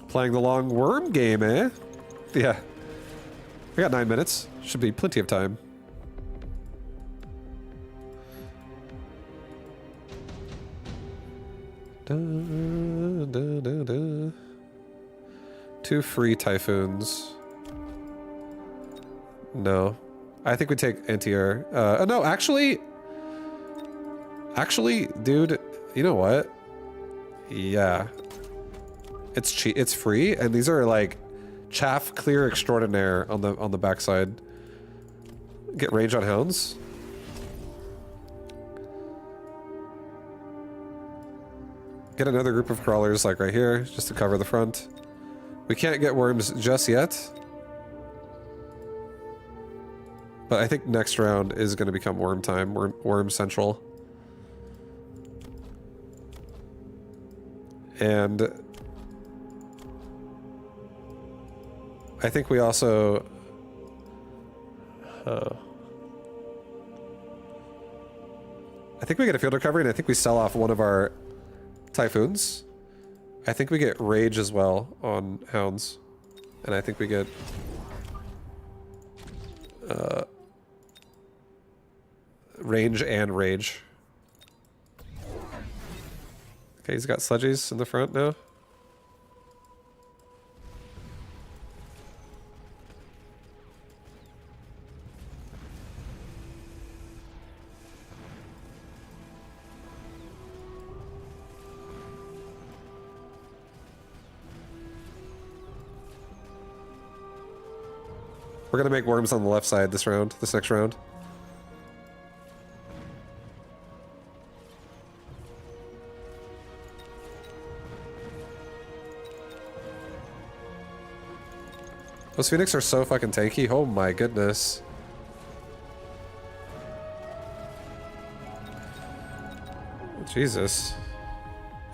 Playing the long worm game, eh? Yeah. We got 9 minutes. Should be plenty of time. Da, da, da, da. 2 free Typhoons. No. I think we take anti-air. No, actually... Actually, dude, you know what? Yeah. It's cheap. It's free, and these are like chaff clear extraordinaire on the backside. Get range on hounds. Get another group of crawlers like right here, just to cover the front. We can't get worms just yet. But I think next round is going to become worm time, worm central. And I think we also... I think we get a field recovery, and I think we sell off one of our Typhoons. I think we get rage as well on hounds. And I think we get... range and rage. Okay, he's got sludgies in the front now. We're gonna make worms on the left side this round, this next round. Those Phoenix are so fucking tanky. Oh my goodness. Jesus.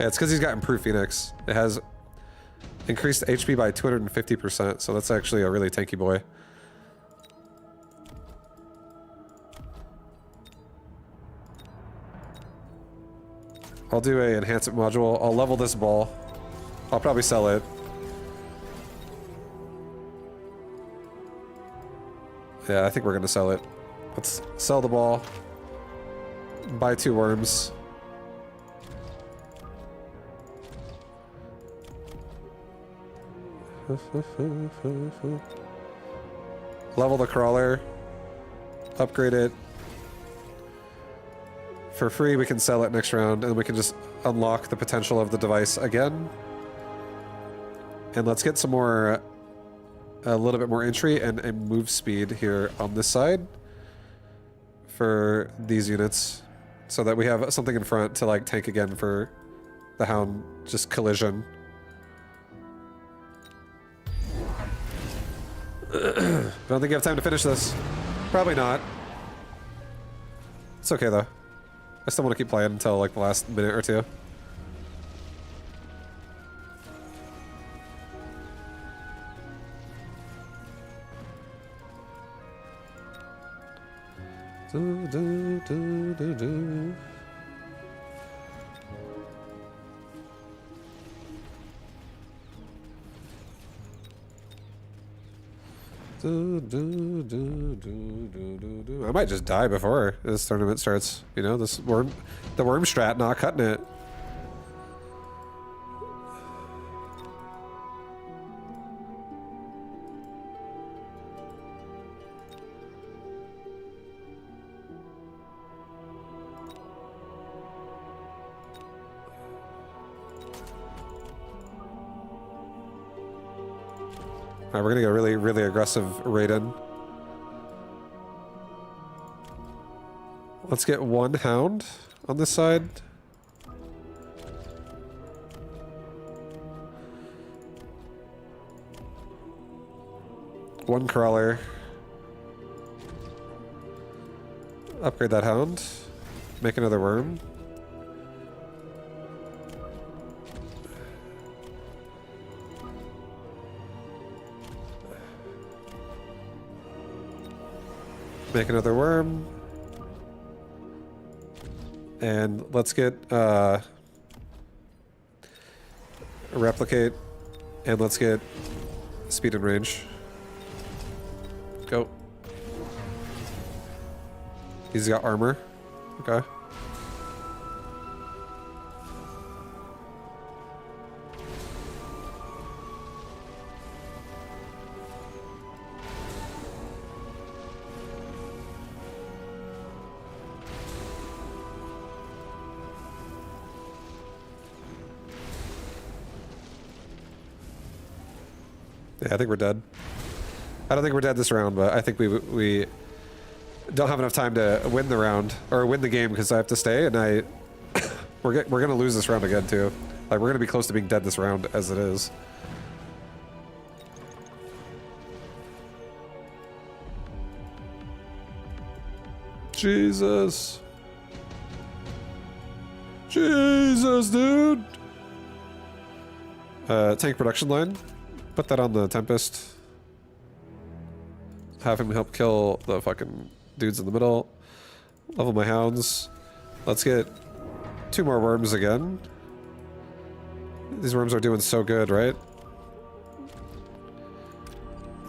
Yeah, it's because he's got improved Phoenix. It has increased HP by 250%, so that's actually a really tanky boy. I'll do a enhancement module. I'll level this ball. I'll probably sell it. Yeah, I think we're gonna sell it. Let's sell the ball. Buy 2 worms. Level the crawler. Upgrade it. For free, we can sell it next round, and we can just unlock the potential of the device again. And let's get some more, a little bit more entry and move speed here on this side for these units, so that we have something in front to like tank again for the hound just collision. I don't think you have time to finish this. Probably not. It's okay though. I still want to keep playing until like the last minute or two. I might just die before this tournament starts. You know, this worm, the worm strat not cutting it. Alright, we're gonna get a really, really aggressive raid in. Let's get one hound on this side. One crawler. Upgrade that hound. Make another worm. Make another worm. And let's get replicate, and let's get speed and range. Go. He's got armor. Okay. Yeah, I think we're dead. I don't think we're dead this round, but I think we don't have enough time to win the round or win the game because I have to stay, and we're gonna lose this round again too. Like we're gonna be close to being dead this round as it is. Jesus. Jesus, dude. Tank production line. Put that on the Tempest. Have him help kill the fucking dudes in the middle. Level my hounds. Let's get 2 more worms again. These worms are doing so good, right?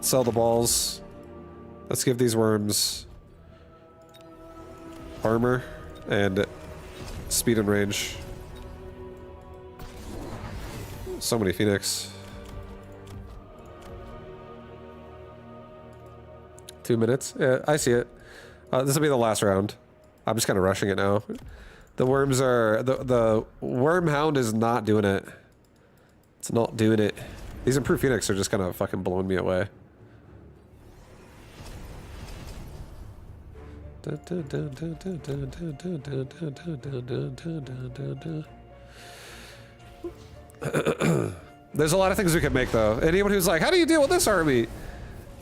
Sell the balls. Let's give these worms armor and speed and range. So many Phoenix. 2 minutes. Yeah, I see it. This will be the last round. I'm just kind of rushing it now. The worms are... The worm hound is not doing it. It's not doing it. These improved Phoenix are just kind of fucking blowing me away. There's a lot of things we can make though. Anyone who's like, how do you deal with this army?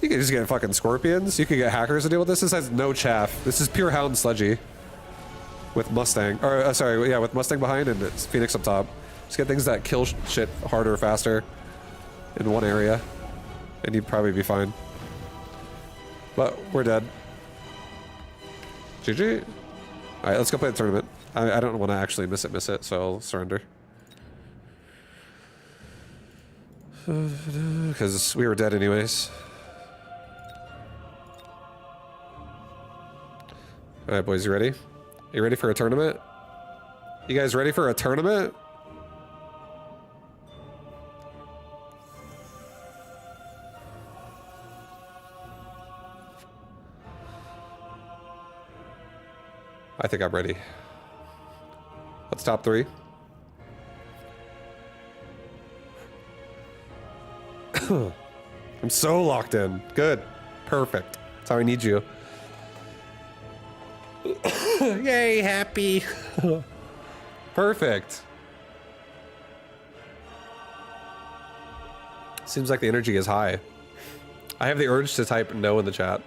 You can just get fucking scorpions. You can get hackers to deal with this. This has no chaff. This is pure hound sludgy. With Mustang. Or, sorry, yeah, with Mustang behind and it's Phoenix up top. Just get things that kill shit harder, faster. In one area. And you'd probably be fine. But we're dead. GG. Alright, let's go play the tournament. I don't want to actually miss it, so I'll surrender. Because we were dead anyways. Alright, boys, you ready? You ready for a tournament? You guys ready for a tournament? I think I'm ready. Let's top 3. I'm so locked in. Good. Perfect. That's how I need you. Yay, happy. Perfect. Seems like the energy is high. I have the urge to type no in the chat.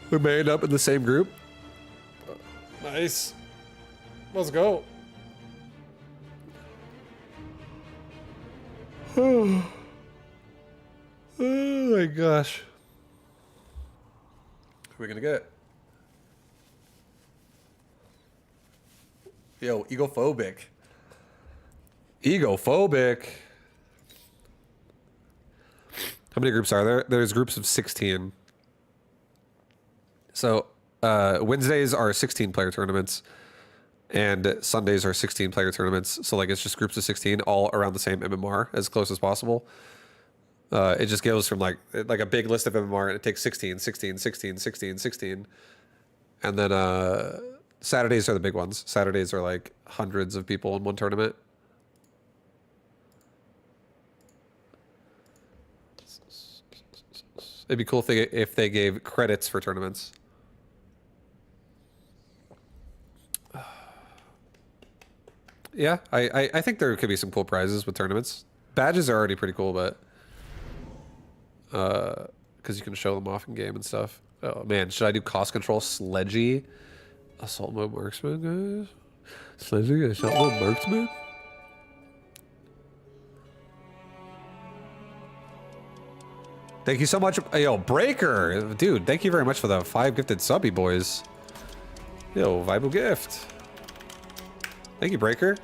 We made up in the same group. Nice. Let's go. Oh my gosh. Who are we gonna get? Yo, egophobic. Egophobic. How many groups are there? There's groups of 16. So, Wednesdays are 16 player tournaments. And Sundays are 16 player tournaments. So like it's just groups of 16 all around the same MMR as close as possible. It just goes from like a big list of MMR and it takes 16, 16, 16, 16, 16. And then Saturdays are the big ones. Saturdays are like hundreds of people in one tournament. It'd be cool if they gave credits for tournaments. Yeah, I think there could be some cool prizes with tournaments. Badges are already pretty cool, but because you can show them off in game and stuff. Oh man, should I do cost control sledgy assault mode marksman, guys? Sledgy assault mode marksman. Thank you so much, yo Breaker, dude. Thank you very much for the 5 gifted subby boys. Yo, vibu gift. Thank you, Breaker.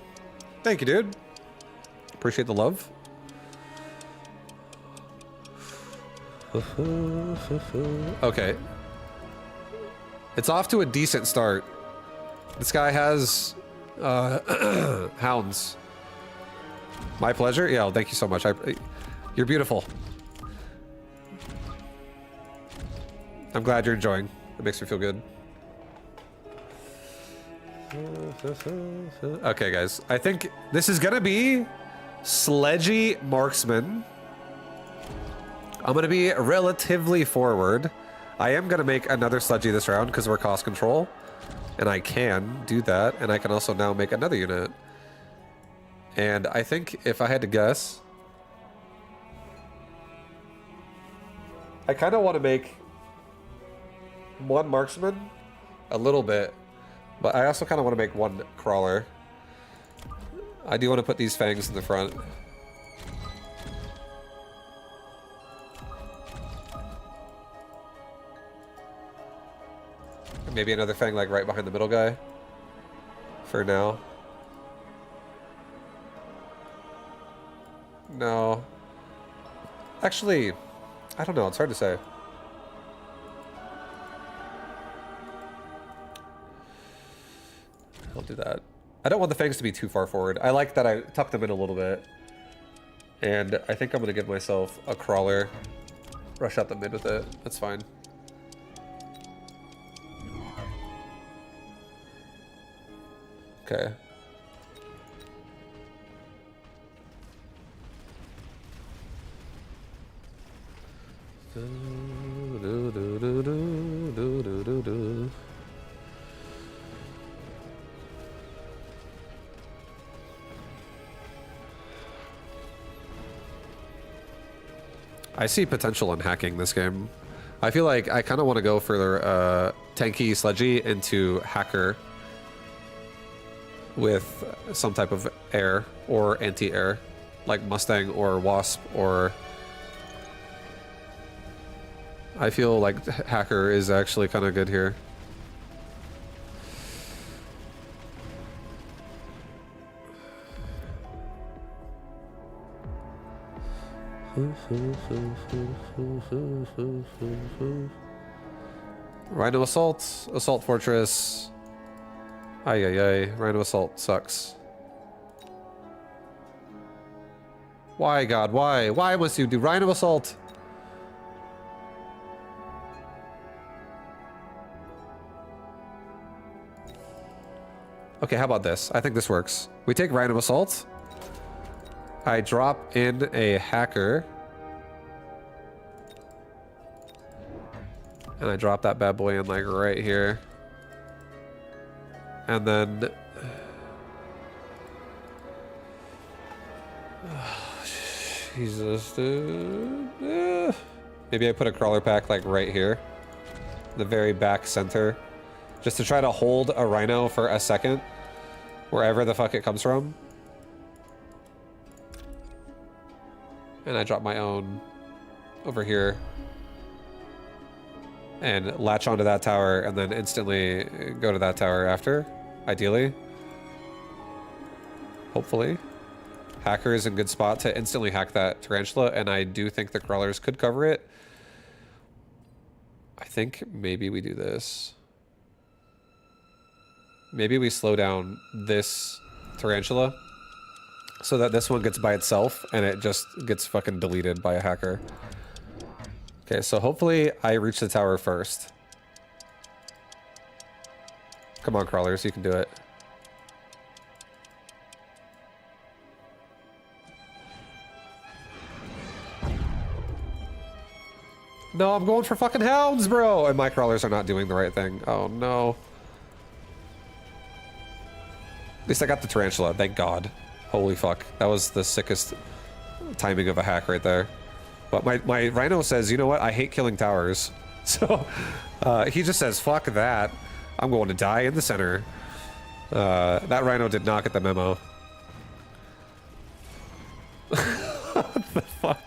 Thank you, dude. Appreciate the love. Okay. It's off to a decent start. This guy has hounds. My pleasure. Yeah, well, thank you so much. You're beautiful. I'm glad you're enjoying. It makes me feel good. Okay, guys. I think this is gonna be sledgy marksman. I'm gonna be relatively forward. I am gonna make another sledgy this round because we're cost control. And I can do that. And I can also now make another unit. And I think if I had to guess, I kind of want to make one marksman a little bit, but I also kind of want to make one crawler. I do want to put these fangs in the front. Maybe another fang like right behind the middle guy for now. No. Actually, I don't know. It's hard to say. I'll do that. I don't want the fangs to be too far forward. I like that I tucked them in a little bit. And I think I'm going to give myself a crawler. Rush out the mid with it. That's fine. Okay. I see potential in hacking this game. I feel like I kind of want to go for tanky sledgy into hacker with some type of air or anti-air, like Mustang or Wasp, or I feel like hacker is actually kind of good here. Rhino assault, assault fortress. Ay ay ay, Rhino assault sucks. Why, God, why? Why must you do Rhino assault? Okay, how about this? I think this works. We take Rhino assault. I drop in a hacker. And I drop that bad boy in like right here. And then Jesus, dude. Maybe I put a crawler pack like right here. The very back center. Just to try to hold a rhino for a second. Wherever the fuck it comes from. And I drop my own over here. And latch onto that tower and then instantly go to that tower after. Ideally. Hopefully. Hacker is in good spot to instantly hack that tarantula, and I do think the crawlers could cover it. I think maybe we do this. maybe we slow down this tarantula so that this one gets by itself and it just gets fucking deleted by a hacker. Okay, so hopefully I reach the tower first. Come on, crawlers, you can do it. No, I'm going for fucking hounds, bro! And my crawlers are not doing the right thing. Oh, no. At least I got the tarantula, thank God. Holy fuck. That was the sickest timing of a hack right there. But my rhino says, you know what? I hate killing towers. So, he just says, fuck that. I'm going to die in the center. That rhino did not get the memo. What the fuck?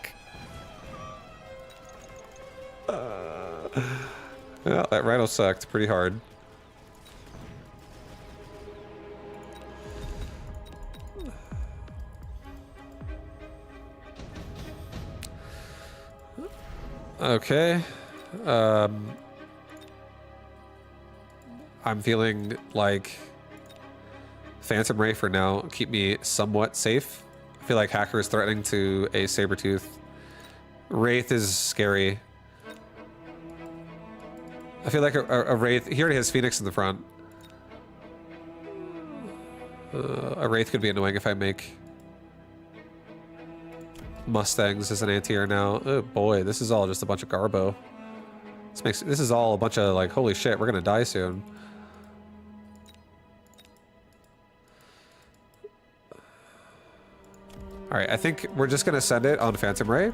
Yeah, that rhino sucked pretty hard. Okay. I'm feeling like Phantom Ray for now keep me somewhat safe. I feel like Hacker is threatening to a Sabertooth. Wraith is scary. I feel like a Wraith... He already has Phoenix in the front. A Wraith could be annoying if I make Mustangs as an anti-air now. Oh boy, this is all just a bunch of garbo. This is all a bunch of like, holy shit, we're gonna die soon. Alright, I think we're just gonna send it on Phantom Ray.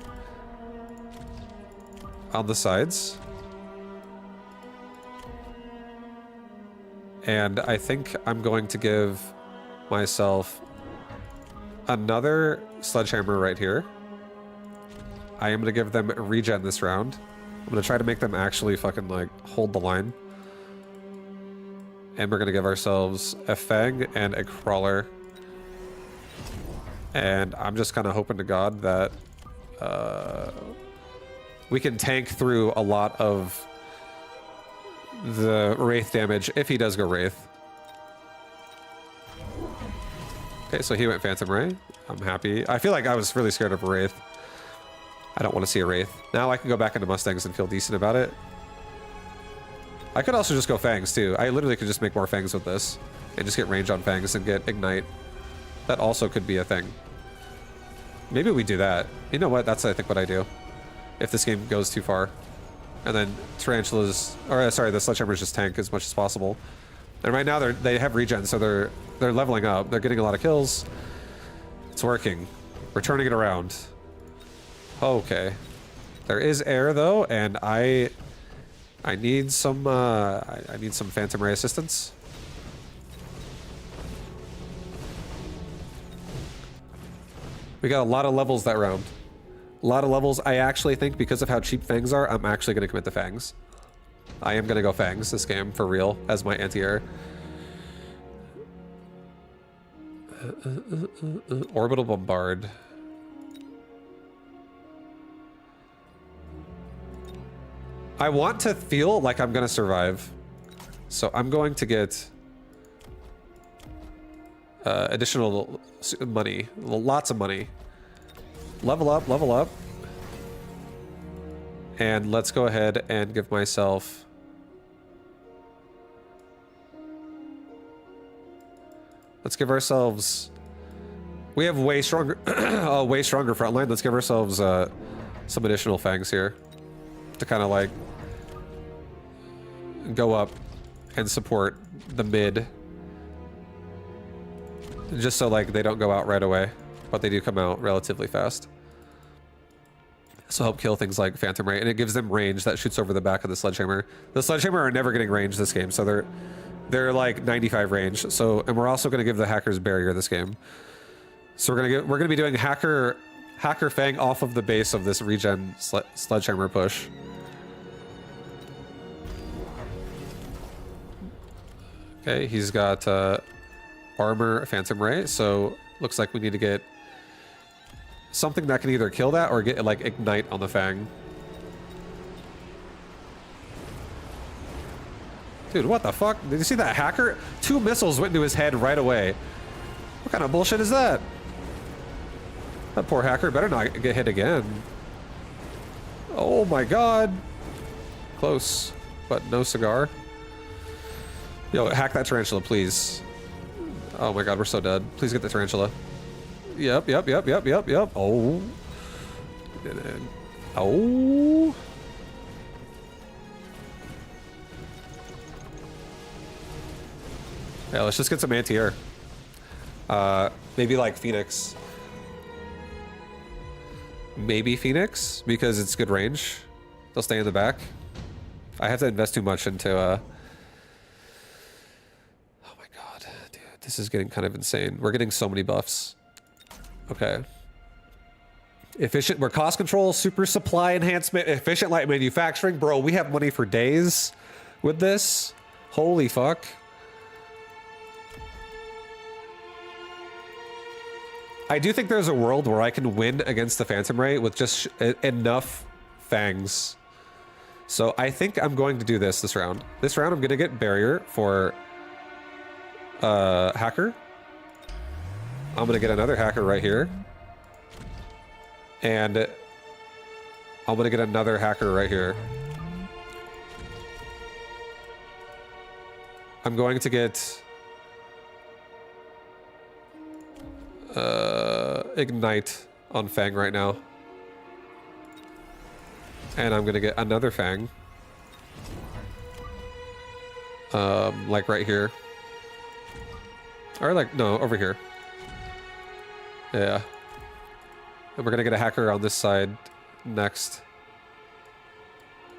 On the sides. And I think I'm going to give myself another Sledgehammer right here. I am going to give them regen this round. I'm going to try to make them actually fucking, like, hold the line. And we're going to give ourselves a Fang and a Crawler. And I'm just kind of hoping to God that we can tank through a lot of the Wraith damage if he does go Wraith. Okay, so he went Phantom Ray. I'm happy. I feel like I was really scared of a Wraith. I don't want to see a Wraith. Now I can go back into Mustangs and feel decent about it. I could also just go Fangs too. I literally could just make more Fangs with this and just get range on Fangs and get Ignite. That also could be a thing. Maybe we do that. You know what? That's, I think, what I do. If this game goes too far. And then Tarantulas, or sorry, the Sledgehammers just tank as much as possible. And right now they have regen, so they're leveling up. They're getting a lot of kills. It's working. We're turning it around. Okay. There is air though, and I need some Phantom Ray assistance. We got a lot of levels that round. A lot of levels. I actually think because of how cheap Fangs are, I'm actually going to commit to Fangs. I am going to go Fangs this game for real as my anti-air. Orbital Bombard. I want to feel like I'm going to survive. So I'm going to get additional money. Lots of money. Level up, level up. And let's go ahead and give myself... Let's give ourselves... We have way stronger, way stronger front line. Let's give ourselves some additional Fangs here to kind of like go up and support the mid. Just so like they don't go out right away, but they do come out relatively fast. So help kill things like Phantom Ray, and it gives them range that shoots over the back of the Sledgehammer. The Sledgehammer are never getting range this game, so they're like 95 range. So, and we're also going to give the Hackers barrier this game. So we're gonna be doing Hacker Fang off of the base of this regen Sledgehammer push. Okay, he's got armor Phantom Ray, so looks like we need to get something that can either kill that or get like Ignite on the Fang. Dude, what the fuck? Did you see that hacker? 2 missiles went into his head right away. What kind of bullshit is that? That poor hacker better not get hit again. Oh my god. Close, but no cigar. Yo, hack that tarantula, please. Oh my god, we're so dead. Please get the tarantula. Yep. Oh. Oh. Yeah, let's just get some anti-air. Maybe like Phoenix. Maybe Phoenix, because it's good range. They'll stay in the back. I have to invest too much into, oh my god, dude, this is getting kind of insane. We're getting so many buffs. Okay. Efficient, we're cost control, super supply enhancement, efficient light manufacturing. Bro, we have money for days with this. Holy fuck. I do think there's a world where I can win against the Phantom Ray with just enough fangs. So I think I'm going to do this round. This round I'm going to get barrier for hacker. I'm going to get another hacker right here. And I'm going to get another hacker right here. I'm going to get Ignite on Fang right now. And I'm gonna get another Fang. Like right here. Or like, no, over here. Yeah. And we're gonna get a hacker on this side next.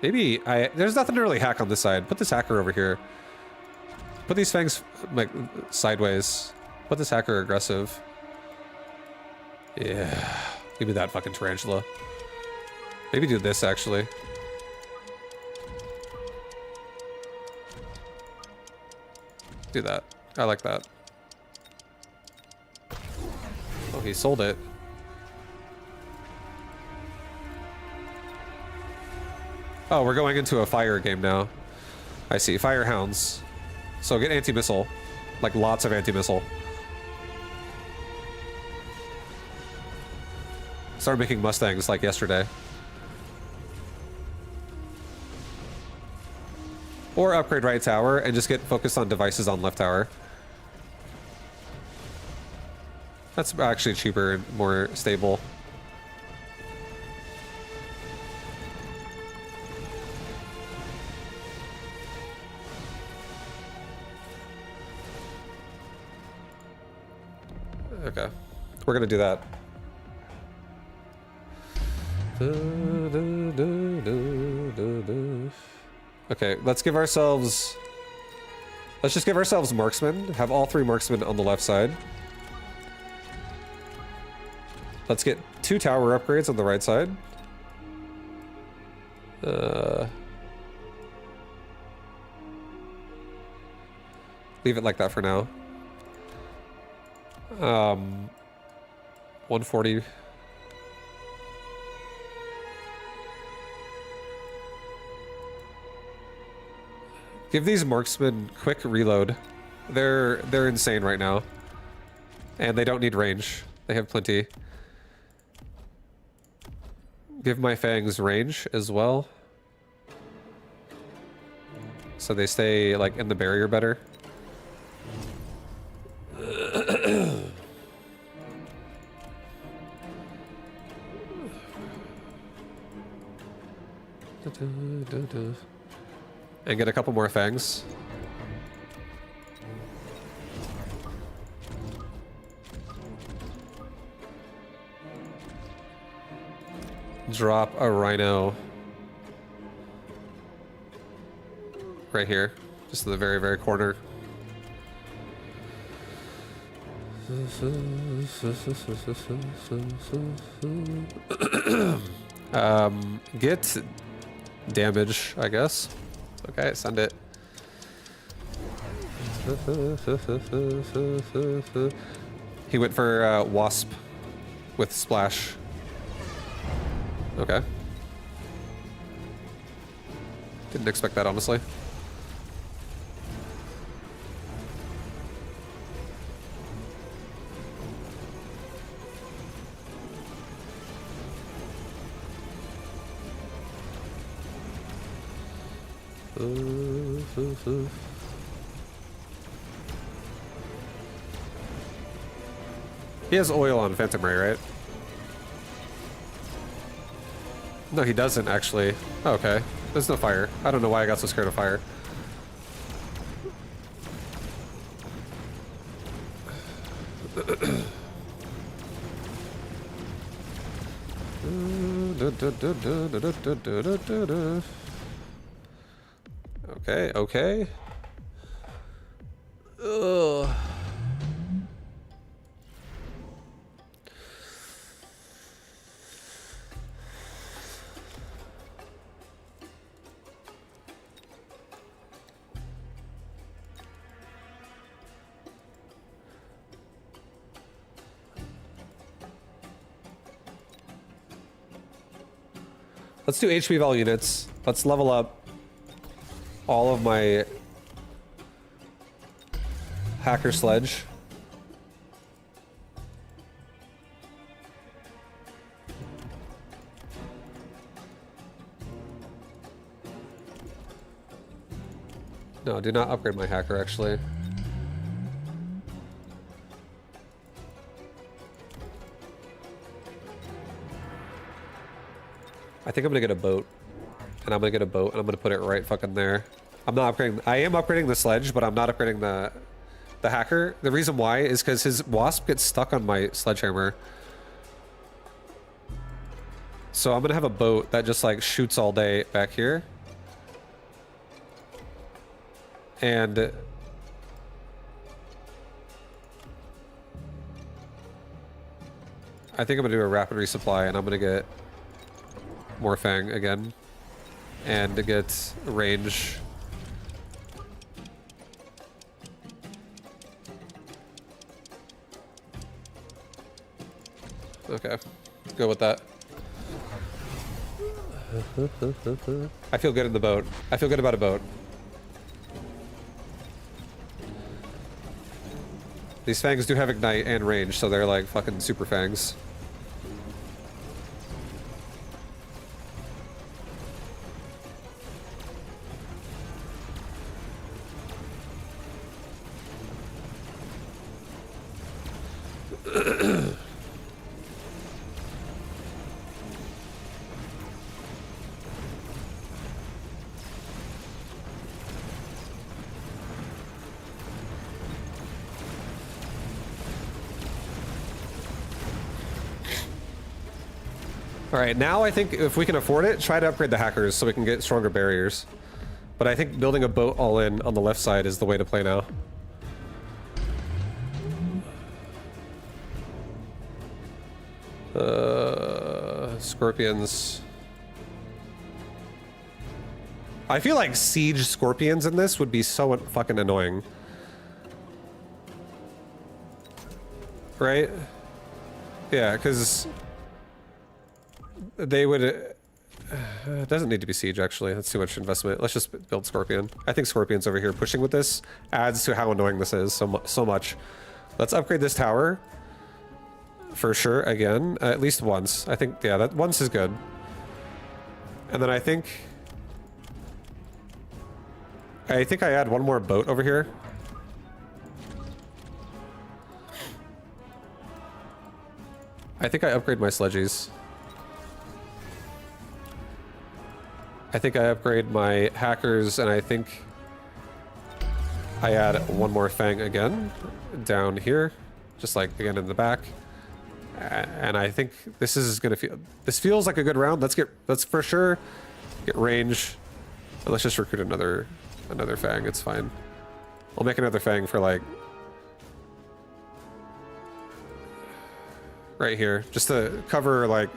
Maybe there's nothing to really hack on this side. Put this hacker over here. Put these Fangs like sideways. Put this hacker aggressive. Yeah. Give me that fucking tarantula. Maybe do this actually. Do that. I like that. Oh, he sold it. Oh, we're going into a fire game now. I see. Fire hounds. So get anti-missile. Like lots of anti-missile. Started making Mustangs like yesterday. Or upgrade right tower and just get focused on devices on left tower. That's actually cheaper and more stable. Okay, we're gonna do that. Okay, let's give ourselves... Let's just give ourselves marksmen. Have all 3 marksmen on the left side. Let's get 2 tower upgrades on the right side. Leave it like that for now. 140... Give these marksmen quick reload. They're insane right now. And they don't need range. They have plenty. Give my fangs range as well. So they stay like in the barrier better. And get a couple more fangs. Drop a rhino right here, just in the very, very corner. Get damage, I guess. Okay, send it. He went for wasp with splash. Okay. Didn't expect that, honestly. He has oil on Phantom Ray, right? No, he doesn't, actually. Oh, okay. There's no fire. I don't know why I got so scared of fire. Okay, okay. Ugh. Let's do HP vol units. Let's level up all of my hacker sledge. No, do not upgrade my hacker, actually. I think I'm gonna get a boat. And I'm gonna get a boat and I'm gonna put it right fucking there. I'm not upgrading. I am upgrading the sledge, but I'm not upgrading the hacker. The reason why is because his wasp gets stuck on my sledgehammer. So I'm gonna have a boat that just like shoots all day back here. And I think I'm gonna do a rapid resupply and I'm gonna get more Fang again. And to get range. Okay, go with that. I feel good in the boat. I feel good about a boat. These fangs do have ignite and range, so they're like fucking super fangs. Alright, now I think if we can afford it, try to upgrade the hackers so we can get stronger barriers. But I think building a boat all in on the left side is the way to play now. Scorpions. I feel like siege scorpions in this would be so fucking annoying. Right? Yeah, because they would... it doesn't need to be siege, actually. That's too much investment. Let's just build Scorpion. I think Scorpion's over here pushing with this adds to how annoying this is so much. Let's upgrade this tower. For sure, again. At least once. I think, yeah, that once is good. And then I think I add one more boat over here. I think I upgrade my sledgies. I think I upgrade my hackers, and I think I add one more Fang again down here, just like again in the back. And I think this is gonna feel. This feels like a good round. Let's for sure get range. And let's just recruit another Fang. It's fine. I'll make another Fang for like right here, just to cover like.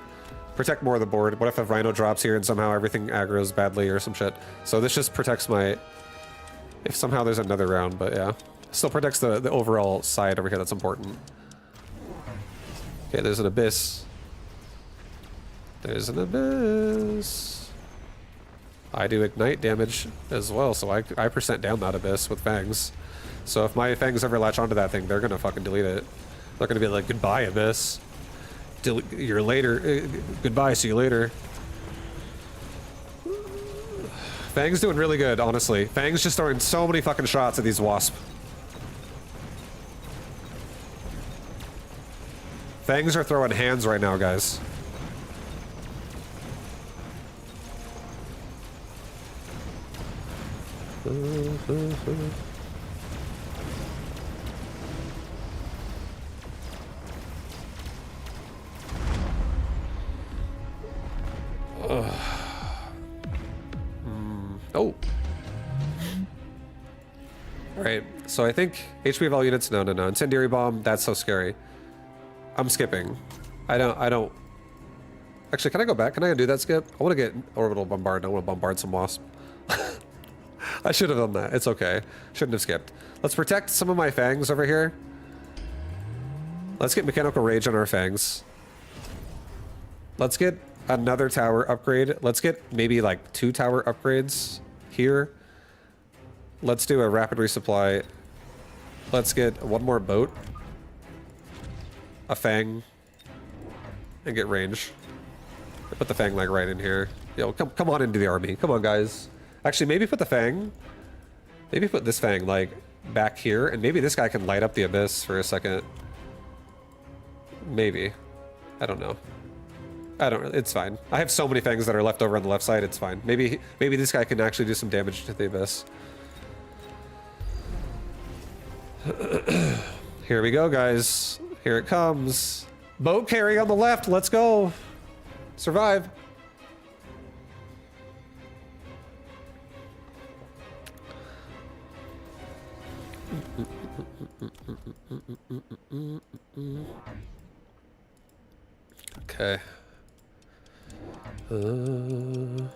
Protect more of the board. What if a Rhino drops here and somehow everything aggroes badly or some shit? So this just protects my... If somehow there's another round, but yeah. Still protects the overall side over here, that's important. Okay, there's an abyss. There's an abyss. I do ignite damage as well, so I percent down that abyss with fangs. So if my fangs ever latch onto that thing, they're gonna fucking delete it. They're gonna be like, goodbye, abyss. You're later. Goodbye, see you later. Fang's doing really good, honestly. Fang's just throwing so many fucking shots at these wasp. Fangs are throwing hands right now, guys. Oh. Alright, so I think HP of all units, no. Incendiary bomb, that's so scary. I'm skipping. I don't. Actually, can I go back? Can I do that skip? I want to get orbital bombard. I want to bombard some wasp. I should have done that. It's okay. Shouldn't have skipped. Let's protect some of my fangs over here. Let's get mechanical rage on our fangs. Let's get another tower upgrade. Let's get maybe like 2 tower upgrades here. Let's do a rapid resupply. Let's get 1 more boat. A fang. And get range. Put the fang like right in here. Yo, come on into the army. Come on, guys. Actually, maybe put the fang. Maybe put this fang like back here, and maybe this guy can light up the abyss for a second. Maybe. I don't know. It's fine. I have so many fangs that are left over on the left side. It's fine. Maybe this guy can actually do some damage to the abyss. Here we go, guys. Here it comes. Boat carry on the left. Let's go. Survive. Okay. Oh.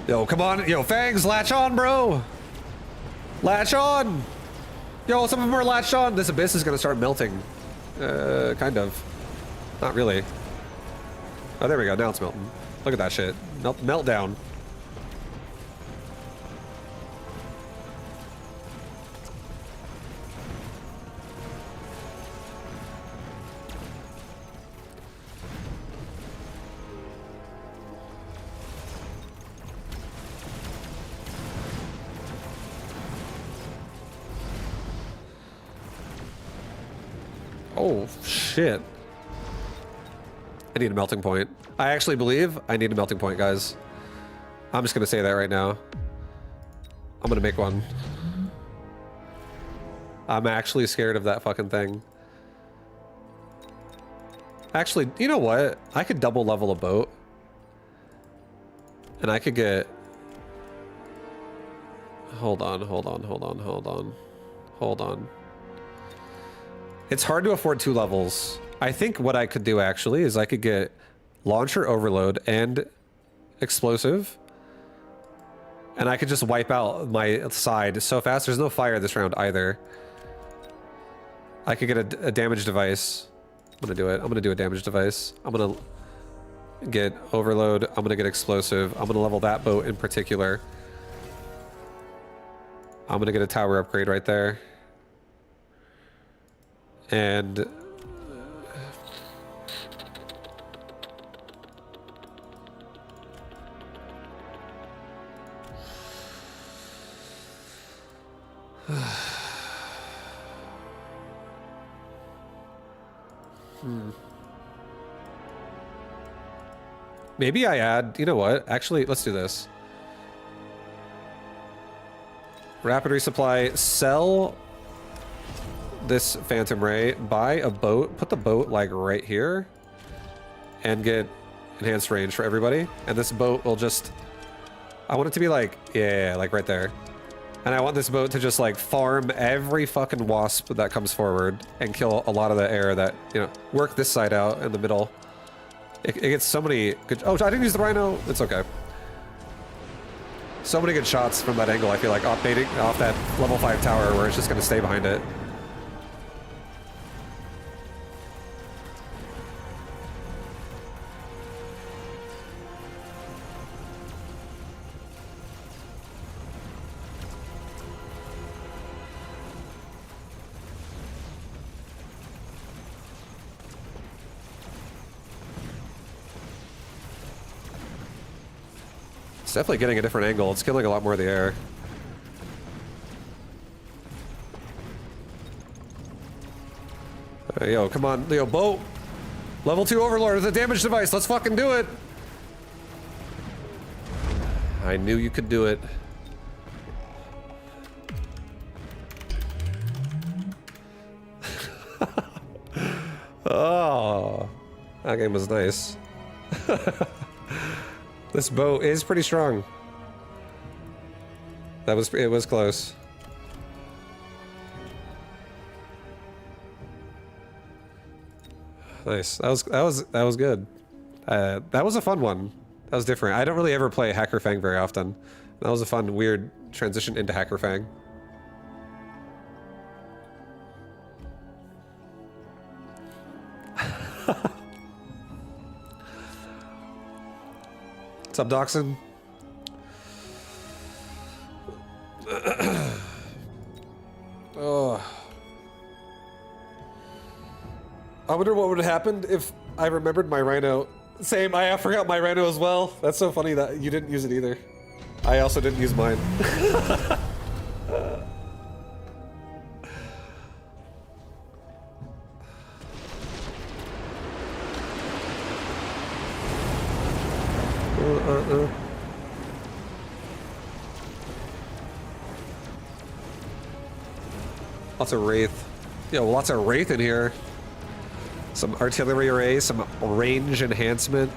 Yo, come on. Yo, fangs, latch on, bro. Latch on. Yo, some of them are latched on. This abyss is going to start melting. Kind of. Not really. Oh, there we go. Now it's melting. Look at that shit. Melt down. Oh, shit. I need a melting point. I actually believe I need a melting point, guys. I'm just gonna say that right now. I'm gonna make one. I'm actually scared of that fucking thing. Actually, you know what? I could double level a boat. And I could get... Hold on. It's hard to afford 2 levels. I think what I could do actually is I could get launcher overload and explosive. And I could just wipe out my side so fast. There's no fire this round either. I could get a damage device. I'm gonna do it. I'm gonna do a damage device. I'm gonna get overload. I'm gonna get explosive. I'm gonna level that boat in particular. I'm gonna get a tower upgrade right there. And maybe I add, you know what? Actually, let's do this. Rapid resupply, sell this Phantom Ray, buy a boat, put the boat like right here, and get enhanced range for everybody. And this boat will just, I want it to be like, yeah, like right there. And I want this boat to just like farm every fucking wasp that comes forward and kill a lot of the air that, you know, work this side out in the middle. It gets so many good, oh, I didn't use the rhino. It's okay. So many good shots from that angle, I feel like, off that level 5 tower where it's just gonna stay behind it. It's definitely getting a different angle. It's killing a lot more of the air. Yo, come on. Yo, boat. Level 2 Overlord with a damage device. Let's fucking do it. I knew you could do it. Oh, that game was nice. This bow is pretty strong. It was close. Nice. That was good. That was a fun one. That was different. I don't really ever play Hacker Fang very often. That was a fun, weird transition into Hacker Fang. What's up, Doxon? Oh. I wonder what would have happened if I remembered my rhino. Same, I forgot my rhino as well. That's so funny that you didn't use it either. I also didn't use mine. Lots of Wraith. Yo, lots of Wraith in here. Some artillery array, some range enhancement.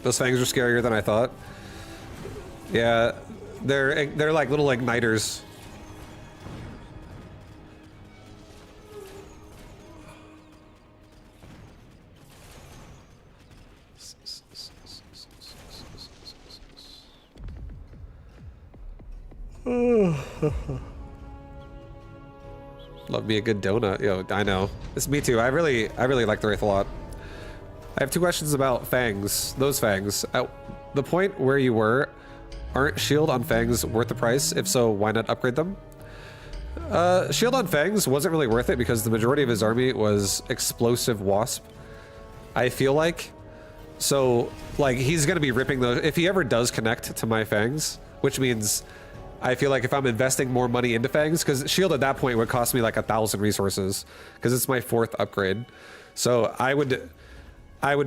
Those fangs are scarier than I thought. Yeah, they're like little igniters. Love me a good donut. Yo, I know. It's me too. I really like the Wraith a lot. I have two questions about fangs. Those fangs. At the point where you were, aren't shield on fangs worth the price? If so, why not upgrade them? Shield on fangs wasn't really worth it because the majority of his army was explosive wasp. I feel like. So, like, he's gonna be ripping those. If he ever does connect to my fangs, which means I feel like if I'm investing more money into fangs, because shield at that point would cost me like 1,000 resources, because it's my 4th upgrade. So I would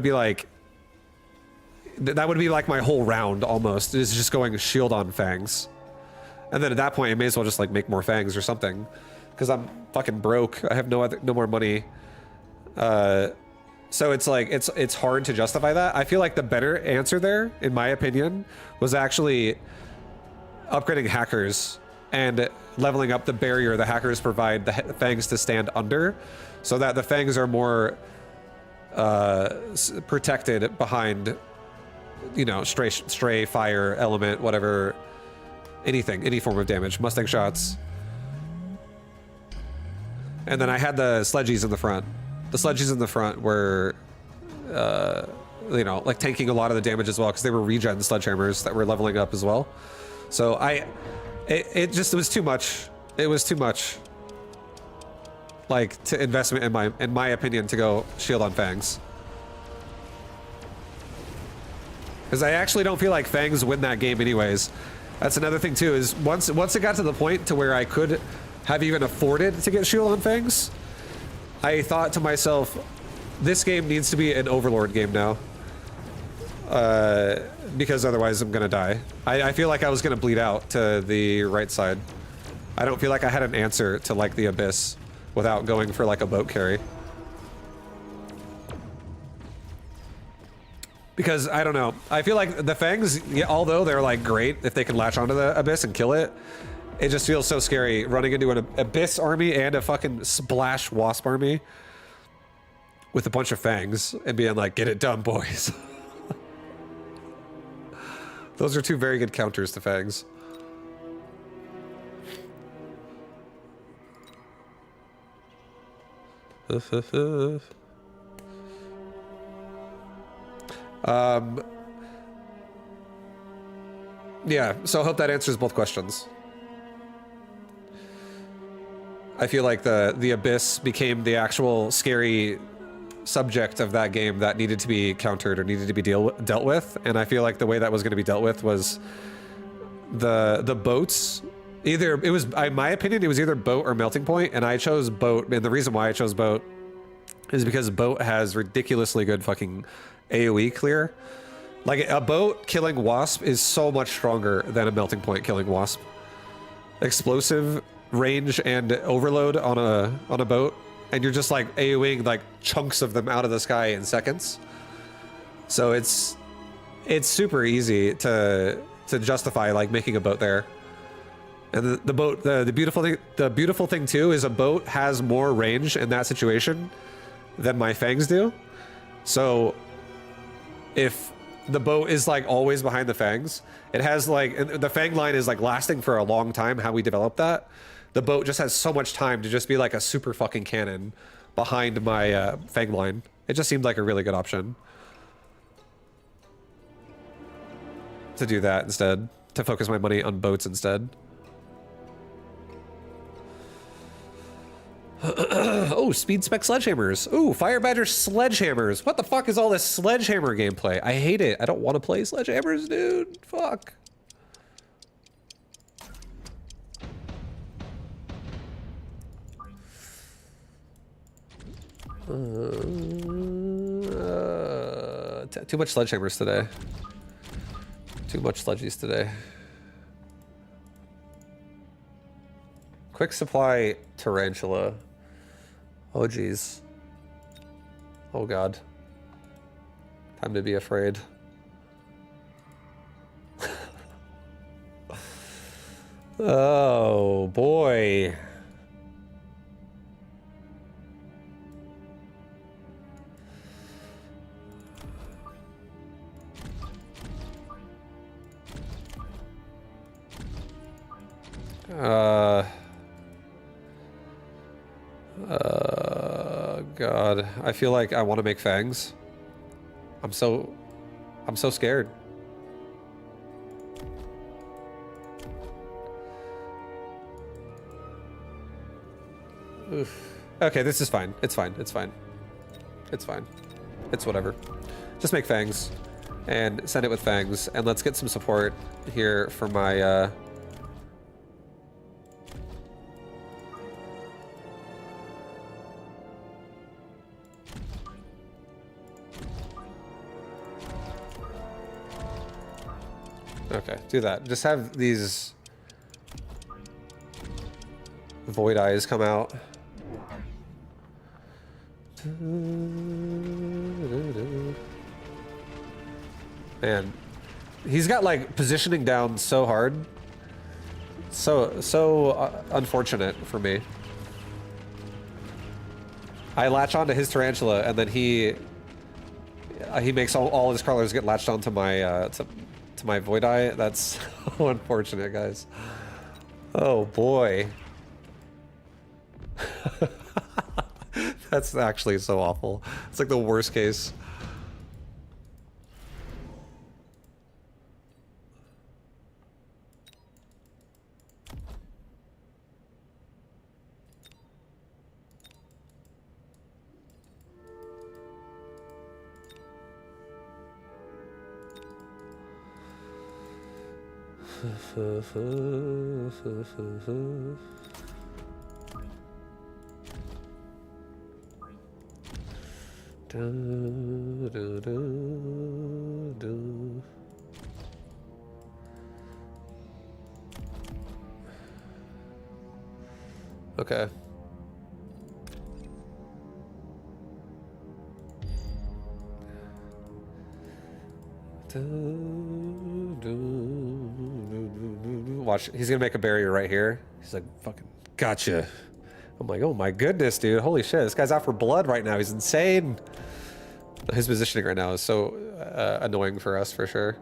be like, that would be like my whole round almost, is just going shield on fangs. And then at that point, I may as well just like make more fangs or something, because I'm fucking broke. I have no more money. So it's like, it's hard to justify that. I feel like the better answer there, in my opinion, was actually upgrading hackers and leveling up the barrier the hackers provide the fangs to stand under, so that the fangs are more protected behind, you know, stray fire element, whatever, anything, any form of damage, Mustang shots. And then I had the sledgies in the front. The sledgies in the front were you know, like tanking a lot of the damage as well, because they were regen sledgehammers that were leveling up as well. So it was too much. It was too much, like, to investment in my opinion, to go shield on fangs. Because I actually don't feel like fangs win that game anyways. That's another thing too, is once it got to the point to where I could have even afforded to get shield on fangs, I thought to myself, this game needs to be an Overlord game now. Because otherwise I'm gonna die. I feel like I was gonna bleed out to the right side. I don't feel like I had an answer to like the Abyss without going for like a boat carry. Because I don't know, I feel like the fangs, yeah, although they're like great if they can latch onto the Abyss and kill it, it just feels so scary running into an Abyss army and a fucking splash wasp army with a bunch of fangs and being like, get it done, boys. Those are two very good counters to fangs. Yeah, so I hope that answers both questions. I feel like the abyss became the actual scary subject of that game that needed to be countered or needed to be dealt with, and I feel like the way that was going to be dealt with was the boats. Either it was, in my opinion, it was either boat or melting point, and I chose boat. And the reason why I chose boat is because boat has ridiculously good fucking AoE clear. Like a boat killing wasp is so much stronger than a melting point killing wasp. Explosive range and overload on a boat, and you're just like AoEing like chunks of them out of the sky in seconds. So it's super easy to justify like making a boat there. And the boat, the beautiful thing too is a boat has more range in that situation than my fangs do. So if the boat is like always behind the fangs, it has like, the fang line is like lasting for a long time, how we developed that. The boat just has so much time to just be like a super fucking cannon behind my fang line. It just seemed like a really good option to do that instead, to focus my money on boats instead. Oh, speed spec sledgehammers. Ooh, Fire Badger sledgehammers. What the fuck is all this sledgehammer gameplay? I hate it. I don't want to play sledgehammers, dude. Fuck. Too much sledgehammers today. Too much sledgies today. Quick supply tarantula. Oh geez. Oh god. Time to be afraid. Oh boy. God, I feel like I want to make fangs. I'm so scared. Oof. Okay, this is fine. It's fine. It's fine. It's fine. It's whatever. Just make fangs and send it with fangs, and let's get some support here for my okay, do that. Just have these void eyes come out. Man, he's got like positioning down so hard. So unfortunate for me. I latch onto his tarantula, and then he makes all his crawlers get latched onto my to my void eye. That's so unfortunate, guys. Oh boy. That's actually so awful. It's like the worst case. Okay. Watch, he's gonna make a barrier right here. He's like, fucking gotcha. I'm like, oh my goodness, dude. Holy shit, this guy's out for blood right now. He's insane. His positioning right now is so annoying for us, for sure.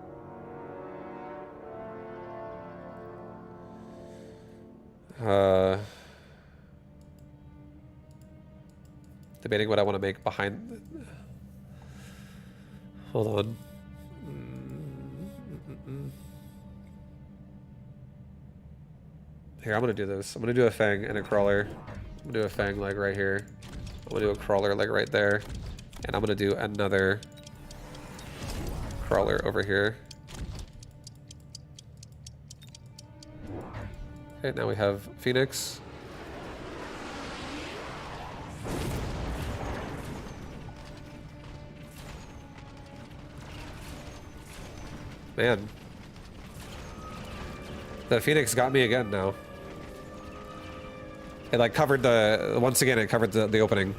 Debating what I want to make behind. Hold on. Here, I'm gonna do this. I'm gonna do a fang and a crawler. I'm gonna do a fang leg right here. I'm gonna do a crawler leg right there. And I'm gonna do another crawler over here. Okay, now we have Phoenix. Man. The Phoenix got me again now. It like covered the, once again it covered the opening.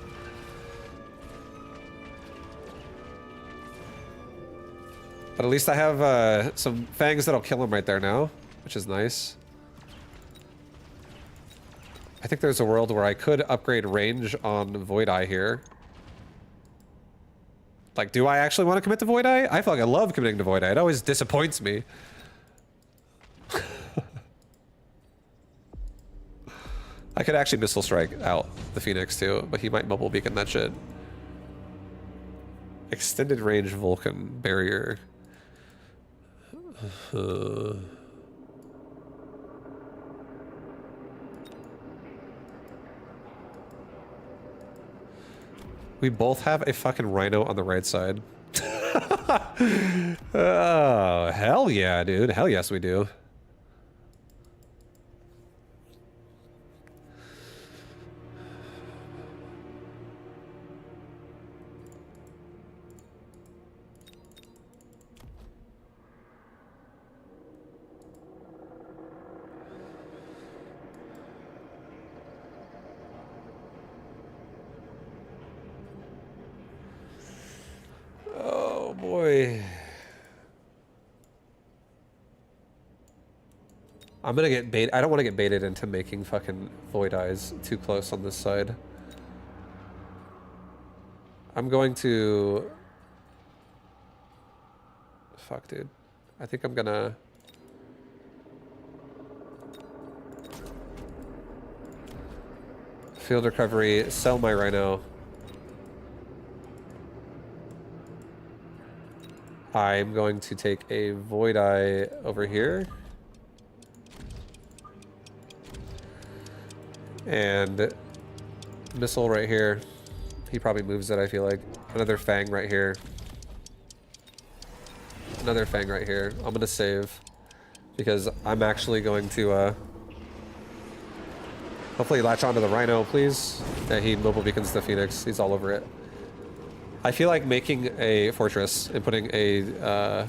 But at least I have some fangs that'll kill him right there now, which is nice. I think there's a world where I could upgrade range on Void Eye here. Like, do I actually want to commit to Void Eye? I feel like I love committing to Void Eye. It always disappoints me. I could actually Missile Strike out the Phoenix too, but he might Mobile Beacon that shit. Extended range Vulcan barrier. We both have a fucking Rhino on the right side. Oh, hell yeah, dude. Hell yes, we do. Oh boy. I'm gonna get bait. I don't want to get baited into making fucking Void Eyes too close on this side. I'm going to... Fuck, dude. I think I'm gonna... Field recovery, sell my Rhino. I'm going to take a Void Eye over here. And missile right here. He probably moves it, I feel like. Another Fang right here. Another Fang right here. I'm gonna save. Because I'm actually going to hopefully latch onto the Rhino, please. Yeah, he Mobile Beacons the Phoenix. He's all over it. I feel like making a fortress and putting a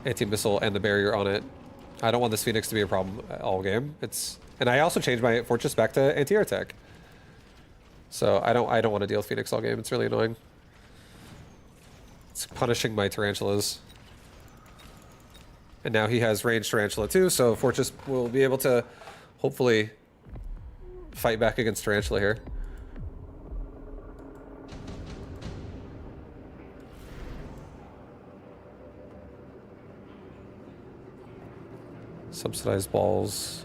anti-missile and the barrier on it. I don't want this Phoenix to be a problem all game. And I also changed my fortress back to anti-air attack. So I don't want to deal with Phoenix all game. It's really annoying. It's punishing my tarantulas. And now he has ranged tarantula too, so fortress will be able to hopefully fight back against tarantula here. Subsidized balls.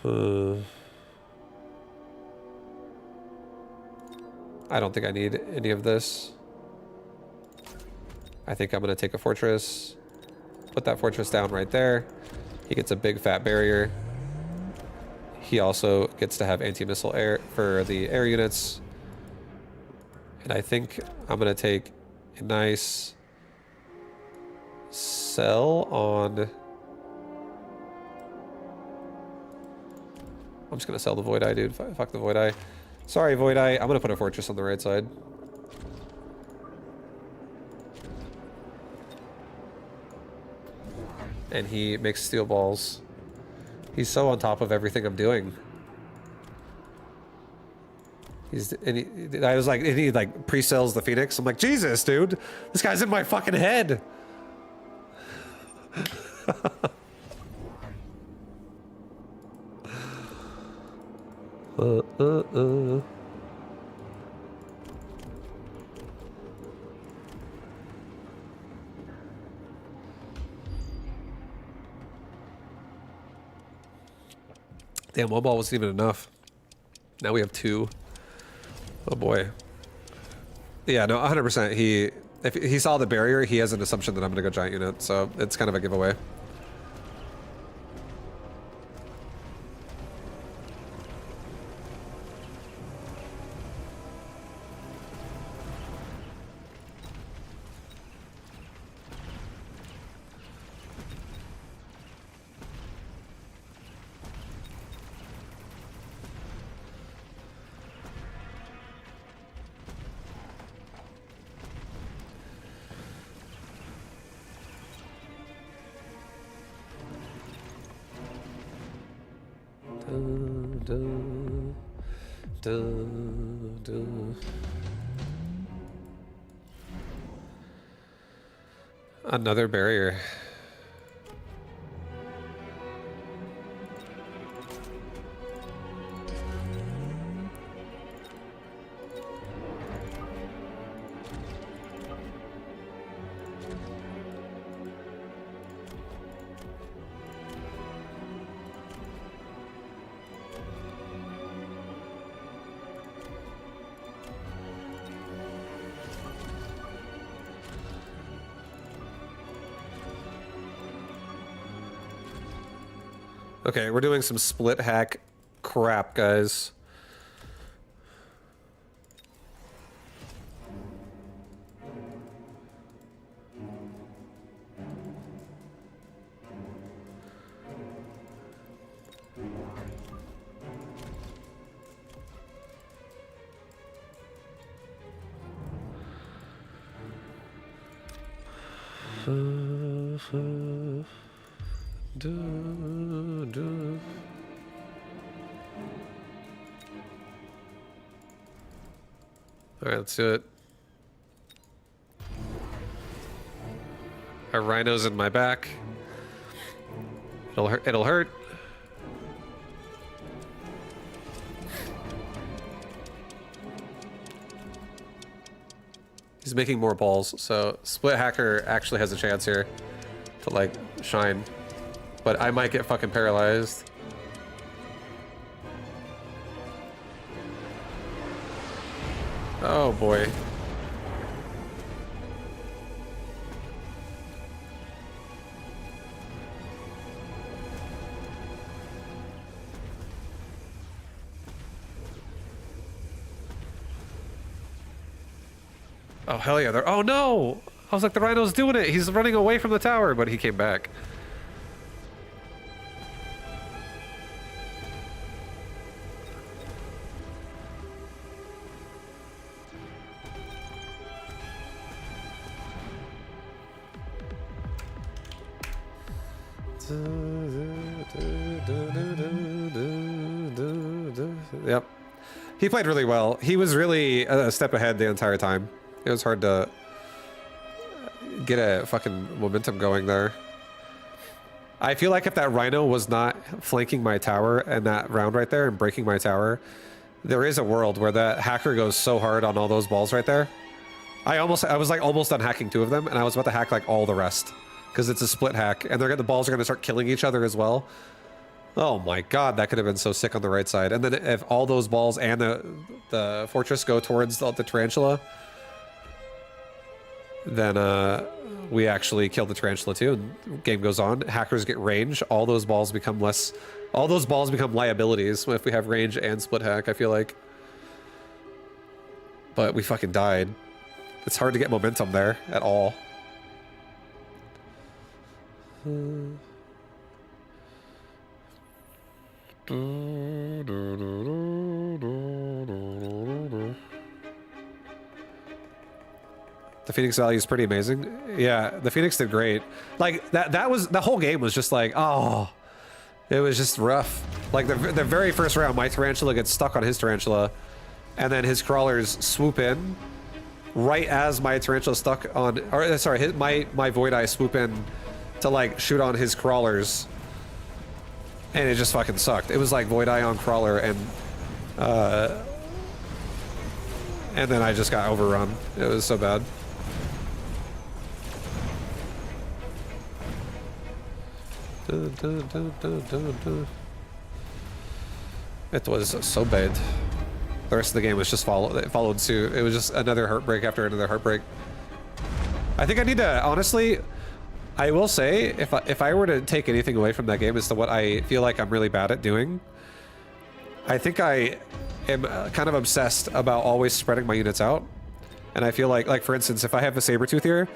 I don't think I need any of this. I think I'm gonna take a fortress, put that fortress down right there. He gets a big fat barrier. He also gets to have anti-missile air for the air units. And I think I'm gonna take a nice sell on... I'm just gonna sell the Void Eye, dude. Fuck the Void Eye. Sorry, Void Eye. I'm gonna put a fortress on the right side. And he makes steel balls. He's so on top of everything I'm doing. I was like, and he like pre-sells the Phoenix. I'm like, Jesus, dude, this guy's in my fucking head. Damn, one ball wasn't even enough. Now we have two. Oh boy. Yeah, no, 100%. If he saw the barrier, he has an assumption that I'm gonna go giant unit, so it's kind of a giveaway. Another barrier. Okay, we're doing some split hack crap, guys. All right, let's do it. Our rhino's in my back. It'll hurt. It'll hurt. He's making more balls, so Split Hacker actually has a chance here to, like, shine. But I might get fucking paralyzed. Oh boy. Oh hell yeah, they're— oh no! I was like, the rhino's doing it! He's running away from the tower, but he came back. Yep. He played really well. He was really a step ahead the entire time. It was hard to get a fucking momentum going there. I feel like if that rhino was not flanking my tower in that round right there and breaking my tower, there is a world where that hacker goes so hard on all those balls right there. I was like almost done hacking 2 of them, and I was about to hack like all the rest. Because it's a split hack, and the balls are going to start killing each other as well. Oh my god, that could have been so sick on the right side. And then if all those balls and the fortress go towards the tarantula, then we actually kill the tarantula too, and game goes on. Hackers get range. All those balls become liabilities if we have range and split hack, I feel like. But we fucking died. It's hard to get momentum there at all. The Phoenix value is pretty amazing. Yeah, the Phoenix did great. Like that was— the whole game was just like, oh, it was just rough. Like the very first round, my tarantula gets stuck on his tarantula, and then his crawlers swoop in right as my tarantula stuck on— or sorry, my void eye swoop in to like shoot on his crawlers, and it just fucking sucked. It was like void eye on crawler, and then I just got overrun. It was so bad. It was so bad. The rest of the game was just followed suit. It was just another heartbreak after another heartbreak. I think I need to— honestly, I will say, if I were to take anything away from that game as to what I feel like I'm really bad at doing, I think I am kind of obsessed about always spreading my units out. And I feel like for instance, if I have a Sabertooth here,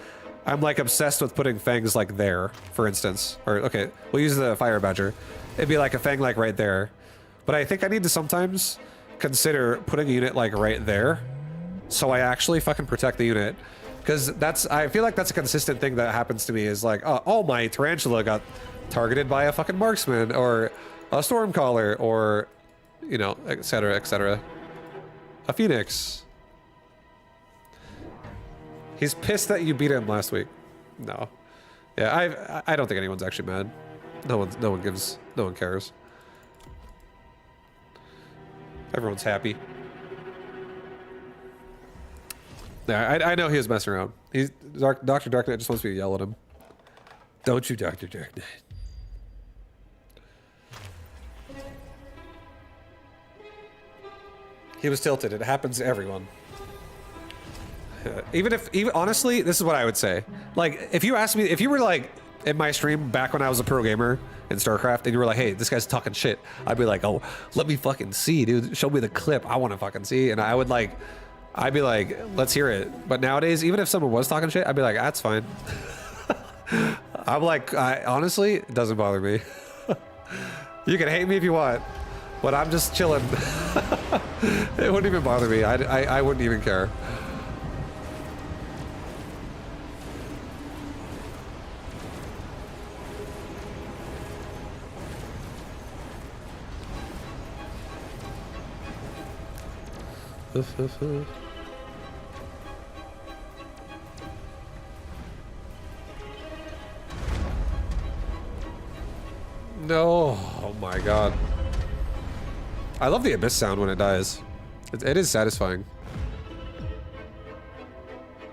I'm like obsessed with putting fangs like there, for instance. Or okay, we'll use the Fire Badger. It'd be like a fang like right there. But I think I need to sometimes consider putting a unit like right there, so I actually fucking protect the unit. Because I feel like that's a consistent thing that happens to me, is like, oh, my tarantula got targeted by a fucking marksman or a stormcaller, or, you know, etc., etc. A phoenix. He's pissed that you beat him last week. No. Yeah, I don't think anyone's actually mad. No one cares. Everyone's happy. Yeah, I know he was messing around. Dr. Darknet just wants me to yell at him. Don't you, Dr. Darknet. He was tilted. It happens to everyone. Even honestly, this is what I would say. Like, if you asked me, if you were like in my stream back when I was a pro gamer in StarCraft, and you were like, "Hey, this guy's talking shit," I'd be like, "Oh, let me fucking see, dude. Show me the clip. I want to fucking see." And I'd be like, "Let's hear it." But nowadays, even if someone was talking shit, I'd be like, "That's fine." I'm like, honestly, it doesn't bother me. You can hate me if you want, but I'm just chilling. It wouldn't even bother me. I wouldn't even care. No, oh my god. I love the abyss sound when it dies. It is satisfying.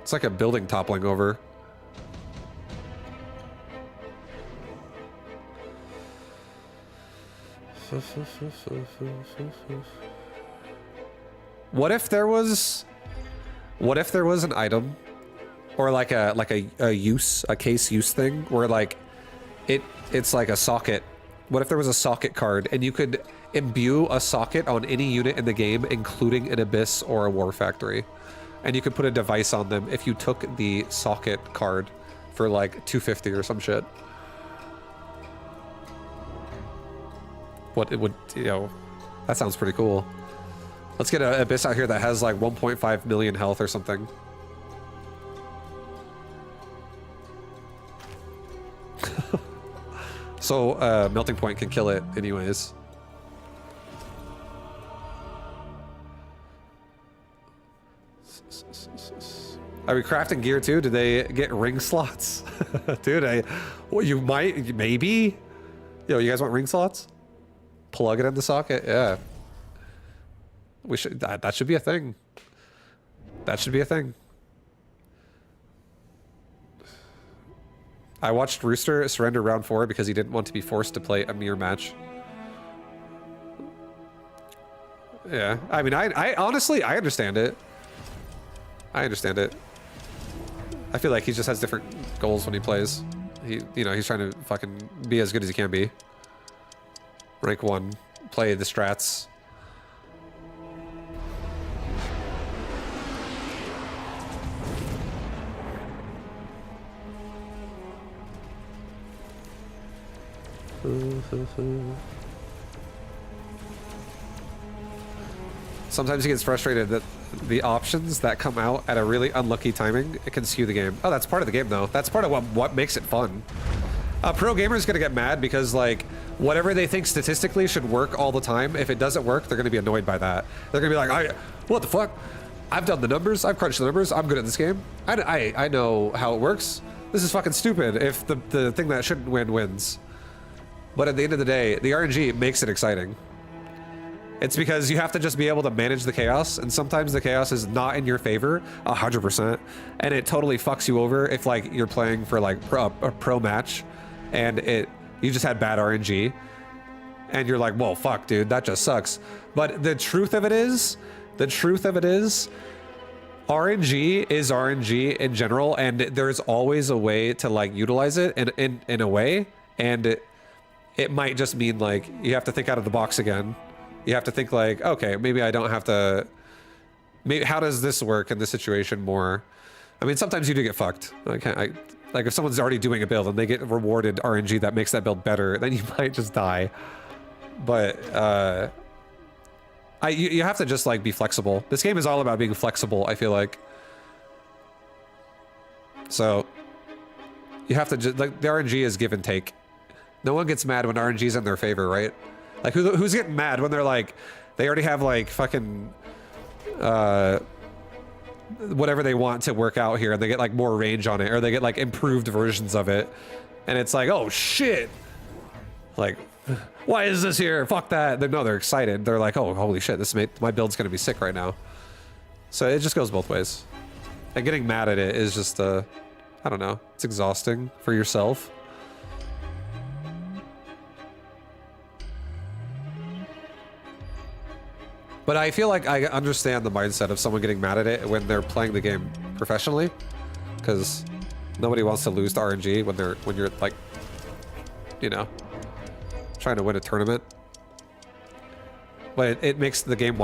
It's like a building toppling over. What if there was an item or like a use, a case use thing where like it's like a socket. What if there was a socket card and you could imbue a socket on any unit in the game, including an abyss or a war factory, and you could put a device on them if you took the socket card for like 250 or some shit? What it would, you know, that sounds pretty cool. Let's get an abyss out here that has like 1.5 million health or something. So melting point can kill it anyways. Are we crafting gear too? Do they get ring slots? Dude, well, you might, maybe. Yo, you guys want ring slots? Plug it in the socket, yeah. We should, that should be a thing. That should be a thing. I watched Rooster surrender round 4 because he didn't want to be forced to play a mirror match. Yeah, I mean, I honestly, I understand it. I understand it. I feel like he just has different goals when he plays. You know, he's trying to fucking be as good as he can be. Rank 1, play the strats. Sometimes he gets frustrated that the options that come out at a really unlucky timing, it can skew the game. Oh, that's part of the game though. That's part of what makes it fun. A pro gamer is gonna get mad because like whatever they think statistically should work all the time, if it doesn't work, they're gonna be annoyed by that. They're gonna be like, what the fuck? I've done the numbers, I've crunched the numbers, I'm good at this game. I know how it works. This is fucking stupid if the thing that shouldn't win wins. But at the end of the day, the RNG makes it exciting. It's because you have to just be able to manage the chaos, and sometimes the chaos is not in your favor 100%, and it totally fucks you over if like you're playing for like a pro match, and you just had bad RNG, and you're like, whoa, fuck, dude, that just sucks. But the truth of it is, RNG is RNG in general, and there's always a way to like utilize it in a way, and it might just mean like you have to think out of the box again. You have to think like, okay, maybe I don't have to, maybe how does this work in this situation more? I mean, sometimes you do get fucked. Like if someone's already doing a build and they get rewarded RNG that makes that build better, then you might just die. But you have to just like be flexible. This game is all about being flexible, I feel like. So you have to just, like, the RNG is give and take. No one gets mad when RNG's in their favor, right? Like, who's getting mad when they're like, They already have like fucking whatever they want to work out here, and they get like more range on it, or they get like improved versions of it, and it's like, oh shit, like, why is this here? Fuck that. They're excited. They're like, oh, holy shit, my build's gonna be sick right now. So it just goes both ways. And getting mad at it is just, I don't know, it's exhausting for yourself. But I feel like I understand the mindset of someone getting mad at it when they're playing the game professionally, because nobody wants to lose to RNG when you're like, you know, trying to win a tournament. But it makes the game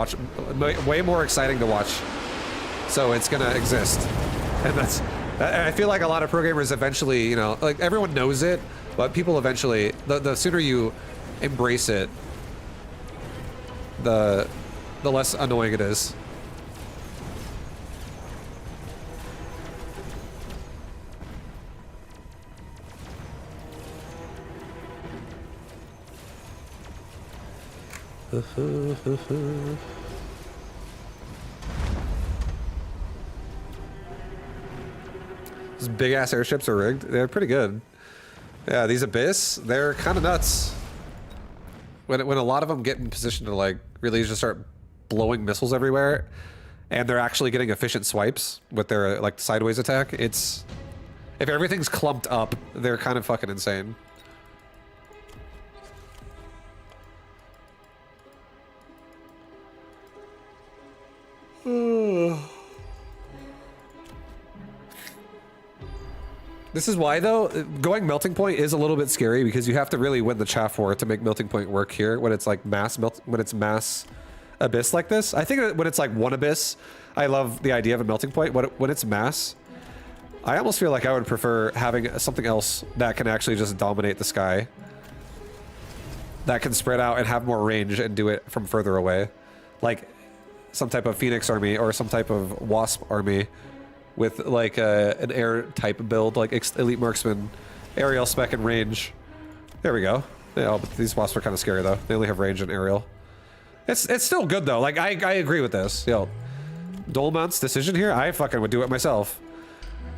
way more exciting to watch. So it's gonna exist, and I feel like a lot of pro gamers eventually, you know, like everyone knows it, but people eventually, the sooner you embrace it, the less annoying it is. These big ass airships are rigged. They're pretty good. Yeah, these Abyss, they're kind of nuts. When a lot of them get in position to like really just start blowing missiles everywhere, and they're actually getting efficient swipes with their like sideways attack, it's, if everything's clumped up, they're kind of fucking insane. This is why, though, going melting point is a little bit scary, because you have to really win the chaff war to make melting point work here when it's like when it's mass abyss like this. I think that when it's like one abyss, I love the idea of a melting point. When it's mass, I almost feel like I would prefer having something else that can actually just dominate the sky, that can spread out and have more range and do it from further away, like some type of Phoenix army or some type of Wasp army with like an air type build, like elite marksman, aerial spec and range. There we go. Yeah, but these Wasps are kind of scary though. They only have range and aerial. It's still good though. Like I agree with this. Yo, Dolmount's decision here, I fucking would do it myself.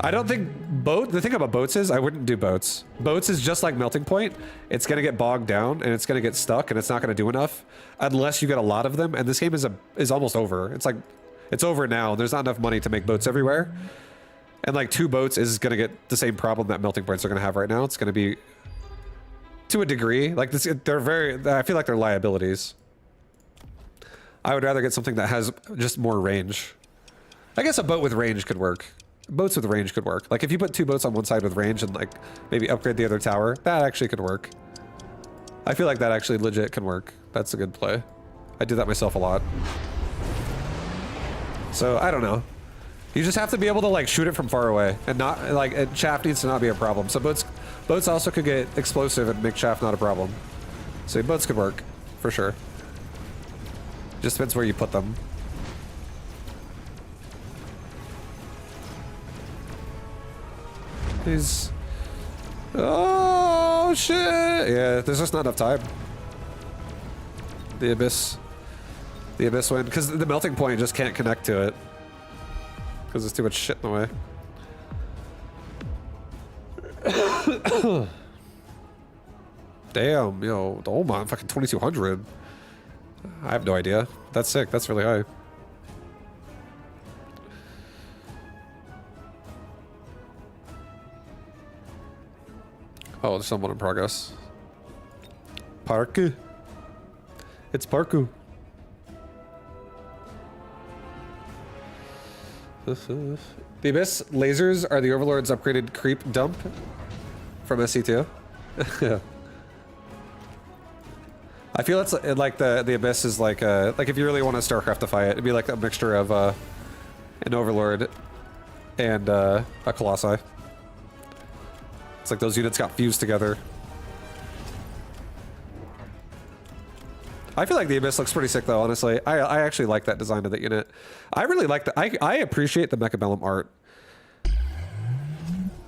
I don't think the thing about boats is I wouldn't do boats. Boats is just like melting point. It's gonna get bogged down and it's gonna get stuck and it's not gonna do enough unless you get a lot of them. And this game is almost over. It's like, it's over now. There's not enough money to make boats everywhere. And like 2 boats is gonna get the same problem that melting points are gonna have right now. It's gonna be, to a degree, like this, I feel like they're liabilities. I would rather get something that has just more range. I guess a boat with range could work. Boats with range could work. Like if you put 2 boats on one side with range and like maybe upgrade the other tower, that actually could work. I feel like that actually legit can work. That's a good play. I do that myself a lot. So I don't know. You just have to be able to like shoot it from far away and not like chaff needs to not be a problem. So boats also could get explosive and make chaff not a problem. So boats could work for sure. Just depends where you put them. These. Oh shit! Yeah, there's just not enough time. The abyss win, because the melting point just can't connect to it because there's too much shit in the way. Damn, yo, oh my, fucking 2200. I have no idea. That's sick. That's really high. Oh, there's someone in progress. Parku. It's Parku. The Abyss lasers are the Overlord's upgraded creep dump from SC2. Yeah. I feel it's like the Abyss is like if you really want to StarCraftify it, it'd be like a mixture of an Overlord and a Colossi. It's like those units got fused together. I feel like the Abyss looks pretty sick though, honestly. I actually like that design of the unit. I really like the I appreciate the Mechabellum art.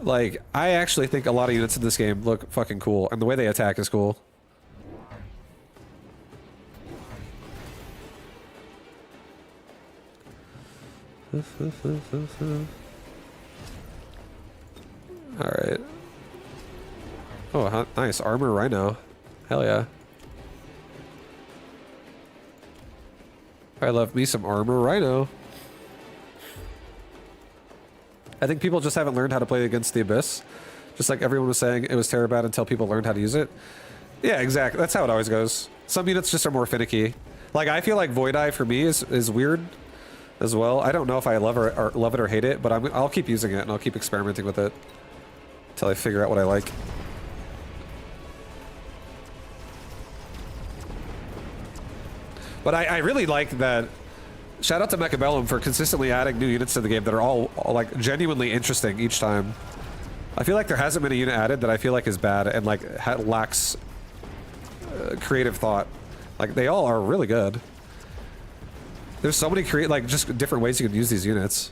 Like, I actually think a lot of units in this game look fucking cool, and the way they attack is cool. Alright. Oh, nice. Armor Rhino. Hell yeah. I love me some Armor Rhino. I think people just haven't learned how to play against the Abyss. Just like everyone was saying, it was Terrabad until people learned how to use it. Yeah, exactly. That's how it always goes. Some units just are more finicky. Like, I feel like Void Eye for me is weird as well. I don't know if I love it or hate it, but I'll keep using it and I'll keep experimenting with it until I figure out what I like. But I really like that. Shout out to Mechabellum for consistently adding new units to the game that are all like genuinely interesting each time. I feel like there hasn't been a unit added that I feel like is bad and like lacks creative thought. Like they all are really good. There's so many like just different ways you can use these units.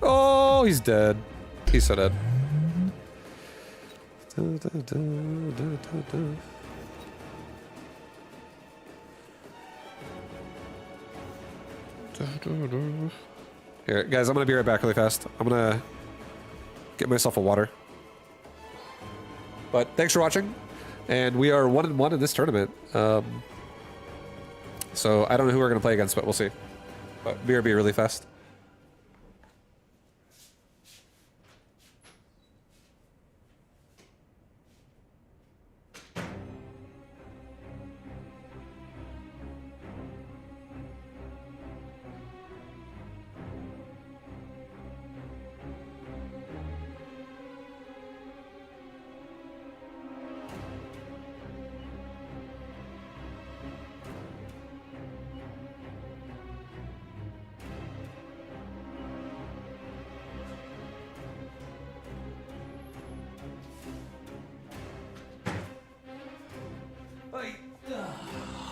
Oh, he's dead. He's so dead. Here, guys, I'm gonna be right back really fast. I'm gonna get myself a water. But thanks for watching, and we are 1-1 in this tournament. So I don't know who we're gonna play against, but we'll see. But BRB really fast.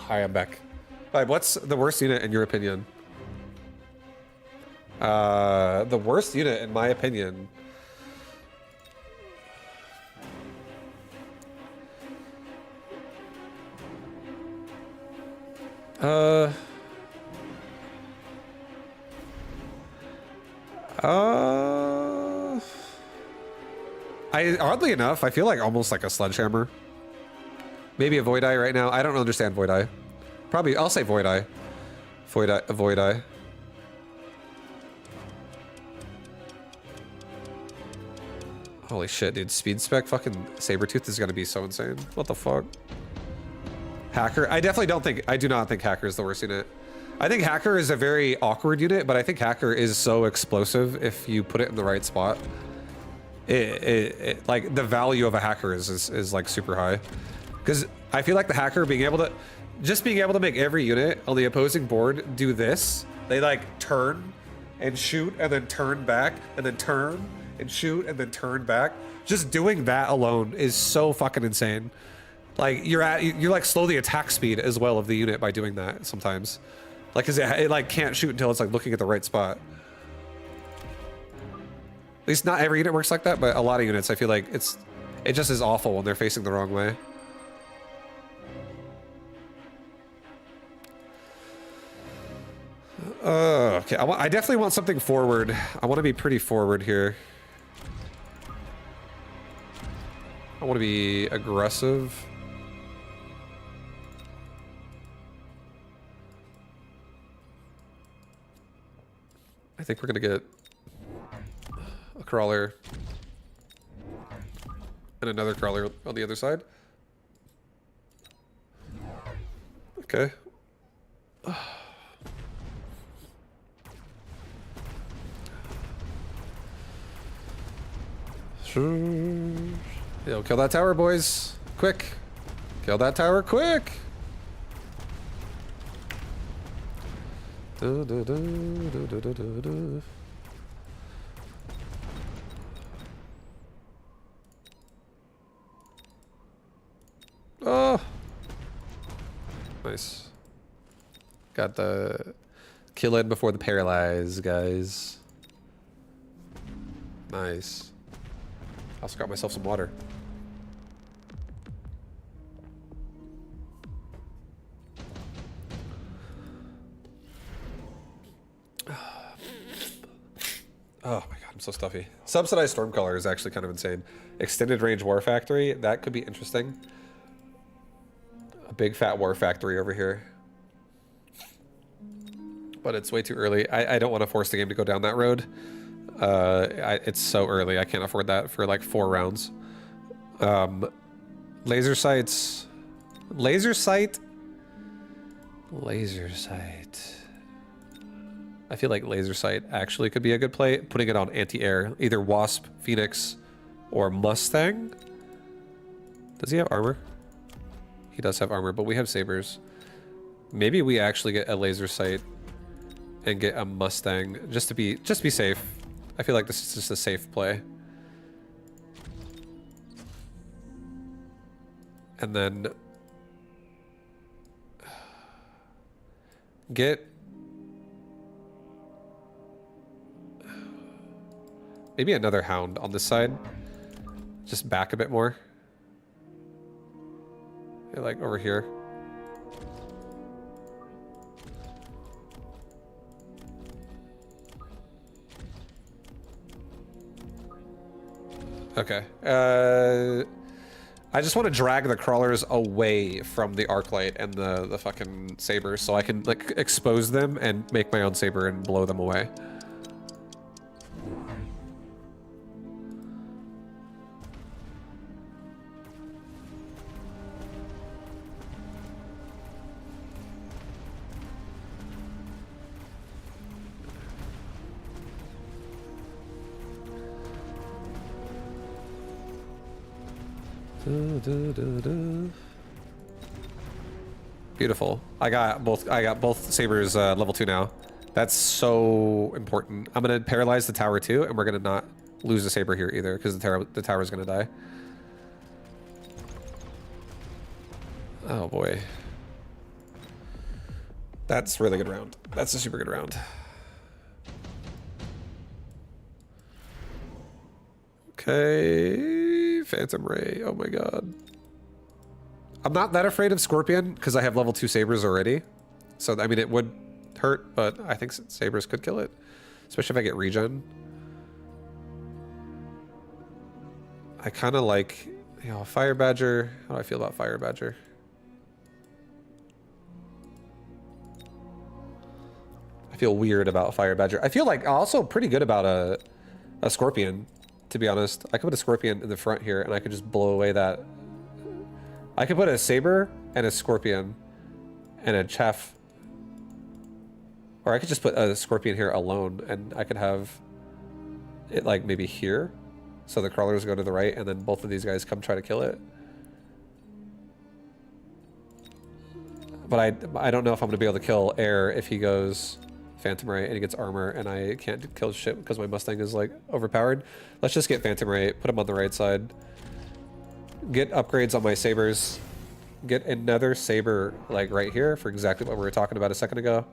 Hi, I'm back. What's the worst unit in your opinion? The worst unit in my opinion. Oddly enough, I feel like almost like a Sledgehammer. Maybe a Void Eye right now. I don't understand Void Eye. Probably, I'll say Void Eye. Void Eye. Holy shit, dude. Speed spec fucking Sabretooth is gonna be so insane. What the fuck? Hacker? I do not think Hacker is the worst unit. I think Hacker is a very awkward unit, but I think Hacker is so explosive if you put it in the right spot. Like, the value of a Hacker is like super high. Because I feel like the Hacker being able to make every unit on the opposing board do this. They like turn and shoot and then turn back and then turn and shoot and then turn back. Just doing that alone is so fucking insane. Like you're like slow the attack speed as well of the unit by doing that sometimes. Like, cause it like can't shoot until it's like looking at the right spot. At least not every unit works like that, but a lot of units I feel like it just is awful when they're facing the wrong way. Okay, I definitely want something forward. I want to be pretty forward here. I want to be aggressive. I think we're gonna get a crawler and another crawler on the other side. Okay. Yo, kill that tower, boys. Quick. Kill that tower, quick. Oh. Nice. Got the kill in before the paralyze, guys. Nice. I also got myself some water. Oh my god, I'm so stuffy. Subsidized Stormcaller is actually kind of insane. Extended range War Factory, that could be interesting. A big fat War Factory over here. But it's way too early. I don't want to force the game to go down that road. It's so early, I can't afford that for like 4 rounds. Laser sights. Laser sight? Laser sight. I feel like laser sight actually could be a good play. Putting it on anti-air. Either Wasp, Phoenix, or Mustang. Does he have armor? He does have armor, but we have sabers. Maybe we actually get a laser sight and get a Mustang just to be safe. I feel like this is just a safe play. And then get maybe another hound on this side. Just back a bit more. Yeah, like over here. Okay. I just want to drag the crawlers away from the arc light and the fucking sabers so I can like expose them and make my own saber and blow them away. Beautiful. I got both sabers level 2 now. That's so important. I'm gonna paralyze the tower too, and we're gonna not lose the saber here either, because the tower is gonna die. Oh boy. That's a really good round. That's a super good round. Okay, Phantom Ray. Oh my god. I'm not that afraid of Scorpion because I have level 2 sabers already. So I mean it would hurt, but I think sabers could kill it, especially if I get regen. I kind of like, you know, Fire Badger. How do I feel about Fire Badger? I feel weird about Fire Badger. I feel like also pretty good about a Scorpion, to be honest. I could put a Scorpion in the front here and I could just blow away that. I could put a Saber and a Scorpion and a Chaff. Or I could just put a Scorpion here alone and I could have it like maybe here. So the crawlers go to the right and then both of these guys come try to kill it. But I don't know if I'm gonna be able to kill Air if he goes Phantom Ray and he gets armor and I can't kill shit because my Mustang is like overpowered. Let's just get Phantom Ray, put him on the right side. Get upgrades on my sabers. Get another saber like right here for exactly what we were talking about a second ago.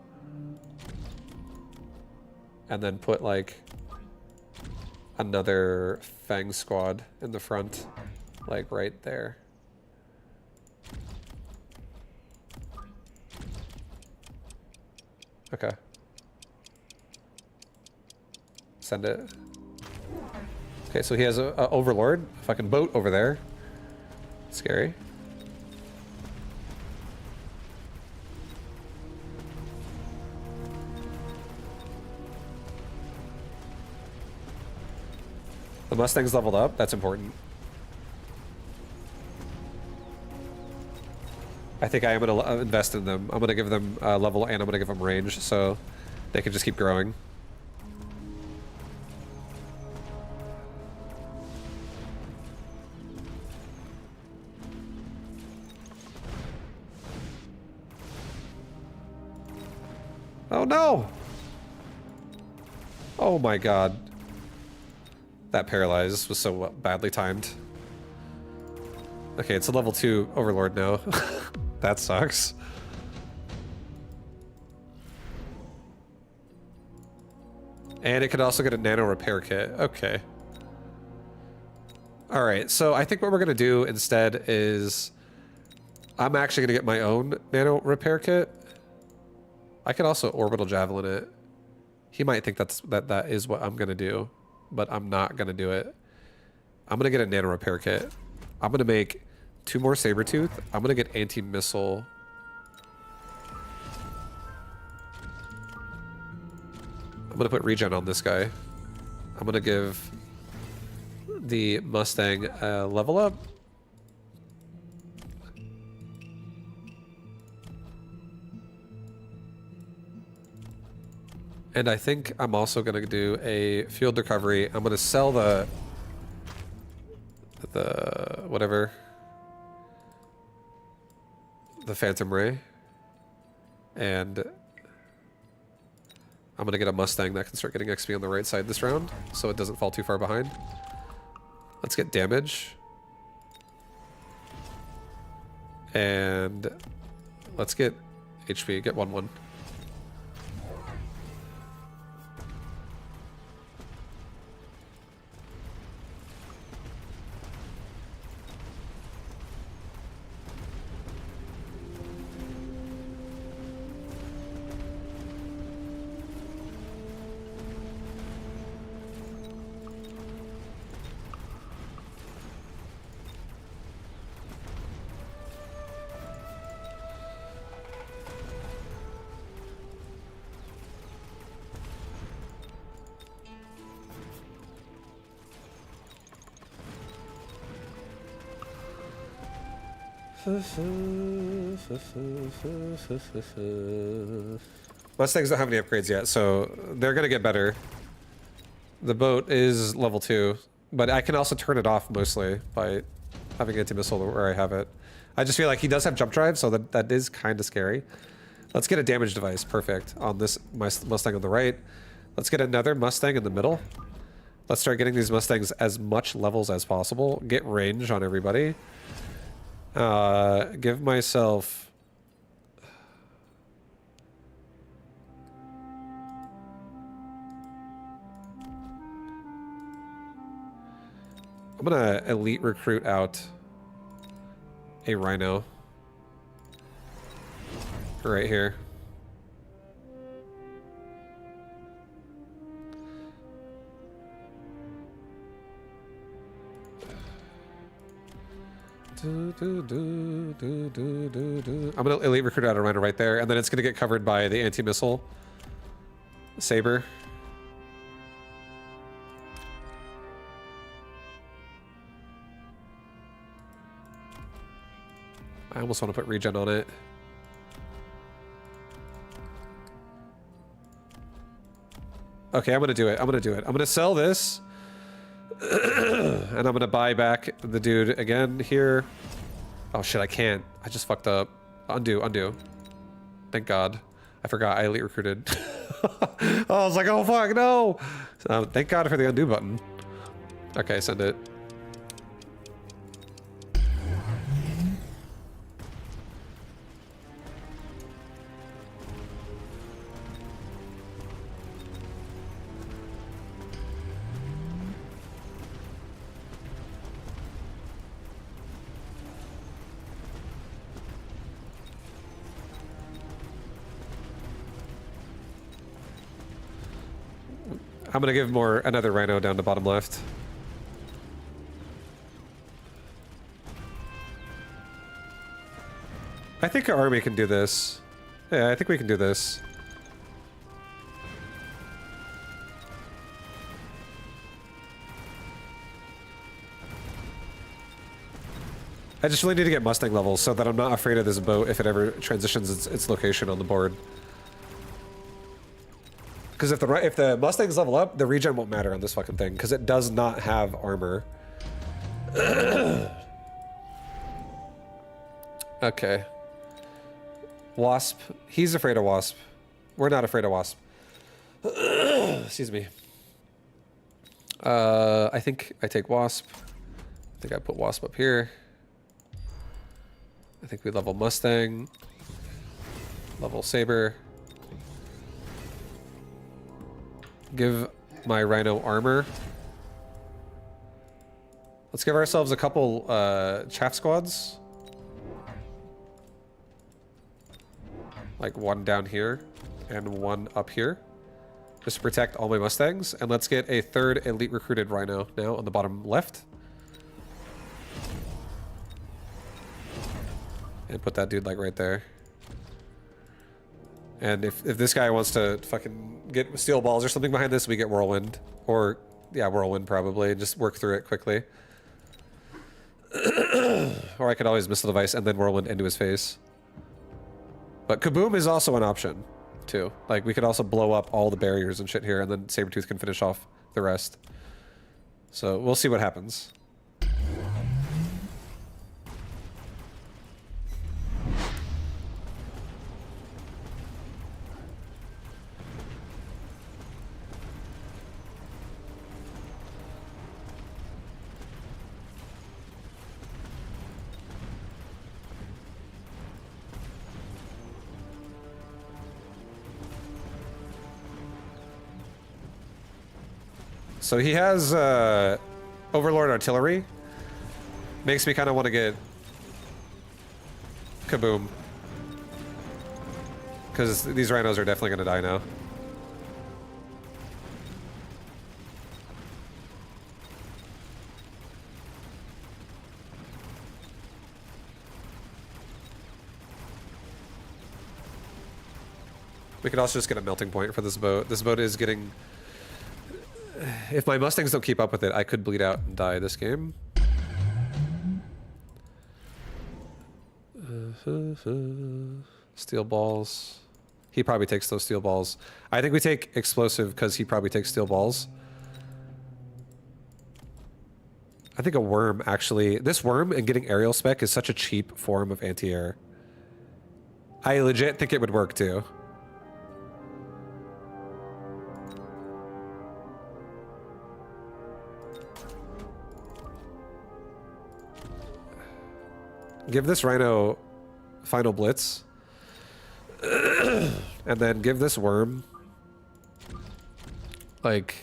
And then put like another Fang squad in the front, like right there. Okay. Send it. Okay, so he has a Overlord, a fucking boat over there. Scary. The Mustang's leveled up. That's important. I think I am going to invest in them. I'm going to give them level and I'm going to give them range so they can just keep growing. Oh no! Oh my god. That paralyze was so badly timed. Okay, it's a level 2 Overlord now. That sucks. And it could also get a nano repair kit. Okay. All right, so I think what we're gonna do instead is I'm actually gonna get my own nano repair kit. I could also orbital javelin it. He might think that is what I'm gonna do, but I'm not gonna do it. I'm gonna get a nano repair kit. I'm gonna make 2 more Sabertooth. I'm gonna get anti-missile. I'm gonna put regen on this guy. I'm gonna give the Mustang a level up. And I think I'm also gonna do a field recovery. I'm gonna sell the whatever, the Phantom Ray, and I'm gonna get a Mustang that can start getting XP on the right side this round, so it doesn't fall too far behind. Let's get damage. And let's get HP, get 1-1. Mustangs don't have any upgrades yet, so they're gonna get better. The boat is level 2, but I can also turn it off mostly by having anti-missile where I have it. I just feel like he does have jump drive, so that is kind of scary. Let's get a damage device, perfect, on this Mustang on the right. Let's get another Mustang in the middle. Let's start getting these Mustangs as much levels as possible. Get range on everybody. Give myself... I'm gonna elite recruit out a Rhino. Right here. I'm gonna elite recruit out a Rhino right there, and then it's gonna get covered by the anti-missile Saber. I almost want to put regen on it. Okay, I'm gonna do it. I'm gonna do it. I'm gonna sell this. And I'm gonna buy back the dude again here. Oh shit, I can't. I just fucked up. Undo, undo. Thank God. I forgot I elite recruited. I was like, oh fuck, no! Thank God for the undo button. Okay, send it. I'm gonna give another Rhino down to bottom left. I think our army can do this. Yeah, I think we can do this. I just really need to get Mustang levels so that I'm not afraid of this boat if it ever transitions its location on the board. Because if the Mustangs level up, the regen won't matter on this fucking thing, because it does not have armor. Okay. Wasp. He's afraid of Wasp. We're not afraid of Wasp. Excuse me. I think I take Wasp. I think I put Wasp up here. I think we level Mustang. Level Saber. Give my Rhino armor. Let's give ourselves a couple chaff squads. Like one down here and one up here. Just to protect all my Mustangs. And let's get a third elite recruited rhino now on the bottom left. And put that dude like right there. And if this guy wants to fucking get steel balls or something behind this, we get whirlwind. Or, yeah, whirlwind probably. And just work through it quickly. Or I could always missile device and then whirlwind into his face. But kaboom is also an option, too. Like, we could also blow up all the barriers and shit here, and then Sabretooth can finish off the rest. So, we'll see what happens. So he has Overlord Artillery. Makes me kind of want to get kaboom. Because these rhinos are definitely going to die now. We could also just get a melting point for this boat. This boat is getting... If my Mustangs don't keep up with it, I could bleed out and die this game. Steel balls. He probably takes those steel balls. I think we take explosive because he probably takes steel balls. I think a worm actually... This worm and getting aerial spec is such a cheap form of anti-air. I legit think it would work too. Give this rhino final blitz. And then give this worm like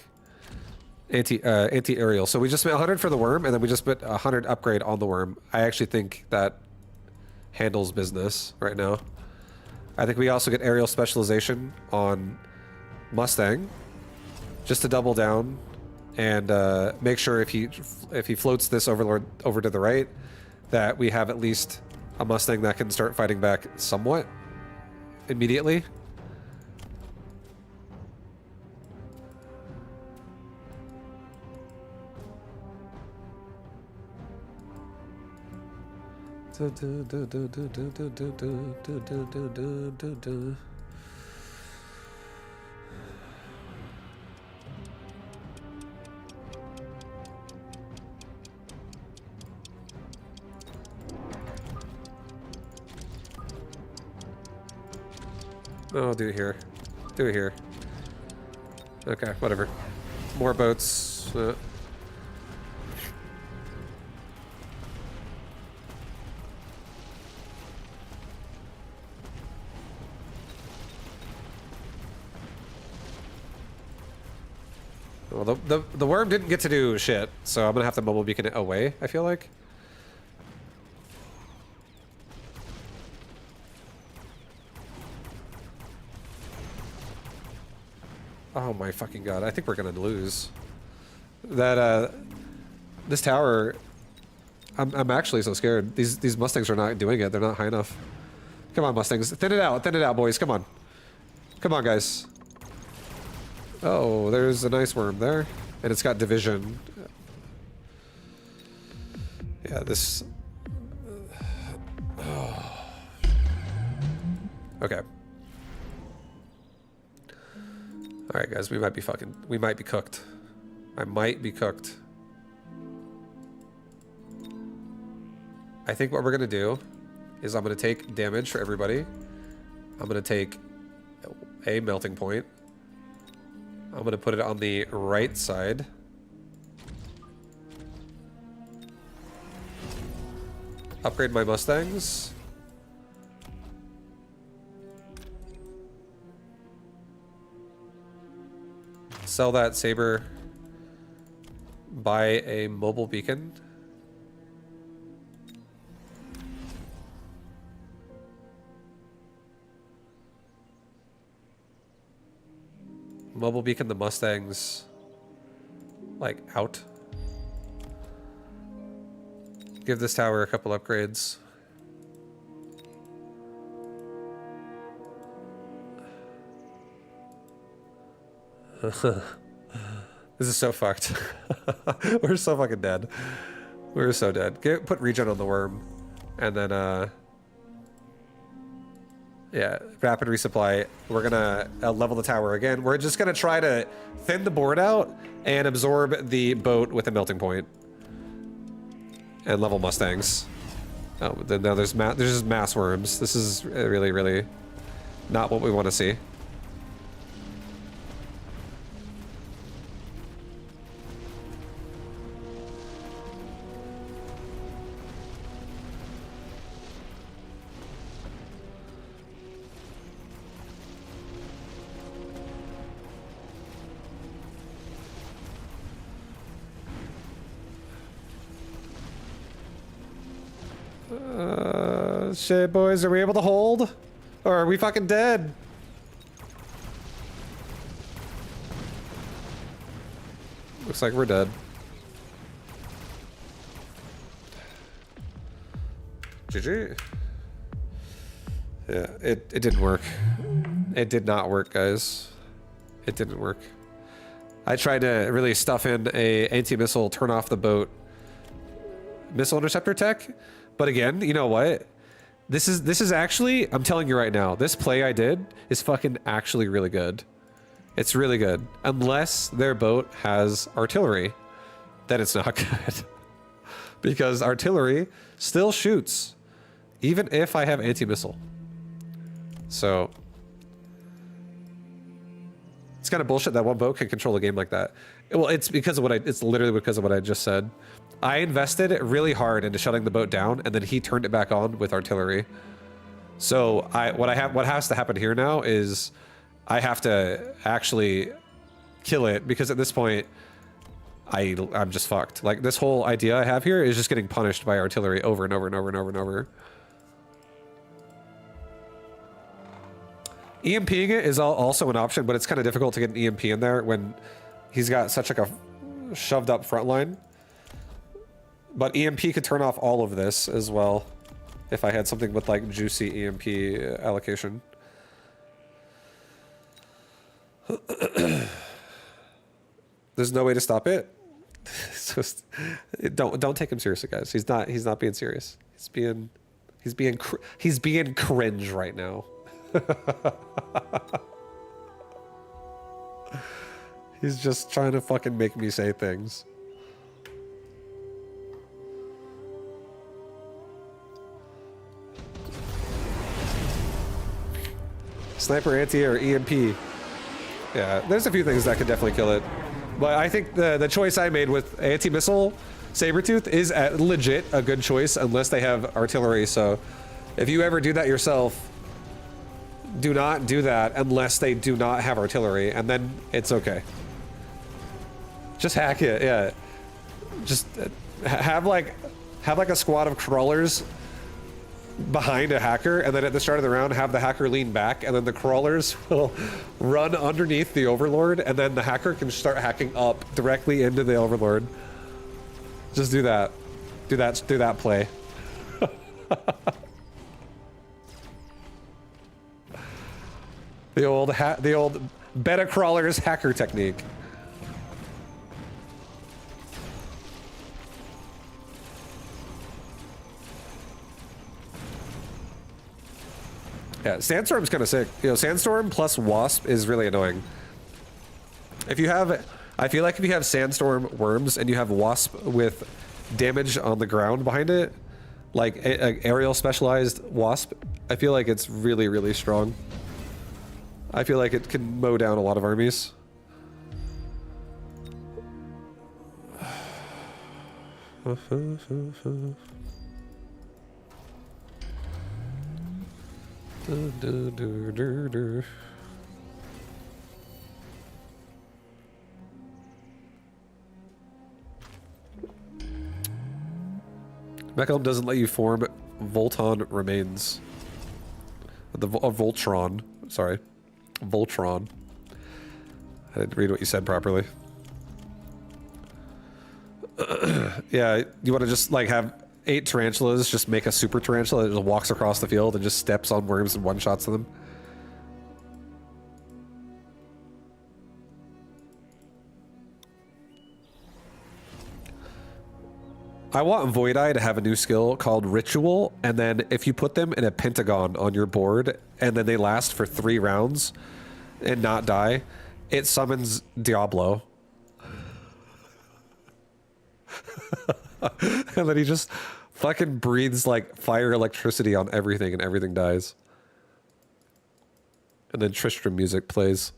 anti-aerial. So we just spent 100 for the worm and then we just put 100 upgrade on the worm. I actually think that handles business right now. I think we also get aerial specialization on Mustang just to double down and make sure if he floats this Overlord over to the right, that we have at least a Mustang that can start fighting back somewhat immediately. Oh, do it here. Do it here. Okay, whatever. More boats. Well, the worm didn't get to do shit, so I'm gonna have to mobile beacon it away, I feel like. Oh my fucking god, I think we're gonna lose. That, this tower... I'm actually so scared. These Mustangs are not doing it, they're not high enough. Come on, Mustangs. Thin it out, boys, come on. Come on, guys. Oh, there's a nice worm there. And it's got division. Yeah, this... Oh. Okay. Alright guys, we might be cooked. I might be cooked. I think what we're gonna do is I'm gonna take damage for everybody. I'm gonna take a melting point. I'm gonna put it on the right side. Upgrade my Mustangs. Sell that saber. Buy a mobile beacon. mobile beacon the Mustangs like out. Give this tower a couple upgrades. This is so fucked. We're so fucking dead. We're so dead. Put regen on the worm. And then, yeah, rapid resupply. We're gonna level the tower again. We're just gonna try to thin the board out and absorb the boat with a melting point. And level Mustangs. Oh, then now there's just mass worms. This is really, really not what we want to see. Shit, boys, are we able to hold? Or are we fucking dead? Looks like we're dead. GG. Yeah, it didn't work. It did not work, guys. It didn't work. I tried to really stuff in a anti-missile, turn off the boat missile interceptor tech, but again, you know what? This is actually, I'm telling you right now, this play I did is fucking actually really good. It's really good. Unless their boat has artillery, then it's not good. Because artillery still shoots, even if I have anti-missile. So it's kind of bullshit that one boat can control a game like that. Well, it's because of it's literally because of what I just said. I invested really hard into shutting the boat down, and then he turned it back on with artillery. So what has to happen here now is I have to actually kill it, because at this point I'm just fucked. Like, this whole idea I have here is just getting punished by artillery over and over and over and over and over. EMPing it is also an option, but it's kind of difficult to get an EMP in there when he's got such like a shoved up front line. But EMP could turn off all of this as well if I had something with like juicy EMP allocation. There's no way to stop it. It's just, don't take him seriously, guys. He's not being serious. He's being cringe right now. He's just trying to fucking make me say things. Sniper, anti, or EMP. Yeah, there's a few things that could definitely kill it. But I think the choice I made with anti-missile Sabretooth is legit a good choice, unless they have artillery. So if you ever do that yourself, do not do that unless they do not have artillery, and then it's okay. Just hack it, yeah. Just have like a squad of crawlers behind a hacker, and then at the start of the round have the hacker lean back, and then the crawlers will run underneath the overlord, and then the hacker can start hacking up directly into the overlord. Just do that. Do that play. The old beta crawlers hacker technique. Yeah, Sandstorm's kind of sick. You know, Sandstorm plus Wasp is really annoying. If you have, I feel like if you have Sandstorm worms and you have Wasp with damage on the ground behind it, like aerial specialized Wasp, I feel like it's really, really strong. I feel like it can mow down a lot of armies. Mechalum doesn't let you form Volton remains. Voltron, sorry. Voltron. I didn't read what you said properly. Yeah, you want to just like have 8 tarantulas, just make a super tarantula that just walks across the field and just steps on worms and one-shots them. I want Void Eye to have a new skill called Ritual, and then if you put them in a pentagon on your board, and then they last for 3 rounds and not die, it summons Diablo. And then he just fucking breathes like fire electricity on everything and everything dies. And then Tristram music plays.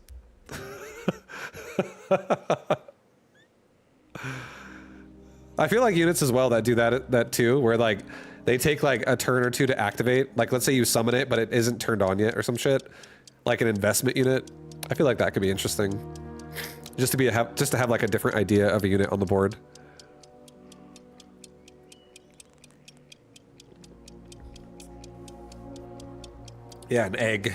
I feel like units as well that do that too, where like they take like a turn or 2 to activate. Like let's say you summon it, but it isn't turned on yet or some shit. Like an investment unit. I feel like that could be interesting. Just to have like a different idea of a unit on the board. Yeah, an egg.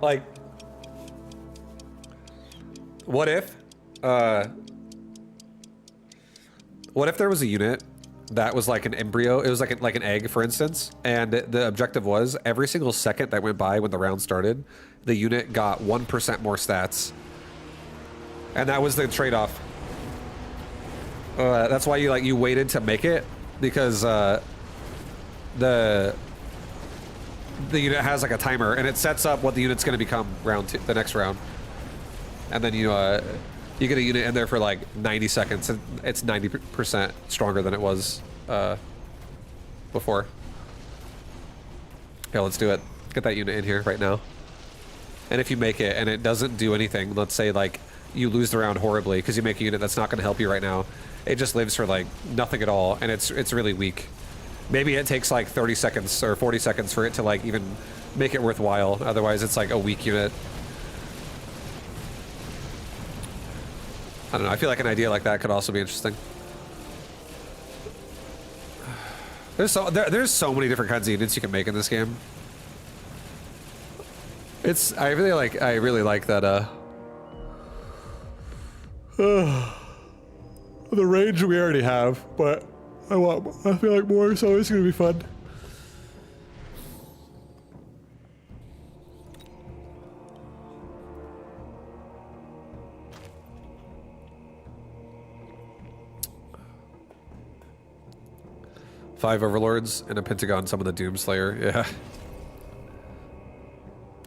Like, what if there was a unit that was like an embryo? It was like an egg, for instance, and the objective was every single second that went by when the round started, the unit got 1% more stats, and that was the trade-off. That's why you waited to make it, because the unit has like a timer and it sets up what the unit's going to become the next round, and then you get a unit in there for like 90 seconds and it's 90% stronger than it was before. Yeah, let's do it. Get that unit in here right now. And if you make it and it doesn't do anything, let's say like you lose the round horribly because you make a unit that's not going to help you right now, it just lives for like nothing at all, and it's really weak. Maybe it takes like 30 seconds or 40 seconds for it to like even make it worthwhile. Otherwise, it's like a weak unit. I don't know. I feel like an idea like that could also be interesting. There's so many different kinds of units you can make in this game. I really like that. The range we already have, but I feel like more, so it's gonna be fun. Five overlords and a pentagon, some of the Doomslayer. Yeah.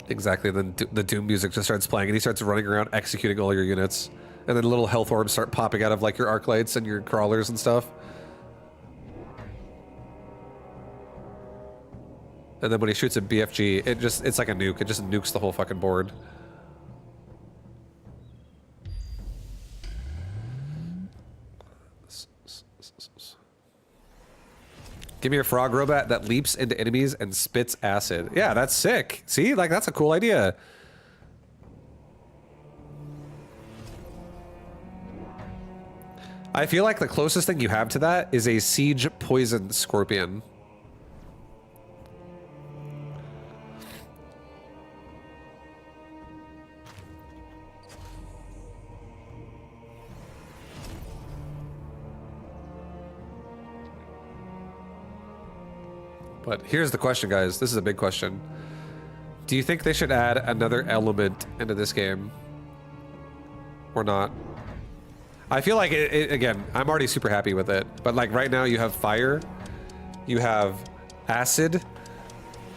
Exactly. Then the Doom music just starts playing, and he starts running around executing all your units. And then little health orbs start popping out of like your arc lights and your crawlers and stuff. And then when he shoots a BFG, it's like a nuke. It just nukes the whole fucking board. Give me a frog robot that leaps into enemies and spits acid. Yeah, that's sick. See? Like, that's a cool idea. I feel like the closest thing you have to that is a siege poison scorpion. But here's the question, guys. This is a big question. Do you think they should add another element into this game? Or not? I feel like, again, I'm already super happy with it. But like right now you have fire, you have acid,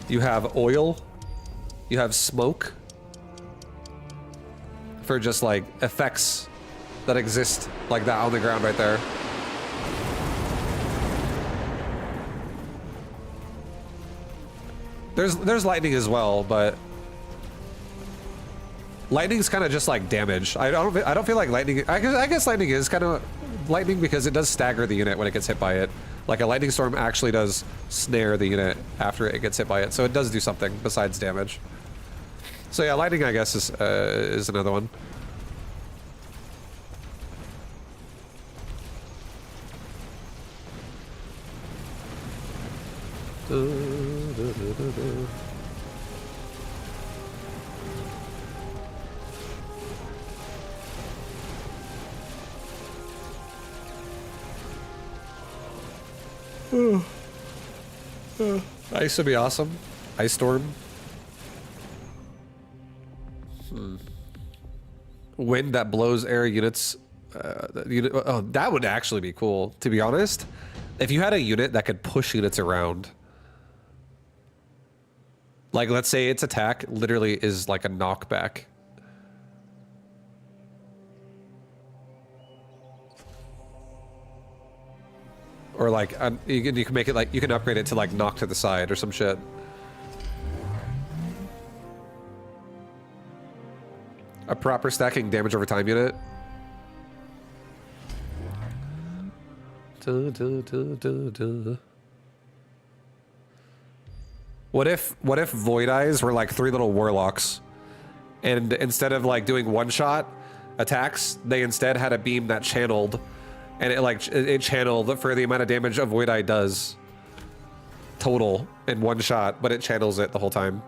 you have oil, you have smoke. For just like effects that exist like that on the ground right there. There's lightning as well, but lightning's kind of just like damage. I don't feel like lightning. I guess lightning is kind of lightning because it does stagger the unit when it gets hit by it. Like a lightning storm actually does snare the unit after it gets hit by it, so it does do something besides damage. So yeah, lightning I guess is another one. Ice would be awesome. Ice storm. Wind that blows air units. Oh, that would actually be cool, to be honest. If you had a unit that could push units around. Like, let's say its attack literally is like a knockback. Or like, you can make it like, you can upgrade it to like knock to the side or some shit. A proper stacking damage over time unit. What if Void Eyes were like 3 little warlocks, and instead of like doing one-shot attacks, they instead had a beam that channeled, and it channeled for the amount of damage a Void Eye does total in one shot, but it channels it the whole time.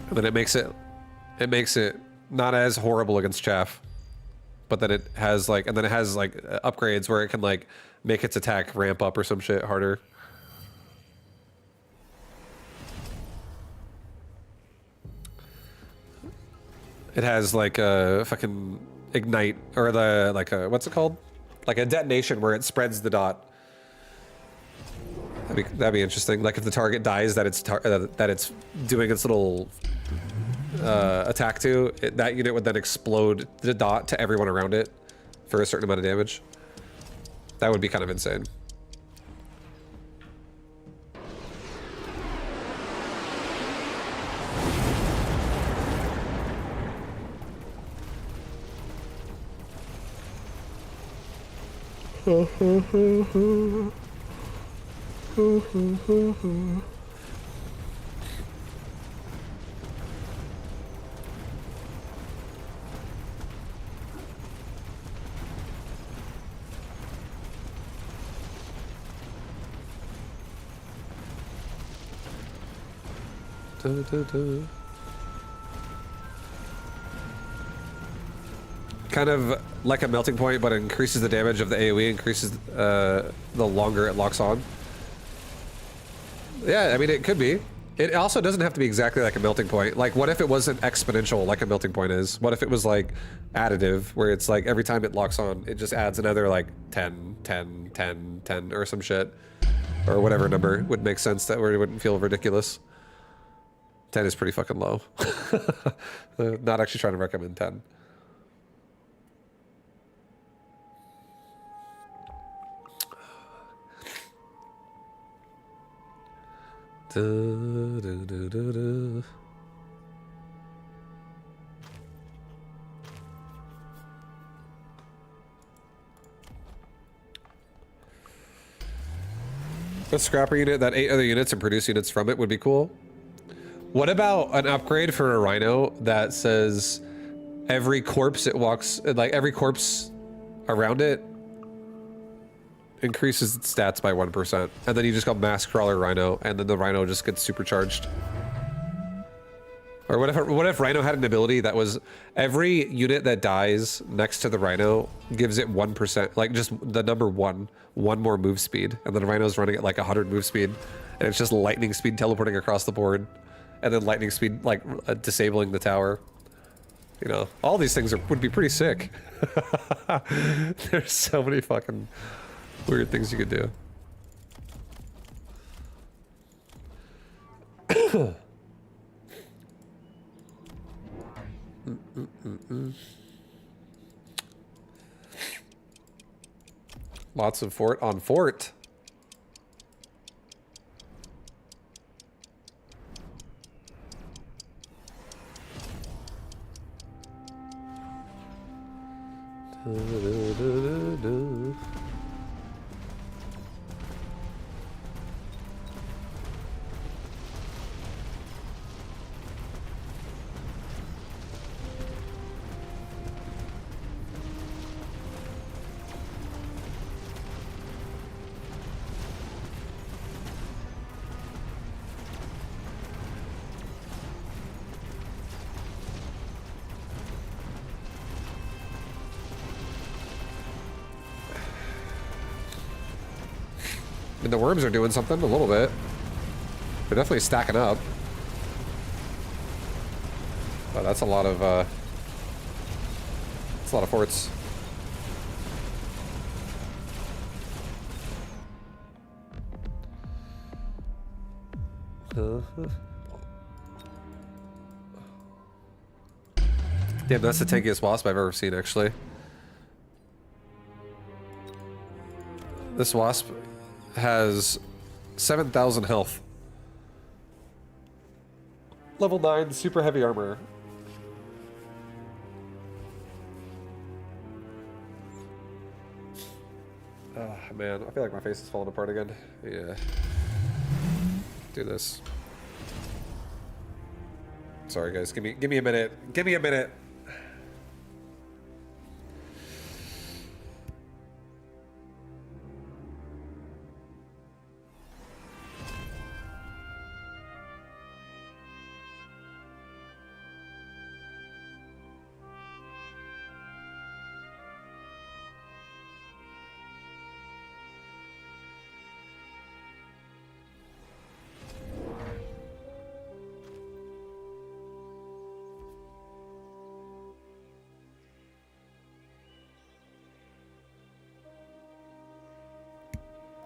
And then it makes it not as horrible against chaff, but then it has like, and then it has like upgrades where it can like make its attack ramp up or some shit harder. It has like a fucking ignite, or the like a, what's it called? Like a detonation where it spreads the dot. That'd be interesting. Like if the target dies, that it's doing its little attack to, that unit would then explode the dot to everyone around it for a certain amount of damage. That would be kind of insane. Kind of like a melting point, but it increases the damage of the AoE, increases the longer it locks on. Yeah, I mean, it could be. It also doesn't have to be exactly like a melting point. Like, what if it wasn't exponential like a melting point is? What if it was like additive, where it's like every time it locks on, it just adds another like 10, 10, 10, 10, or some shit. Or whatever number would make sense, that where it wouldn't feel ridiculous. 10 is pretty fucking low. Not actually trying to recommend 10. A scrapper unit that 8 other units and produce units from it would be cool. What about an upgrade for a Rhino that says every corpse it walks, like every corpse around it increases its stats by 1%, and then you just go Mass Crawler Rhino, and then the Rhino just gets supercharged. Or what if Rhino had an ability that was every unit that dies next to the Rhino gives it 1%, like just the number one more move speed, and then the Rhino's running at like 100 move speed, and it's just lightning speed teleporting across the board, and then lightning speed like disabling the tower. You know, all these things would be pretty sick. There's so many fucking weird things you could do. Lots of fort on fort. mean, the worms are doing something a little bit. They're definitely stacking up. Oh, that's a lot of forts. Damn, that's the tankiest wasp I've ever seen, actually. This wasp has 7,000 health. Level 9, super heavy armor. Oh, man, I feel like my face is falling apart again. Yeah. Do this. Sorry, guys. Give me a minute. Give me a minute.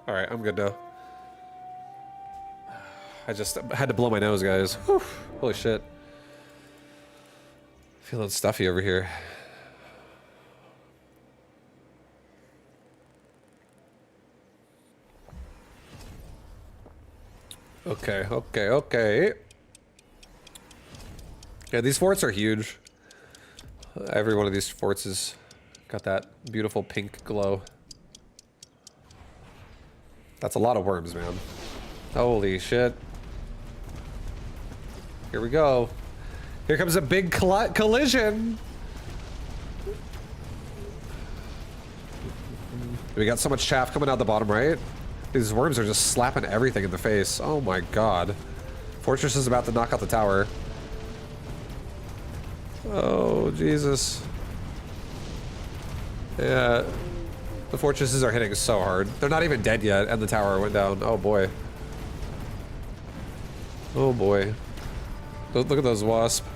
All right, I'm good now. I just had to blow my nose, guys. Whew. Holy shit. Feeling stuffy over here. Okay, okay, okay. Yeah, these forts are huge. Every one of these forts has got that beautiful pink glow. That's a lot of worms, man. Holy shit. Here we go. Here comes a big collision. We got so much chaff coming out the bottom right. These worms are just slapping everything in the face. Oh my god. Fortress is about to knock out the tower. Oh, Jesus. Yeah. The fortresses are hitting so hard. They're not even dead yet, and the tower went down. Oh boy. Oh boy. Look at those wasps.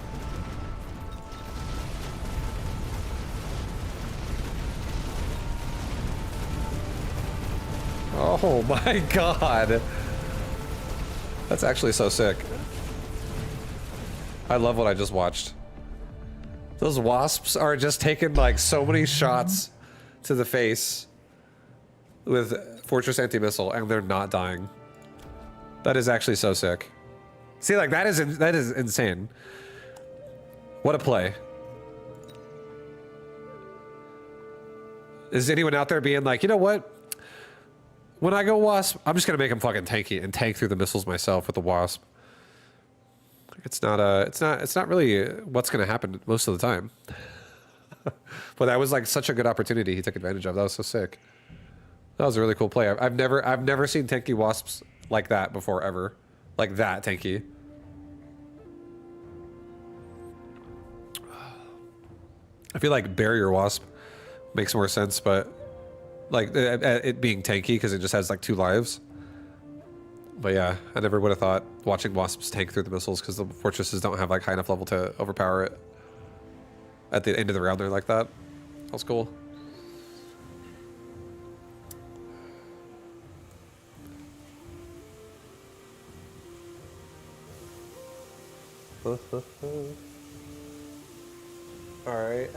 Oh my god. That's actually so sick. I love what I just watched. Those wasps are just taking like so many shots to the face with Fortress anti-missile, and they're not dying. That is actually so sick. See, like that is insane. What a play. Is anyone out there being like, you know what? When I go wasp, I'm just gonna make him fucking tanky and tank through the missiles myself with the wasp. It's not really what's gonna happen most of the time. But that was like such a good opportunity he took advantage of. That was so sick. That was a really cool play. I've never seen tanky wasps like that before, ever. Like that tanky. I feel like barrier wasp makes more sense, but like it being tanky because it just has like 2 lives. But yeah, I never would have thought watching wasps tank through the missiles because the fortresses don't have like high enough level to overpower it at the end of the round there like that. That was cool. All right.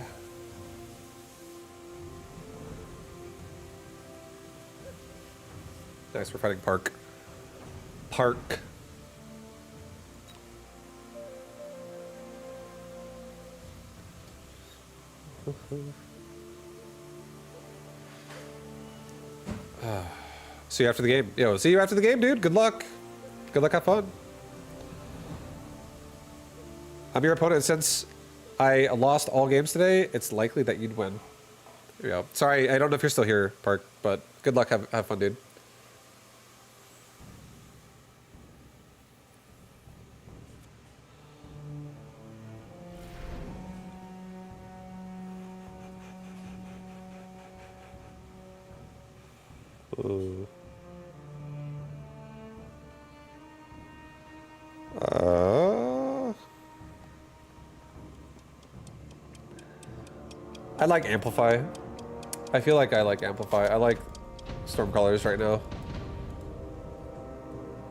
Nice, we're fighting Park. Park. See you after the game. Yo, see you after the game, dude. Good luck. Good luck, have fun. I'm your opponent. Since I lost all games today, it's likely that you'd win. There you go. Sorry, I don't know if you're still here, Park, but good luck. Have fun, dude. I like Amplify. I feel like I like Amplify. I like Stormcallers right now.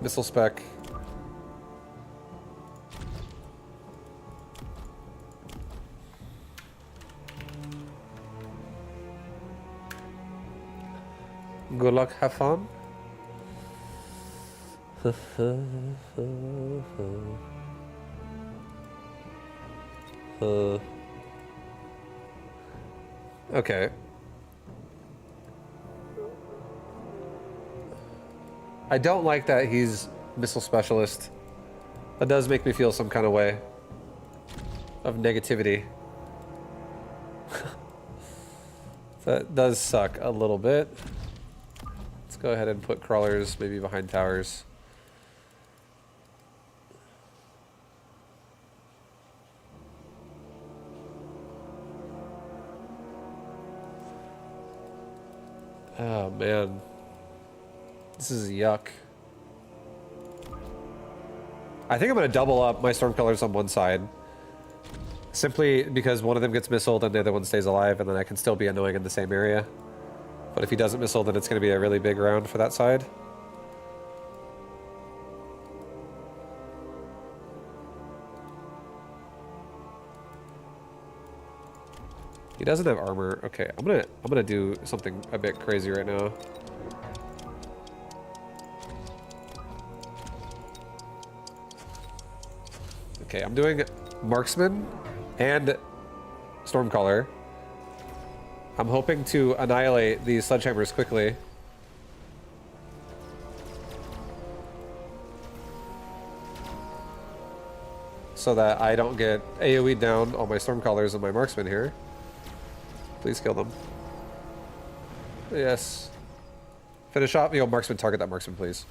Missile Spec. Good luck, have fun. Okay. I don't like that he's missile specialist. That does make me feel some kind of way of negativity. That does suck a little bit. Let's go ahead and put crawlers maybe behind towers. Oh man. This is yuck. I think I'm going to double up my Stormcallers on one side. Simply because one of them gets missiled and the other one stays alive, and then I can still be annoying in the same area. But if he doesn't missile, then it's going to be a really big round for that side. He doesn't have armor. Okay, I'm gonna do something a bit crazy right now. Okay, I'm doing Marksman and Stormcaller. I'm hoping to annihilate these sledgehammers quickly. So that I don't get AoE down on my Stormcallers and my Marksman here. Please kill them. Yes. Finish off. Yo, Marksman, target that Marksman, please.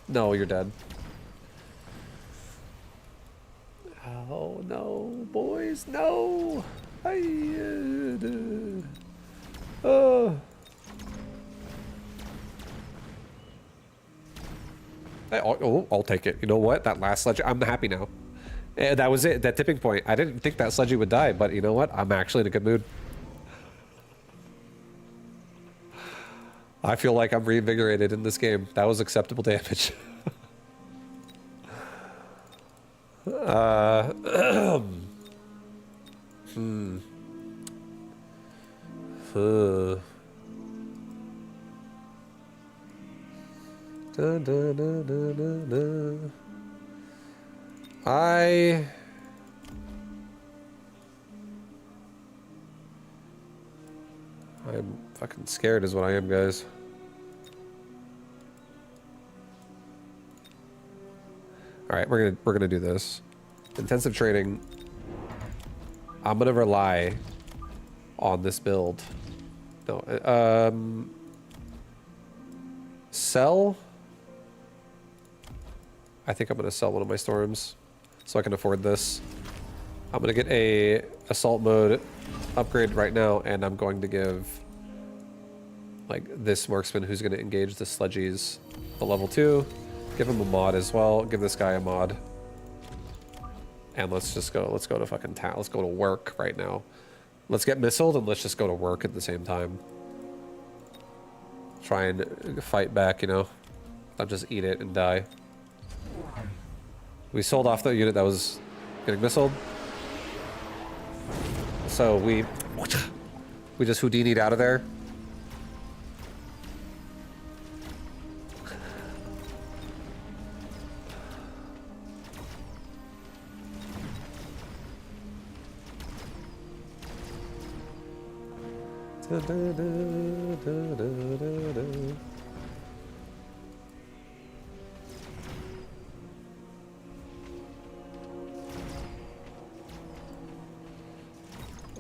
No, you're dead. Oh, no, boys, no. Oh. I'll take it. You know what? That last sledge, I'm happy now. And that was it, that tipping point. I didn't think that sledgy would die, but you know what? I'm actually in a good mood. I feel like I'm reinvigorated in this game. That was acceptable damage. I'm fucking scared is what I am, guys. All right, we're gonna do this. Intensive training. I'm gonna rely on this build. No, sell. I think I'm gonna sell one of my storms so I can afford this. I'm gonna get a assault mode upgrade right now, and I'm going to give like this marksman who's gonna engage the sledgies the level 2. Give him a mod as well. Give this guy a mod. And let's just go. Let's go to fucking town. Let's go to work right now. Let's get missiled and let's just go to work at the same time. Try and fight back, you know. Not just eat it and die. We sold off the unit that was getting missiled. So we just Houdini'd out of there.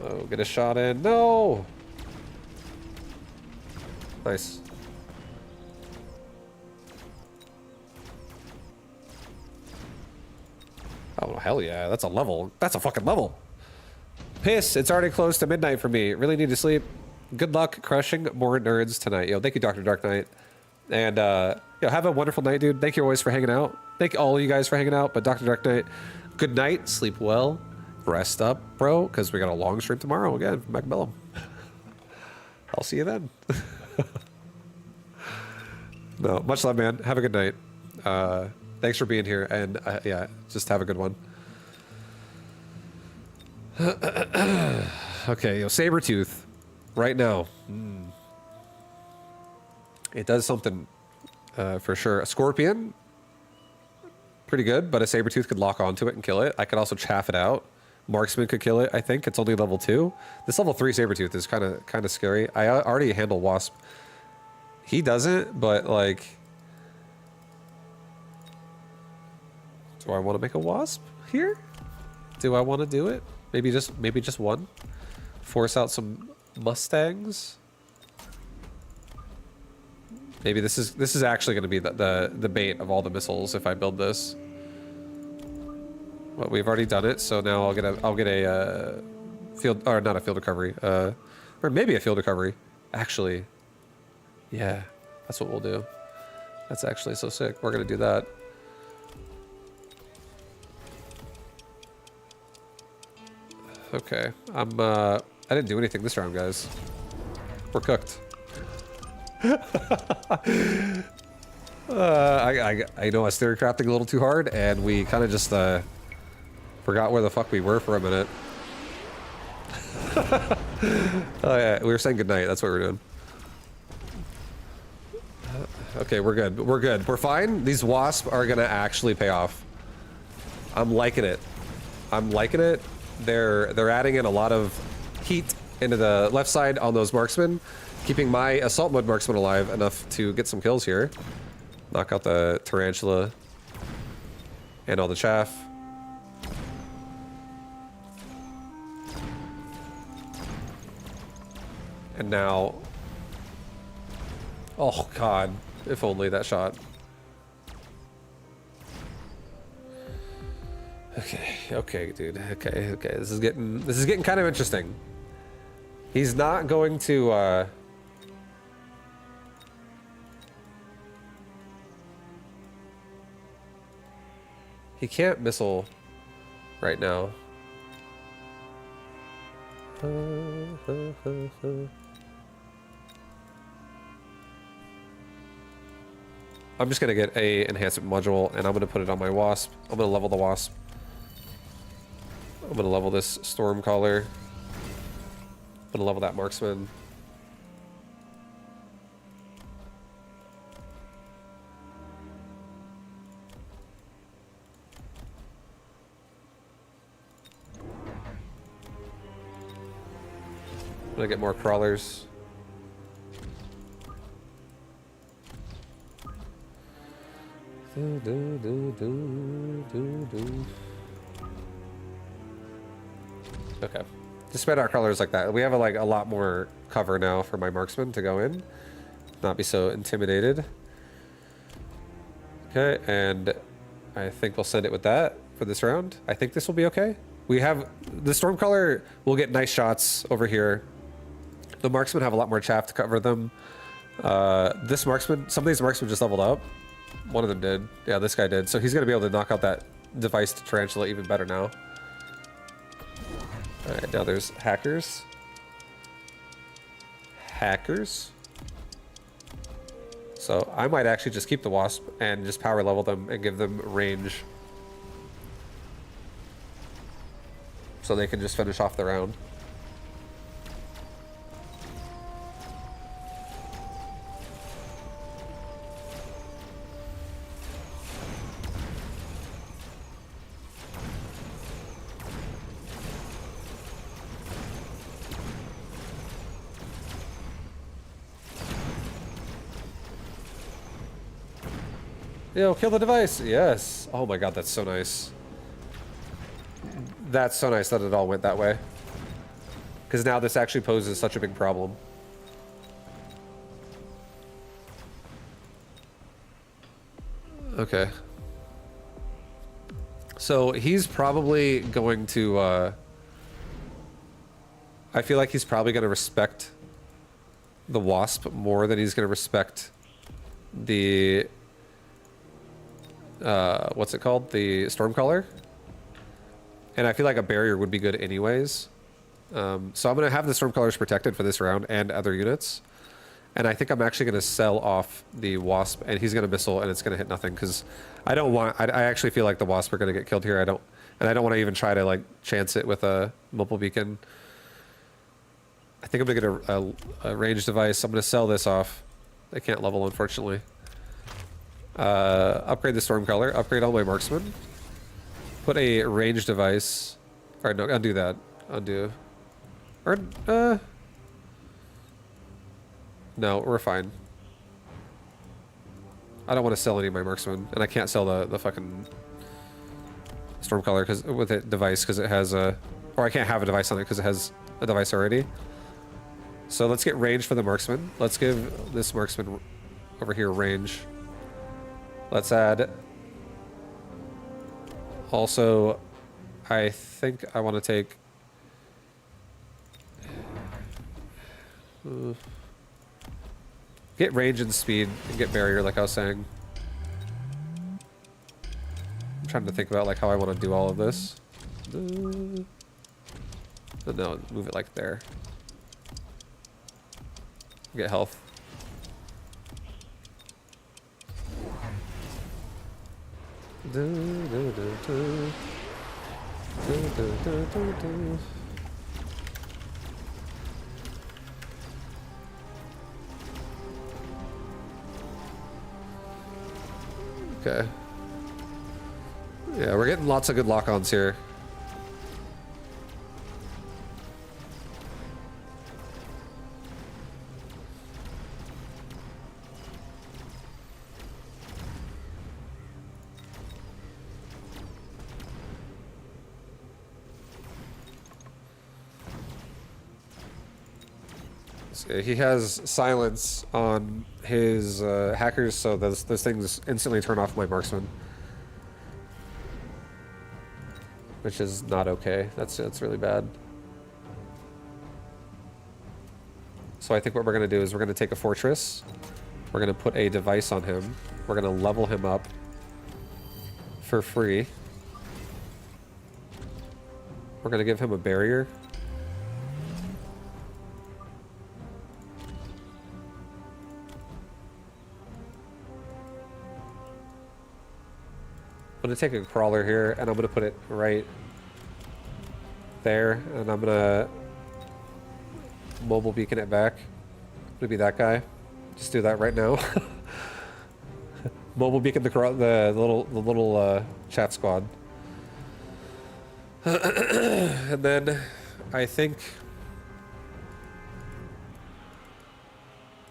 Oh, get a shot in. No! Nice. Oh, hell yeah. That's a level. That's a fucking level. Piss. It's already close to midnight for me. Really need to sleep. Good luck crushing more nerds tonight. Yo, thank you, Dr. Dark Knight. And, yo, have a wonderful night, dude. Thank you always for hanging out. Thank all of you guys for hanging out. But Dr. Dark Knight, good night. Sleep well. rest up, bro, because we got a long stream tomorrow again from Macbellum. I'll see you then. No, much love, man. Have a good night. Thanks for being here, and yeah, just have a good one. Okay, yo, Sabretooth, right now. It does something for sure. A Scorpion, pretty good, but a Sabretooth could lock onto it and kill it. I could also chaff it out. Marksman could kill it, I think. It's only level 2. This level 3 Sabretooth is kind of scary. I already handle Wasp. He doesn't, but like... Do I want to make a Wasp here? Do I want to do it? Maybe just one? Force out some Mustangs? Maybe this is actually going to be the bait of all the missiles if I build this. Well, we've already done it, so now I'll get a field, or not a field recovery, or maybe a field recovery. Actually, yeah, that's what we'll do. That's actually so sick. We're gonna do that. Okay, I didn't do anything this round, guys. We're cooked. I know I was theory crafting a little too hard, and we kind of just forgot where the fuck we were for a minute. Oh yeah, we were saying goodnight. That's what we're doing. Okay, we're good. We're good. We're fine. These wasps are gonna actually pay off. I'm liking it. I'm liking it. They're adding in a lot of heat into the left side on those marksmen, keeping my assault mode marksman alive enough to get some kills here. Knock out the tarantula and all the chaff. And now, oh god, if only that shot. Okay, dude. Okay. This is getting kind of interesting. He's not going to he can't missile right now. I'm just gonna get a enhancement module and I'm gonna put it on my wasp. I'm gonna level the wasp. I'm gonna level this storm caller. I'm gonna level that marksman. I'm gonna get more crawlers. Okay. Just spread our crawlers like that. We have a lot more cover now for my marksman to go in. Not be so intimidated. Okay, and I think we'll send it with that for this round. I think this will be okay. We have the Stormcaller will get nice shots over here. The marksmen have a lot more chaff to cover them. This marksman, some of these marksmen just leveled up. One of them did. Yeah, this guy did. So he's gonna be able to knock out that device tarantula even better now. All right, now there's hackers. So I might actually just keep the wasp and just power level them and give them range. So they can just finish off the round. Yo, kill the device! Yes! Oh my god, that's so nice. That's so nice that it all went that way. Because now this actually poses such a big problem. Okay. So he's probably going to, I feel like he's probably going to respect the wasp more than he's going to respect the... what's it called? The Stormcaller. And I feel like a barrier would be good anyways. So I'm going to have the Stormcallers protected for this round and other units. And I think I'm actually going to sell off the Wasp, and he's going to missile, and it's going to hit nothing, because I don't want... I actually feel like the Wasp are going to get killed here. And I don't want to even try to, like, chance it with a mobile beacon. I think I'm going to get a range device. I'm going to sell this off. I can't level, unfortunately. Upgrade the Stormcaller. Upgrade all my marksmen. Put a range device... Or no, undo that. Undo... Or, no, we're fine. I don't want to sell any of my marksmen, and I can't sell the fucking Stormcaller because with it device because it has a, or I can't have a device on it because it has a device already. So let's get range for the marksman. Let's give this marksman over here range. Let's add. Also, I think I want to take. Get range and speed and get barrier like I was saying. I'm trying to think about like how I want to do all of this. No, move it like there. Get health. Okay. Yeah, we're getting lots of good lock-ons here. So he has silence on his hackers, so those things instantly turn off my marksman. Which is not okay. That's really bad. So I think what we're going to do is we're going to take a fortress. We're going to put a device on him. We're going to level him up for free. We're going to give him a barrier. I'm going to take a crawler here, and I'm going to put it right there, and I'm going to mobile beacon it back. I'm going to be that guy. Just do that right now. Mobile beacon the little chat squad. And then I think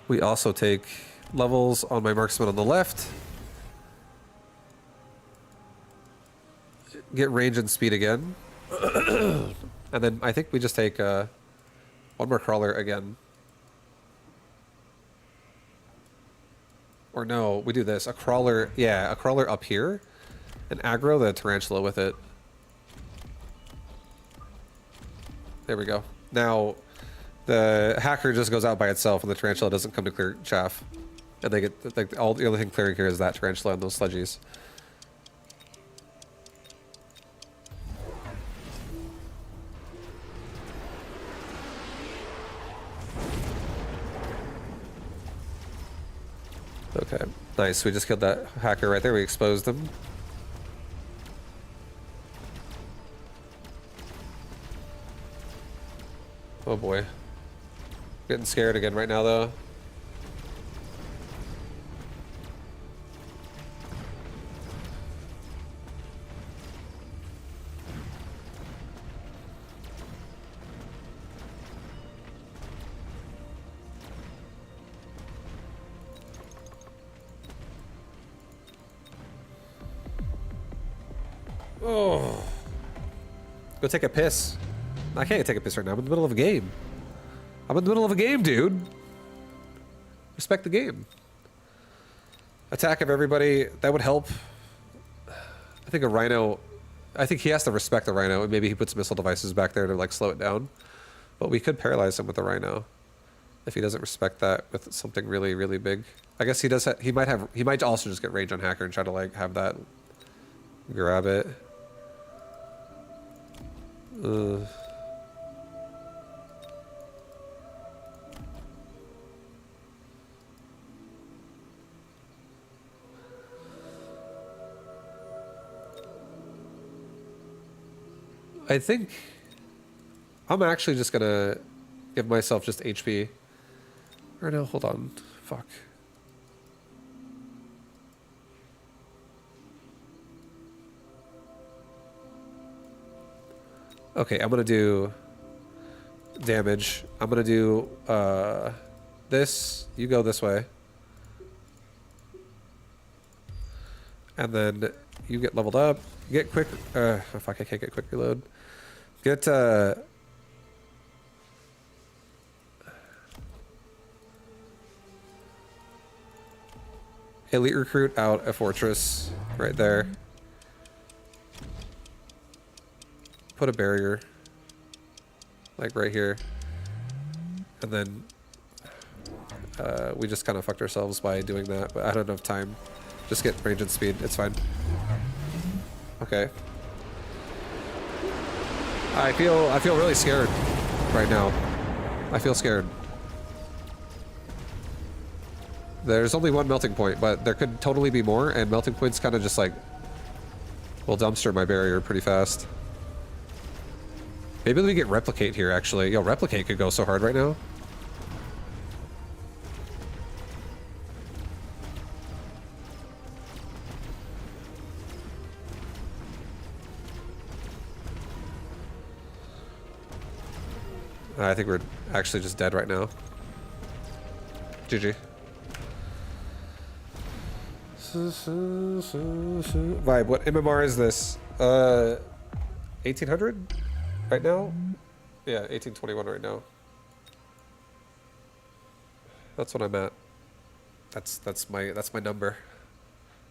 we also take levels on my marksman on the left. Get range and speed again. And then I think we just take one more crawler again. Or no, we do this. A crawler, yeah, a crawler up here. And aggro the tarantula with it. There we go. Now, the hacker just goes out by itself and the tarantula doesn't come to clear chaff. And they get, like, all the only thing clearing here is that tarantula and those sludgies. Okay, nice. We just killed that hacker right there. We exposed him. Oh boy. Getting scared again right now, though. Oh. Go take a piss. I can't take a piss right now. I'm in the middle of a game. I'm in the middle of a game, dude. Respect the game. Attack of everybody. That would help. I think a rhino... I think he has to respect the rhino, and maybe he puts missile devices back there to, like, slow it down. But we could paralyze him with the rhino. If he doesn't respect that with something really, really big. I guess he does... He might also just get range on hacker and try to, like, have that... Grab it. I think I'm actually just gonna give myself just HP. Or no, hold on. Fuck. Okay, I'm gonna do damage. I'm gonna do this. You go this way. And then you get leveled up. You get quick oh fuck, I can't get quick reload. Get elite recruit out a fortress right there. Put a barrier like right here. And then we just kind of fucked ourselves by doing that, but I don't have time. Just get range and speed, it's fine. Okay. I feel really scared right now. I feel scared. There's only one melting point, but there could totally be more, and melting points kind of just like will dumpster my barrier pretty fast. Maybe we get replicate here actually. Yo, replicate could go so hard right now. I think we're actually just dead right now. GG. Vibe, what MMR is this? 1800 right now? Yeah, 1821 right now. That's what I'm at. That's my number.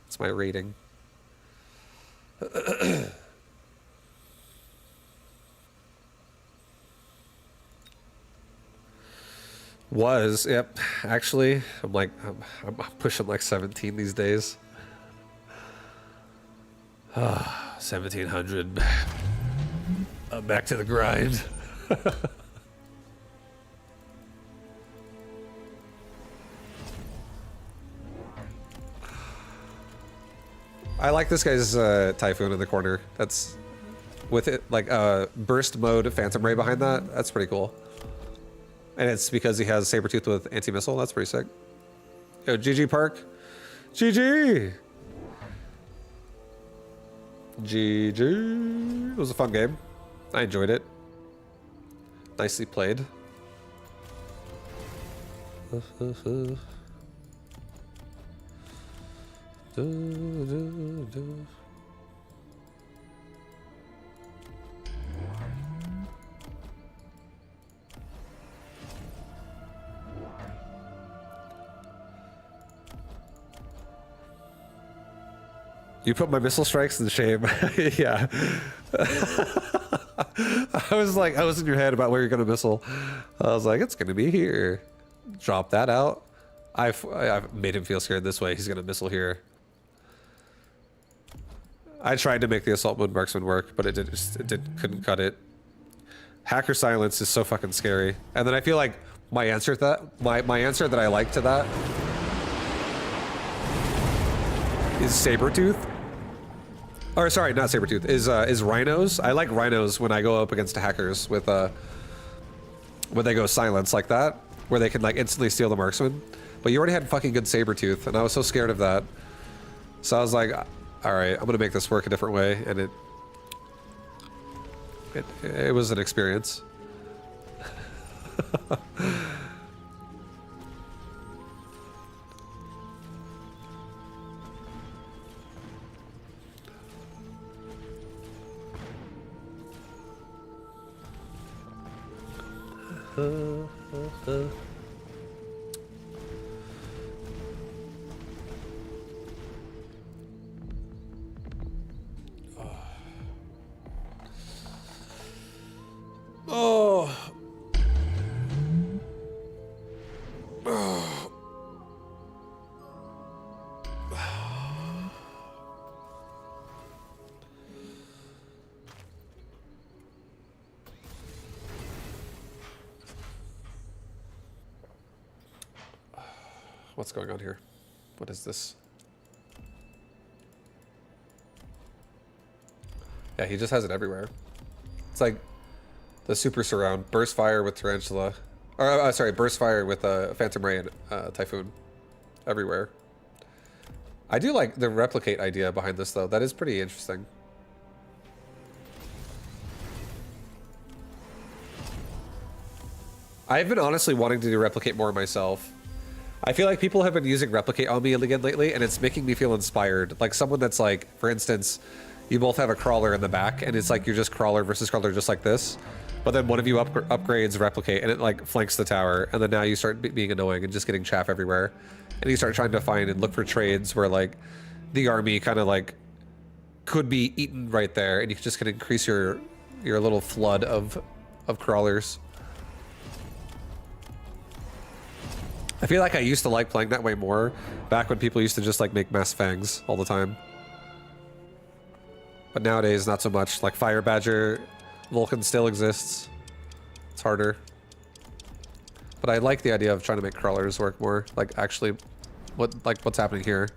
That's my rating. Was, yep. Actually, I'm I'm pushing like 17 these days. 1700. I'm back to the grind. I like this guy's Typhoon in the corner. That's with it like burst mode Phantom Ray behind that. That's pretty cool. And it's because he has Sabretooth with anti-missile. That's pretty sick. Yo, GG Park. GG! GG. It was a fun game. I enjoyed it. Nicely played. You put my missile strikes in shame. Yeah. I was in your head about where you're gonna missile. I was like, it's gonna be here. Drop that out. I've made him feel scared this way. He's gonna missile here. I tried to make the assault mode marksman work, but couldn't cut it. Hacker silence is so fucking scary. And then I feel like my answer to that, my answer that I like to that is Sabretooth. Or sorry, not Sabretooth, is Rhinos. I like Rhinos when I go up against hackers with when they go silence like that, where they can like instantly steal the marksman. But you already had fucking good Sabretooth, and I was so scared of that. So I was like, alright, I'm gonna make this work a different way, and it was an experience. Oh. What's going on here? What is this? Yeah, he just has it everywhere. It's like the super surround. Burst fire with tarantula. Or, sorry, burst fire with Phantom Ray and Typhoon. Everywhere. I do like the replicate idea behind this, though. That is pretty interesting. I've been honestly wanting to do replicate more myself. I feel like people have been using replicate on me again lately, and it's making me feel inspired. Like someone that's like, for instance, you both have a crawler in the back, and it's like you're just crawler versus crawler just like this. But then one of you upgrades replicate, and it like flanks the tower, and then now you start being annoying and just getting chaff everywhere. And you start trying to find and look for trades where like the army kind of like could be eaten right there, and you just can increase your little flood of crawlers. I feel like I used to like playing that way more back when people used to just like make mass fangs all the time. But nowadays, not so much. Like Fire Badger, Vulcan still exists. It's harder. But I like the idea of trying to make crawlers work more. Like actually, what's happening here?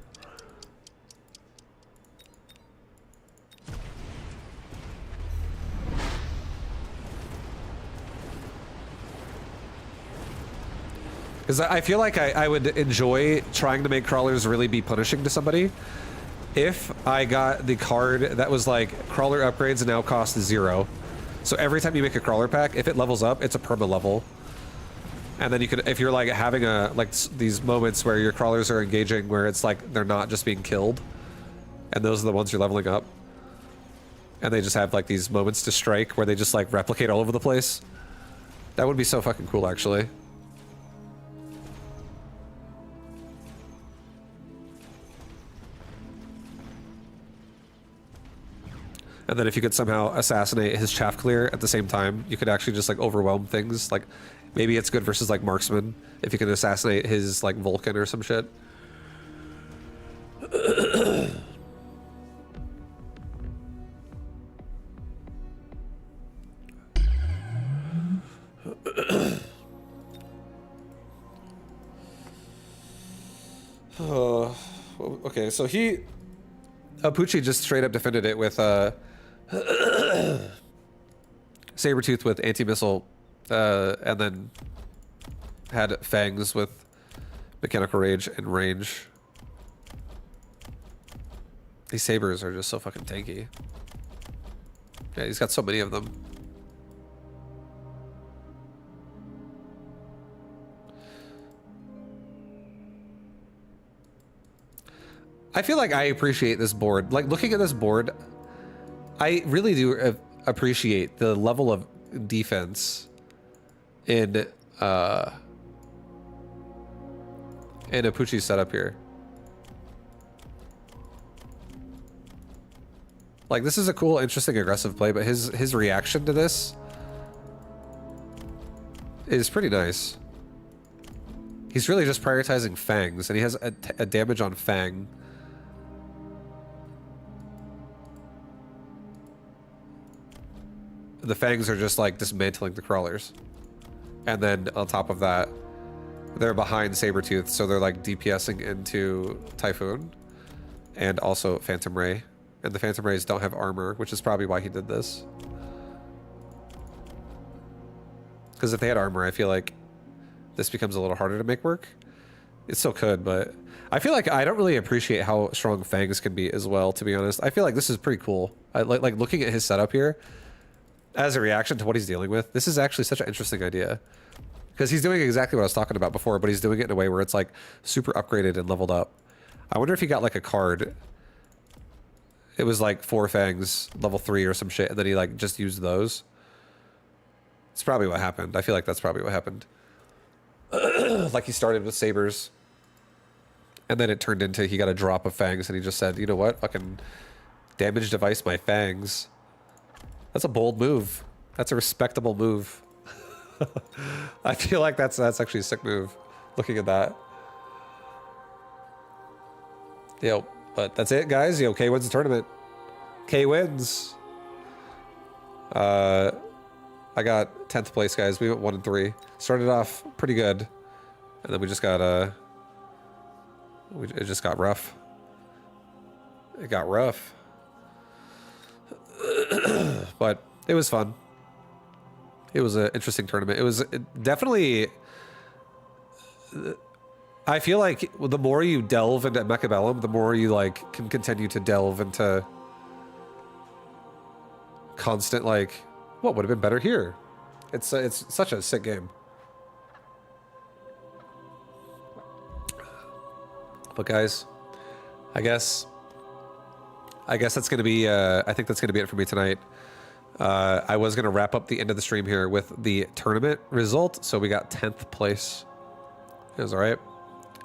Because I feel like I would enjoy trying to make crawlers really be punishing to somebody if I got the card that was like crawler upgrades now cost 0. So every time you make a crawler pack, if it levels up, it's a perma level. And then you could, if you're like having these moments where your crawlers are engaging where it's like they're not just being killed, and those are the ones you're leveling up, and they just have like these moments to strike where they just like replicate all over the place. That would be so fucking cool, actually. And then if you could somehow assassinate his chaff clear at the same time, you could actually just like overwhelm things. Like maybe it's good versus like marksman if you can assassinate his like Vulcan or some shit. Okay, so Apucci just straight up defended it with Sabretooth with anti-missile, and then had Fangs with mechanical rage and range. These sabers are just so fucking tanky. Yeah, he's got so many of them. I feel like I appreciate this board. Like looking at this board, I really do appreciate the level of defense in Apucci's setup here. Like this is a cool, interesting, aggressive play, but his reaction to this is pretty nice. He's really just prioritizing Fangs, and he has a damage on Fang. The Fangs are just like dismantling the crawlers. And then on top of that, they're behind Sabretooth, so they're like DPSing into Typhoon and also Phantom Ray. And the Phantom Rays don't have armor, which is probably why he did this. Because if they had armor, I feel like this becomes a little harder to make work. It still could, but I feel like I don't really appreciate how strong Fangs can be as well, to be honest. I feel like this is pretty cool. I like looking at his setup here. As a reaction to what he's dealing with, this is actually such an interesting idea. Because he's doing exactly what I was talking about before, but he's doing it in a way where it's like super upgraded and leveled up. I wonder if he got like a card. It was like 4 Fangs, level 3 or some shit, and then he like just used those. It's probably what happened. I feel like that's probably what happened. Like he started with sabers, and then it turned into he got a drop of Fangs, and he just said, you know what, fucking damage device my Fangs. That's a bold move. That's a respectable move. I feel like that's actually a sick move. Looking at that. Yo, but that's it, guys. Yo, K wins the tournament. K wins. I got 10th place, guys. We went 1 and 3. Started off pretty good, and then we just got It just got rough. It got rough. But it was fun. It was an interesting tournament. It was definitely... I feel like the more you delve into Mechabellum, the more you like can continue to delve into constant like, what would have been better here? It's such a sick game. But guys, I guess that's gonna be I think that's gonna be it for me tonight. I was gonna wrap up the end of the stream here with the tournament result. So we got 10th place. It was all right.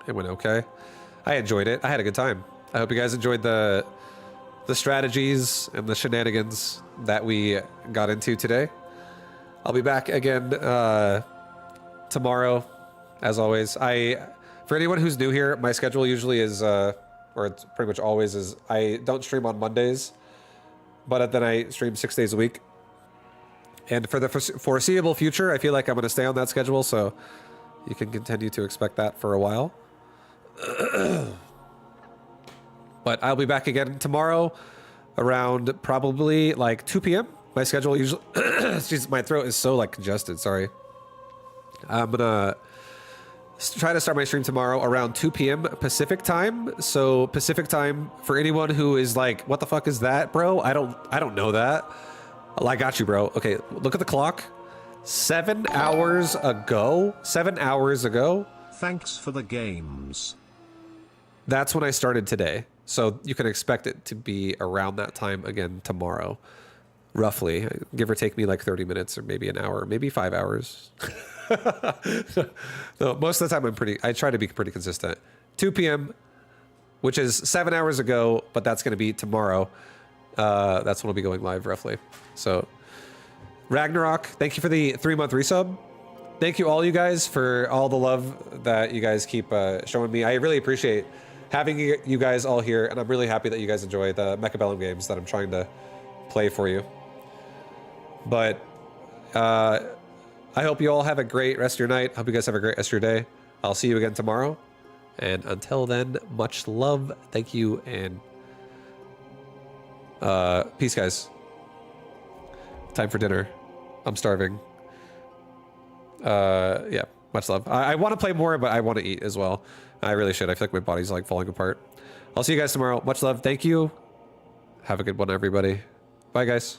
It went okay. I enjoyed it. I had a good time. I hope you guys enjoyed the strategies and the shenanigans that we got into today. I'll be back again tomorrow, as always. For anyone who's new here, my schedule usually is, or it's pretty much always is, I don't stream on Mondays, but then I stream 6 days a week. And for the foreseeable future, I feel like I'm going to stay on that schedule, so you can continue to expect that for a while. But I'll be back again tomorrow around probably like 2 p.m. My schedule usually... Jeez, my throat is so like congested, sorry. I'm gonna try to start my stream tomorrow around 2 p.m. Pacific time. So Pacific time, for anyone who is like, what the fuck is that, bro? I don't know that. Well, I got you, bro. Okay, look at the clock. 7 hours ago? 7 hours ago? Thanks for the games. That's when I started today. So you can expect it to be around that time again tomorrow. Roughly. Give or take me like 30 minutes or maybe an hour, maybe 5 hours. No, most of the time I try to be pretty consistent. 2 p.m., which is 7 hours ago, but that's going to be tomorrow. That's when I'll be going live roughly. So Ragnarok, thank you for the 3-month resub. Thank you all you guys for all the love that you guys keep showing me. I really appreciate having you guys all here, and I'm really happy that you guys enjoy the Mechabellum games that I'm trying to play for you. But I hope you all have a great rest of your night. Hope you guys have a great rest of your day. I'll see you again tomorrow. And until then, much love. Thank you, and peace, guys. Time for dinner. I'm starving. Yeah, much love. I want to play more, but I want to eat as well. I really should. I feel like my body's like falling apart. I'll see you guys tomorrow. Much love. Thank you. Have a good one, everybody. Bye, guys.